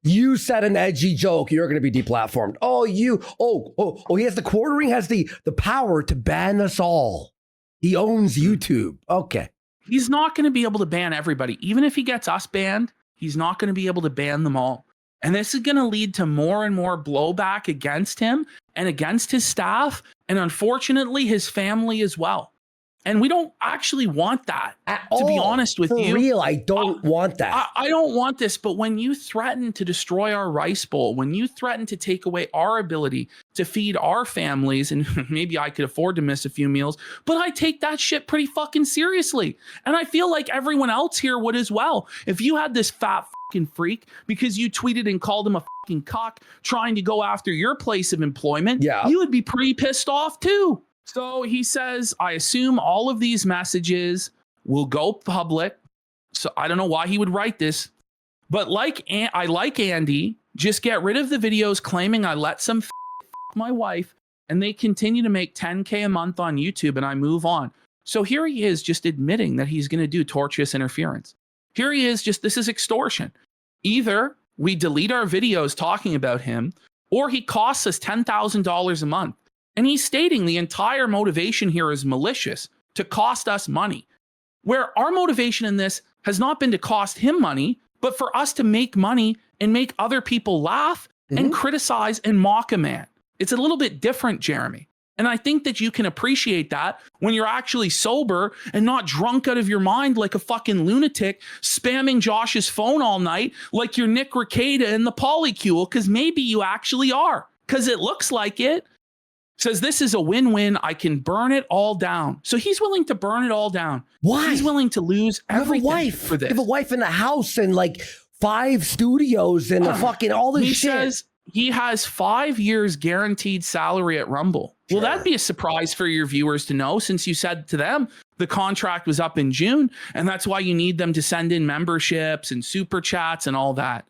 you said an edgy joke, you're going to be deplatformed. He has the quartering, has the power to ban us all. He owns YouTube. Okay. He's not going to be able to ban everybody. Even if he gets us banned, he's not going to be able to ban them all. And this is going to lead to more and more blowback against him and against his staff, and unfortunately his family as well. And we don't actually want that, to be honest with you. For real, I don't want that. I don't want this, but when you threaten to destroy our rice bowl, when you threaten to take away our ability to feed our families, and maybe I could afford to miss a few meals, but I take that shit pretty fucking seriously. And I feel like everyone else here would as well. If you had this fat fucking freak because you tweeted and called him a fucking cock trying to go after your place of employment, you would be pretty pissed off too. So he says, I assume all of these messages will go public. So I don't know why he would write this, but I like Andy, just get rid of the videos claiming I let some my wife and they continue to make 10K a month on YouTube and I move on. So here he is just admitting that he's going to do tortious interference. Here he is, this is extortion. Either we delete our videos talking about him or he costs us $10,000 a month. And he's stating the entire motivation here is malicious, to cost us money. Where our motivation in this has not been to cost him money, but for us to make money and make other people laugh and criticize and mock a man. It's a little bit different, Jeremy. And I think that you can appreciate that when you're actually sober and not drunk out of your mind like a fucking lunatic, spamming Josh's phone all night like you're Nick Rekieta in the polycule, because maybe you actually are, because it looks like it. Says this is a win-win. I can burn it all down. So he's willing to burn it all down. Why? He's willing to lose everything you have a wife. for this. You have a wife in the house and like 5 studios and fucking all this shit. He says he has 5 years guaranteed salary at Rumble. Well, that'd be a surprise for your viewers to know, since you said to them the contract was up in June, and that's why you need them to send in memberships and super chats and all that.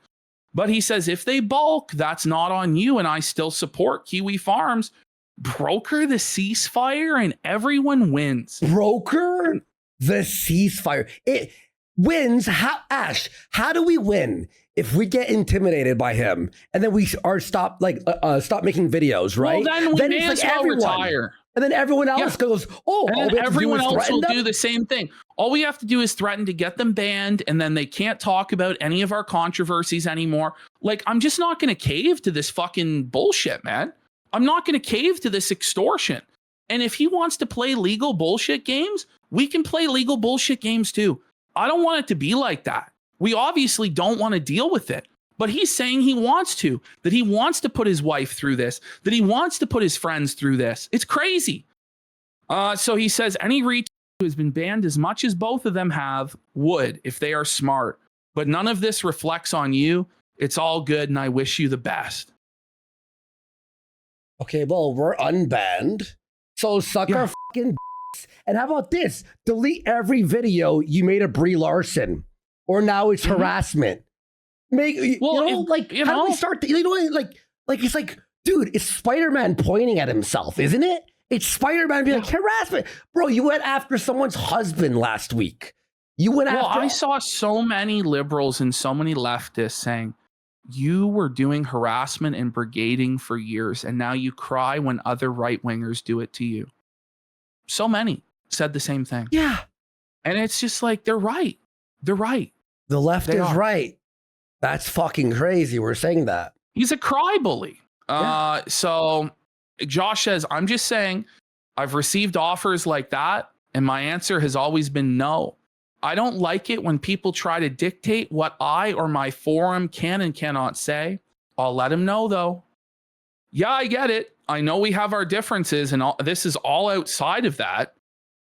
But he says if they bulk, that's not on you, and I still support Kiwi Farms. Broker the ceasefire and everyone wins. Broker the ceasefire. It wins. How, Ash, how do we win if we get intimidated by him and then we are stop making videos, right? Well, then we may as well retire. And then everyone else goes, oh, and then everyone else will do the same thing. All we have to do is threaten to get them banned, and then they can't talk about any of our controversies anymore. Like, I'm just not going to cave to this fucking bullshit, man. I'm not going to cave to this extortion. And if he wants to play legal bullshit games, we can play legal bullshit games too. I don't want it to be like that. We obviously don't want to deal with it. But he's saying he wants to, that he wants to put his wife through this, that he wants to put his friends through this. It's crazy. So he says any retweet who has been banned as much as both of them have would if they are smart. But none of this reflects on you. It's all good, and I wish you the best. Okay, well, we're unbanned. So suck our fucking d***s. And how about this? Delete every video you made of Brie Larson. Or now it's harassment. Make how do we start? It's like, dude, it's Spider-Man pointing at himself, isn't it? It's Spider-Man being like harassment, bro. You went after someone's husband last week. I saw so many liberals and so many leftists saying you were doing harassment and brigading for years, and now you cry when other right-wingers do it to you. So many said the same thing. Yeah, and it's just like they're right. They're right. The left is right. That's fucking crazy. We're saying that. He's a cry bully. So Josh says, I'm just saying I've received offers like that, and my answer has always been no. I don't like it when people try to dictate what I or my forum can and cannot say. I'll let him know, though. Yeah, I get it. I know we have our differences, and this is all outside of that.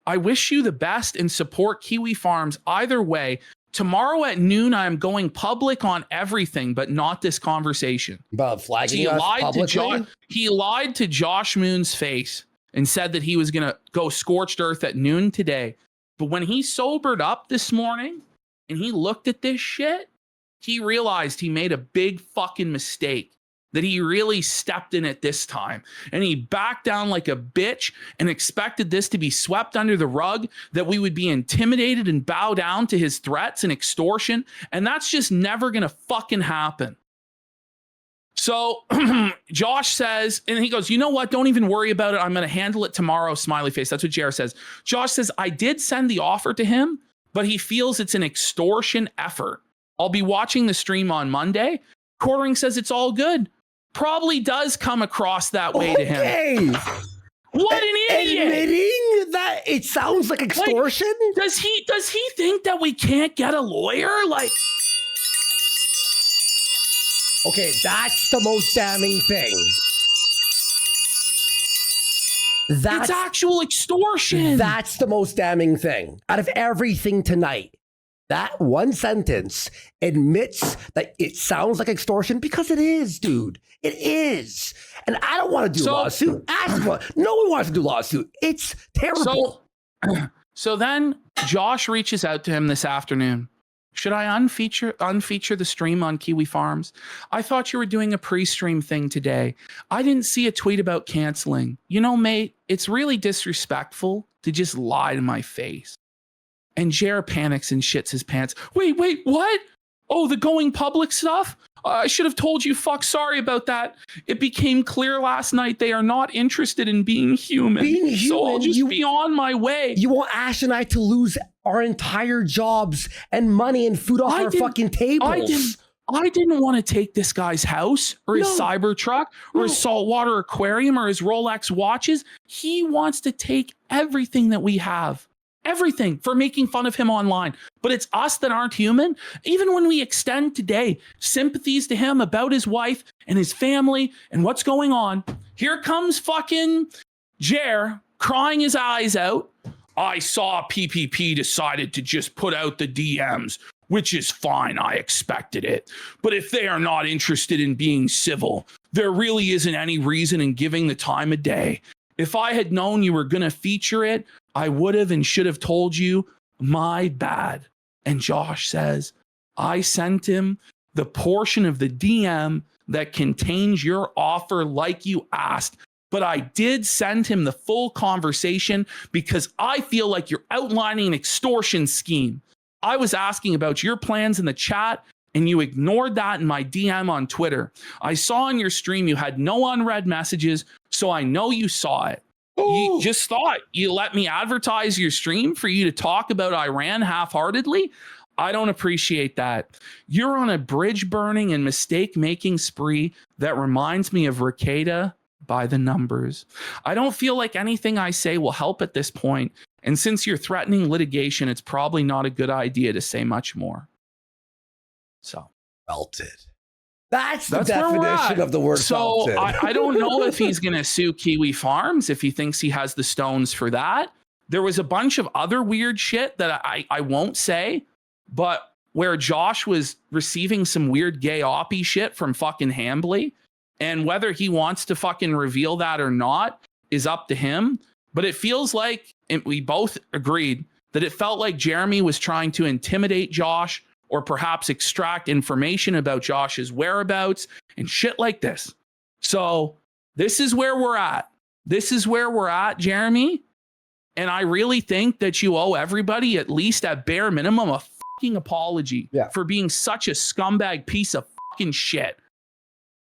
I wish you the best and support Kiwi Farms either way. Tomorrow at noon, I am going public on everything, but not this conversation. About flagging us publicly? He lied to Josh Moon's face and said that he was going to go scorched earth at noon today. But when he sobered up this morning and he looked at this shit, he realized he made a big fucking mistake, that he really stepped in it this time. And he backed down like a bitch and expected this to be swept under the rug, that we would be intimidated and bow down to his threats and extortion. And that's just never going to fucking happen. So Josh says, and he goes, you know what? Don't even worry about it. I'm going to handle it tomorrow. Smiley face. That's what JR says. Josh says, I did send the offer to him, but he feels it's an extortion effort. I'll be watching the stream on Monday. Quartering says it's all good. Probably does come across that way to him. What an idiot! Admitting that it sounds like extortion? Does he think that we can't get a lawyer? Like, okay, that's the most damning thing. It's actual extortion. That's the most damning thing. Out of everything tonight, that one sentence admits that it sounds like extortion, because it is, dude. It is. And I don't want to do lawsuit. No one wants to do lawsuit. It's terrible. So then Josh reaches out to him this afternoon. Should I unfeature the stream on Kiwi Farms? I thought you were doing a pre-stream thing today. I didn't see a tweet about canceling. You know, mate, it's really disrespectful to just lie to my face. And Jer panics and shits his pants. Wait, what? Oh, the going public stuff? I should have told you, sorry about that. It became clear last night they are not interested in being human. So I'll just be on my way. You want Ash and I to lose our entire jobs and money and food off our fucking tables. I didn't want to take this guy's house or his cyber truck or his saltwater aquarium or his Rolex watches. He wants to take everything that we have. Everything for making fun of him online. But it's us that aren't human. Even when we extend today sympathies to him about his wife and his family and what's going on, here comes fucking Jer crying his eyes out. I saw PPP decided to just put out the DMs, which is fine. I expected it. But if they are not interested in being civil, there really isn't any reason in giving the time of day. If I had known you were going to feature it, I would have and should have told you. My bad. And Josh says, I sent him the portion of the DM that contains your offer like you asked. But I did send him the full conversation because I feel like you're outlining an extortion scheme. I was asking about your plans in the chat and you ignored that in my DM on Twitter. I saw on your stream you had no unread messages, so I know you saw it. You just thought you let me advertise your stream for you to talk about Iran half-heartedly? I don't appreciate that. You're on a bridge burning and mistake making spree that reminds me of Ricada by the numbers. I don't feel like anything I say will help at this point. And since you're threatening litigation, it's probably not a good idea to say much more. So melted. That's the definition of the word melted. I don't know if he's going to sue Kiwi Farms if he thinks he has the stones for that. There was a bunch of other weird shit that I won't say, but where Josh was receiving some weird gay oppie shit from fucking Hambly, and whether he wants to fucking reveal that or not is up to him. But it feels like, and we both agreed, that it felt like Jeremy was trying to intimidate Josh or perhaps extract information about Josh's whereabouts and shit like this. So this is where we're at. This is where we're at, Jeremy. And I really think that you owe everybody, at least at bare minimum, a fucking apology for being such a scumbag piece of fucking shit.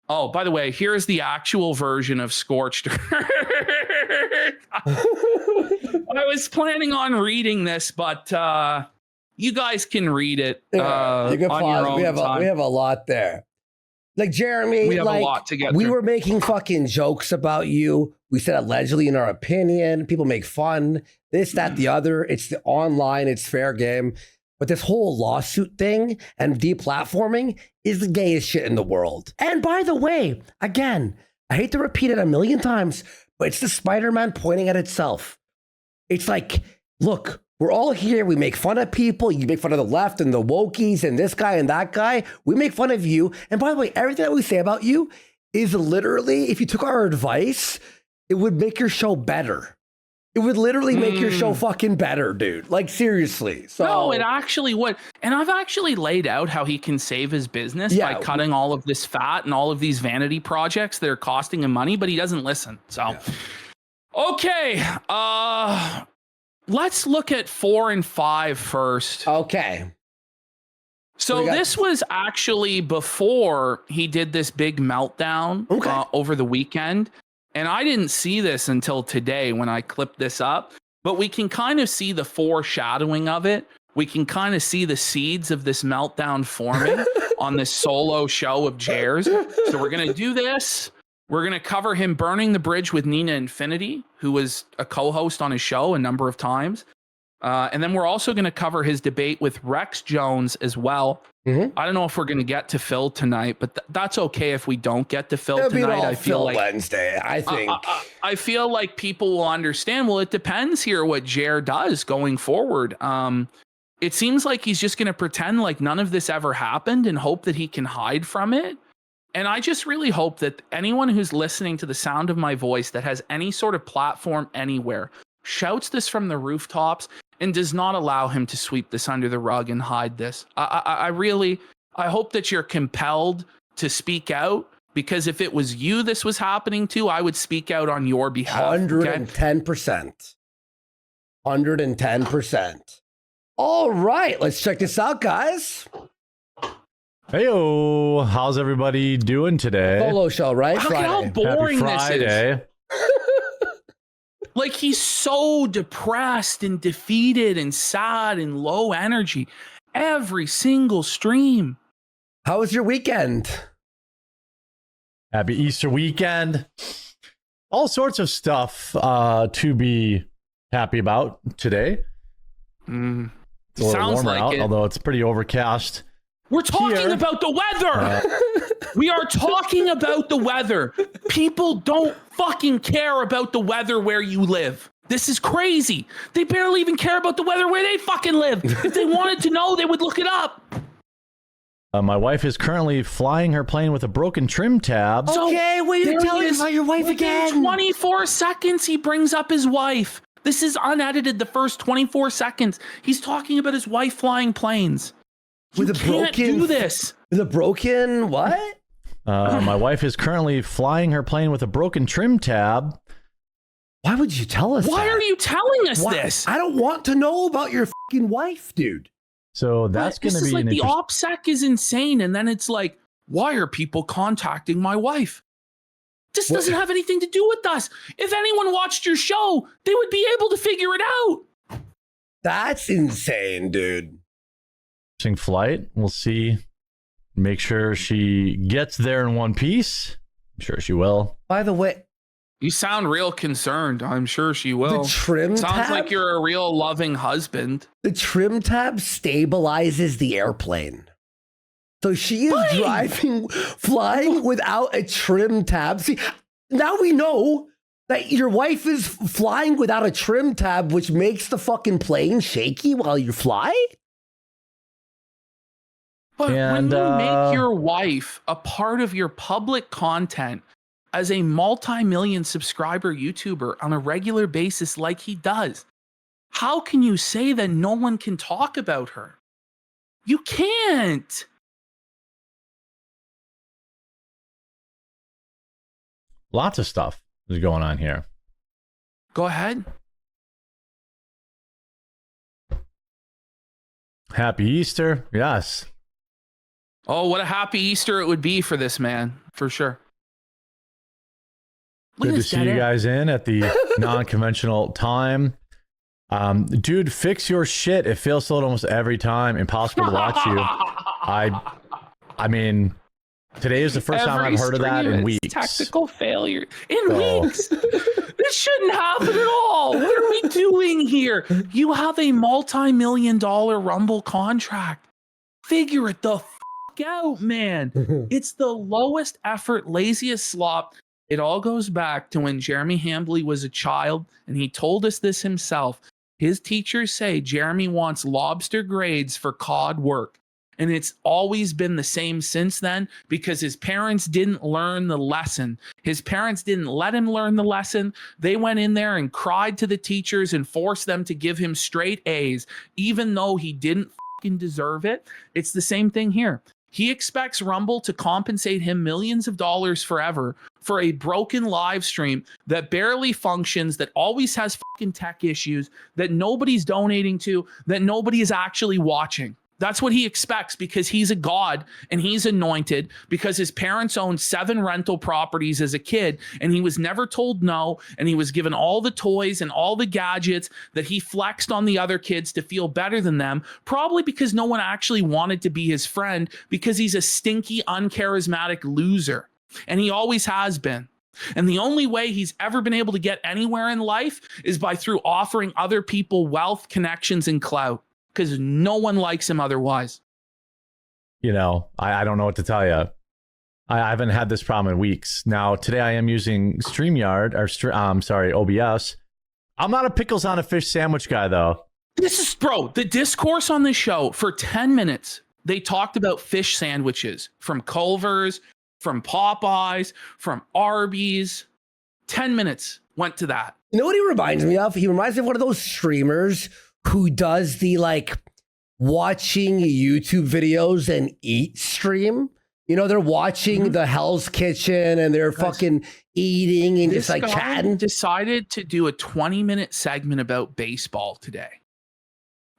Oh, by the way, here's the actual version of Scorched Earth. I was planning on reading this, but you guys can read it. You can pause. Your own we have a lot there. Like Jeremy, we have a lot to get we through. were making fucking jokes about you. We said allegedly in our opinion. People make fun. This, that, the other. It's the online. It's fair game. But this whole lawsuit thing and deplatforming is the gayest shit in the world. And by the way, again, I hate to repeat it a million times, but it's the Spider-Man pointing at itself. It's like, look, we're all here. We make fun of people. You make fun of the left and the wokies and this guy and that guy. We make fun of you. And by the way, everything that we say about you is literally, if you took our advice, it would make your show better. It would literally make your show fucking better, dude. Like, seriously. So, no, it actually would. And I've actually laid out how he can save his business by cutting all of this fat and all of these vanity projects that are costing him money, but he doesn't listen. So, okay. Let's look at 4 and 5 first. Okay. So this was actually before he did this big meltdown over the weekend. And I didn't see this until today when I clipped this up, but we can kind of see the foreshadowing of it. We can kind of see the seeds of this meltdown forming on this solo show of Jers. So we're going to do this. We're going to cover him burning the bridge with Nina Infinity, who was a co-host on his show a number of times. And then we're also going to cover his debate with Rex Jones as well. I don't know if we're going to get to Phil tonight, but that's okay if we don't get to Phil tonight. I feel like Wednesday. I think I feel like people will understand. Well, it depends here what Jer does going forward. It seems like he's just going to pretend like none of this ever happened and hope that he can hide from it. And I just really hope that anyone who's listening to the sound of my voice that has any sort of platform anywhere shouts this from the rooftops and does not allow him to sweep this under the rug and hide this. I hope that you're compelled to speak out, because if it was you this was happening to, I would speak out on your behalf. 110%. 110%. All right, let's check this out, guys. Heyo, how's everybody doing today? Solo show, right? Look at how boring Happy this Friday. is. Like, he's so depressed and defeated and sad and low energy every single stream. How was your weekend? Happy Easter weekend. All sorts of stuff to be happy about today. It's a little Sounds warmer like out, it. although it's pretty overcast. We're talking Here. about the weather. We are talking about the weather. People don't fucking care about the weather where you live. This is crazy. They barely even care about the weather where they fucking live. If they wanted to know, they would look it up. My wife is currently flying her plane with a broken trim tab. Okay, will you there tell he us is. about your wife Within again? 24 seconds, he brings up his wife. This is unedited. The first 24 seconds, he's talking about his wife flying planes. With You a can't broken do this. With a broken what? My wife is currently flying her plane with a broken trim tab. Why would you tell us Why that? are you telling us Why- this? I don't want to know about your fucking wife, dude. So that's going This to is be like an the interesting. OPSEC is insane, and then it's like, why are people contacting my wife? This What- doesn't have anything to do with us. If anyone watched your show, they would be able to figure it out. That's insane, dude. Flight. We'll see. Make sure she gets there in one piece. I'm sure she will. By the way, You sound real concerned. I'm sure she will. the trim Sounds tab, like you're a real loving husband. the trim tab stabilizes the airplane. So she is flying without a trim tab. See, now we know that your wife is flying without a trim tab, which makes the fucking plane shaky while you fly. But when And, you make your wife a part of your public content as a multi-million subscriber YouTuber on a regular basis like he does, how can you say that no one can talk about her? You can't. Lots of stuff is going on here. Go ahead. Happy Easter. Yes. Oh, what a happy Easter it would be for this man, for sure. Look at Good to this see dead you air. guys in at the non-conventional time. Dude, fix your shit. It fails to load almost every time. Impossible to watch you. I mean, today is the first time Every I've heard of that stream in is weeks. Tactical failure. In So- weeks. This shouldn't happen at all. What are we doing here? You have a multi-million-dollar Rumble contract. Figure it the fuck out, man. It's the lowest effort, laziest slop. It all goes back to when Jeremy Hambley was a child, and he told us this himself. His teachers say Jeremy wants lobster grades for cod work. And it's always been the same since then because his parents didn't learn the lesson. His parents didn't let him learn the lesson. They went in there and cried to the teachers and forced them to give him straight A's, even though he didn't fucking deserve it. It's the same thing here. He expects Rumble to compensate him millions of dollars forever for a broken live stream that barely functions, that always has fucking tech issues, that nobody's donating to, that nobody is actually watching. That's what he expects because he's a god and he's anointed because his parents owned 7 rental properties as a kid and he was never told no, and he was given all the toys and all the gadgets that he flexed on the other kids to feel better than them, probably because no one actually wanted to be his friend because he's a stinky, uncharismatic loser. And he always has been. And the only way he's ever been able to get anywhere in life is by through offering other people wealth, connections, and clout. Because no one likes him otherwise. You know, I don't know what to tell you. I haven't had this problem in weeks. Now, today I am using StreamYard, or OBS. I'm not a pickles on a fish sandwich guy, though. This is, bro, the discourse on this show for 10 minutes, they talked about fish sandwiches from Culver's, from Popeyes, from Arby's. 10 minutes went to that. You know what he reminds me of? He reminds me of one of those streamers who does the like watching YouTube videos and eat stream. You know, they're watching the Hell's Kitchen and they're fucking eating and This just like guy chatting. decided to do a 20-minute segment about baseball today.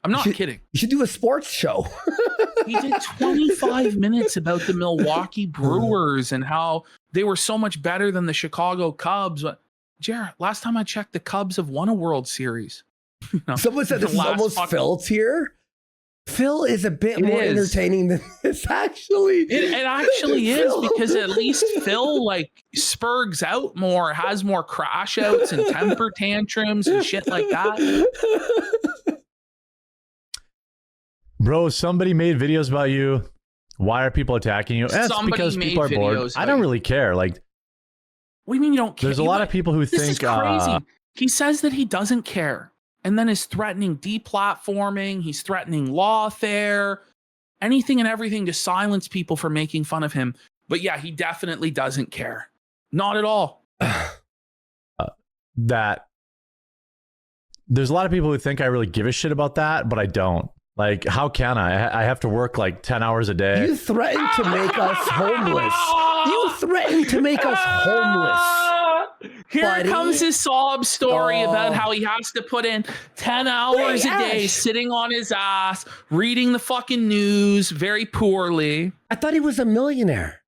I'm not kidding. You should do a sports show. He did 25 minutes about the Milwaukee Brewers and how they were so much better than the Chicago Cubs. Jared, last time I checked, the Cubs have won a World Series. You know, Someone said the this is last almost fucking- felt here. Phil is a bit It more is. entertaining than this, actually. It actually is Phil- because at least Phil like spurgs out more, has more crash outs and temper tantrums and shit like that. Bro, somebody made videos about you. Why are people attacking you? That's Somebody because made people are bored. videos I about don't you. really care. Like, What do you mean you don't care? there's a lot of people who This is think crazy. He says that he doesn't care, and then is threatening deplatforming. He's threatening lawfare, anything and everything to silence people for making fun of him. But yeah, he definitely doesn't care. Not at all. that there's a lot of people who think I really give a shit about that, but I don't. Like, how can I? I have to work like 10 hours a day. You threatened to make us homeless. You threatened to make us homeless. Here buddy. comes his sob story Oh. about how he has to put in 10 hours Wait, a day Ash. sitting on his ass, reading the fucking news very poorly. I thought he was a millionaire.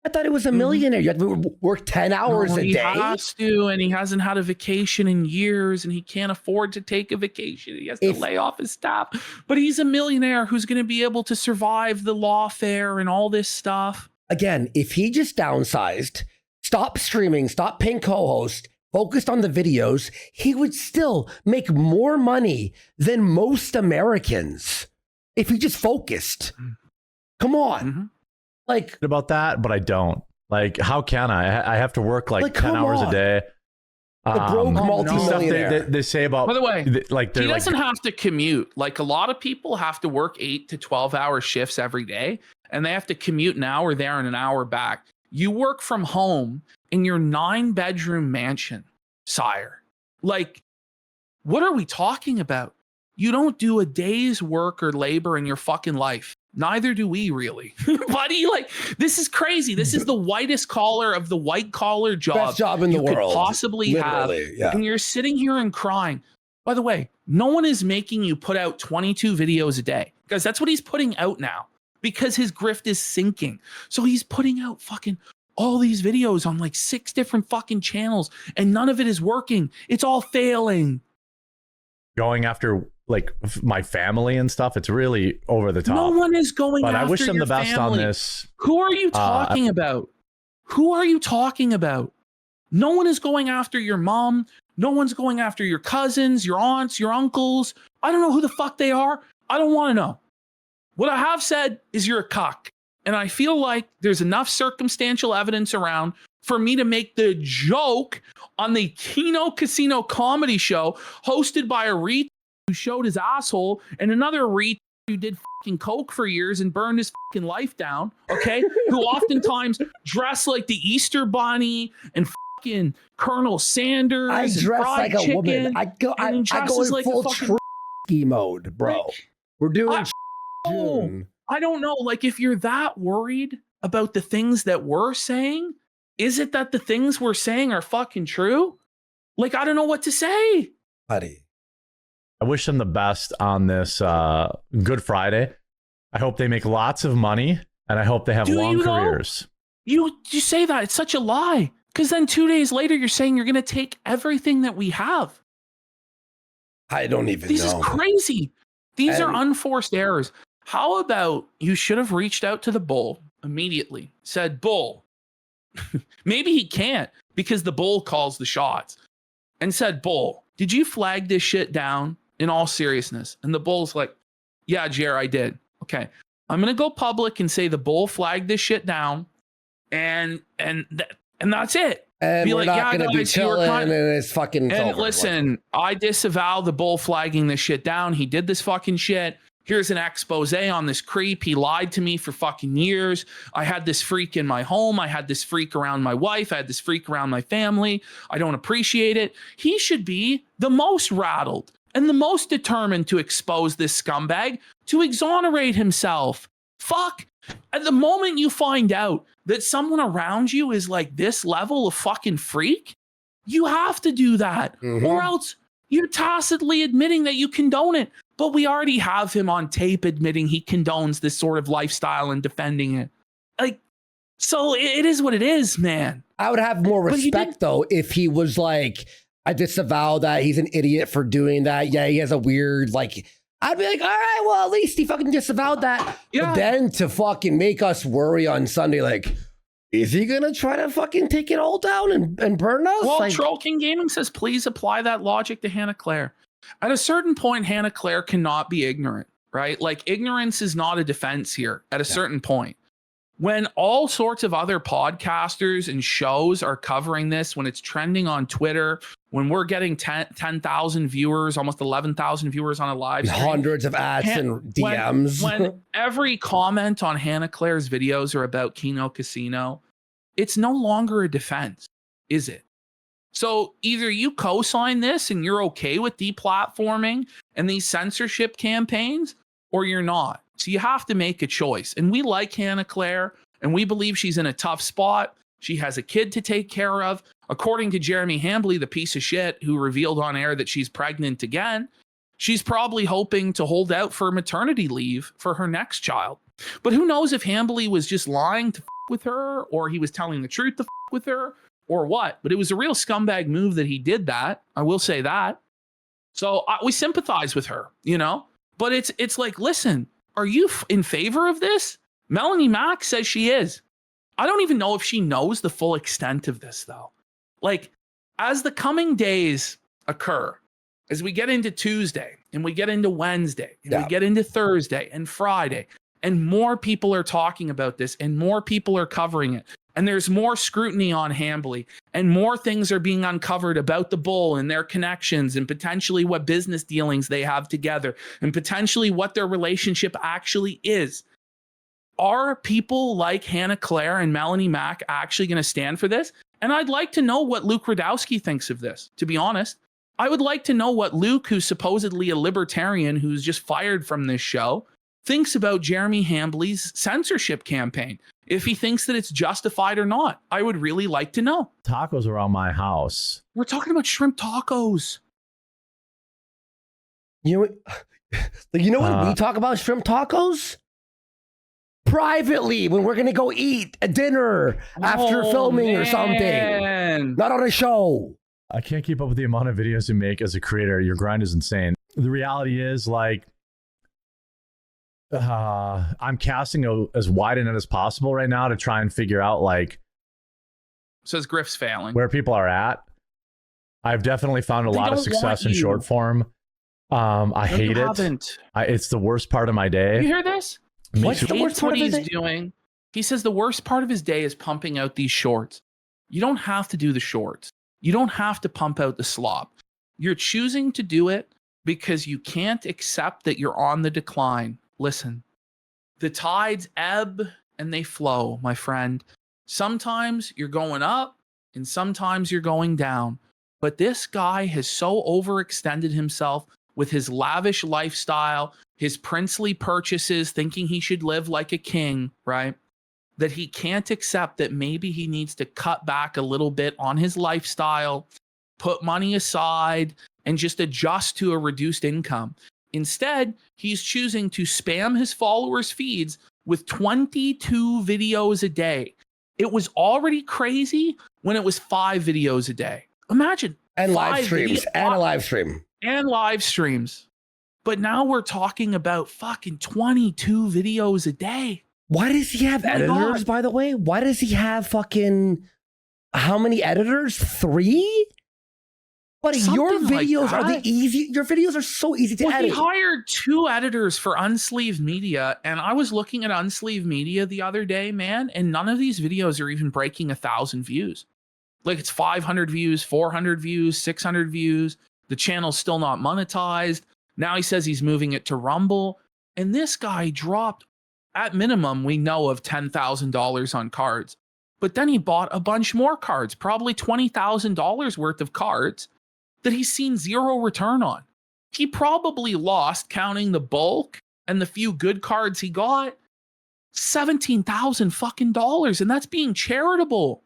You had to work 10 hours No, a he day. has to, and he hasn't had a vacation in years, and he can't afford to take a vacation. He has to lay off his staff. But he's a millionaire who's going to be able to survive the lawfare and all this stuff. Again, if he just downsized, stopped streaming, stopped paying co-host, focused on the videos, he would still make more money than most Americans if he just focused. Come on. Mm-hmm. Like, about that, but I don't. Like, how can I? I have to work like 10 come hours on. a day. The broke multimillionaire. Stuff they say about, By the way, like he they're doesn't like, have to commute. Like a lot of people have to work 8 to 12-hour shifts every day, and they have to commute an hour there and an hour back. You work from home in your 9-bedroom mansion, sire. Like, what are we talking about? You don't do a day's work or labor in your fucking life. Neither do we, really. Buddy, like, this is crazy. This is the whitest collar of the white collar job. Best job in the you could world. possibly have. Literally, yeah. And you're sitting here and crying. By the way, no one is making you put out 22 videos a day, because that's what he's putting out now, because his grift is sinking. So he's putting out fucking all these videos on like 6 different fucking channels, and none of it is working. It's all failing. going after like my family and stuff. It's really over the top. No one is going but after I wish them your the best family. on this. Who are you talking about? Who are you talking about? No one is going after your mom. No one's going after your cousins, your aunts, your uncles. I don't know who the fuck they are. I don't want to know. What I have said is you're a cuck. And I feel like there's enough circumstantial evidence around for me to make the joke on the Kino Casino comedy show hosted by a retard who showed his asshole and another retard who did fucking coke for years and burned his fucking life down, okay? Who oftentimes dress like the Easter Bunny and fucking Colonel Sanders. I and dress fried like a woman. chicken I go and in dresses like a full fucking- ski mode, bro. We're doing June. I don't know. Like, if you're that worried about the things that we're saying, is it that the things we're saying are fucking true? Like, I don't know what to say. Buddy. I wish them the best on this Good Friday. I hope they make lots of money, and I hope they have Do long you know? careers. You say that. It's such a lie. Because then 2 days later, you're saying you're going to take everything that we have. I don't even This know. is crazy. These are And- unforced errors. How about you should have reached out to the bull immediately, said, Bull, maybe he can't because the bull calls the shots, and said, Bull, did you flag this shit down in all seriousness? And the bull's like, yeah, Jer, I did. Okay. I'm going to go public and say the bull flagged this shit down, and that's it. And Be we're like, not yeah, going to be guys, you were chilling, kind- and it's fucking. And over. listen, I disavow the bull flagging this shit down. He did this fucking shit. Here's an expose on this creep. He lied to me for fucking years. I had this freak in my home. I had this freak around my wife. I had this freak around my family. I don't appreciate it. He should be the most rattled and the most determined to expose this scumbag, to exonerate himself. Fuck. At the moment you find out that someone around you is like this level of fucking freak, you have to do that. Or else you're tacitly admitting that you condone it. But we already have him on tape admitting he condones this sort of lifestyle and defending it. Like, so it is what it is, man. I would have more But he respect though if he was like, I disavow that he's an idiot for doing that. Yeah, he has a weird like I'd be like, all right, well, at least he fucking disavowed that. Yeah. But then to fucking make us worry on Sunday, like, is he gonna try to fucking take it all down and burn us? Well, like, Troll King Gaming says, please apply that logic to Hannah Claire. At a certain point, Hannah Claire cannot be ignorant, right? Like, ignorance is not a defense here at a certain point. When all sorts of other podcasters and shows are covering this, when it's trending on Twitter, when we're getting 10,000 viewers, almost 11,000 viewers on a live stream, hundreds of ads and DMs. When every comment on Hannah Claire's videos are about Kino Casino, it's no longer a defense, is it? So either you co-sign this and you're okay with deplatforming and these censorship campaigns, or you're not. So you have to make a choice. And we like Hannah Claire, and we believe she's in a tough spot. She has a kid to take care of. According to Jeremy Hambley, the piece of shit who revealed on air that she's pregnant again, she's probably hoping to hold out for maternity leave for her next child. But who knows if Hambley was just lying to with her, or he was telling the truth to with her, or what. But it was a real scumbag move that he did that. I will say that. So we sympathize with her, you know? But it's like, listen, are you in favor of this? Melanie Mack says she is. I don't even know if she knows the full extent of this, though. Like, as the coming days occur, as we get into Tuesday and we get into Wednesday and we get into Thursday and Friday, and more people are talking about this and more people are covering it, and there's more scrutiny on Hambley, and more things are being uncovered about the Bull and their connections, and potentially what business dealings they have together, and potentially what their relationship actually is. Are people like Hannah Claire and Melanie Mack actually going to stand for this? And I'd like to know what Luke Radowski thinks of this, to be honest. I would like to know what Luke, who's supposedly a libertarian who's just fired from this show, thinks about Jeremy Hambley's censorship campaign. If he thinks that it's justified or not. I would really like to know. Tacos around my house. We're talking about shrimp tacos. You know when we talk about shrimp tacos? Privately, when we're gonna go eat a dinner after filming or something. Not on a show. I can't keep up with the amount of videos you make as a creator. Your grind is insane. The reality is, like, I'm casting as wide a net as possible right now to try and figure out, like, says Griff's failing, where people are at. I've definitely found a lot of success in short form. I hate it. It's the worst part of my day. You hear this? What's the worst part of his day? Doing? He says the worst part of his day is pumping out these shorts. You don't have to do the shorts. You don't have to pump out the slop. You're choosing to do it because you can't accept that you're on the decline. Listen, the tides ebb and they flow, my friend. Sometimes you're going up and sometimes you're going down. But this guy has so overextended himself with his lavish lifestyle, his princely purchases, thinking he should live like a king, right? That he can't accept that maybe he needs to cut back a little bit on his lifestyle, put money aside, and just adjust to a reduced income. Instead, he's choosing to spam his followers' feeds with 22 videos a day. It was already crazy when it was 5 videos a day. Imagine. And live streams. And a live stream. And live streams. But now we're talking about fucking 22 videos a day. Why does he have editors, by the way? Why does he have fucking... How many editors? 3? Buddy, your videos are the easy. Your videos are so easy to edit. He hired 2 editors for Unsleeved Media, and I was looking at Unsleeved Media the other day, man, and none of these videos are even breaking 1,000 views. Like, it's 500 views, 400 views, 600 views. The channel's still not monetized. Now he says he's moving it to Rumble, and this guy dropped, at minimum, we know of $10,000 on cards. But then he bought a bunch more cards, probably $20,000 worth of cards, that he's seen 0 return on. He probably lost, counting the bulk and the few good cards he got, $17,000 fucking dollars, and that's being charitable.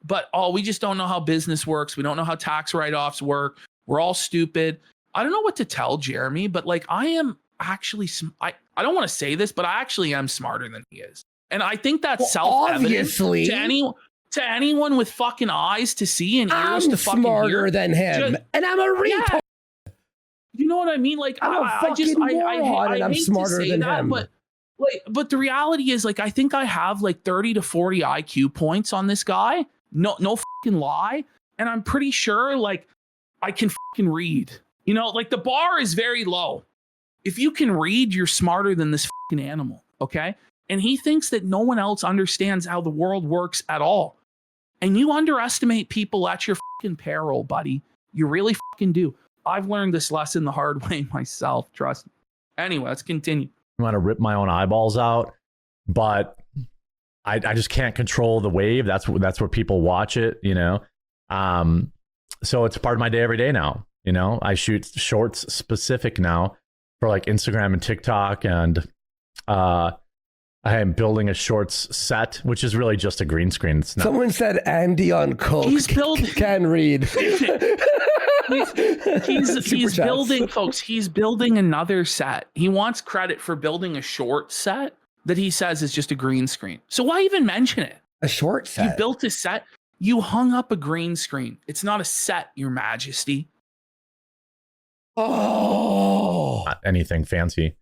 But we just don't know how business works. We don't know how tax write-offs work. We're all stupid. I don't know what to tell Jeremy, but like, I am actually I don't want to say this, but I actually am smarter than he is, and I think that's self-evident to anyone with fucking eyes to see and ears to fucking hear. I'm smarter than him, and I'm a retard. You know what I mean? Like, I'm a fucking moron, and I'm smarter than him. But the reality is, like, I think I have like 30 to 40 IQ points on this guy. No fucking lie. And I'm pretty sure, like, I can fucking read. You know, like, the bar is very low. If you can read, you're smarter than this fucking animal, okay? And he thinks that no one else understands how the world works at all. And you underestimate people at your fucking peril, buddy. You really fucking do. I've learned this lesson the hard way myself, trust me. Anyway, let's continue. I want to rip my own eyeballs out, but I just can't control the wave. That's where people watch it, you know? So it's part of my day every day now. You know, I shoot shorts specific now for like Instagram and TikTok, and I am building a shorts set, which is really just a green screen. It's not. Someone said Andy on coke. He's building. Can read. he's building, folks. He's building another set. He wants credit for building a short set that he says is just a green screen. So why even mention it? A short set. You built a set. You hung up a green screen. It's not a set, Your Majesty. Oh, not anything fancy.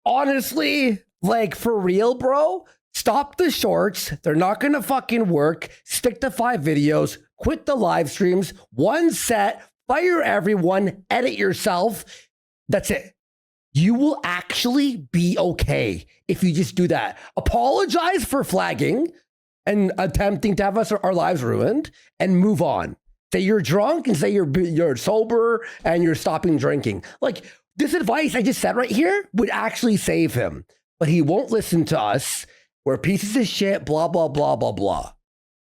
Honestly, like, for real, bro, stop the shorts. They're not gonna fucking work. Stick to 5 videos. Quit the live streams. One set. Fire everyone. Edit yourself. That's it. You will actually be okay if you just do that. Apologize for flagging and attempting to have our lives ruined, and move on. Say you're drunk and say you're sober and you're stopping drinking. Like, this advice I just said right here would actually save him, but he won't listen to us. We're pieces of shit, blah, blah, blah, blah, blah.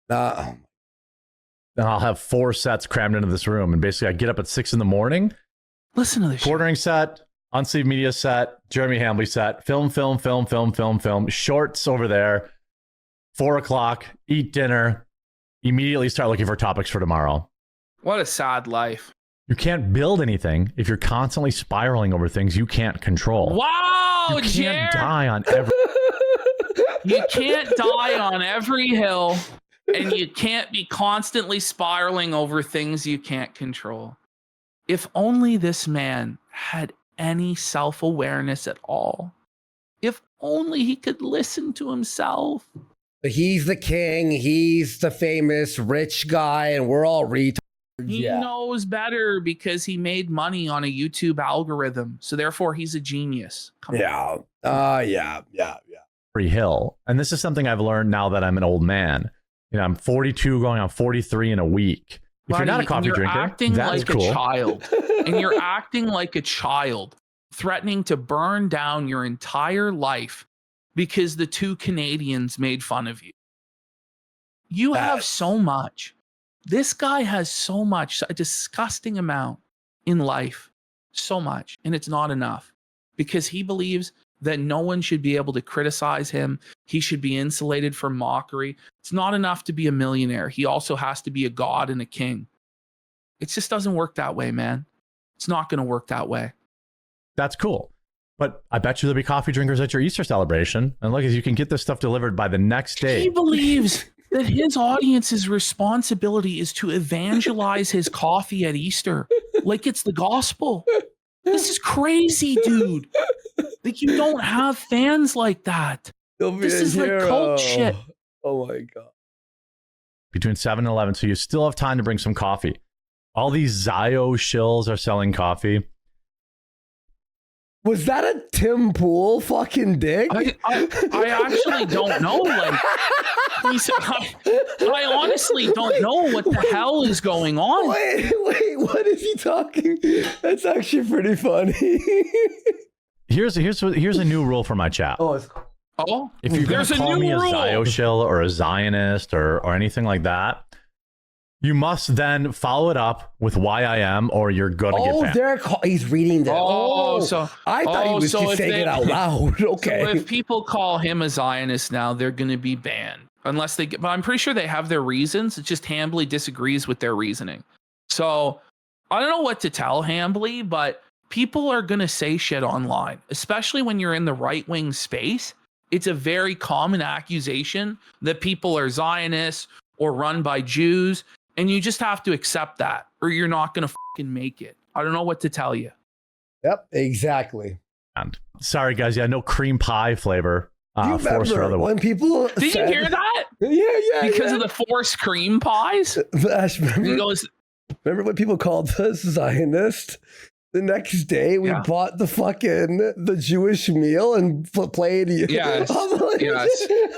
And I'll have 4 sets crammed into this room. And basically I get up at 6 a.m. Listen to this quartering set, Unsleeved Media set, Jeremy Hambley set, film, shorts over there, 4 o'clock, eat dinner, immediately start looking for topics for tomorrow. What a sad life. You can't build anything if you're constantly spiraling over things you can't control. Wow, you can't die on every. You can't die on every hill, and you can't be constantly spiraling over things you can't control. If only this man had any self-awareness at all. If only he could listen to himself. He's the king. He's the famous rich guy, and we're all retards. He knows better because he made money on a YouTube algorithm. So therefore, he's a genius. Yeah. Free hill. And this is something I've learned now that I'm an old man. You know, I'm 42 going on 43 in a week. If you're not a coffee drinker, that's cool. A child. And you're acting like a child, threatening to burn down your entire life because the 2 Canadians made fun of you. You have so much. This guy has so much, a disgusting amount in life. So much. And it's not enough because he believes that no one should be able to criticize him. He should be insulated from mockery. It's not enough to be a millionaire. He also has to be a god and a king. It just doesn't work that way, man. It's not going to work that way. That's cool. But I bet you there'll be coffee drinkers at your Easter celebration. And look, you can get this stuff delivered by the next day. He believes that his audience's responsibility is to evangelize his coffee at Easter like it's the gospel. This is crazy, dude. Like, you don't have fans like that. This is like cult shit. Oh my God. Between 7 and 11, so you still have time to bring some coffee. All these Zio shills are selling coffee. Was that a Tim Pool fucking dick? I actually don't know. Like, I honestly don't know what the hell is going on. Wait, what is he talking? That's actually pretty funny. Here's a new rule for my chat. If you're going to call me a Zio shill or a Zionist or anything like that, you must then follow it up with why I am, or you're gonna get banned. He's reading that. So I thought he was just saying it out loud. Okay. So if people call him a Zionist now, they're going to be banned unless they get. But I'm pretty sure they have their reasons. It's just Hambly disagrees with their reasoning. So I don't know what to tell Hambly, but people are going to say shit online, especially when you're in the right wing space. It's a very common accusation that people are Zionists or run by Jews. And you just have to accept that, or you're not going to fucking make it. I don't know what to tell you. Yep, exactly. And sorry, guys. Yeah, no cream pie flavor. Do you Forced or remember otherwise. when people Did you hear that? Yeah. Because of the forced cream pies? Ash, He remember, goes, remember when people called us Zionist? The next day, we bought the Jewish meal and played. yes.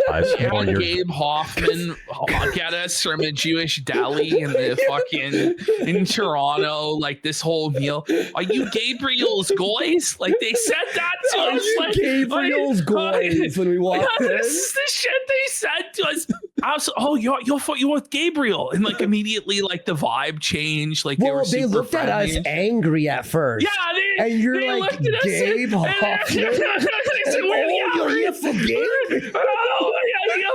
Had Gabe Hoffman get us from a Jewish deli in in Toronto, like this whole meal. Are you Gabriel's goys? Like they said that to us. Like, Gabriel's goys when we walked in. This is the shit they said to us. I was, you're with Gabriel, and like immediately, like the vibe changed. Like they looked at us angry at first. Yeah, and you're like, Gabe Hoffman. You're here for Gabe.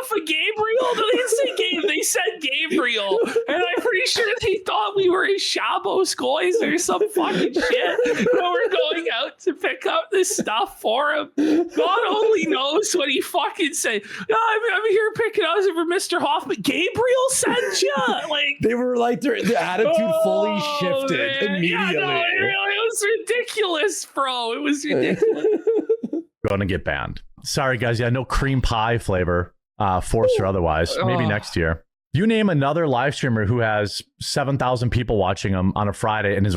For Gabriel? No, they didn't say Gabe. They said Gabriel, and I'm pretty sure they thought we were his Shabbos goys or some fucking shit. But we're going out to pick up this stuff for him. God only knows what he fucking said. No, I'm here picking up for Mr. Hoffman. Gabriel sent you. Like they were like their attitude fully shifted immediately. Yeah, no, it was ridiculous, bro. It was ridiculous. Going to get banned. Sorry, guys. Yeah, no cream pie flavor. Forced or otherwise, maybe next year. You name another live streamer who has 7,000 people watching them on a Friday and is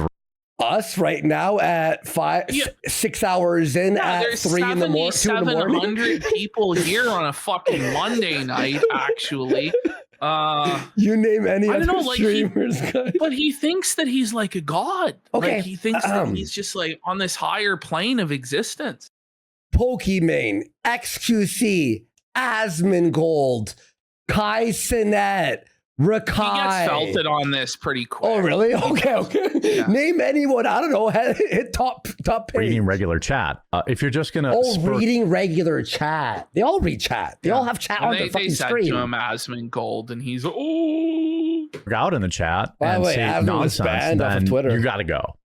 us right now at 6 hours in at 3 in the morning. 700 people here on a fucking Monday night. Actually, you name any other streamers, but he thinks that he's like a god. Okay, like, he thinks that he's just like on this higher plane of existence. Pokimane, XQC. Asmongold, Kai Sinet, Rakai. He gets felted on this pretty quick. Oh, really? Okay. Yeah. Name anyone. I don't know. Hit top page. Reading regular chat. If you're just gonna reading regular chat. They all read chat. They all have chat on their fucking screen. They said to him Asmongold, and he's out in the chat and say nonsense. Then Twitter. You got to go.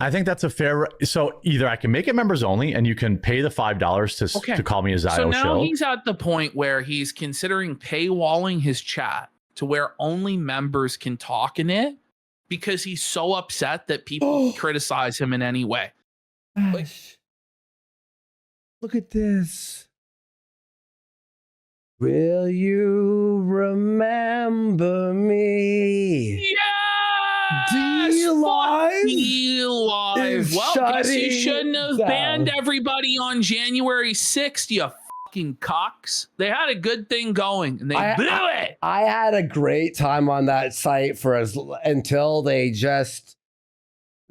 I think that's a fair. So either I can make it members only, and you can pay the $5 to call me a Zio So now show. He's at the point where he's considering paywalling his chat to where only members can talk in it because he's so upset that people criticize him in any way. Like, look at this. Will you remember me? Yeah. D-Live. Well, guess you shouldn't have banned everybody on January 6th, you fucking cocks. They had a good thing going, and they blew it. I had a great time on that site until they just...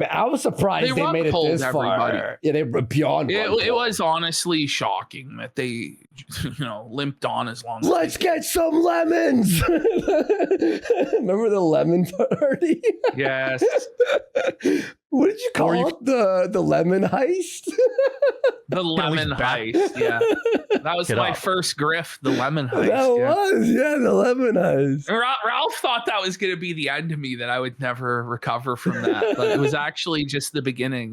I was surprised they made it this far. Yeah, they were beyond. It was honestly shocking that they, limped on as long as. Let's get some lemons. Remember the lemon party? Yes. What did you call it? The lemon heist? The lemon heist. Yeah, that was my first grift. The lemon heist. The lemon heist. Ralph thought that was going to be the end of me, that I would never recover from that, but it was actually just the beginning.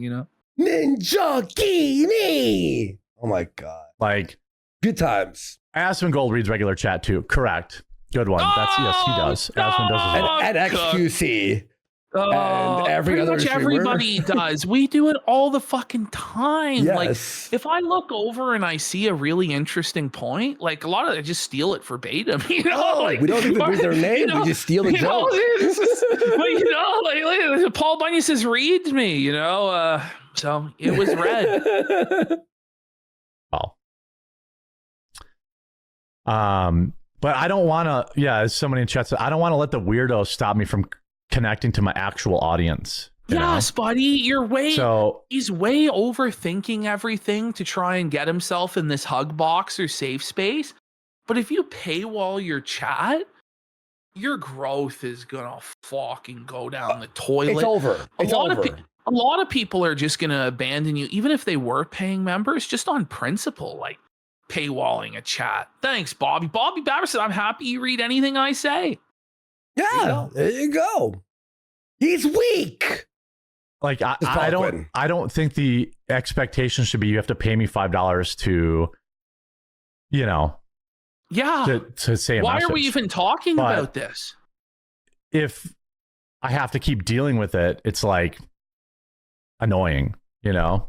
Ninja Kini. Oh my god! Like good times. Asmongold reads regular chat too. Correct. Good one. Yes, he does. Asmon does as well. And XQC. And every other streamer. Everybody does. We do it all the fucking time. Yes. Like if I look over and I see a really interesting point, like a lot of I just steal it verbatim. We don't even read their name. We just steal the joke. Like Paul Bunyan says, "Read me." So it was read. But I don't want to. Yeah, as somebody in chat said, I don't want to let the weirdos stop me from connecting to my actual audience. Yes, buddy, he's way overthinking everything to try and get himself in this hug box or safe space. But if you paywall your chat, your growth is gonna fucking go down the toilet. It's over. A lot of people are just gonna abandon you, even if they were paying members, just on principle, like paywalling a chat. Thanks, Bobby. Bobby Babber said, "I'm happy you read anything I say." Yeah, there you go. He's weak. Like I don't think the expectation should be you have to pay me $5 to, to say a Why message. are we even talking about this? If I have to keep dealing with it. It's like annoying, you know?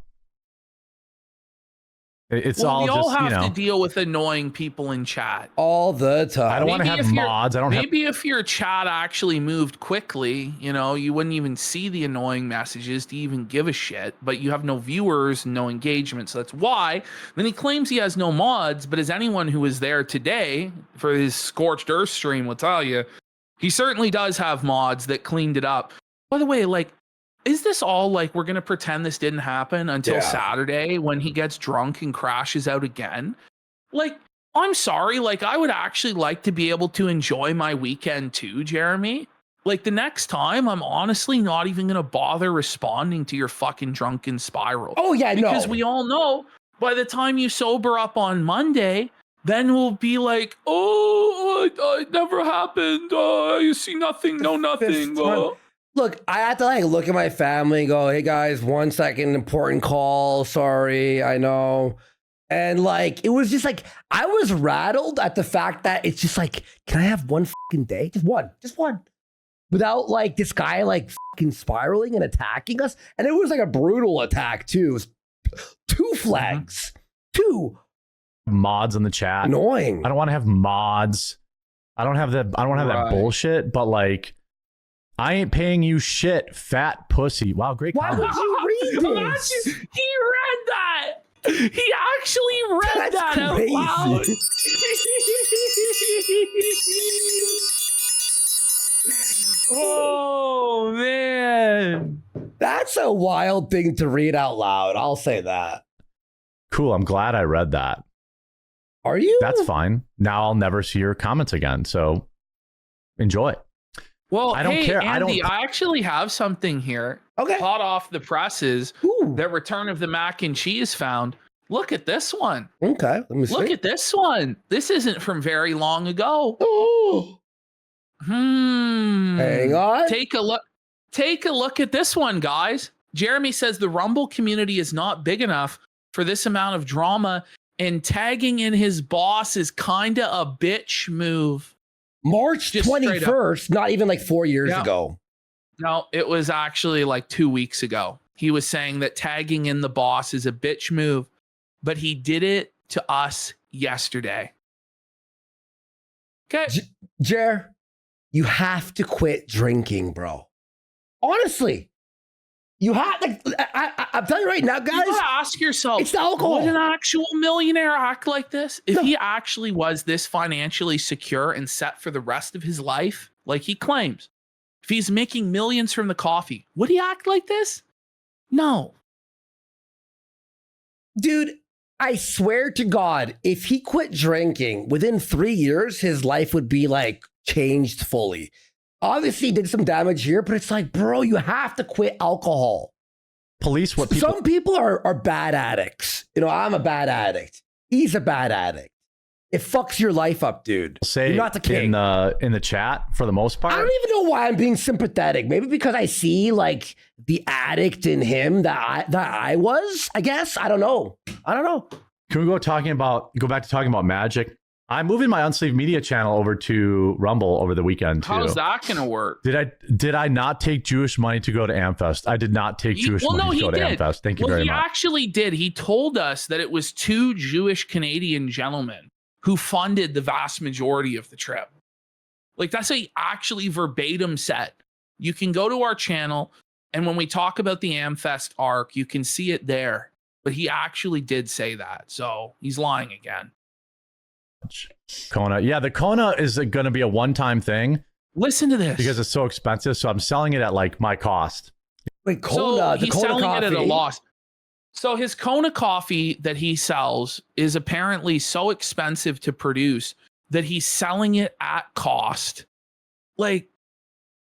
It's all we all just, have you know, to deal with annoying people in chat all the time. I don't want to have mods. Maybe if your chat actually moved quickly, you know, you wouldn't even see the annoying messages to even give a shit, but you have no viewers, no engagement. So that's why. Then he claims he has no mods, but as anyone who was there today for his Scorched Earth stream will tell you, he certainly does have mods that cleaned it up. By the way, like, is this all like we're going to pretend this didn't happen until Saturday when he gets drunk and crashes out again? Like, I'm sorry. Like, I would actually like to be able to enjoy my weekend too, Jeremy. Like, the next time, I'm honestly not even going to bother responding to your fucking drunken spiral. Oh, yeah, because we all know by the time you sober up on Monday, then we'll be like, oh, it never happened. You see nothing, no nothing. Look, I had to like look at my family and go, hey guys, 1 second, important call. Sorry, I know. And like, it was just like, I was rattled at the fact that it's just like, can I have one fucking day? Just one. Without like this guy like fucking spiraling and attacking us. And it was like a brutal attack too. It was 2 flags. 2 mods in the chat. Annoying. I don't want to have mods. I don't have that bullshit, but like, I ain't paying you shit, fat pussy. Wow, great comment. Why would you read this? He read that. He actually read that out loud. Oh, man. That's a wild thing to read out loud. I'll say that. Cool. I'm glad I read that. Are you? That's fine. Now I'll never see your comments again. So enjoy. Well, I don't care. Andy, I actually have something here. Okay. Hot off the presses that Return of the Mac and Cheese found. Look at this one. Okay. Let me see. Look at this one. This isn't from very long ago. Oh. Hang on. Take a look. Take a look at this one, guys. Jeremy says the Rumble community is not big enough for this amount of drama, and tagging in his boss is kinda a bitch move. March 21st, not even like 4 years ago. No, it was actually like 2 weeks ago. He was saying that tagging in the boss is a bitch move, but he did it to us yesterday. Okay. Jer, you have to quit drinking, bro. Honestly. You have, like, I'm telling you right now, guys. You gotta ask yourself, it's the alcohol. Would an actual millionaire act like this? If he actually was this financially secure and set for the rest of his life, like he claims, if he's making millions from the coffee, would he act like this? No. Dude, I swear to God, if he quit drinking, within 3 years, his life would be like changed fully. Obviously, he did some damage here, but it's like, bro, you have to quit alcohol. Police, what people... Some people are bad addicts. You know, I'm a bad addict. He's a bad addict. It fucks your life up, dude. Say you're not the king. In the chat, for the most part. I don't even know why I'm being sympathetic. Maybe because I see like the addict in him that I was, I guess. I don't know. Can we go back to talking about Magic? I'm moving my Unsleeved Media channel over to Rumble over the weekend too. How's that gonna work? Did I not take Jewish money to go to Amfest? I did not take Jewish money to go to Amfest. Thank you very much. He actually did. He told us that it was 2 Jewish Canadian gentlemen who funded the vast majority of the trip. Like, that's what he actually verbatim said. You can go to our channel, and when we talk about the Amfest arc, you can see it there. But he actually did say that, so he's lying again. Kona. Yeah, the Kona is going to be a one-time thing. Listen to this. Because it's so expensive, so I'm selling it at like my cost. Wait, Kona, so he's selling it at a loss. So his Kona coffee that he sells is apparently so expensive to produce that he's selling it at cost. Like,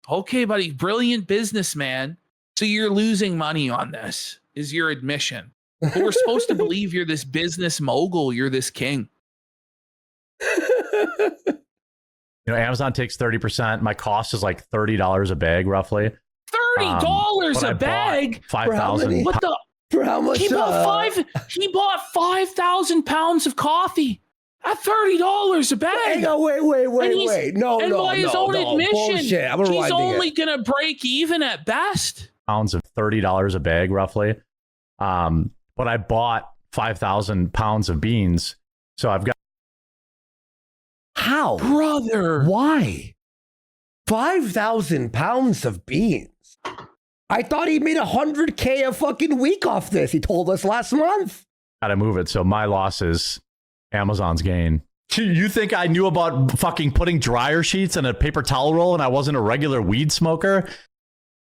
okay, buddy, brilliant businessman. So you're losing money on this, is your admission. But we're supposed to believe you're this business mogul, you're this king. You know, Amazon takes 30%. My cost is like $30 a bag, roughly. $30 a bag? 5,000. What the? For how much? He bought 5,000 pounds of coffee. At $30 a bag. Hang on, wait. No, and by his own admission, bullshit. I'm he's only going to break even at best. Pounds of $30 a bag, roughly. But I bought 5,000 pounds of beans. So I've got. How? Brother. Why? 5,000 pounds of beans. I thought he made $100K a fucking week off this. He told us last month. Gotta move it. So my loss is Amazon's gain. You think I knew about fucking putting dryer sheets in a paper towel roll and I wasn't a regular weed smoker?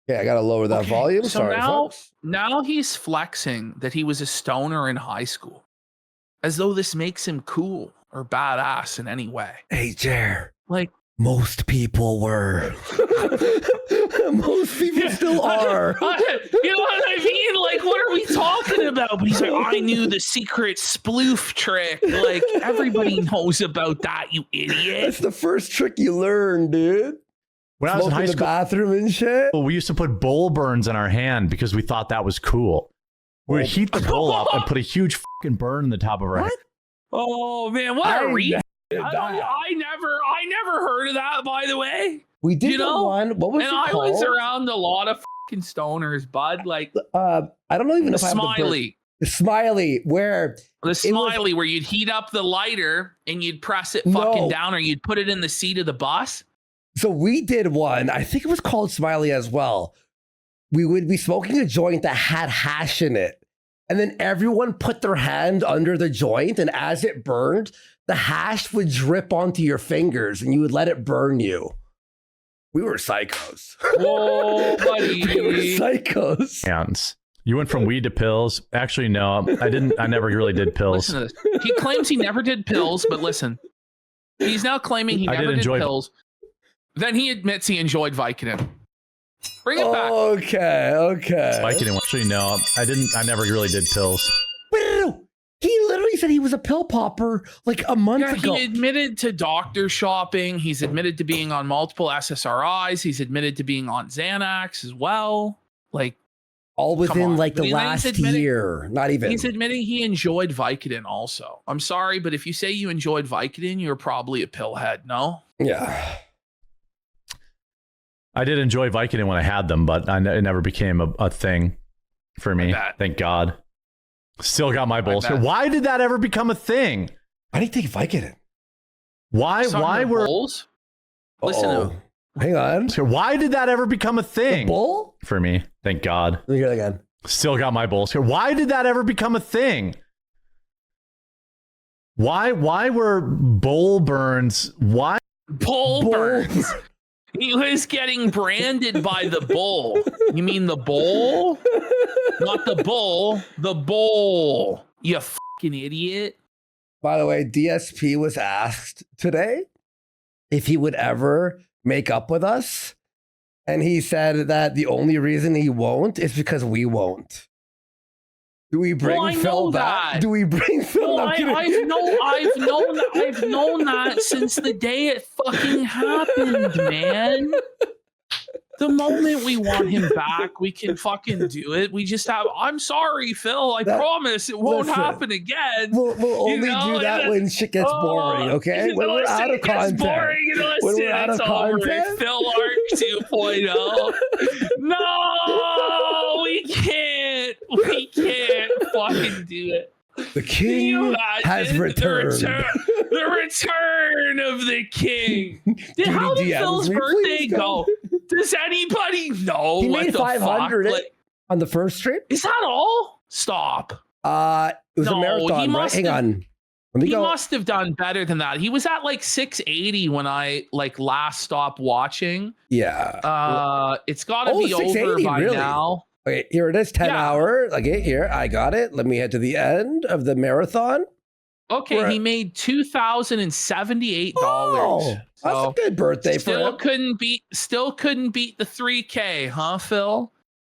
Yeah, I gotta lower that volume. So Sorry, folks. now he's flexing that he was a stoner in high school, as though this makes him cool or badass in any way. Hey, Jer. Like, most people were. Most people still are. You know what I mean? Like, what are we talking about? But he's like, I knew the secret sploof trick. Like, everybody knows about that, you idiot. That's the first trick you learn, dude. When I was in high the school, bathroom and shit. we used to put bowl burns in our hand because we thought that was cool. We would heat the bowl up and put a huge fucking burn in the top of our head. Oh man, what a reach! I never heard of that. By the way, we did one. What was and it I called? was around a lot of fucking stoners, bud. Like, I don't know even the if I have smiley. The smiley, where where you'd heat up the lighter and you'd press it fucking down, or you'd put it in the seat of the bus. So we did one. I think it was called Smiley as well. We would be smoking a joint that had hash in it. And then everyone put their hand under the joint. And as it burned, the hash would drip onto your fingers and you would let it burn you. We were psychos. Whoa, buddy. We were psychos. Hands. You went from weed to pills. Actually, no, I didn't. I never really did pills. Listen to this. He claims he never did pills, but listen, he's now claiming he never did pills. Then he admits he enjoyed Vicodin. Bring it back. Okay. Vicodin. Actually, no, I didn't. I never really did pills. No. He literally said he was a pill popper like a month ago. He admitted to doctor shopping. He's admitted to being on multiple SSRIs. He's admitted to being on Xanax as well. Like, all within like the last year. Not even. He's admitting he enjoyed Vicodin also. I'm sorry, but if you say you enjoyed Vicodin, you're probably a pillhead, no? Yeah. I did enjoy Vicodin when I had them, but it never became a thing for me. Thank God. Still got my bowls. Why did that ever become a thing? Why do you take Vicodin? Why were bowls? Listen to him. Hang on. Why did that ever become a thing? The bowl? For me. Thank God. Let me hear that again. Still got my bowls here. Why did that ever become a thing? Why were bowl burns? Why bowl burns? He was getting branded by the bowl. You mean the bowl? Not the bull, the bowl. You fucking idiot. By the way, DSP was asked today if he would ever make up with us. And he said that the only reason he won't is because we won't. Do we bring Phil back? Do we bring Phil back? I've known that since the day it fucking happened, man. The moment we want him back, we can fucking do it. We just have. I'm sorry, Phil. I promise it won't happen again. We'll only do that when shit gets boring, okay? When we're out of content. When we're out of content. Phil Arc 2.0. No, we can't. We can't fucking do it. The king has returned. The return of the king. How did Phil's birthday go? Does anybody know? He what made the 500 fuck? on the first trip. Is that all? Stop. It was a marathon, right? Hang on. Let me go. He must have done better than that. He was at like 680 when I last stopped watching. Yeah. It's got to be over by now. Okay, here it is, 10 hour. Okay, here, I got it. Let me head to the end of the marathon. Okay, he made $2,078. Oh, that's a good birthday for him. Still couldn't beat the 3K, huh, Phil?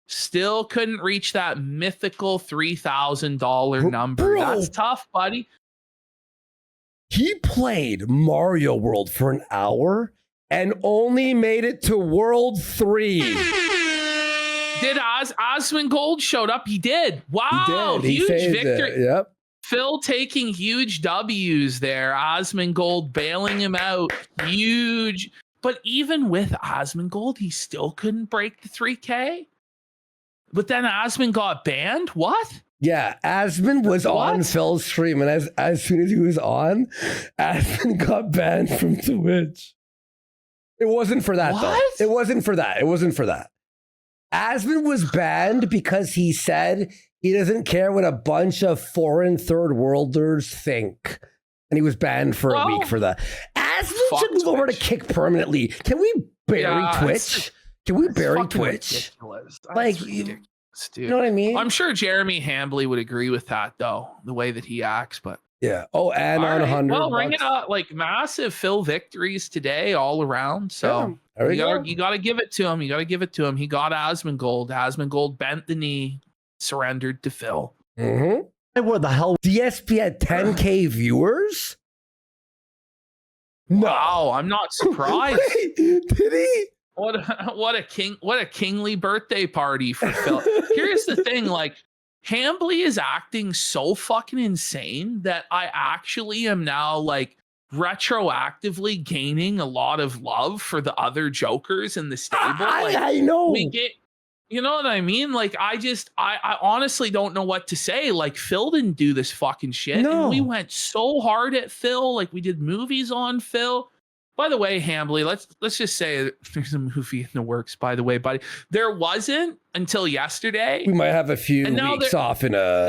Still couldn't reach that mythical $3,000 number. That's tough, buddy. He played Mario World for an hour and only made it to World 3. Did Oswin Gold showed up? He did. Wow, He huge victory. Yep. Phil taking huge W's there. Osmongold bailing him out. Huge. But even with Osmongold, he still couldn't break the 3K. But then Osmond got banned? What? Yeah, Asmund was on Phil's stream, and as soon as he was on, Asmund got banned from Twitch. It wasn't for that, though. It wasn't for that. It wasn't for that. Asmund was banned because he said he doesn't care what a bunch of foreign third worlders think. And he was banned for a week for that. Asmund should move over to Kick permanently. Can we bury Twitch? Can we bury Twitch? Like, ridiculous, dude. You know what I mean? I'm sure Jeremy Hambley would agree with that, though, the way that he acts. But yeah. Oh, and on 100. Well, ring it up. Like massive Phil victories today all around. So you got to give it to him. You got to give it to him. He got Osmongold. Osmongold bent the knee, surrendered to Phil. Mm-hmm. What the hell? DSP had 10K viewers? Wow, I'm not surprised. Wait, did he? What a kingly birthday party for Phil. Here's the thing, like Hambley is acting so fucking insane that I actually am now like retroactively gaining a lot of love for the other jokers in the stable. Like, I know. We get, you know what I mean? Like I honestly don't know what to say. Like Phil didn't do this fucking shit. No. And we went so hard at Phil. Like we did movies on Phil. By the way, Hambley, let's just say there's a movie in the works, by the way, buddy. There wasn't until yesterday. We might have a few weeks off in a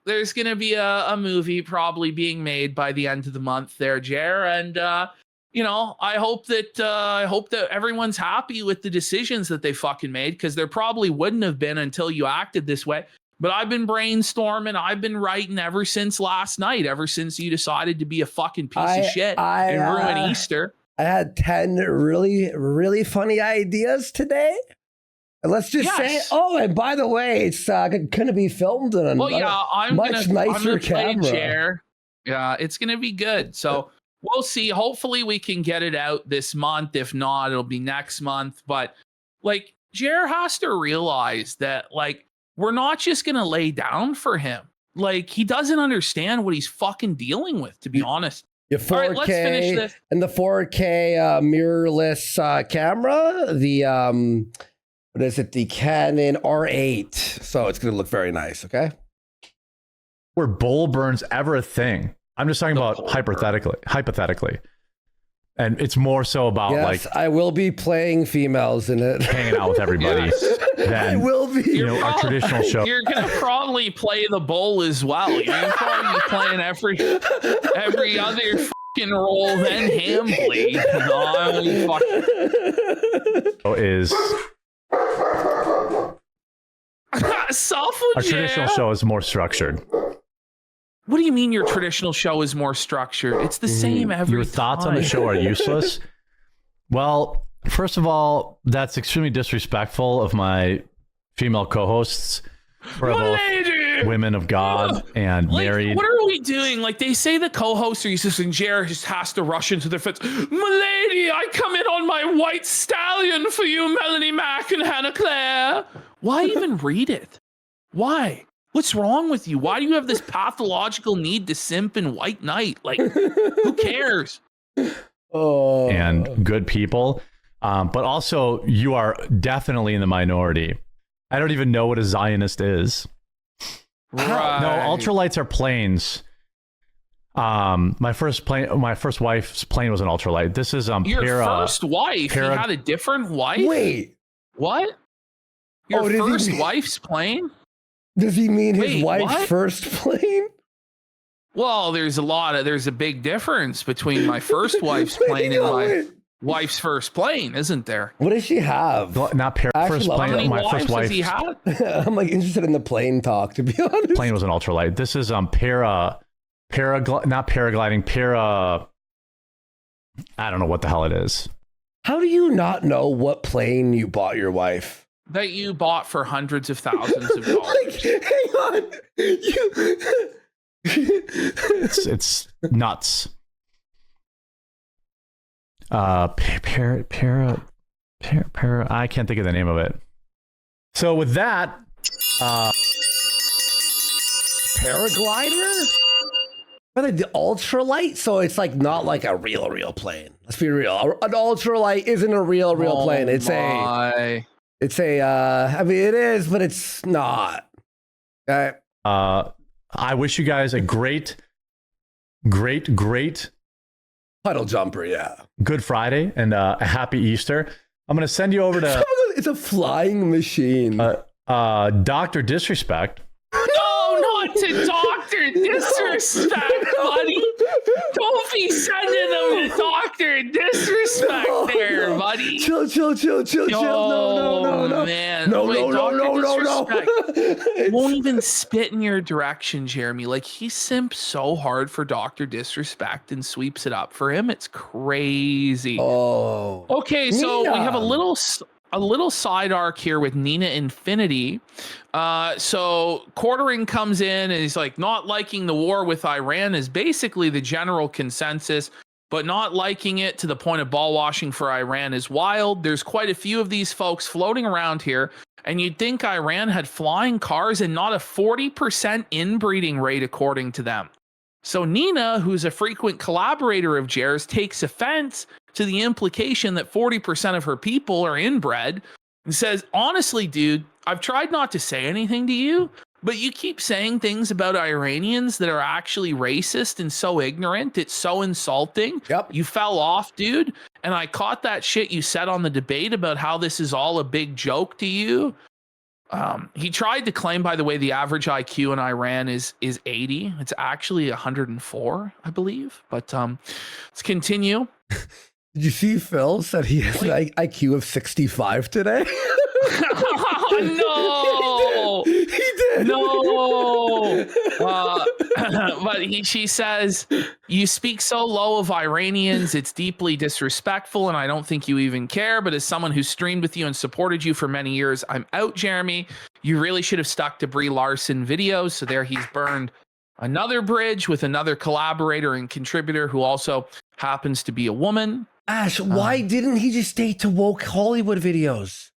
there's gonna be a movie probably being made by the end of the month there, Jer. And you know, I hope that everyone's happy with the decisions that they fucking made, because there probably wouldn't have been until you acted this way. But I've been brainstorming, I've been writing ever since last night, ever since you decided to be a fucking piece of shit and ruin Easter. I had 10 really, really funny ideas today. And let's just say, and by the way, it's going to be filmed in a much nicer camera. Yeah, it's going to be good. So we'll see. Hopefully we can get it out this month. If not, it'll be next month. But like, Jer has to realize that, like, we're not just going to lay down for him. Like, he doesn't understand what he's fucking dealing with, to be honest. Your 4K, all right, let's finish this. And the 4K mirrorless camera, the, what is it? The Canon R8. So it's going to look very nice, okay? Were bull burns ever a thing? I'm just talking about hypothetically. And it's more so about I will be playing females in it, hanging out with everybody. I will be. You know, our traditional show. You're gonna probably play the bull as well. You're probably playing every other fucking role than Hambley. Our traditional show is more structured. What do you mean your traditional show is more structured? It's the same every time. Your thoughts on the show are useless. Well, first of all, that's extremely disrespectful of my female co-hosts. We're both women of God and married. What are we doing? Like, they say the co-hosts are useless, and Jared just has to rush into their fits. Milady, I come in on my white stallion for you, Melanie Mack and Hannah Claire. Why even read it? Why? What's wrong with you? Why do you have this pathological need to simp in White Knight? Like, who cares? And good people. But also, you are definitely in the minority. I don't even know what a Zionist is. Right. No, ultralights are planes. My first wife's plane was an ultralight. This is your first wife. You had a different wife. Wait, what? Your first wife's plane? Does he mean his wife's first plane? Well, there's a big difference between my first wife's plane and my wife's first plane, isn't there? What does she have? Well, not first plane. How many my first wife. Has he had? I'm like interested in the plane talk, to be honest. Plane was an ultralight. This is not paragliding. I don't know what the hell it is. How do you not know what plane you bought your wife? That you bought for hundreds of thousands of dollars. Like, hang on. It's nuts. I can't think of the name of it. So with that, paraglider? But like the ultralight, so it's like not like a real plane. Let's be real. An ultralight isn't a real plane. It's I mean, it is, but it's not. Okay. I wish you guys a great puddle jumper. Yeah. Good Friday and a happy Easter. I'm gonna send you over to. It's a flying machine. Dr. Disrespect. No, not to Dr. Disrespect, buddy. Don't be sending them to Dr. Disrespect there, buddy. Chill. No. Man. No. Won't even spit in your direction, Jeremy. Like, he simps so hard for Dr. Disrespect and sweeps it up for him. It's crazy. Oh. Okay, so we have a little side arc here with Nina Infinity. So Quartering comes in and he's like, not liking the war with Iran is basically the general consensus, but not liking it to the point of ball washing for Iran is wild. There's quite a few of these folks floating around here, and you'd think Iran had flying cars and not a 40% inbreeding rate, according to them. So Nina, who's a frequent collaborator of Jer's, takes offense to the implication that 40% of her people are inbred and says, honestly, dude, I've tried not to say anything to you, but you keep saying things about Iranians that are actually racist and so ignorant. It's so insulting. Yep. You fell off, dude. And I caught that shit you said on the debate about how this is all a big joke to you. He tried to claim, by the way, the average IQ in Iran is 80. It's actually 104, I believe. But let's continue. Did you see Phil said he has an IQ of 65 today? No, he did. No. But she says, you speak so low of Iranians, it's deeply disrespectful, and I don't think you even care. But as someone who streamed with you and supported you for many years, I'm out, Jeremy. You really should have stuck to Brie Larson videos. So there he's burned another bridge with another collaborator and contributor who also happens to be a woman. Ash, why didn't he just stay to woke Hollywood videos?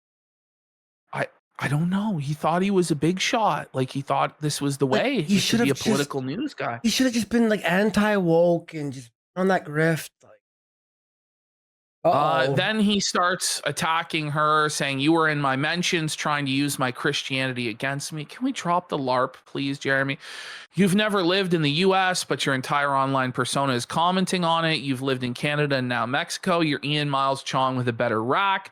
I don't know. He thought he was a big shot. Like, he thought this was the way. He should be a political news guy. He should have just been like anti-woke and just on that grift. Then he starts attacking her, saying, you were in my mentions trying to use my Christianity against me. Can we drop the LARP, please, Jeremy? You've never lived in the US, but your entire online persona is commenting on it. You've lived in Canada and now Mexico. You're Ian Miles Chong with a better rack.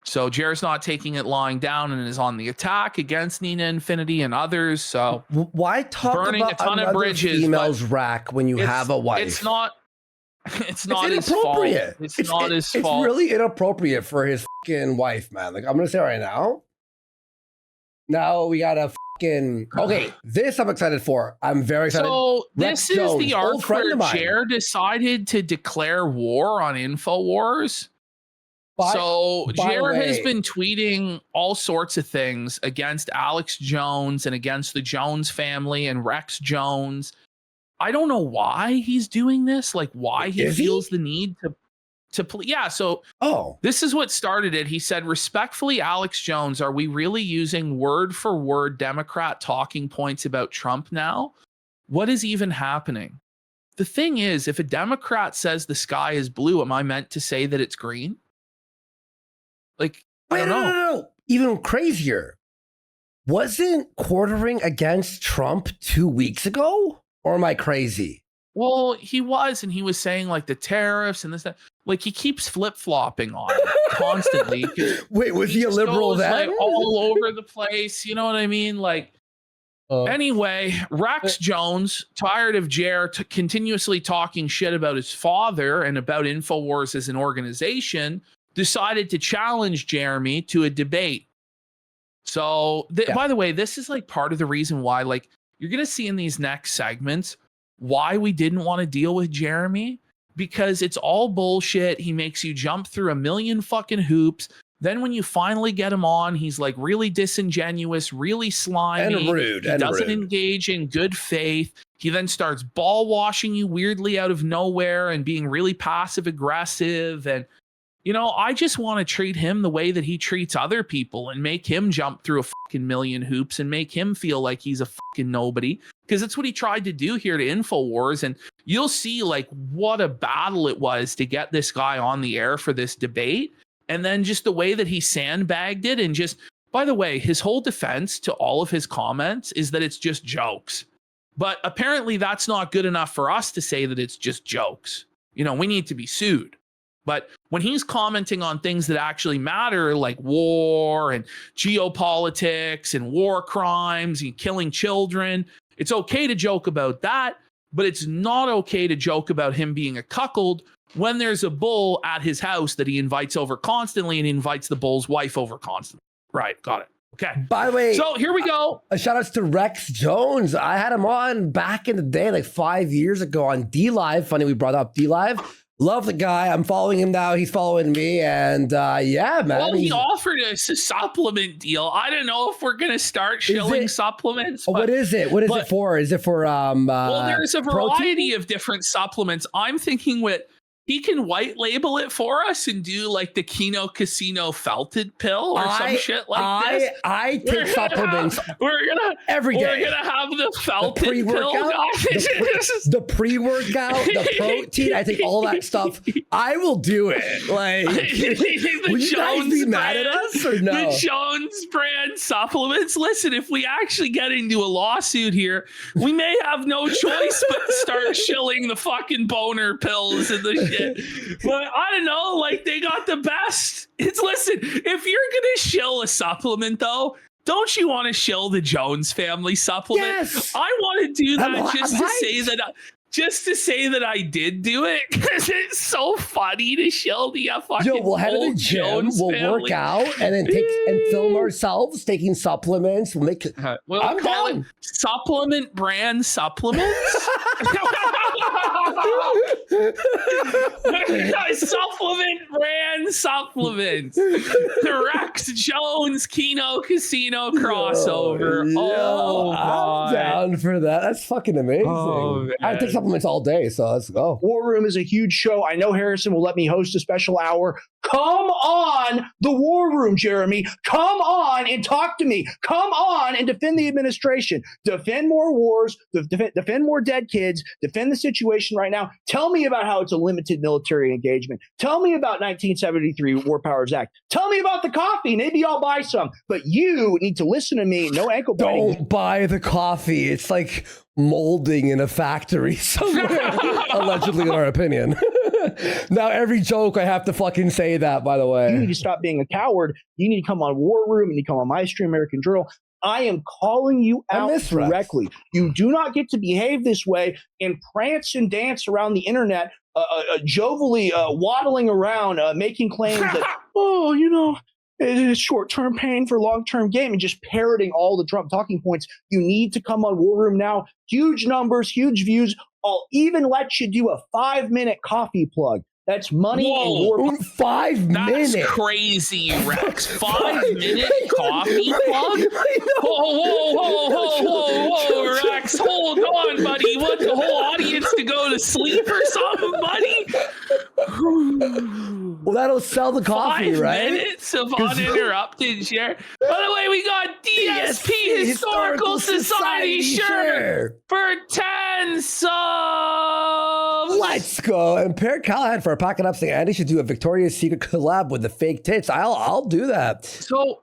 So Jer's not taking it lying down and is on the attack against Nina Infinity and others. So why talk burning about a ton another of bridges? Female's rack when you have a wife? It's not his fault. It's not his fault. It's really inappropriate for his fucking wife, man. Like, I'm gonna say right now. Now we got a fucking this I'm excited for. I'm very excited. So this is the arc where Jer decided to declare war on InfoWars. So Jer has been tweeting all sorts of things against Alex Jones and against the Jones family and Rex Jones. I don't know why he's doing this, like why he feels the need to yeah. So this is what started it. He said, respectfully, Alex Jones, are we really using word for word Democrat talking points about Trump now? What is even happening? The thing is, if a Democrat says the sky is blue, am I meant to say that it's green? Like, I don't know. No. Even crazier. Wasn't Quartering against Trump 2 weeks ago? Or am I crazy? Well, he was, and he was saying like the tariffs and this, that. Like, he keeps flip-flopping on it constantly. Wait, was he a liberal then? Like, all over the place. You know what I mean? Like, anyway, Rex Jones, tired of Jer continuously talking shit about his father and about InfoWars as an organization, decided to challenge Jeremy to a debate. So, by the way, this is like part of the reason why, like, you're going to see in these next segments why we didn't want to deal with Jeremy, because it's all bullshit. He makes you jump through a million fucking hoops. Then when you finally get him on, he's like really disingenuous, really slimy. And rude. He doesn't engage in good faith. He then starts ball washing you weirdly out of nowhere and being really passive aggressive. And you know, I just want to treat him the way that he treats other people and make him jump through a fucking million hoops and make him feel like he's a fucking nobody. Because that's what he tried to do here to InfoWars. And you'll see like what a battle it was to get this guy on the air for this debate. And then just the way that he sandbagged it. And just, by the way, his whole defense to all of his comments is that it's just jokes. But apparently that's not good enough for us to say that it's just jokes. You know, we need to be sued. But when he's commenting on things that actually matter, like war and geopolitics and war crimes and killing children, it's okay to joke about that, but it's not okay to joke about him being a cuckold when there's a bull at his house that he invites over constantly and he invites the bull's wife over constantly. Right, got it. Okay. By the way, so here we go. A shout outs to Rex Jones. I had him on back in the day, like 5 years ago on D Live. Funny we brought up D Live. Love the guy. I'm following him now. He's following me. And yeah, man. Well, he offered us a supplement deal. I don't know if we're going to start shilling supplements. But, what is it? What is it for? Is it for well, there's a variety protein? of different supplements. I'm thinking he can white label it for us and do like the Kino Casino felted pill or some shit like this. I take supplements every day. We're gonna have the felted pill. The pre-workout, the protein. I take all that stuff. I will do it. Like, will you guys be mad at us or no? The Jones brand supplements. Listen, if we actually get into a lawsuit here, we may have no choice but to start shilling the fucking boner pills and the shit. But I don't know, like they got the best. Listen, if you're gonna shill a supplement though, don't you want to shill the Jones family supplement? Yes. I want to do that just to say that I did do it because it's so funny to shill the fucking we'll head to the gym, Jones we'll family. work out, and then film ourselves taking supplements. We'll make it. We'll call it supplement brand supplements. Supplement brand supplements. The Rex Jones Kino Casino crossover. I'm down for that. That's fucking amazing. I take supplements all day, so let's go. War Room is a huge show. I know Harrison will let me host a special hour. Come on the War Room, Jeremy. Come on and talk to me. Come on and defend the administration. Defend more wars. Defend more dead kids. Defend the situation right now. Tell me about how it's a limited military engagement. Tell me about 1973 War Powers Act. Tell me about the coffee. Maybe I'll buy some. But you need to listen to me. No ankle biting. Don't buy the coffee. It's like molding in a factory somewhere, allegedly, in our opinion. Now, every joke, I have to fucking say that, by the way. You need to stop being a coward. You need to come on War Room. You need to come on My Stream American Journal. I am calling you out directly. You do not get to behave this way and prance and dance around the internet, jovially waddling around, making claims that, it's short-term pain for long-term gain, and just parroting all the Trump talking points. You need to come on War Room now. Huge numbers, huge views. I'll even let you do a 5-minute coffee plug. That's money in your 5 minutes. That's crazy, Rex. 5-minute coffee plug? Whoa, Rex. Hold on, buddy. You want the whole audience to go to sleep or something, buddy? Well, that'll sell the coffee, 5 right? minutes of uninterrupted share. By the way, we got DSP Historical Society shirt for 10 subs. Let's go. And Per Callahan for packing up saying Andy should do a Victoria's Secret collab with the fake tits. I'll do that. So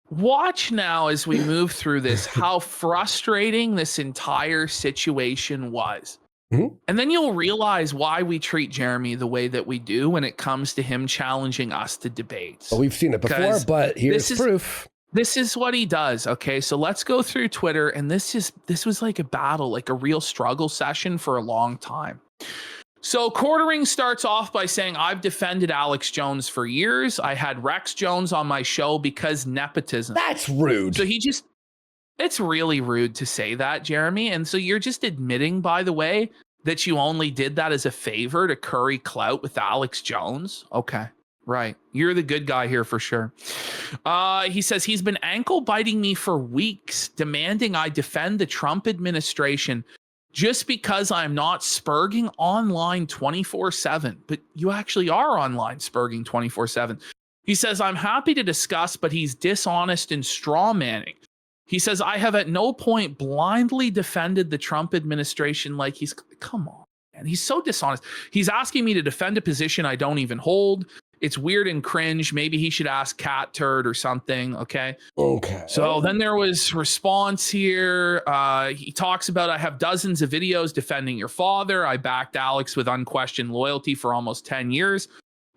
watch now as we move through this how frustrating this entire situation was. Mm-hmm. And then you'll realize why we treat Jeremy the way that we do when it comes to him challenging us to debates. Well, we've seen it before, but here's proof. This is what he does. Okay, so let's go through Twitter. And this was like a battle, like a real struggle session for a long time. So Quartering starts off by saying, I've defended Alex Jones for years. I had Rex Jones on my show because nepotism. That's rude. So it's really rude to say that, Jeremy. And so you're just admitting, by the way, that you only did that as a favor to curry clout with Alex Jones. Okay, right. You're the good guy here for sure. He says he's been ankle biting me for weeks, demanding I defend the Trump administration just because I'm not spurging online 24/7, but you actually are online spurging 24/7. He says, I'm happy to discuss, but he's dishonest and straw manning. He says, I have at no point blindly defended the Trump administration like he's, come on, man. He's so dishonest. He's asking me to defend a position I don't even hold. It's weird and cringe. Maybe he should ask Cat Turd or something. Okay. So then there was response here. He talks about, I have dozens of videos defending your father. I backed Alex with unquestioned loyalty for almost 10 years.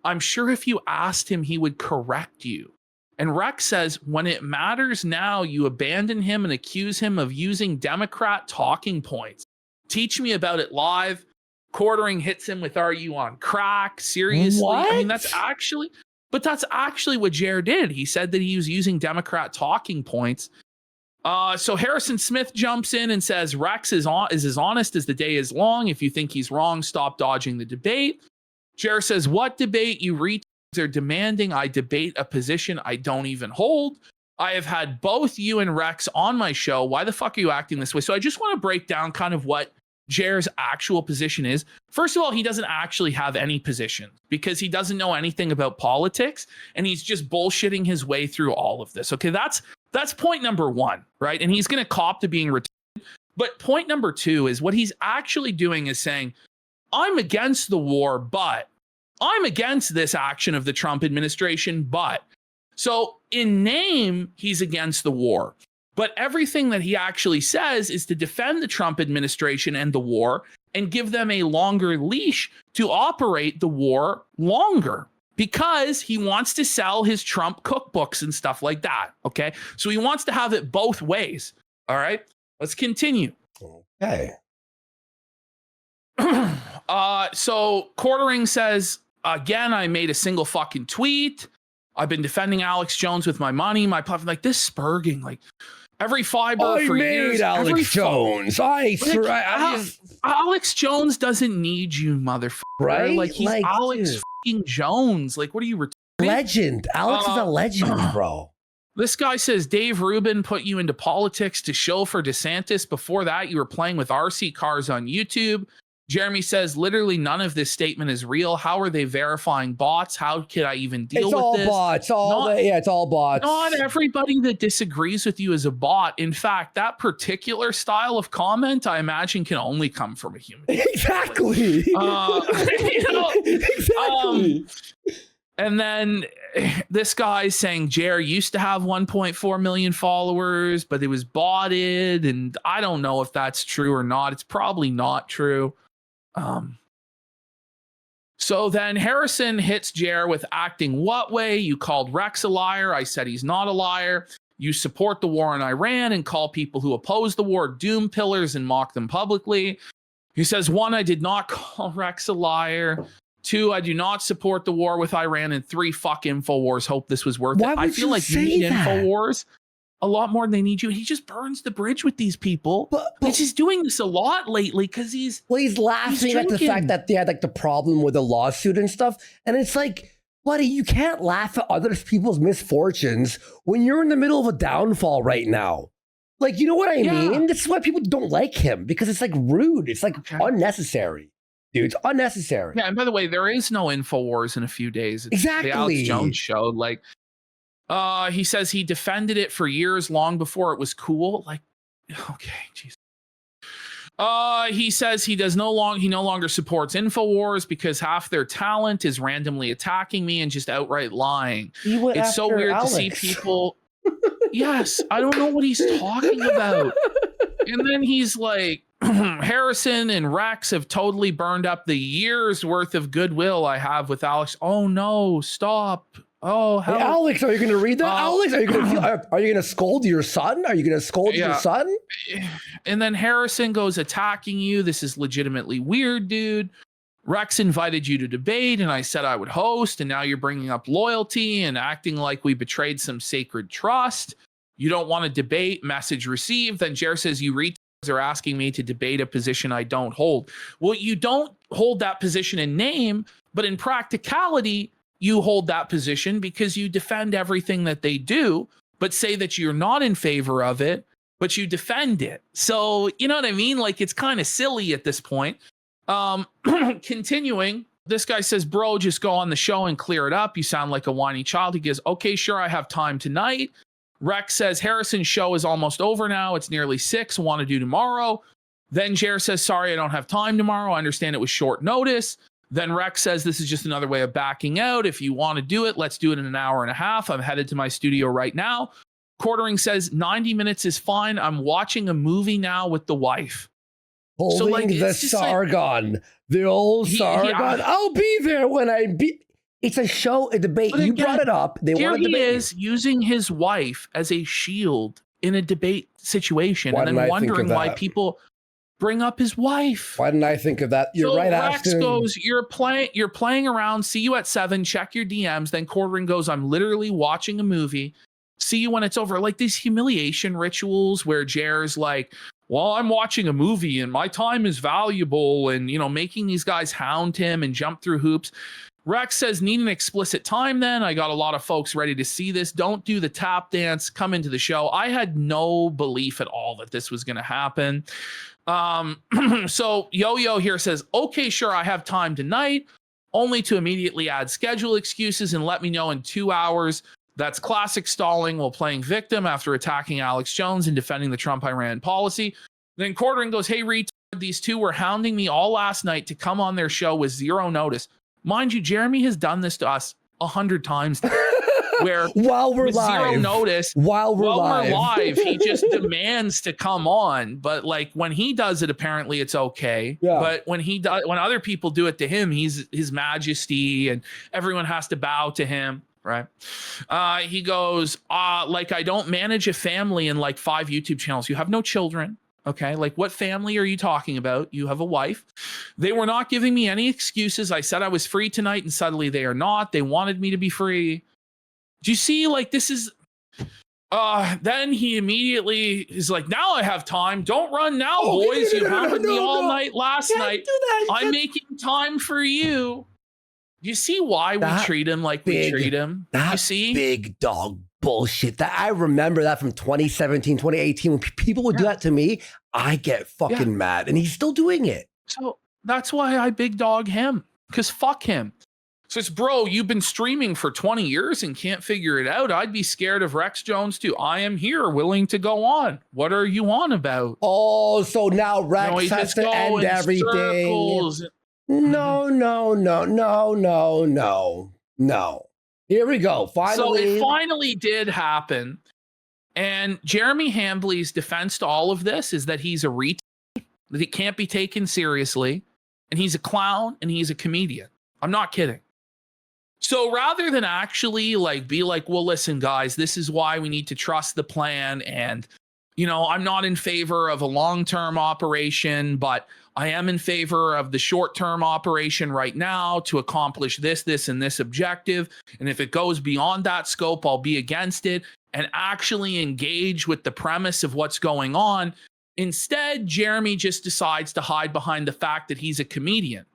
I'm sure if you asked him, he would correct you. And Rex says, when it matters now, you abandon him and accuse him of using Democrat talking points. Teach me about it live. Quartering hits him with, are you on crack? Seriously? What? I mean, that's actually what Jer did. He said that he was using Democrat talking points. So Harrison Smith jumps in and says, Rex is as honest as the day is long. If you think he's wrong, stop dodging the debate. Jer says, what debate? You retards are demanding I debate a position I don't even hold. I have had both you and Rex on my show. Why the fuck are you acting this way? So I just want to break down kind of what Jer's actual position is. First of all, he doesn't actually have any position because he doesn't know anything about politics and he's just bullshitting his way through all of this. Okay, that's point number one, right? And he's going to cop to being retarded. But point number two is what he's actually doing is saying, I'm against the war, but I'm against this action of the Trump administration, but. So in name, he's against the war. But everything that he actually says is to defend the Trump administration and the war and give them a longer leash to operate the war longer because he wants to sell his Trump cookbooks and stuff like that. Okay. So he wants to have it both ways. All right. Let's continue. Okay. So Quartering says, again, I made a single fucking tweet. I've been defending Alex Jones with my money, my platform, like this spurging, like every fiber for years. Alex Jones. Alex Jones doesn't need you, motherfucker. Right? Like he's Alex fucking Jones. Like, what are you retarded? Legend. Alex is a legend, bro. This guy says Dave Rubin put you into politics to show for DeSantis. Before that, you were playing with RC cars on YouTube. Jeremy says, literally none of this statement is real. How are they verifying bots? How could I even deal with this? Bots. It's all bots. Not everybody that disagrees with you is a bot. In fact, that particular style of comment, I imagine, can only come from a human. Exactly. Exactly. And then this guy's saying Jer used to have 1.4 million followers, but it was botted. And I don't know if that's true or not. It's probably not true. So then Harrison hits Jer with acting what way? You called Rex a liar. I said he's not a liar. You support the war in Iran and call people who oppose the war doom pillars and mock them publicly. He says, 1, I did not call Rex a liar. 2, I do not support the war with Iran. And 3, fuck InfoWars. Hope this was worth it. I feel like you need InfoWars a lot more than they need you. He just burns the bridge with these people. But he's doing this a lot lately because he's laughing at the fact that they had like the problem with the lawsuit and stuff. And it's like, buddy, you can't laugh at other people's misfortunes when you're in the middle of a downfall right now. Like, you know what I mean? That's why people don't like him, because it's like rude. It's like unnecessary. Dude, it's unnecessary. Yeah, and by the way, there is no InfoWars in a few days. It's exactly. The Alex Jones show. Like, he says he defended it for years, long before it was cool. Like, okay, Jesus. He says he no longer supports InfoWars because half their talent is randomly attacking me and just outright lying. It's so weird to see people. Yes, I don't know what he's talking about. And then he's like, Harrison and Rex have totally burned up the year's worth of goodwill I have with Alex. Oh no, stop. Oh, hey, Alex, are you going to read that? Alex, are you going to scold your son? Are you going to scold your son? And then Harrison goes attacking you. This is legitimately weird, dude. Rex invited you to debate, and I said I would host, and now you're bringing up loyalty and acting like we betrayed some sacred trust. You don't want to debate, message received. Then Jer says you retards are asking me to debate a position I don't hold. Well, you don't hold that position in name, but in practicality, you hold that position because you defend everything that they do, but say that you're not in favor of it but you defend it. So, you know what I mean? Like, it's kind of silly at this point. Continuing, this guy says, bro, just go on the show and clear it up. You sound like a whiny child. He goes, okay, sure, I have time tonight. Rex says, Harrison's show is almost over now. It's nearly 6. Want to do tomorrow. Then Jer says, sorry, I don't have time tomorrow. I understand it was short notice. Then Rex says, this is just another way of backing out. If you want to do it, let's do it in an hour and a half. I'm headed to my studio right now. Quartering says 90 minutes is fine. I'm watching a movie now with the wife. Holding so like, the Sargon, the old Sargon. Yeah. I'll be there when I be. It's a show, a debate. But you again, brought it up. They want to debate. Here he is using his wife as a shield in a debate situation, and then wondering why people bring up his wife. Why didn't I think of that? You're so right, Rex Ashton. Goes, you're playing around. See you at 7. Check your DMs. Then Quartering goes, I'm literally watching a movie. See you when it's over. Like these humiliation rituals where Jer's like, well, I'm watching a movie and my time is valuable, and you know, making these guys hound him and jump through hoops. Rex says, need an explicit time then. I got a lot of folks ready to see this. Don't do the tap dance. Come into the show. I had no belief at all that this was going to happen. So Yo-Yo here says, okay, sure, I have time tonight, only to immediately add schedule excuses and let me know in 2 hours. That's classic stalling while playing victim after attacking Alex Jones and defending the Trump-Iran policy. Then Quartering goes, hey, retard, these two were hounding me all last night to come on their show with zero notice. Mind you, Jeremy has done this to us 100 times now, where while we're with live, zero notice, while we're live, he just demands to come on. But like when he does it, apparently it's okay. Yeah. But when other people do it to him, he's His Majesty, and everyone has to bow to him. Right. He goes, like, I don't manage a family and like 5 YouTube channels. You have no children. Okay. Like, what family are you talking about? You have a wife. They were not giving me any excuses. I said I was free tonight and suddenly they are not. They wanted me to be free. Do you see, like, this is, then he immediately is like, now I have time. Don't run now, boys. You hounded me all night last night. I'm making time for you. You see why we treat him like we treat him? You see? Big dog bullshit. That I remember that from 2017, 2018. When people would do that to me, I get fucking mad. And he's still doing it. So that's why I big dog him. Because fuck him. Says, bro, you've been streaming for 20 years and can't figure it out. I'd be scared of Rex Jones too. I am here willing to go on. What are you on about? Oh, so now Rex has to end everything. No. Here we go. Finally. So it finally did happen. And Jeremy Hambley's defense to all of this is that he's a retard, that he can't be taken seriously, and he's a clown, and he's a comedian. I'm not kidding. So rather than actually like be like, well, listen, guys, this is why we need to trust the plan. And, you know, I'm not in favor of a long-term operation, but I am in favor of the short-term operation right now to accomplish this, and this objective. And if it goes beyond that scope, I'll be against it, and actually engage with the premise of what's going on. Instead, Jeremy just decides to hide behind the fact that he's a comedian.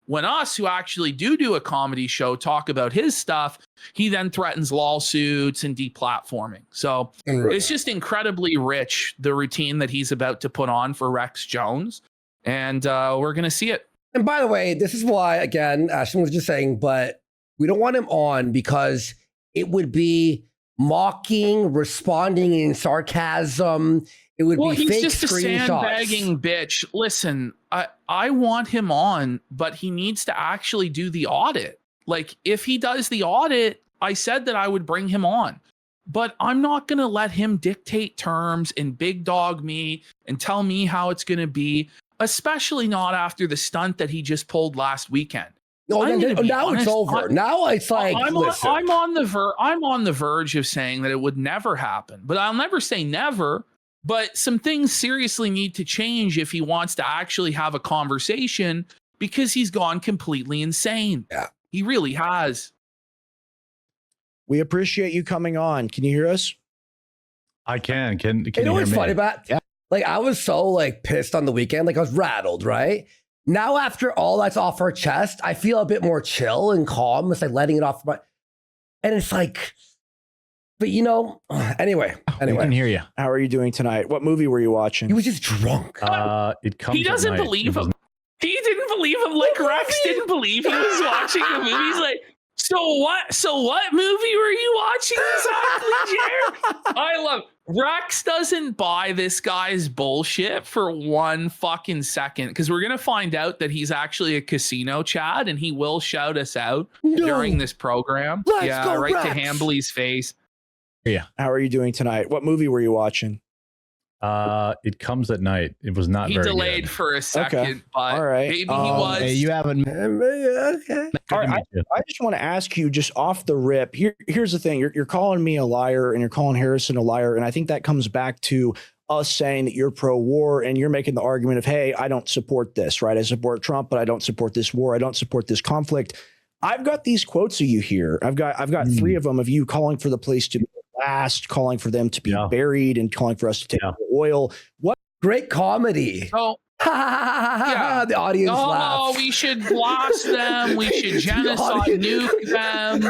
When us, who actually do a comedy show, talk about his stuff, he then threatens lawsuits and deplatforming. So it's just incredibly rich, the routine that he's about to put on for Rex Jones. And we're going to see it. And by the way, this is why, again, Ashton was just saying, but we don't want him on because it would be mocking, responding in sarcasm. It would be fake screenshots. He's just a sandbagging bitch. Listen, I want him on, but he needs to actually do the audit. Like, if he does the audit, I said that I would bring him on. But I'm not going to let him dictate terms and big dog me and tell me how it's going to be, especially not after the stunt that he just pulled last weekend. No, now it's over. Now it's like, I'm on the verge of saying that it would never happen, but I'll never say never. But some things seriously need to change if he wants to actually have a conversation, because he's gone completely insane. Yeah, he really has. We appreciate you coming on. Can you hear us? I can. Can you know what's funny about? Yeah. Like, I was so like pissed on the weekend. Like, I was rattled, right? Now, after all that's off our chest, I feel a bit more chill and calm. It's like letting it off. And it's like, But anyway. We can hear you. How are you doing tonight? What movie were you watching? He was just drunk. It comes. He doesn't believe him. He didn't believe him. Like Rex didn't believe he was watching a movie. He's like, so what movie were you watching exactly, Jared? I love Rex doesn't buy this guy's bullshit for one fucking second, because we're gonna find out that he's actually a casino Chad, and he will shout us out during this program. Let's go, right Rex. to Hambly's face. Yeah. How are you doing tonight? What movie were you watching? It comes at night. It was not He very delayed good. for a second, but All right. maybe he was. Hey, you haven't. Okay. All right, I just want to ask you, just off the rip. Here's the thing: you're calling me a liar, and you're calling Harrison a liar, and I think that comes back to us saying that you're pro-war, and you're making the argument of, hey, I don't support this, right? I support Trump, but I don't support this war. I don't support this conflict. I've got these quotes of you here. I've got 3 of them of you calling for the place to be blast, calling for them to be buried, and calling for us to take oil. What great comedy. Oh, yeah. The audience laughs. Oh, we should blast them. We should genocide, nuke them.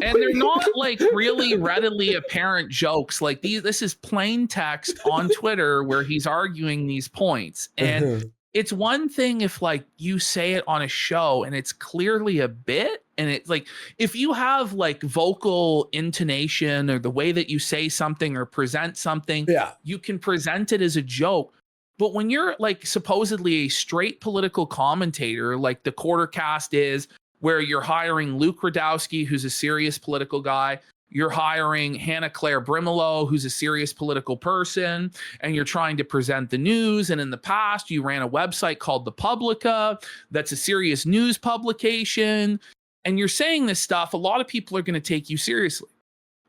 And they're not like really readily apparent jokes. Like this is plain text on Twitter where he's arguing these points. And it's one thing if like you say it on a show and it's clearly a bit, and it's like if you have like vocal intonation or the way that you say something or present something, you can present it as a joke. But when you're like supposedly a straight political commentator, like the Quartercast is, where you're hiring Luke Radowski, who's a serious political guy, you're hiring Hannah Claire Brimelow, who's a serious political person, and you're trying to present the news. And in the past, you ran a website called The Publica that's a serious news publication. And you're saying this stuff, a lot of people are going to take you seriously.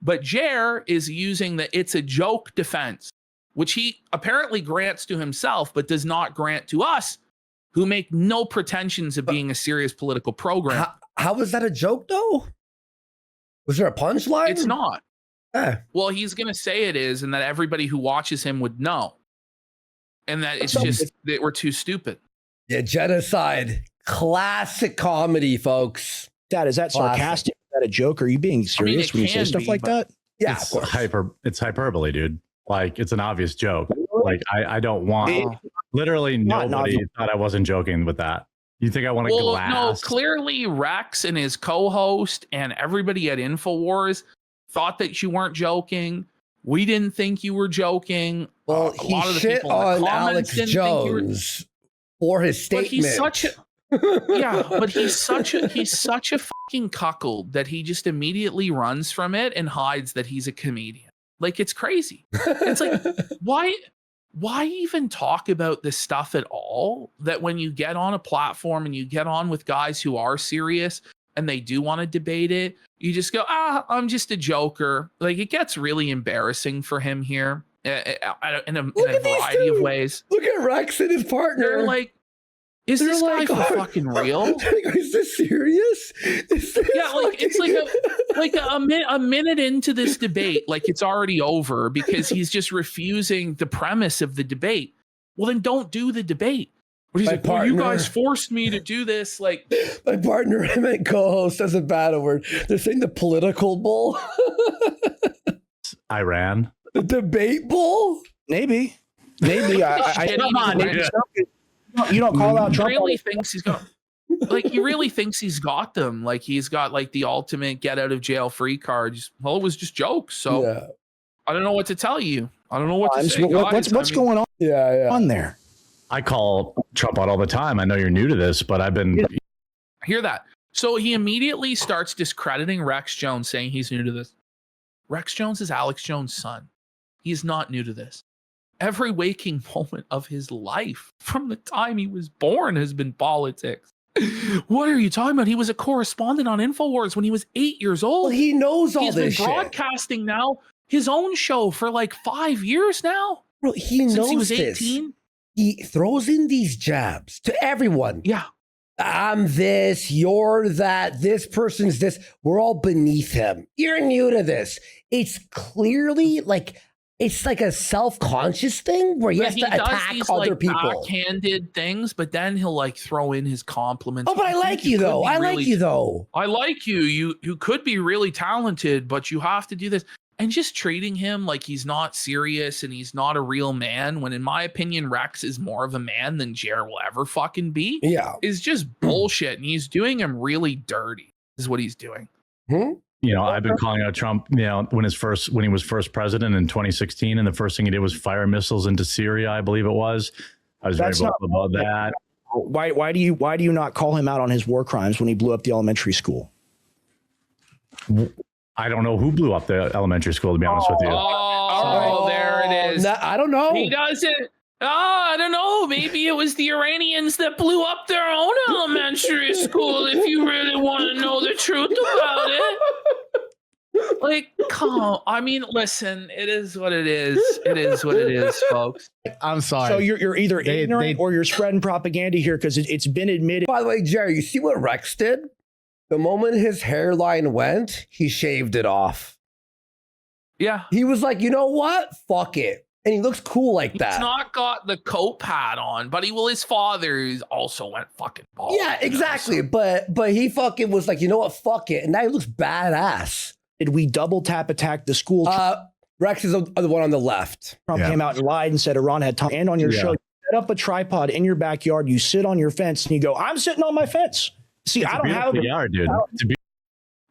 But Jer is using the it's a joke defense, which he apparently grants to himself, but does not grant to us, who make no pretensions of being a serious political program. How was that a joke, though? Was there a punchline? It's not. Well, he's going to say it is, and that everybody who watches him would know. And that it's just that we're too stupid. Yeah, genocide. Classic comedy, folks. Dad, is that sarcastic? Is that a joke? Are you being serious when you say stuff like that? Yeah, it's hyperbole, dude. Like, it's an obvious joke. Like, I don't want... Literally nobody thought I wasn't joking with that. You think I want to glass? No, clearly Rex and his co-host and everybody at InfoWars thought that you weren't joking. We didn't think you were joking. Well, he shit on Alex Jones for his statement. But he's such a but he's such a fucking cuckold that he just immediately runs from it and hides that he's a comedian. Like, it's crazy. It's like, why even talk about this stuff at all? That when you get on a platform and you get on with guys who are serious and they do want to debate it, you just go, I'm just a joker. Like, it gets really embarrassing for him here in a variety of ways. Look at Rex and his partner. They're like, is this guy for fucking real? Is this serious? It's like a minute into this debate, like it's already over because he's just refusing the premise of the debate. Well, then don't do the debate. But he's like, well, you guys forced me to do this. Like, my partner, I meant co-host, that's a bad word. They're saying the political bull. Iran. The debate bull? Maybe. Come on, you don't call out Trump. He really thinks he's got, like, he really thinks he's got them. Like, he's got like the ultimate get out of jail free card. Well, it was just jokes. So I don't know what to tell you. I don't know what to say. What's going on? On there. I call Trump out all the time. I know you're new to this, but I've been hear that. So he immediately starts discrediting Rex Jones, saying he's new to this. Rex Jones is Alex Jones' son. He's not new to this. Every waking moment of his life from the time he was born has been politics. What are you talking about? He was a correspondent on InfoWars when he was 8 years old. Well, he knows all this shit. He's been broadcasting now his own show for like 5 years now. Bro, he knows since he was this. 18. He throws in these jabs to everyone. Yeah. I'm this, you're that, this person's this. We're all beneath him. You're new to this. It's clearly like... It's like a self-conscious thing where he has to attack these, other like, people. Backhanded things, but then he'll like throw in his compliments. Oh, but I like you though. I like you though. I like you. You could be really talented, but you have to do this. and just treating him like he's not serious and he's not a real man, when in my opinion, Rex is more of a man than Jer will ever fucking be, is just bullshit. And he's doing him really dirty, is what he's doing. You know, I've been calling out Trump, you know, when he was first president in 2016, and the first thing he did was fire missiles into Syria, I believe it was. I was very vocal about that. Why do you not call him out on his war crimes when he blew up the elementary school? I don't know who blew up the elementary school, to be honest with you. Oh, there it is. I don't know. He doesn't. Oh, I don't know. Maybe it was the Iranians that blew up their own elementary school, if you really want to know the truth about it. Like, come on. I mean, listen, it is what it is. It is what it is, folks. I'm sorry. So you're either ignorant or you're spreading propaganda here, because it's been admitted. By the way, Jerry, you see what Rex did? The moment his hairline went, he shaved it off. Yeah. He was like, you know what? Fuck it. And he looks cool like that. He's not got the coat hat on, but his father also went fucking bald. Yeah, exactly. But he fucking was like, you know what? Fuck it. And now he looks badass. Did we double tap attack the school? Rex is the one on the left. Trump came out and lied and said Iran had time. And on your show, you set up a tripod in your backyard. You sit on your fence and you go, I'm sitting on my fence. See, I don't have a yard, dude.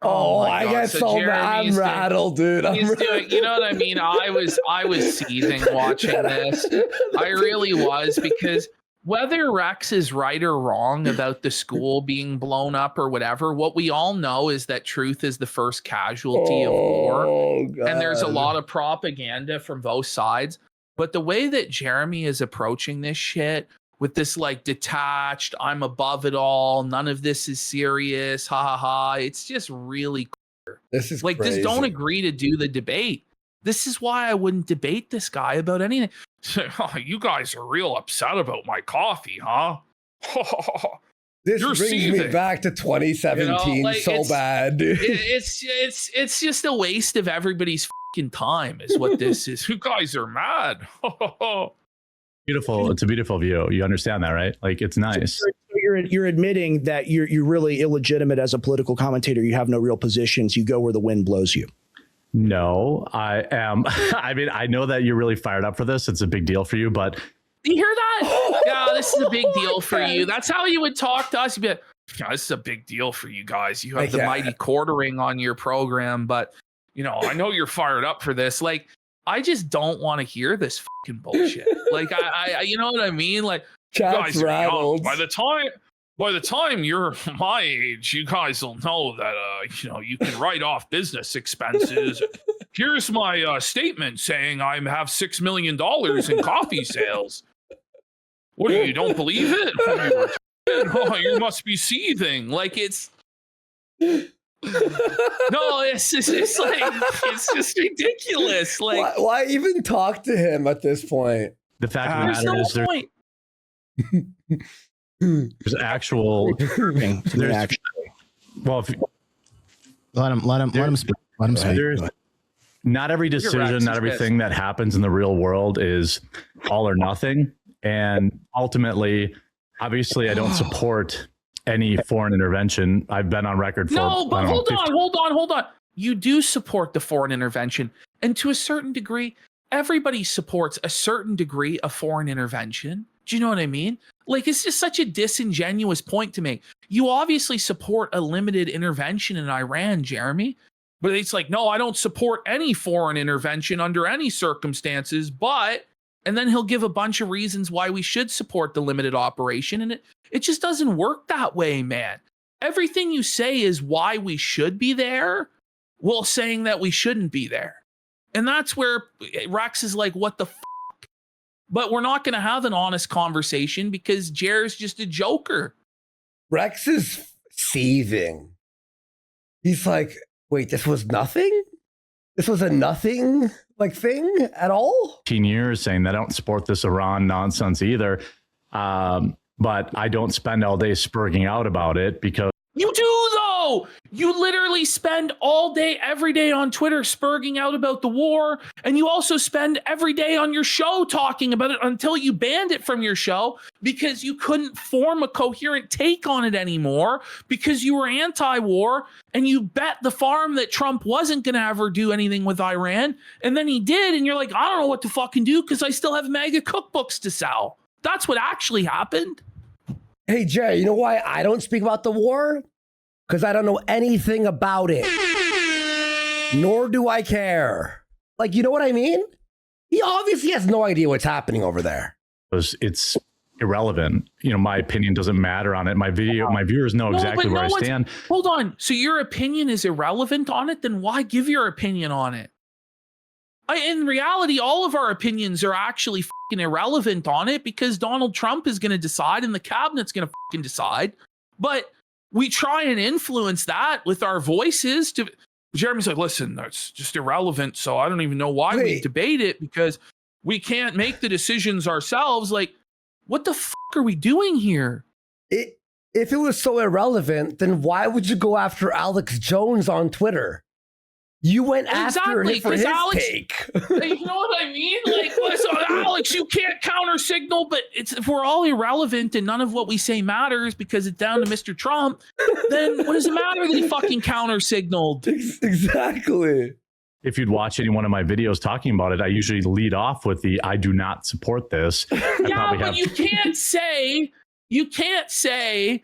Oh, I get so mad. I'm rattled, dude. You know what I mean? I was seething watching this. I really was, because whether Rex is right or wrong about the school being blown up or whatever, what we all know is that truth is the first casualty of war. And there's a lot of propaganda from both sides. But the way that Jeremy is approaching this shit, with this like detached, I'm above it all, none of this is serious, ha ha ha, it's just really clear. This is like, crazy. Just don't agree to do the debate. This is why I wouldn't debate this guy about anything. Oh, you guys are real upset about my coffee, huh? This brings me back to 2017 so bad, dude. It's just a waste of everybody's fucking time, is what this is. You guys are mad. Beautiful. It's a beautiful view. You understand that, right? Like, it's nice. So you're admitting that you're really illegitimate as a political commentator. You have no real positions. You go where the wind blows you. No, I am. I mean, I know that you're really fired up for this. It's a big deal for you, but you hear that? Yeah, this is a big deal for you. That's how you would talk to us. You'd be like, yeah, this is a big deal for you guys. You have the mighty quartering on your program, but you know, I know you're fired up for this. Like, I just don't want to hear this fucking bullshit. Like, I you know what I mean? Like, you guys are young. By the time you're my age, you guys will know that you know, you can write off business expenses. Here's my statement saying I have $6 million in coffee sales. What do you don't believe it? Oh, you must be seething. Like, it's no, it's like, it's just ridiculous. Like, why even talk to him at this point? The fact of the matter is, there's actual. Well, if, let him speak. Not every decision, not everything that happens in the real world is all or nothing, and ultimately, obviously, I don't support any foreign intervention. I've been on record for but hold on. You do support the foreign intervention, and to a certain degree, everybody supports a certain degree of foreign intervention. Do you know what I mean? Like, it's just such a disingenuous point to make. You obviously support a limited intervention in Iran, Jeremy, but it's like, no, I don't support any foreign intervention under any circumstances, but, and then he'll give a bunch of reasons why we should support the limited operation, and it just doesn't work that way, man. Everything you say is why we should be there, while saying that we shouldn't be there. And that's where Rex is like, what the fuck? But we're not going to have an honest conversation because Jer's just a joker. Rex is seething. He's like, wait, this was nothing? This was a nothing like thing at all? 15 years saying that I don't support this Iran nonsense either. But I don't spend all day spurging out about it because you do, though. You literally spend all day, every day on Twitter spurging out about the war. And you also spend every day on your show talking about it until you banned it from your show because you couldn't form a coherent take on it anymore because you were anti-war and you bet the farm that Trump wasn't going to ever do anything with Iran. And then he did. And you're like, I don't know what to fucking do because I still have MAGA cookbooks to sell. That's what actually happened. Hey, Jay, you know why I don't speak about the war? Because I don't know anything about it. Nor do I care. Like, you know what I mean? He obviously has no idea what's happening over there. It's irrelevant. You know, my opinion doesn't matter on it. My viewers know exactly where I stand. Hold on. So your opinion is irrelevant on it? Then why give your opinion on it? In reality, all of our opinions are actually fucking irrelevant on it because Donald Trump is going to decide and the cabinet's going to fucking decide. But we try and influence that with our voices. Jeremy's like, listen, that's just irrelevant. So I don't even know why we debate it because we can't make the decisions ourselves. Like, what the fuck are we doing here? If it was so irrelevant, then why would you go after Alex Jones on Twitter? You went after him for his take. You know what I mean? Like, listen, Alex, you can't counter signal, but if we're all irrelevant and none of what we say matters because it's down to Mr. Trump, then what does it matter that he fucking counter signaled? Exactly. If you'd watch any one of my videos talking about it, I usually lead off with the I do not support this. You can't say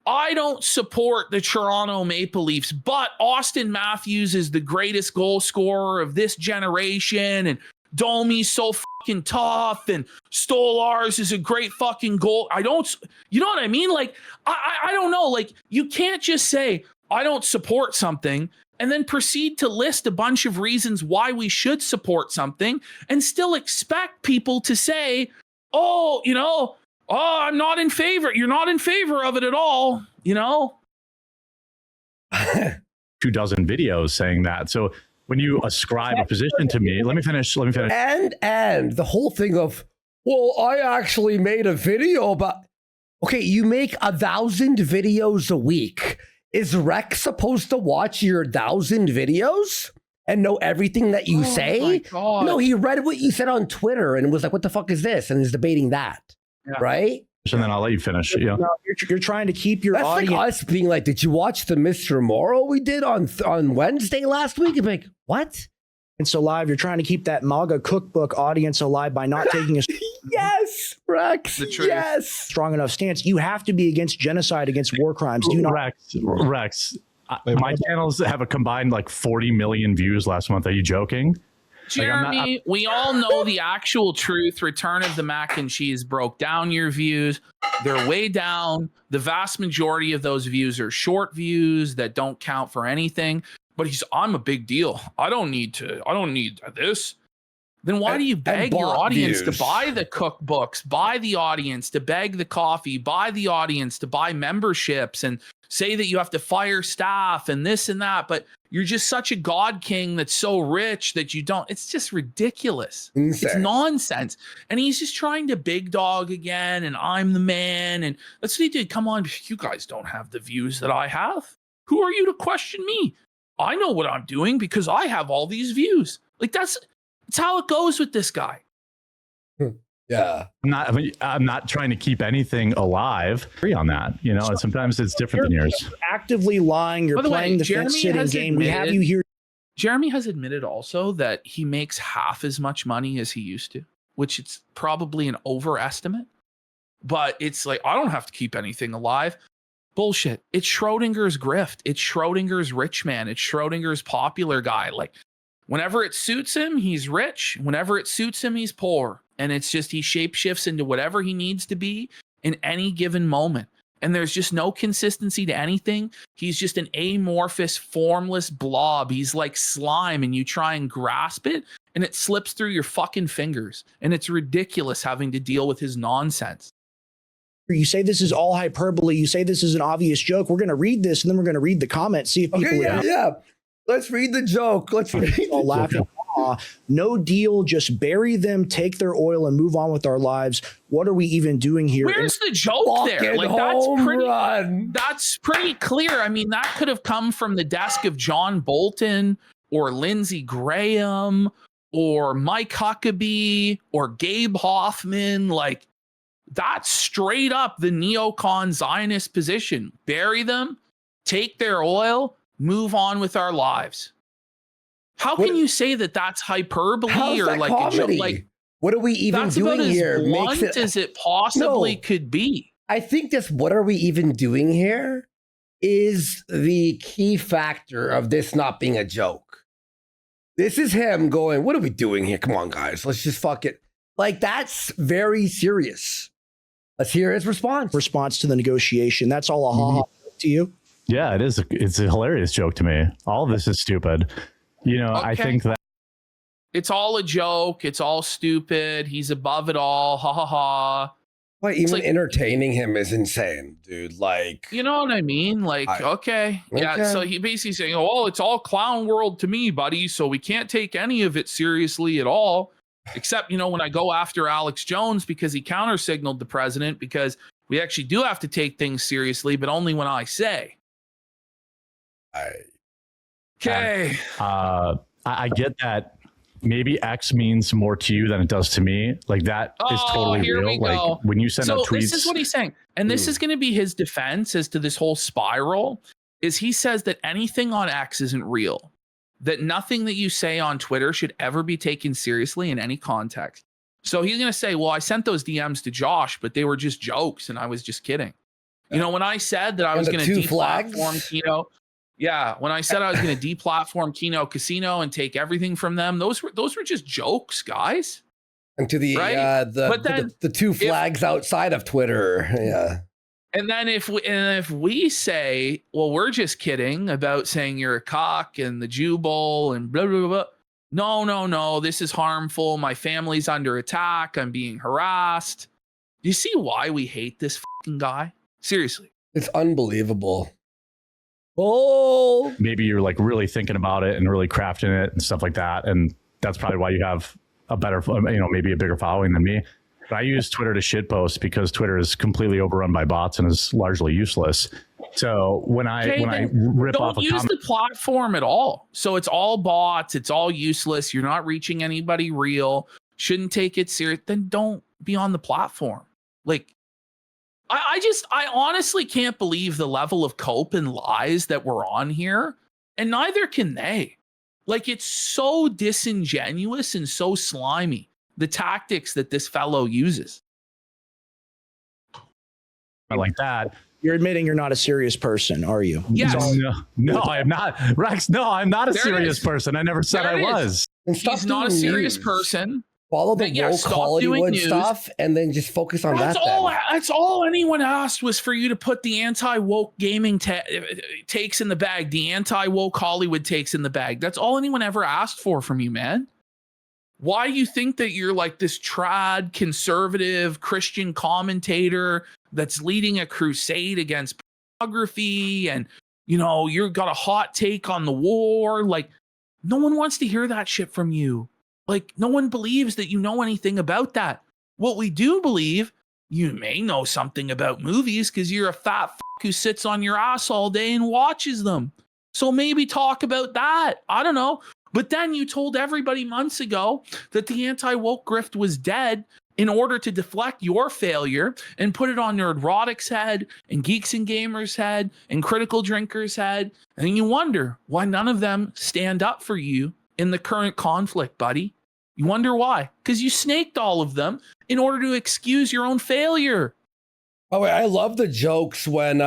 I don't support the Toronto Maple Leafs, but Austin Matthews is the greatest goal scorer of this generation, and Domi's so fucking tough, and Stolars is a great fucking goal. You know what I mean? Like, I don't know. Like, you can't just say, I don't support something, and then proceed to list a bunch of reasons why we should support something, and still expect people to say, oh, I'm not in favor. You're not in favor of it at all, 24 videos saying that. So when you ascribe a position to me, let me finish. And the whole thing of, well, I actually made a video about, okay, you make 1,000 videos a week. Is Rex supposed to watch your 1,000 videos and know everything that you say? My God. No, he read what you said on Twitter and was like, what the fuck is this? And is debating that. Yeah. Right? And then I'll let you finish. Yeah. No, you're trying to keep your audience. Like us being like, did you watch the Mr. Morrow we did on Wednesday last week? And be like, what? And so live, you're trying to keep that MAGA cookbook audience alive by not taking a yes, Rex. Yes, strong enough stance. You have to be against genocide, against war crimes. Do not, Rex. My channels have a combined like 40 million views last month. Are you joking? Jeremy, we all know the actual truth. Return of the Mac and Cheese broke down your views. They're way down. The vast majority of those views are short views that don't count for anything. But I'm a big deal. I don't need this. Then why do you beg your audience to buy the cookbooks, buy the audience to beg the coffee, buy the audience to buy memberships and say that you have to fire staff and this and that, but you're just such a God king that's so rich that you don't. It's just ridiculous. Insane. It's nonsense. And he's just trying to big dog again, and I'm the man. And that's what he did. Come on, you guys don't have the views that I have. Who are you to question me? I know what I'm doing because I have all these views. Like that's how it goes with this guy. Yeah. I'm not trying to keep anything alive. Agree on that. And sometimes it's different than yours. You're actively lying. You're playing the fence-sitting game. We have you here. Jeremy has admitted also that he makes half as much money as he used to, which it's probably an overestimate. But it's like, I don't have to keep anything alive. Bullshit. It's Schrodinger's grift. It's Schrodinger's rich man. It's Schrodinger's popular guy. Like, whenever it suits him, he's rich. Whenever it suits him, he's poor. And it's just he shapeshifts into whatever he needs to be in any given moment. And there's just no consistency to anything. He's just an amorphous, formless blob. He's like slime, and you try and grasp it, and it slips through your fucking fingers. And it's ridiculous having to deal with his nonsense. You say this is all hyperbole. You say this is an obvious joke. We're going to read this, and then we're going to read the comments, see if people... Yeah. Let's read the joke. Let's read all laughing. no deal, just bury them, take their oil, and move on with our lives. What are we even doing here? Where's the joke there? Like that's pretty clear. I mean, that could have come from the desk of John Bolton or Lindsey Graham or Mike Huckabee or Gabe Hoffman. Like, that's straight up the neocon Zionist position. Bury them, take their oil, move on with our lives. How can you say that that's hyperbole or like a joke? Like, what are we even doing here? That's about as blunt as it possibly could be. I think this "what are we even doing here" is the key factor of this not being a joke. This is him going, "What are we doing here? Come on, guys, let's just fuck it." Like, that's very serious. Let's hear his response. Response to the negotiation. That's all a ha-ha to you? Yeah, it is. It's a hilarious joke to me. All of this is stupid. You know, I think that it's all a joke. It's all stupid. He's above it all. Ha ha ha. But even like, entertaining him is insane, dude. Like, you know what I mean? Like, okay. Yeah. So he basically saying, "Oh, it's all clown world to me, buddy. So we can't take any of it seriously at all. Except, you know, when I go after Alex Jones because he counter-signaled the president, because we actually do have to take things seriously, but only when I say." Okay. I get that maybe X means more to you than it does to me. Like, that is totally real. Like, when you send out tweets. This is what he's saying. And this is going to be his defense as to this whole spiral, is he says that anything on X isn't real, that nothing that you say on Twitter should ever be taken seriously in any context. So he's going to say, well, I sent those DMs to Josh, but they were just jokes and I was just kidding. You know, when I said that I was going to deplatform Kino, when I said I was going to deplatform Kino Casino and take everything from them, those were just jokes, guys. And to the the two flags outside of Twitter, yeah. And then if we say, well, we're just kidding about saying you're a cock and the Jew Bowl and blah blah blah. No, this is harmful. My family's under attack. I'm being harassed. Do you see why we hate this fucking guy? Seriously, it's unbelievable. Oh, maybe you're like really thinking about it and really crafting it and stuff like that, and that's probably why you have a better, maybe a bigger following than me. But I use Twitter to shitpost because Twitter is completely overrun by bots and is largely useless. So when I rip off a comment, don't use the platform at all. So it's all bots. It's all useless. You're not reaching anybody real. Shouldn't take it serious. Then don't be on the platform. Like, I honestly can't believe the level of cope and lies that we're on here, and neither can they. Like, it's so disingenuous and so slimy, the tactics that this fellow uses. I like that. You're admitting you're not a serious person, are you? Yes. No, I am not. Rex, no, I'm not a serious person. I never said I was. He's not a serious person. Follow the woke Hollywood stuff and then just focus on that. That's all anyone asked was for you to put the anti-woke gaming takes in the bag, the anti-woke Hollywood takes in the bag. That's all anyone ever asked for from you, man. Why do you think that you're like this trad conservative Christian commentator that's leading a crusade against pornography and, you know, you've got a hot take on the war? Like, no one wants to hear that shit from you. Like, no one believes that you know anything about that. What we do believe, you may know something about movies because you're a fat who sits on your ass all day and watches them. So maybe talk about that. I don't know. But then you told everybody months ago that the anti-woke grift was dead in order to deflect your failure and put it on Nerdrotic's head and Geeks and Gamers' head and Critical Drinkers' head. And you wonder why none of them stand up for you in the current conflict, buddy. You wonder why? Because you snaked all of them in order to excuse your own failure. Oh, wait, I love the jokes when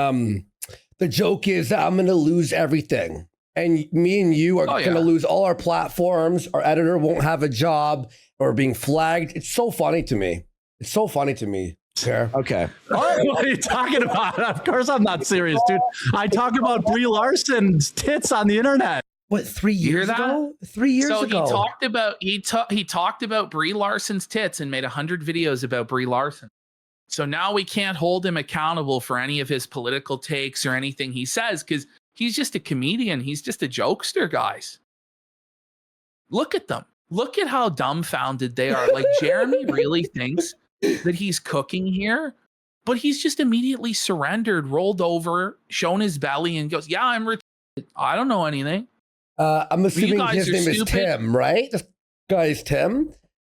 the joke is that I'm going to lose everything. And me and you are going to lose all our platforms. Our editor won't have a job or being flagged. It's so funny to me. It's so funny to me. Sarah. Okay. What are you talking about? Of course I'm not serious, dude. I talk about Brie Larson's tits on the internet. What, 3 years ago? 3 years ago. He talked about Brie Larson's tits and made 100 videos about Brie Larson. So now we can't hold him accountable for any of his political takes or anything he says because he's just a comedian. He's just a jokester, guys. Look at them. look at how dumbfounded they are. Like Jeremy really thinks that he's cooking here, but he's just immediately surrendered, rolled over, shown his belly, and goes, "Yeah, I'm retarded. I don't know anything." I'm assuming his name is Tim, right? This guy's Tim.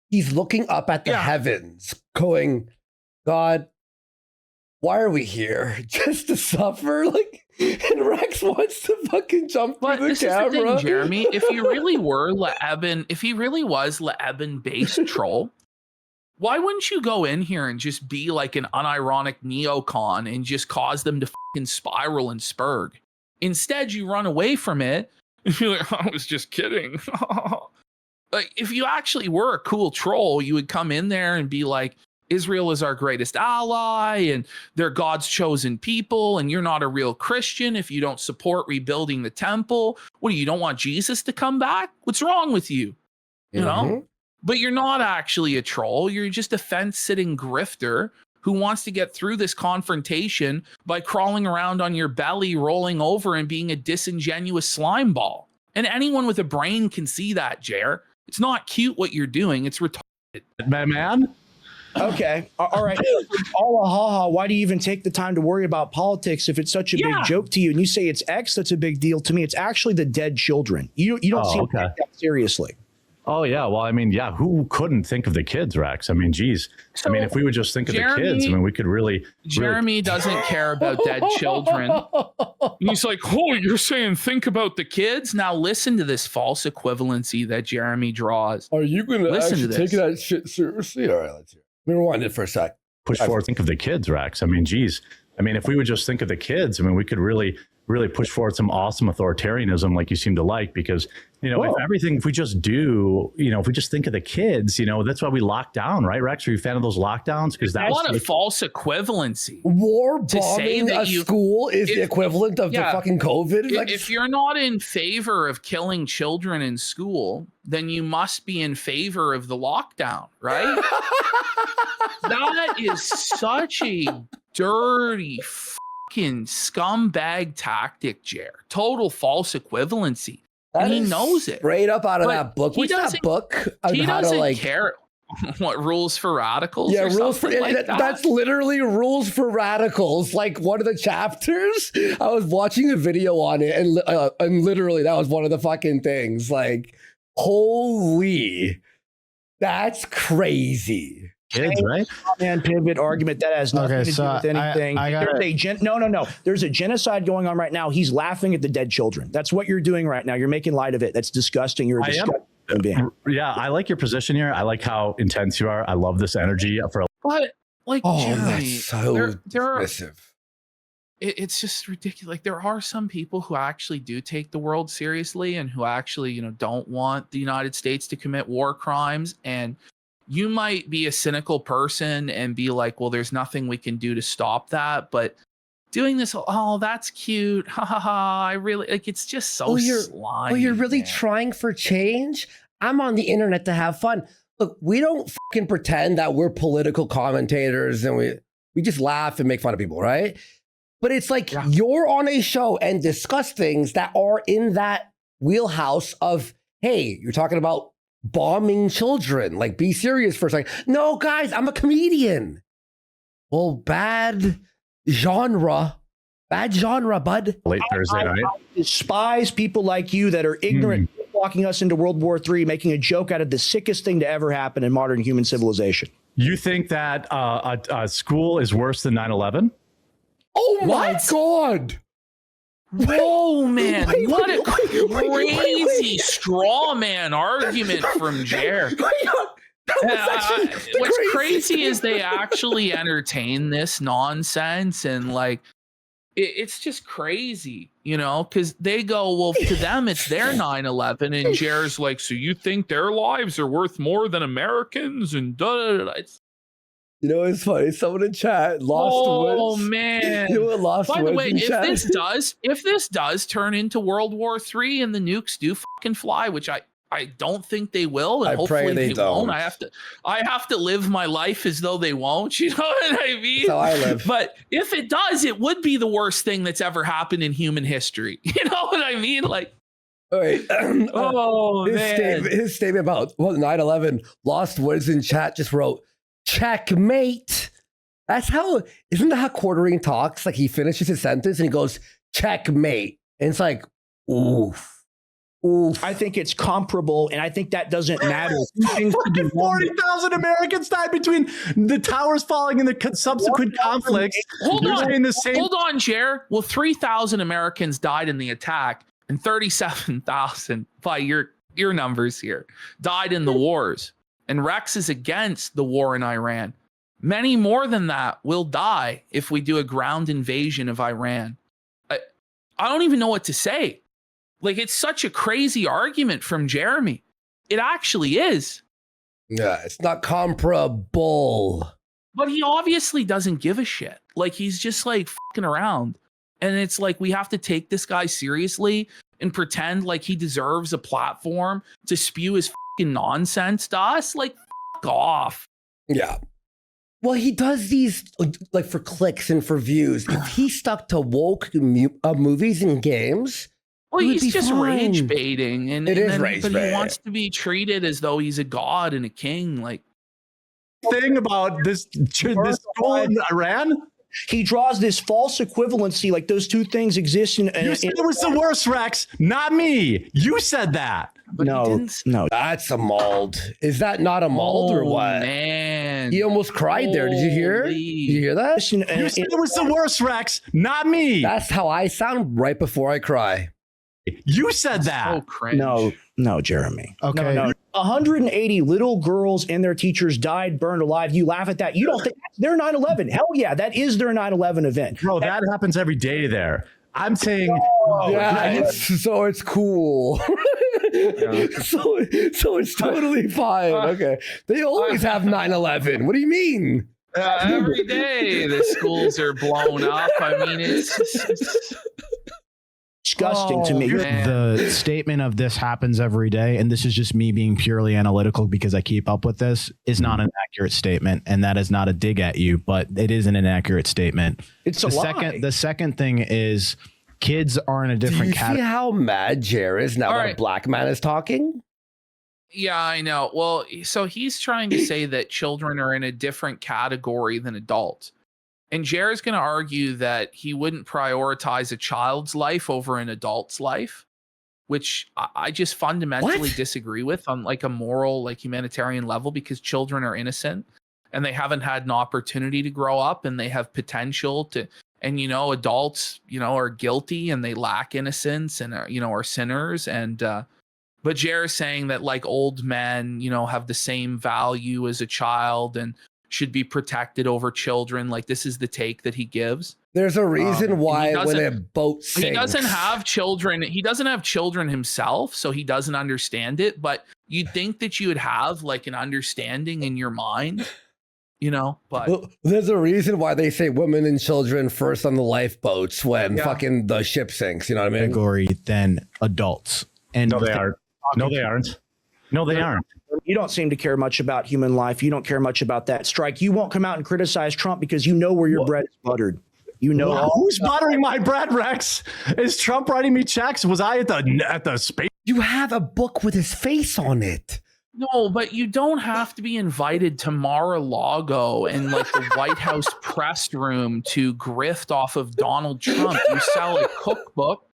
He's looking up at the heavens, going, "God, why are we here? Just to suffer?" Like, and Rex wants to fucking jump through the camera. Is the thing, Jeremy, if he really were Le'Eben, if he really was Le'Eben-based troll, why wouldn't you go in here and just be like an unironic neocon and just cause them to fucking spiral and spurg? Instead, you run away from it and you're like, "I was just kidding." Like, if you actually were a cool troll, you would come in there and be like, Israel is our greatest ally and they're God's chosen people, and you're not a real Christian if you don't support rebuilding the temple. What do you don't want Jesus to come back? What's wrong with you? You know? But you're not actually a troll. You're just a fence-sitting grifter who wants to get through this confrontation by crawling around on your belly, rolling over, and being a disingenuous slime ball. And anyone with a brain can see that, Jer. It's not cute what you're doing. It's retarded. Man. Okay. All right. Allah, why do you even take the time to worry about politics if it's such a big joke to you? And you say it's X, that's a big deal. To me, it's actually the dead children. You don't seem to take that seriously. Oh, yeah. Well, I mean, yeah, who couldn't think of the kids, Rex? I mean, geez. I mean, if we would just think of the kids, I mean, we could really... Jeremy doesn't care about dead children. He's like, "Oh, you're saying think about the kids?" Now listen to this false equivalency that Jeremy draws. Are you going to actually take that shit seriously? All right, let's hear it. Let me rewind it for a sec. Push forward, think of the kids, Rex. I mean, geez. I mean, if we would just think of the kids, I mean, we could really push forward some awesome authoritarianism like you seem to like, because, you know, if we just do, you know, if we just think of the kids, you know, that's why we lock down, right, Rex? Are you a fan of those lockdowns? Because that's what a false equivalency. War bombing a school is the equivalent of the fucking COVID. If you're not in favor of killing children in school, then you must be in favor of the lockdown, right? That is such a dirty fucking scumbag tactic, Jer. Total false equivalency. And he knows it. Straight up out of that book. What's that book? He doesn't care. What, rules for radicals? Yeah, rules for that's literally rules for radicals. Like one of the chapters. I was watching a video on it, and literally that was one of the fucking things. Like, holy, that's crazy. Kids, right? Man, pivot argument that has nothing to do with anything. There's a genocide going on right now. He's laughing at the dead children. That's what you're doing right now. You're making light of it. That's disgusting. You're a disgusting being. Yeah, I like your position here. I like how intense you are. I love this energy for. But like, Jeremy, that's so dismissive. It's just ridiculous. Like, there are some people who actually do take the world seriously and who actually, you know, don't want the United States to commit war crimes. And you might be a cynical person and be like, well, there's nothing we can do to stop that. But doing this, oh, that's cute. Ha ha ha. I really like, it's just so slimy. Oh, you're really trying for change? I'm on the internet to have fun. Look, we don't fucking pretend that we're political commentators and we just laugh and make fun of people, right? But it's like you're on a show and discuss things that are in that wheelhouse of, hey, you're talking about bombing children. Like, be serious for a second. No, guys, I'm a comedian. Well, bad genre, bud. Late Thursday night. I despise people like you that are ignorant, walking us into World War III, making a joke out of the sickest thing to ever happen in modern human civilization. You think that a school is worse than 9/11? Oh my God. Whoa, man. What a crazy straw man argument from Jer. What's crazy is they actually entertain this nonsense, and like it's just crazy, you know, because they go, well, to them it's their 9/11, and Jer's like, so you think their lives are worth more than Americans? And you know, it's funny. Someone in chat lost words. Oh man! You know what, lost By the words way, in chat? if this does turn into World War III and the nukes do fucking fly, which I don't think they will, and hopefully they won't. I have to live my life as though they won't. You know what I mean? That's how I live. But if it does, it would be the worst thing that's ever happened in human history. You know what I mean? Like, All right. Oh, his statement about 9/11 lost words in chat just wrote checkmate. That's how, isn't that how Quartering talks? Like he finishes his sentence and he goes checkmate. And it's like, oof. Oof. I think it's comparable, and I think that doesn't matter. 40,000 Americans died between the towers falling and the subsequent conflicts. Hold You're saying the on, same. hold on, Jer. Well, 3,000 Americans died in the attack, and 37,000 by your numbers here died in the wars. And Rex is against the war in Iran. Many more than that will die if we do a ground invasion of Iran. I don't even know what to say. Like, it's such a crazy argument from Jeremy. It actually is. Yeah, it's not comparable. But he obviously doesn't give a shit. Like, he's just like fucking around. And it's like, we have to take this guy seriously and pretend like he deserves a platform to spew his fucking nonsense to us. Like, fuck off. Yeah. Well, he does these like for clicks and for views. If he stuck to woke movies and games, well, he's just rage baiting, and it is then, rage but baiting. he wants to be treated as though he's a god and a king. Like, thing about this school in Iran. He draws this false equivalency, like those two things exist. You said it was the worst, Rex, not me. You said that. But no, that's a mauled. Is that not a mauled or what? Man, he almost cried there. Did you hear? Did you hear that? You said it was the worst, Rex, not me. That's how I sound right before I cry. You said that. So cringe. No, Jeremy. Okay. No. 180 little girls and their teachers died, burned alive. You laugh at that. You don't think their 9/11? Hell yeah, that is their 9/11 event. Bro, that happens every day there. I'm saying, so it's cool. so it's totally fine. Okay. They always have 9/11. What do you mean? Every day the schools are blown up. I mean, it's disgusting to me. The statement of this happens every day, and this is just me being purely analytical because I keep up with this, is not an accurate statement, and that is not a dig at you, but it is an inaccurate statement. It's a lie. The second thing is kids are in a different category. See how mad Jer is now that a black man is talking? Yeah, I know. Well, so he's trying to say that children are in a different category than adults. And Jared's going to argue that he wouldn't prioritize a child's life over an adult's life, which I just fundamentally disagree with on like a moral, like humanitarian level, because children are innocent and they haven't had an opportunity to grow up and they have potential to, and, adults, are guilty and they lack innocence and, are sinners. And, but Jared's saying that like old men, have the same value as a child and should be protected over children. Like, this is the take that he gives. There's a reason why when a boat sinks. He doesn't have children. He doesn't have children himself, so he doesn't understand it. But you'd think that you would have like an understanding in your mind, but well, there's a reason why they say women and children first on the lifeboats when fucking the ship sinks. You know what I mean? Category than adults. And no, they aren't. No, they aren't. No, they aren't. You don't seem to care much about human life. You don't care much about that strike. You won't come out and criticize Trump because you know where your bread is buttered. Who's buttering my bread, Rex? Is Trump writing me checks? Was I at the space? You have a book with his face on it. No, but you don't have to be invited to Mar-a-Lago and like the White House press room to grift off of Donald Trump. You sell a cookbook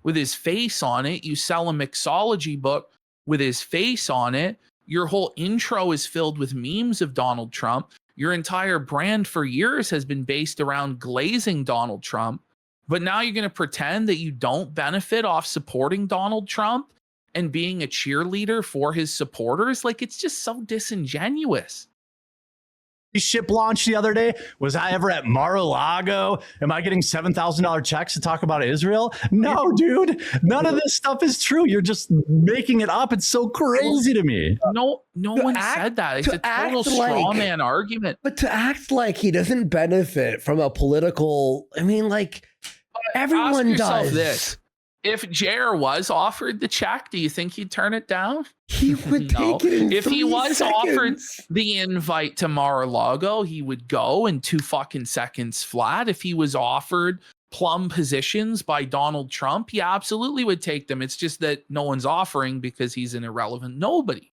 with his face on it. You sell a mixology book with his face on it. Your whole intro is filled with memes of Donald Trump. Your entire brand for years has been based around glazing Donald Trump. But now you're going to pretend that you don't benefit off supporting Donald Trump and being a cheerleader for his supporters. Like, it's just so disingenuous. Ship launch the other day. Was I ever at Mar-a-Lago? Am I getting $7,000 checks to talk about Israel? No, dude. None of this stuff is true. You're just making it up. It's so crazy to me. No one said that. It's a total straw man argument. But to act like he doesn't benefit from a political, I mean, like everyone does. This. If Jer was offered the check, do you think he'd turn it down? He would take it in If he was 3 offered seconds. the invite to Mar-a-Lago, he would go in 2 fucking seconds flat. If he was offered plum positions by Donald Trump, he absolutely would take them. It's just that no one's offering because he's an irrelevant nobody.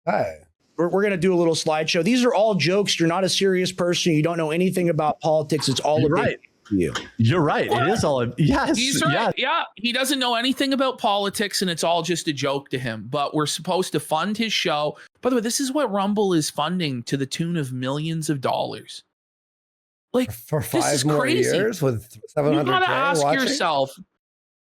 Hey. We're going to do a little slideshow. These are all jokes. You're not a serious person. You don't know anything about politics. It's all You're a big right. to you. You're right. It is all. Yes. He's right. Yes. Yeah. He doesn't know anything about politics and it's all just a joke to him. But we're supposed to fund his show. By the way, this is what Rumble is funding to the tune of millions of dollars. Like, for this is 5 more crazy. years with You 700K gotta ask watching? yourself,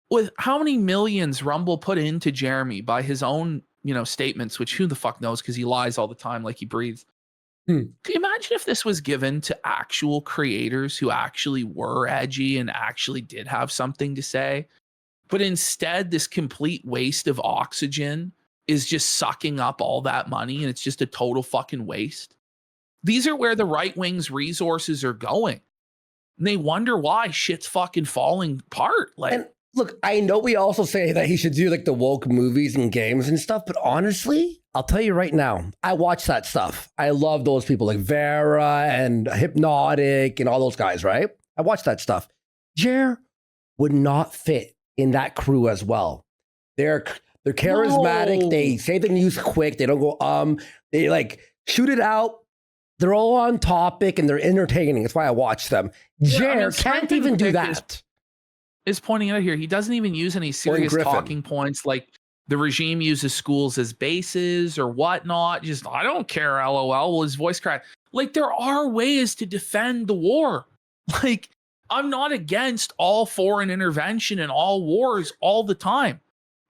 with how many millions Rumble put into Jeremy by his own, statements, which who the fuck knows because he lies all the time like he breathes. Can you imagine if this was given to actual creators who actually were edgy and actually did have something to say? But instead, this complete waste of oxygen is just sucking up all that money and it's just a total fucking waste. These are where the right wing's resources are going. And they wonder why shit's fucking falling apart. Like, And look, I know we also say that he should do like the woke movies and games and stuff, but honestly, I'll tell you right now, I watch that stuff. I love those people like Vera and Hypnotic and all those guys, right? I watch that stuff. Jer would not fit in that crew as well. They're charismatic. No. They say the news quick. They don't go, they like shoot it out. They're all on topic and they're entertaining. That's why I watch them. Jer can't even do that. Is pointing out here, he doesn't even use any serious Griffin. talking points like the regime uses schools as bases or whatnot. Just, I don't care, LOL. Well, his voice cracked. Like, there are ways to defend the war. Like, I'm not against all foreign intervention and all wars all the time.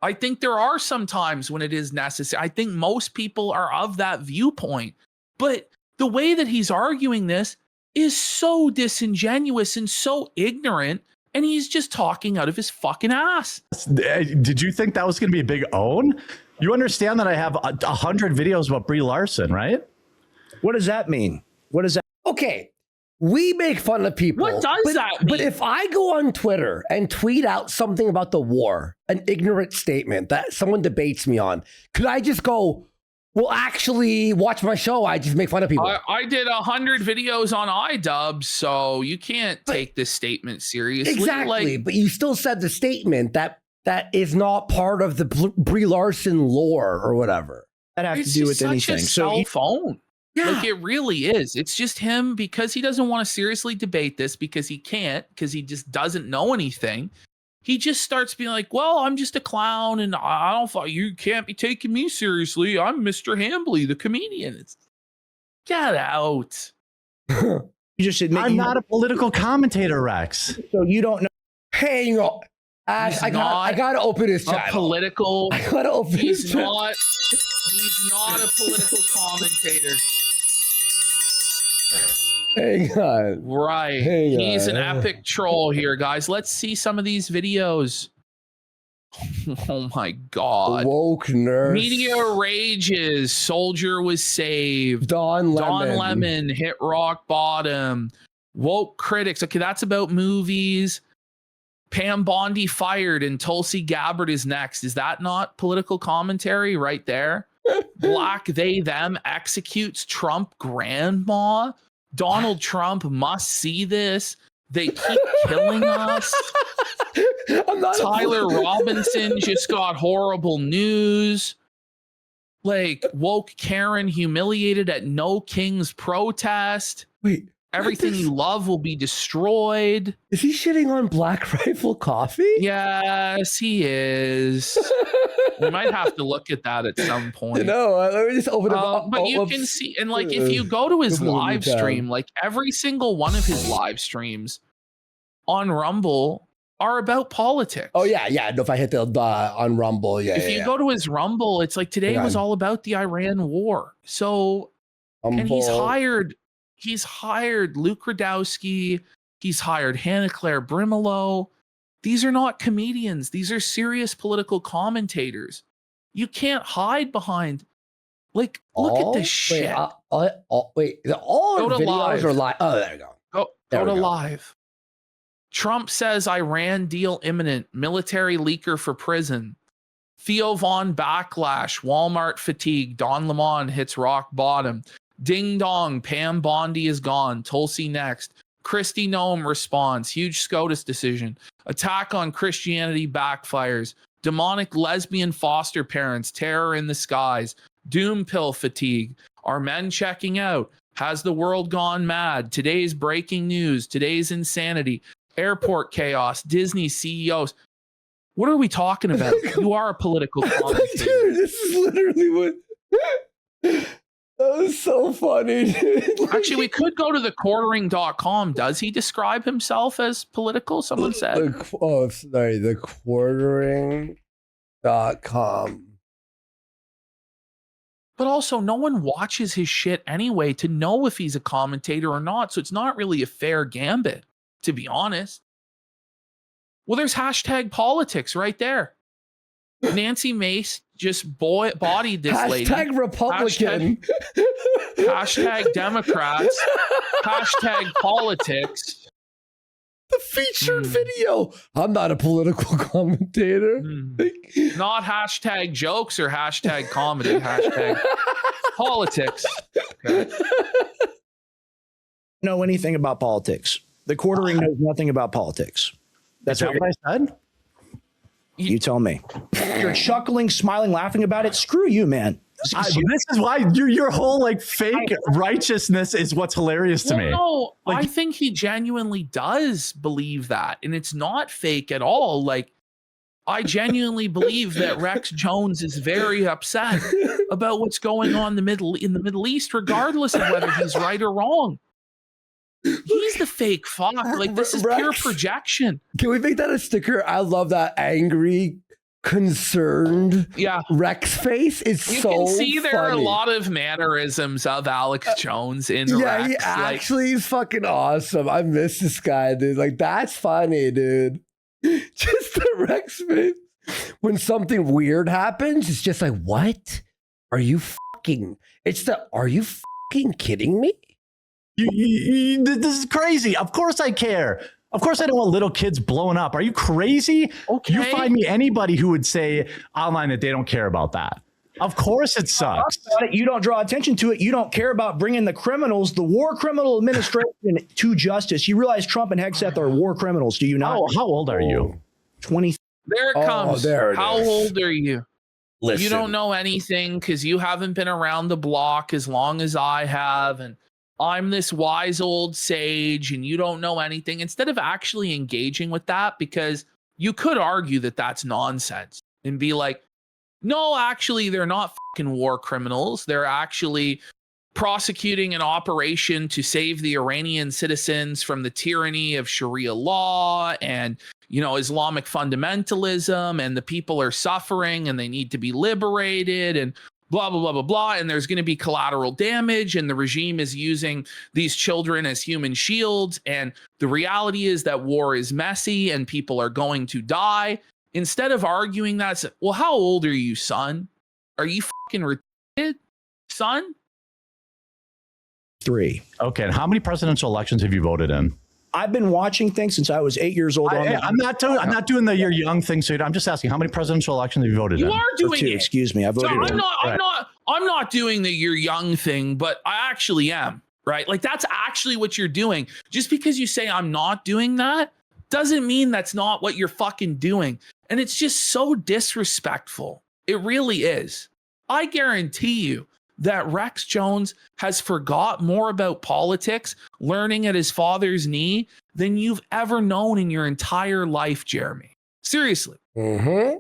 I think there are some times when it is necessary. I think most people are of that viewpoint. But the way that he's arguing this is so disingenuous and so ignorant. And he's just talking out of his fucking ass. Did you think that was going to be a big own? You understand that I have 100 videos about Brie Larson, right? What does that mean? What does that? Okay, we make fun of people. What does that mean? But if I go on Twitter and tweet out something about the war, an ignorant statement that someone debates me on, could I just go, well, actually, watch my show? I just make fun of people. I did 100 videos on iDubbbz, so you can't take this statement seriously. Exactly, Like, but you still said the statement that is not part of the Brie Larson lore or whatever. That have to it's do just with such anything. a So cell phone. Yeah. Like, it really is. It's just him because he doesn't want to seriously debate this because he can't, because he just doesn't know anything. He just starts being like, well, I'm just a clown and I don't thought you can't be taking me seriously. I'm Mr. Hambly, the comedian. Get out. you just admit I'm not a political commentator, Rex. So you don't know. Hang on. I gotta open his channel. Political. I gotta open his channel. He's not a political commentator. Hang on. Right. Hang He's an on. epic troll here, guys. Let's see some of these videos. Oh my God. Woke nurse. Media rages. Soldier was saved. Don Lemon hit rock bottom. Woke critics. Okay, that's about movies. Pam Bondi fired and Tulsi Gabbard is next. Is that not political commentary right there? Black they them executes Trump grandma. Donald Trump must see this. They keep killing us. Tyler Robinson just got horrible news. Like, woke Karen humiliated at No King's protest. Wait. Everything you love will be destroyed. Is he shitting on Black Rifle Coffee? Yes, he is. We might have to look at that at some point. No, let me just open up. But you can see, and like, if you go to his live stream, like every single one of his live streams on Rumble are about politics. Oh yeah. No, if I hit the on Rumble, If you go to his Rumble, it's like today was all about the Iran war. So, and he's hired Luke Radowski. He's hired Hannah Claire Brimelow. These are not comedians. These are serious political commentators. You can't hide behind, like, look at this shit. Wait, all Go to videos live. are live. Oh, there you go. Go to live. Trump says Iran deal imminent. Military leaker for prison. Theo Vaughn backlash. Walmart fatigue. Don Lemon hits rock bottom. Ding dong. Pam Bondi is gone. Tulsi next. Christy Noem responds. Huge SCOTUS decision. Attack on Christianity backfires. Demonic lesbian foster parents. Terror in the skies. Doom pill fatigue. Are men checking out? Has the world gone mad? Today's breaking news. Today's insanity. Airport chaos. Disney CEOs. What are we talking about? You are a political commentator. Dude, this is literally what... That was so funny, dude. Actually, we could go to the quartering.com. Does he describe himself as political? Someone said. The quartering.com. But also, no one watches his shit anyway to know if he's a commentator or not. So it's not really a fair gambit, to be honest. Well, there's hashtag politics right there. Nancy Mace just bodied this lady. Hashtag Republican. Hashtag Democrats. Hashtag politics. The featured video. I'm not a political commentator. Not hashtag jokes or hashtag comedy. Hashtag politics. Okay. Know anything about politics? The quartering knows nothing about politics. That's what I said. You tell me. You're chuckling, smiling, laughing about it. Screw you, man. This is why your whole like fake righteousness is what's hilarious to me. No, Like, I think he genuinely does believe that, and it's not fake at all. Like, I genuinely believe that Rex Jones is very upset about what's going on in the Middle East, regardless of whether he's right or wrong. He's the fake fuck. Like, this is pure projection. Can we make that a sticker? I love that angry, concerned Rex face. It's You so can see there are a funny. lot of mannerisms of Alex Jones in Rex. He actually is fucking awesome. I miss this guy, dude. Like, that's funny, dude. Just the Rex face. When something weird happens, it's just like, what? Are you fucking... Are you fucking kidding me? This is crazy. Of course I care. Of course I don't want little kids blowing up. Are you crazy? Okay. You find me anybody who would say online that they don't care about that. Of course it sucks. You don't draw attention to it. You don't care about bringing the criminals, the war criminal administration, to justice. You realize Trump and Hegseth are war criminals, do you not? How old are you? 20. There it comes. There it How is. old are you? Listen. You don't know anything because you haven't been around the block as long as I have. And I'm this wise old sage and you don't know anything. Instead of actually engaging with that, because you could argue that that's nonsense and be like, no, actually, they're not fucking war criminals. They're actually prosecuting an operation to save the Iranian citizens from the tyranny of Sharia law and, Islamic fundamentalism, and the people are suffering and they need to be liberated and blah, blah, blah, blah, blah. And there's going to be collateral damage and the regime is using these children as human shields. And the reality is that war is messy and people are going to die. Instead of arguing that, well, how old are you, son? Are you fucking retarded, son? 3. Okay, and how many presidential elections have you voted in? I've been watching things since I was 8 years old. I'm not doing the you're young thing, so I'm just asking how many presidential elections have you voted in? You are doing 2, it. excuse me. I voted. I'm not doing the you're young thing, but I actually am, right? Like, that's actually what you're doing. Just because you say I'm not doing that doesn't mean that's not what you're fucking doing. And it's just so disrespectful. It really is. I guarantee you that Rex Jones has forgot more about politics learning at his father's knee than you've ever known in your entire life, Jeremy. Seriously. Mm-hmm.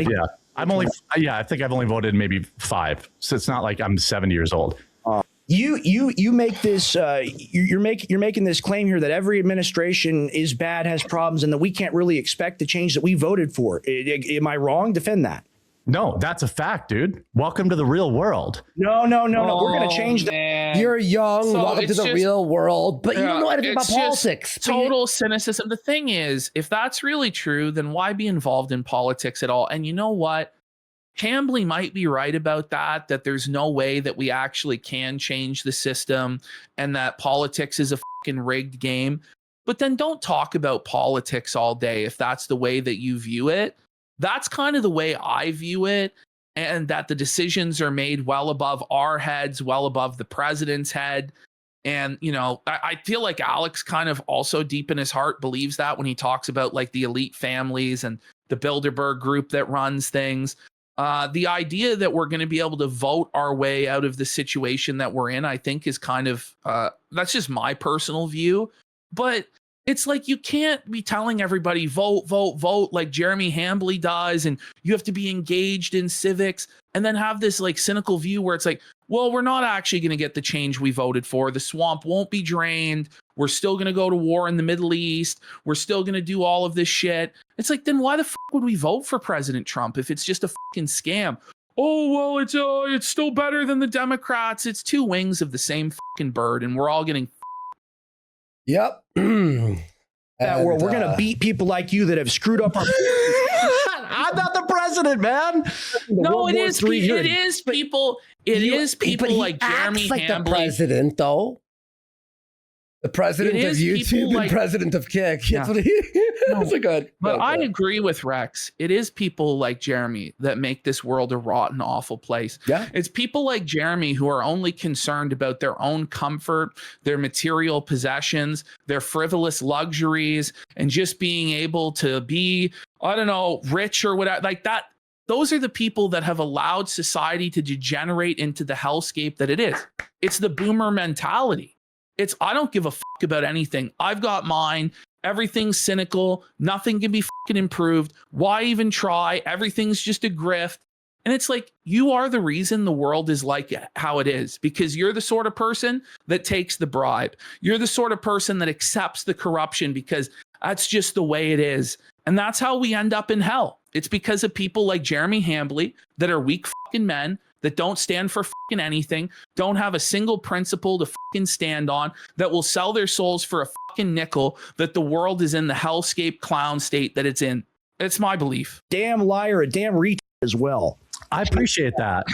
Yeah. I think I've only voted maybe 5. So it's not like I'm 70 years old. You make this you're making this claim here that every administration is bad, has problems, and that we can't really expect the change that we voted for. Am I wrong? Defend that. No, that's a fact, dude. Welcome to the real world. No. We're gonna change that. Man. You're young. So welcome to it's the real world, but you don't know anything about it's just politics. Total cynicism. The thing is, if that's really true, then why be involved in politics at all? And you know what? Hambly might be right about that there's no way that we actually can change the system and that politics is a fucking rigged game. But then don't talk about politics all day if that's the way that you view it. That's kind of the way I view it, and that the decisions are made well above our heads, well above the president's head. And, you know, I feel like Alex kind of also deep in his heart believes that when he talks about like the elite families and the Bilderberg group that runs things. The idea that we're going to be able to vote our way out of the situation that we're in, I think is kind of, that's just my personal view. But it's like you can't be telling everybody vote, vote, vote like Jeremy Hambley does, and you have to be engaged in civics, and then have this like cynical view where it's like, well, we're not actually going to get the change we voted for. The swamp won't be drained. We're still going to go to war in the Middle East. We're still going to do all of this shit. It's like, then why the fuck would we vote for President Trump if it's just a fucking scam? Oh, well, it's still better than the Democrats. It's two wings of the same fucking bird, and we're all getting. Yep. We're going to beat people like you that have screwed up our. I'm not the president, man. No, it is people. It is people like Jeremy like Hambley. The president, though. The president of YouTube and president of Kick. Yeah. That's what he. That's a good. But I agree with Rex. It is people like Jeremy that make this world a rotten, awful place. Yeah. It's people like Jeremy who are only concerned about their own comfort, their material possessions, their frivolous luxuries, and just being able to be, I don't know, rich or whatever, like that. Those are the people that have allowed society to degenerate into the hellscape that it is. It's the boomer mentality. It's, I don't give a fuck about anything. I've got mine. Everything's cynical. Nothing can be fucking improved. Why even try? Everything's just a grift. And it's like, you are the reason the world is like how it is, because you're the sort of person that takes the bribe. You're the sort of person that accepts the corruption because that's just the way it is. And that's how we end up in hell. It's because of people like Jeremy Hambley that are weak fucking men that don't stand for fucking anything, don't have a single principle to fucking stand on, that will sell their souls for a fucking nickel, that the world is in the hellscape clown state that it's in. It's my belief. Damn liar, a damn retard as well. I appreciate that.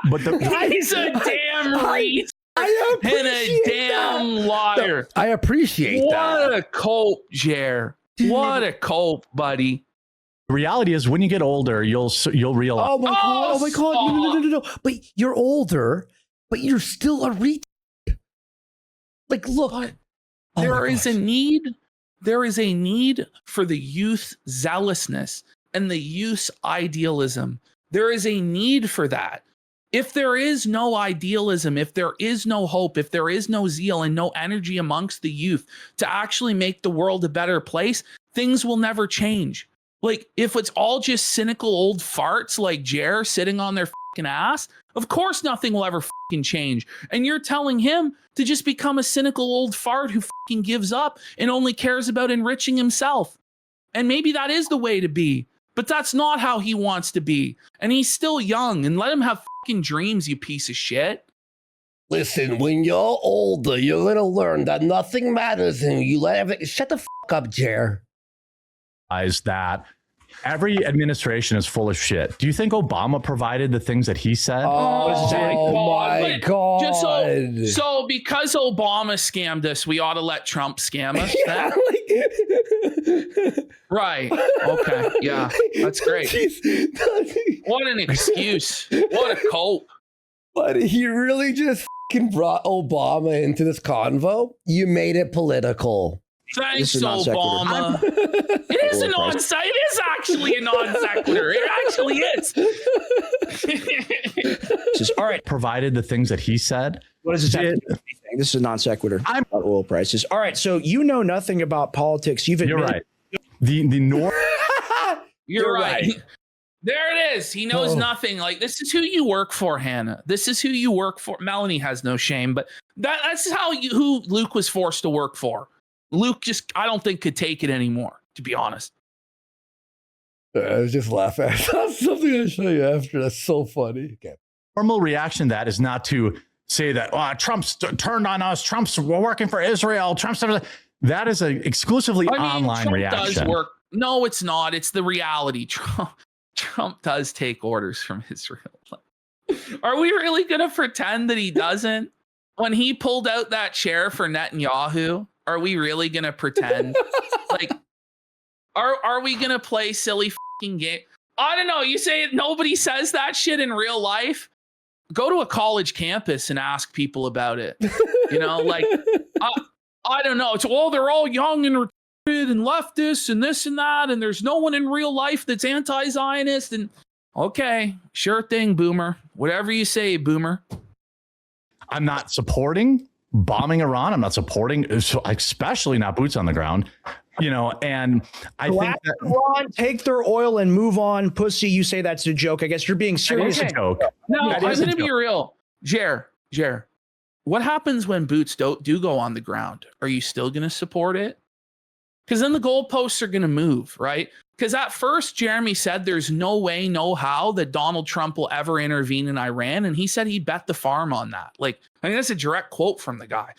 But he's a damn retard and a damn liar. I appreciate that. What a cope, Jer. What a cope, buddy. The reality is, when you get older, you'll realize. Oh my god! Oh my god! No! But you're older, but you're still a retard. Like, look, there is a need. There is a need for the youth zealousness and the youth idealism. There is a need for that. If there is no idealism, if there is no hope, if there is no zeal and no energy amongst the youth to actually make the world a better place, things will never change. Like, if it's all just cynical old farts like Jer sitting on their fucking ass, of course nothing will ever fucking change. And you're telling him to just become a cynical old fart who fucking gives up and only cares about enriching himself. And maybe that is the way to be, but that's not how he wants to be. And he's still young, and let him have fucking dreams, you piece of shit. Listen, when you're older, you're gonna learn that nothing matters and you let everything. Shut the fuck up, Jer. Is that every administration is full of shit. Do you think Obama provided the things that he said? Oh my god! Just so because Obama scammed us, we ought to let Trump scam us. Right? Okay. Yeah, that's great. What an excuse! What a cope! But he really just fucking brought Obama into this convo. You made it political. Thanks, Obama. It is a non-sequitur. It is actually a non-sequitur. It actually is. All right. Provided the things that he said. What is it? This is a non sequitur about oil prices. All right. So you know nothing about politics. You're right. The North. You're right. There it is. He knows nothing. Like, this is who you work for, Hannah. This is who you work for. Melanie has no shame, but that's who Luke was forced to work for. Luke just, I don't think, could take it anymore, to be honest. I was just laughing. I saw something I'll show you after. That's so funny. Okay. Normal reaction to that is not to say that Trump's turned on us. We're working for Israel. That is an exclusively online Trump reaction. Does work. No, it's not. It's the reality. Trump does take orders from Israel. Are we really going to pretend that he doesn't? When he pulled out that chair for Netanyahu, are we really going to pretend? Like, are we going to play silly fucking game? I don't know. You say nobody says that shit in real life. go to a college campus and ask people about it. You know, like, I don't know. It's all, they're all young and retarded and leftists and this and that. And there's no one in real life that's anti-Zionist. And okay, sure thing, Boomer. Whatever you say, Boomer. I'm not supporting bombing Iran. I'm not supporting, especially not boots on the ground. You know, and I think that Iran, take their oil and move on, pussy. You say that's a joke. I guess you're being serious. It's a joke. No, I'm going to be real. Jer, what happens when boots do go on the ground? Are you still going to support it? Because then the goalposts are going to move, right? Because at first, Jeremy said there's no way, no how that Donald Trump will ever intervene in Iran. And he said he'd bet the farm on that. Like, I mean, that's a direct quote from the guy.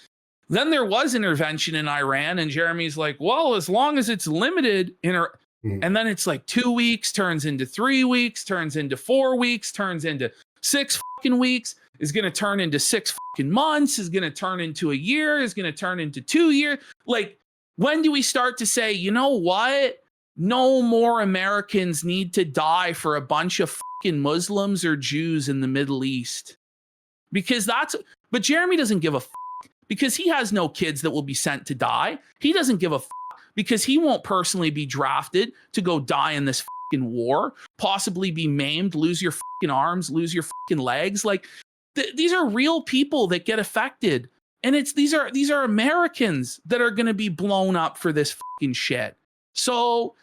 Then there was intervention in Iran, and Jeremy's like, well, as long as it's limited, and then it's like 2 weeks, turns into 3 weeks, turns into 4 weeks, turns into 6 fucking weeks, is going to turn into 6 fucking months, is going to turn into a year, is going to turn into 2 years. Like, when do we start to say, you know what? No more Americans need to die for a bunch of fucking Muslims or Jews in the Middle East? Because but Jeremy doesn't give a because he has no kids that will be sent to die. He doesn't give a because he won't personally be drafted to go die in this fucking war, possibly be maimed, lose your fucking arms, lose your fucking legs. Like, these are real people that get affected. And these are Americans that are going to be blown up for this fucking shit. So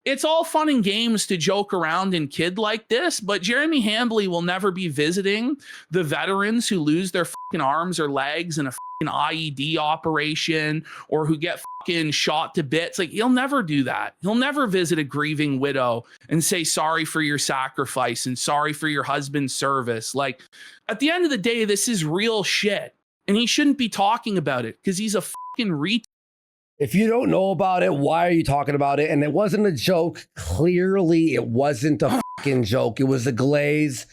it's all fun and games to joke around and kid like this, but Jeremy Hambley will never be visiting the veterans who lose their fucking arms or legs in a fucking IED operation or who get fucking shot to bits. Like, he'll never do that. He'll never visit a grieving widow and say sorry for your sacrifice and sorry for your husband's service. Like, at the end of the day, this is real shit. And he shouldn't be talking about it because he's a fucking retard. If you don't know about it, why are you talking about it? And it wasn't a joke. Clearly, it wasn't a fucking joke. It was a glaze.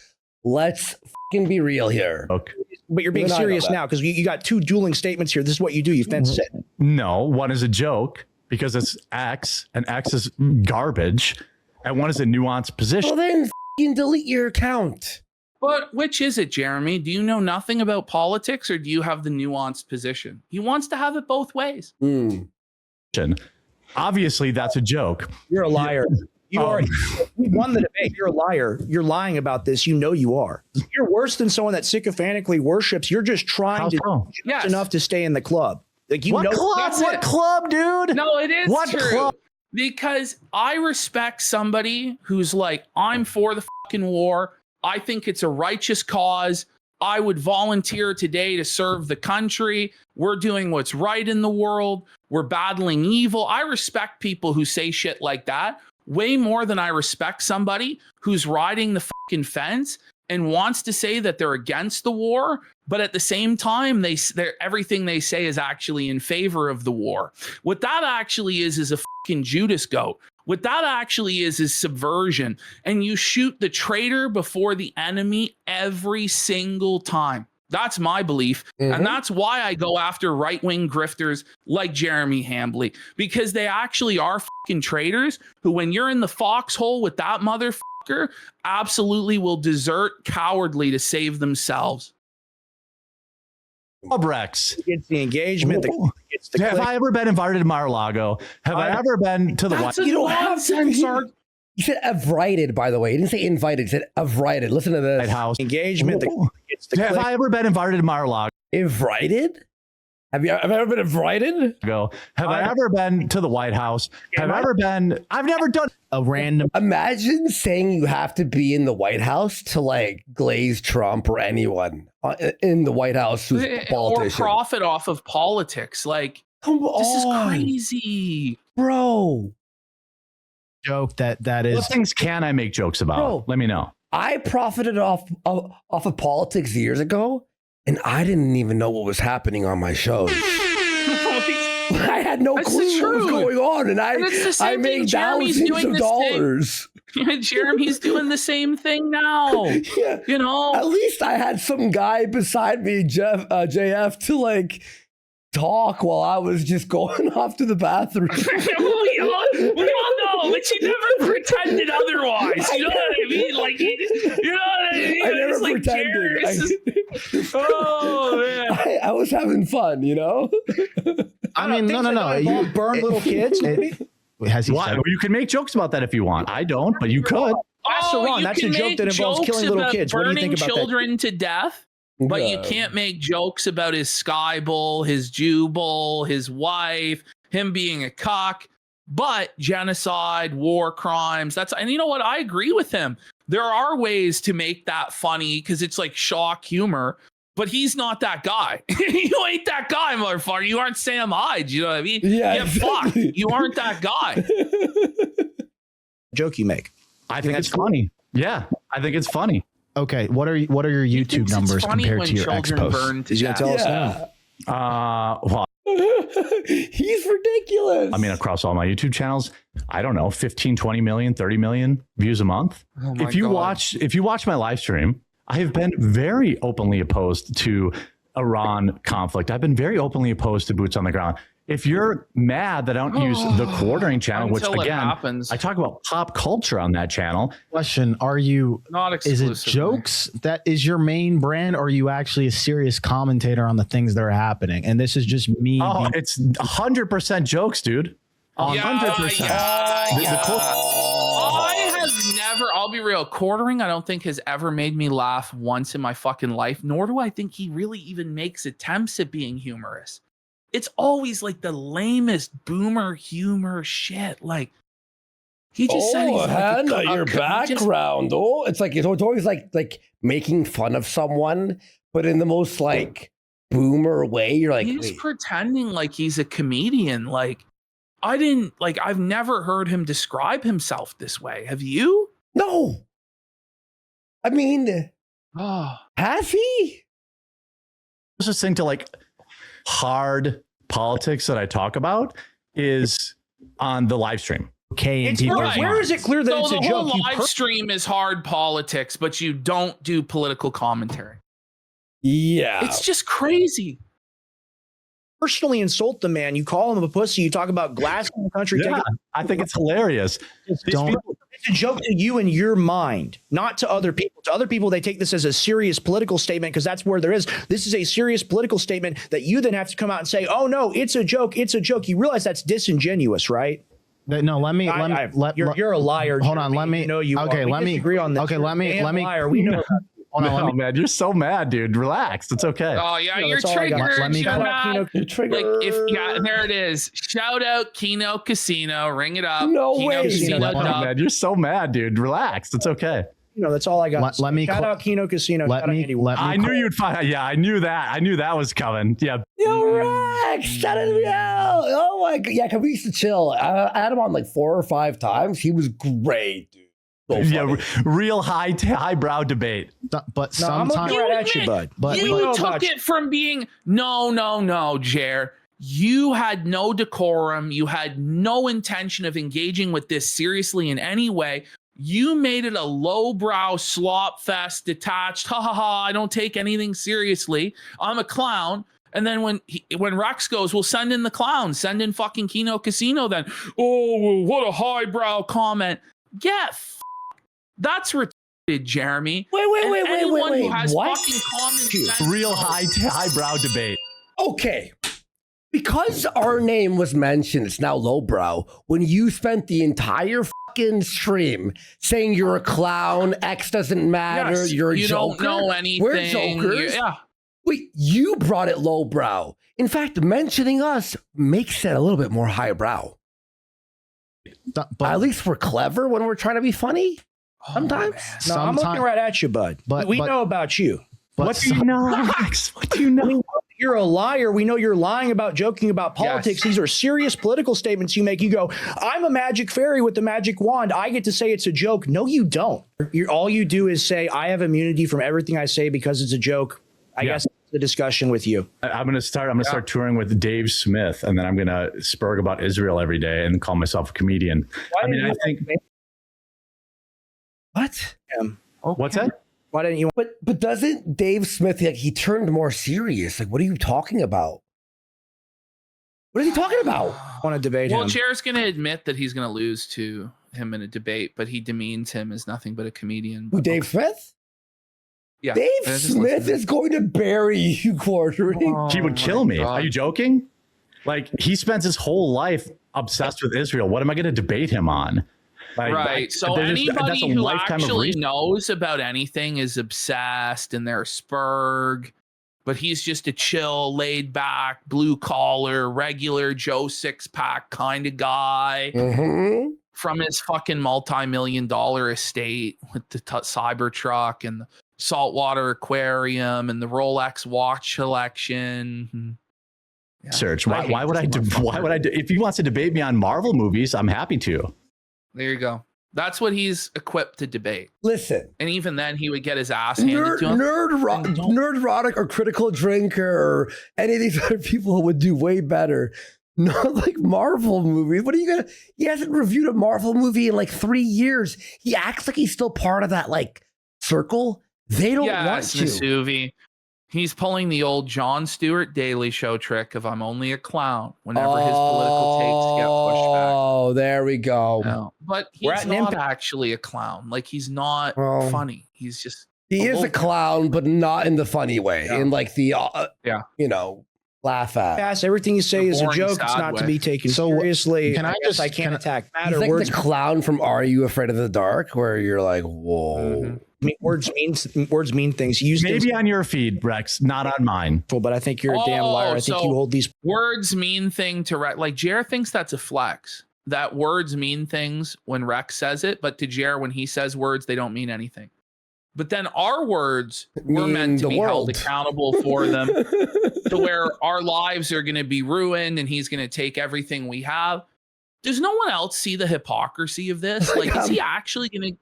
Let's fucking be real here. Okay. But you're being serious now because you got two dueling statements here. This is what you do. You fence it. No, one is a joke because it's X and X is garbage. And one is a nuanced position. Well, then fucking delete your account. But which is it, Jeremy? Do you know nothing about politics or do you have the nuanced position? He wants to have it both ways. Obviously, that's a joke. You're a liar. You are. You won the debate. You're a liar. You're lying about this. You know you are. You're worse than someone that sycophantically worships. You're just trying to just enough to stay in the club. Like, you know, What club, dude? No, it is what true. Club? Because I respect somebody who's like, I'm for the fucking war. I think it's a righteous cause. I would volunteer today to serve the country. We're doing what's right in the world. We're battling evil. I respect people who say shit like that way more than I respect somebody who's riding the fucking fence and wants to say that they're against the war, but at the same time, everything they say is actually in favor of the war. What that actually is a fucking Judas goat. What that actually is subversion. And you shoot the traitor before the enemy every single time. That's my belief. And that's why I go after right-wing grifters like Jeremy Hambley, because they actually are fucking traitors who, when you're in the foxhole with that motherfucker, absolutely will desert cowardly to save themselves. Rex. It's the engagement. Have I ever been invited to Mar-a-Lago? Have I ever been to the White House? You don't have to. He said invited, by the way. He didn't say invited. He said invited. Listen to this. White House. Engagement. Have I ever been invited to Mar-a-Lago? Invited? Have you ever been invited? Have I ever been to the White House? Have I ever been? I've never done a random. Imagine saying you have to be in the White House to like glaze Trump or anyone in the White House who's a politician. Or profit off of politics. Like, come this on. is crazy, bro. Joke that is. What things can I make jokes about? Bro, let me know. I profited off of politics years ago, and I didn't even know what was happening on my shows. I had no clue what was going on, and I made thousands of dollars. Jeremy's doing the same thing now. Yeah. You know, at least I had some guy beside me, JF, to like talk while I was just going off to the bathroom. we all know, but you never pretended otherwise. You know what I mean? Like, you know what I mean? I never like, pretending. Oh man, I was having fun, you know. I mean, no. You burn little kids. Has he Why? said? You can make jokes about that if you want. I don't, but you could. Pastor Ron, that's a joke that involves killing little kids. What do you think about children to death? But you can't make jokes about his Sky Bowl, his Jew Bowl, his wife, him being a cock. But genocide, war crimes, and you know what? I agree with him. There are ways to make that funny because it's like shock humor, but he's not that guy. You ain't that guy, motherfucker. You aren't Sam Hyde. You know what I mean? Yeah, fuck. You aren't that guy. Joke you make? I think it's funny. Yeah, I think it's funny. Okay, what are your YouTube numbers compared to your ex posts? He's gonna tell us now. Well, he's ridiculous. I mean, across all my YouTube channels, I don't know, 15, 20 million, 30 million views a month. If you watch my live stream, I have been very openly opposed to Iran conflict. I've been very openly opposed to boots on the ground. If you're mad that I don't use the quartering channel, which again, I talk about pop culture on that channel. Question: Are you not exclusively? Is it jokes that is your main brand, or are you actually a serious commentator on the things that are happening? And this is just me. Oh, it's 100% jokes, dude. 100%. I have never. I'll be real. Quartering, I don't think has ever made me laugh once in my fucking life. Nor do I think he really even makes attempts at being humorous. It's always like the lamest boomer humor shit. Like he just said he's Hannah, like your background. It's like it's always like making fun of someone, but in the most like boomer way. You're like he's pretending like he's a comedian. Like I've never heard him describe himself this way. Have you? No. I mean, has he? Closest thing to like hard politics that I talk about is on the live stream. Okay, where is it clear that it's a joke? The whole live stream is hard politics, but you don't do political commentary. Yeah, it's just crazy. Personally insult the man. You call him a pussy. You talk about glass in the country. Yeah, I think it's hilarious. It's a joke to you in your mind, not to other people. To other people, they take this as a serious political statement because that's where there is. This is a serious political statement that you then have to come out and say, "Oh no, it's a joke. It's a joke." You realize that's disingenuous, right? No, you're a liar. Hold on, let me. No, you. Okay, let me agree on this. Okay, let me. Liar. We know. No, man, you're so mad, dude. Relax. It's okay. Oh yeah, you're triggered. You're triggered. There it is. Shout out Kino Casino. Ring it up. No Kino way. Casino, man, you're so mad, dude. Relax. It's okay. That's all I got. Let me shout out Kino Casino. I knew you'd find. Yeah, I knew that was coming. Yeah. Yo, Rex, shout out to me out. Oh my god. Yeah, cause we used to chill. I had him on like 4 or 5 times. He was great, dude. So real highbrow debate. But sometimes I'm looking right at you, bud. But you took it from being no, Jer. You had no decorum. You had no intention of engaging with this seriously in any way. You made it a lowbrow slop fest, detached. Ha ha ha! I don't take anything seriously. I'm a clown. And then when Rex goes, well, send in the clown. Send in fucking Kino Casino. Then, oh, what a highbrow comment. Yeah. That's retarded, Jeremy. Wait. Who has what? Fucking common sense. Real highbrow debate. Okay. Because our name was mentioned, it's now lowbrow. When you spent the entire fucking stream saying you're a clown, X doesn't matter, you're a joker. You don't know anything. We're jokers. Yeah. Wait, you brought it lowbrow. In fact, mentioning us makes it a little bit more highbrow. But at least we're clever when we're trying to be funny. Sometimes. I'm looking right at you, bud. But we know about you. What do you know, Rex? What do you know? You're a liar. We know you're lying about joking about politics. Yes. These are serious political statements you make. You go, I'm a magic fairy with the magic wand. I get to say it's a joke. No, you don't. All you do is say, I have immunity from everything I say because it's a joke. I guess it's the discussion with you. I'm going to start touring with Dave Smith, and then I'm going to spurg about Israel every day and call myself a comedian. I think. What? Okay. What's that? Why didn't you? But doesn't Dave Smith, like, he turned more serious? Like, what are you talking about? What is he talking about? I want to debate him. Well, Jared's going to admit that he's going to lose to him in a debate, but he demeans him as nothing but a comedian. Who, Dave Smith? Yeah. Dave Smith is going to bury you, quartering. He would kill me. Are you joking? Like, he spends his whole life obsessed with Israel. What am I going to debate him on? Like, right. So anybody who actually knows about anything is obsessed, and they're Spurg, but he's just a chill, laid back, blue collar, regular Joe Six-Pack kind of guy from his fucking multi-million-dollar estate with the Cybertruck and the saltwater aquarium and the Rolex watch collection. Yeah. Search. Why would I if he wants to debate me on Marvel movies, I'm happy to. There you go. That's what he's equipped to debate. Listen. And even then he would get his ass handed to him. Nerdrotic or Critical Drinker or any of these other people would do way better. Not like Marvel movies. What are you gonna? He hasn't reviewed a Marvel movie in like 3 years. He acts like he's still part of that like circle. They don't want you. Nasuvi. He's pulling the old Jon Stewart Daily Show trick of I'm only a clown whenever his political takes get pushed back. Oh, there we go. No, but he's not actually a clown. Like, he's not funny. He's just he is a clown, but not in the funny way. In like the you know, laugh at. Yes, everything you say is a joke. It's not to be taken seriously. I can't attack matter. He's like words. The clown from Are You Afraid of the Dark, where you're like, whoa. I mean, words mean things. Use maybe on your feed, Rex, not on mine. But I think you're a damn liar. I think you hold these words mean thing to Rex. Like, Jer thinks that's a flex. That words mean things when Rex says it, but to Jer, when he says words, they don't mean anything. But then our words, we're meant to be held accountable for them, to where our lives are going to be ruined, and he's going to take everything we have. Does no one else see the hypocrisy of this? Like, is he actually going to?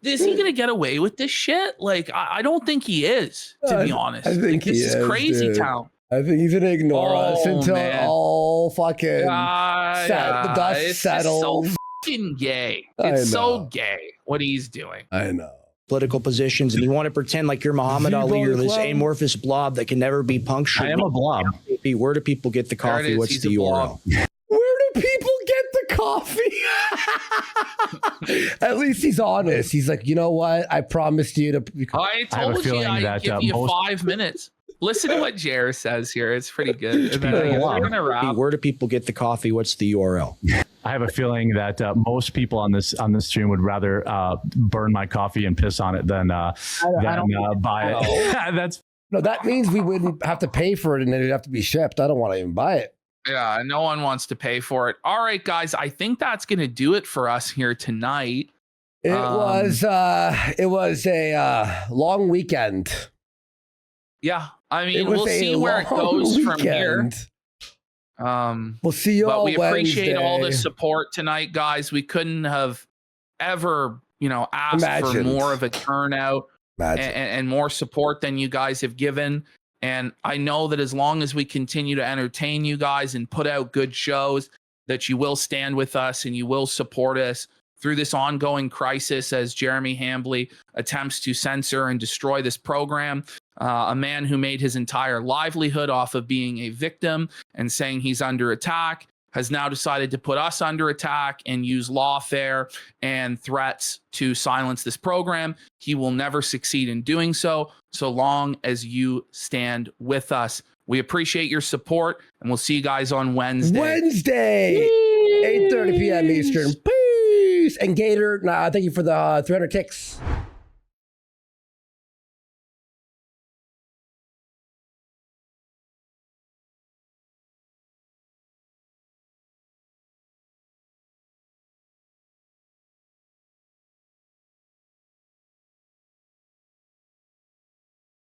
Is he going to get away with this shit? Like, I don't think he is, to be honest. I think this is crazy town. I think he's going to ignore us until all fucking the dust settles. It's so fucking gay. It's so gay what he's doing. I know. Political positions, and you want to pretend like you're Muhammad Ali or this amorphous blob that can never be punctured. I am a blob. Where do people get the coffee? What's the URL? Where do people get the coffee? At least he's honest. He's like, you know what? I promised you to. I told you I'd give you 5 minutes. Listen to what Jer says here. It's pretty good. Where do people get the coffee? What's the URL? I have a feeling that most people on this stream would rather burn my coffee and piss on it than buy it. That means we wouldn't have to pay for it, and it'd have to be shipped. I don't want to even buy it. Yeah, no one wants to pay for it. All right, guys, I think that's going to do it for us here tonight. It was a long weekend. Yeah, I mean, we'll see where it goes from here. We'll see you all Wednesday. We appreciate all the Wednesday. support tonight, guys. We couldn't have ever, asked for more of a turnout and more support than you guys have given. And I know that as long as we continue to entertain you guys and put out good shows, that you will stand with us and you will support us through this ongoing crisis as Jeremy Hambley attempts to censor and destroy this program. A man who made his entire livelihood off of being a victim and saying he's under attack has now decided to put us under attack and use lawfare and threats to silence this program. He will never succeed in doing so long as you stand with us. We appreciate your support, and we'll see you guys on Wednesday. 8:30 p.m. Eastern. Peace. And Gator, thank you for the 300 ticks.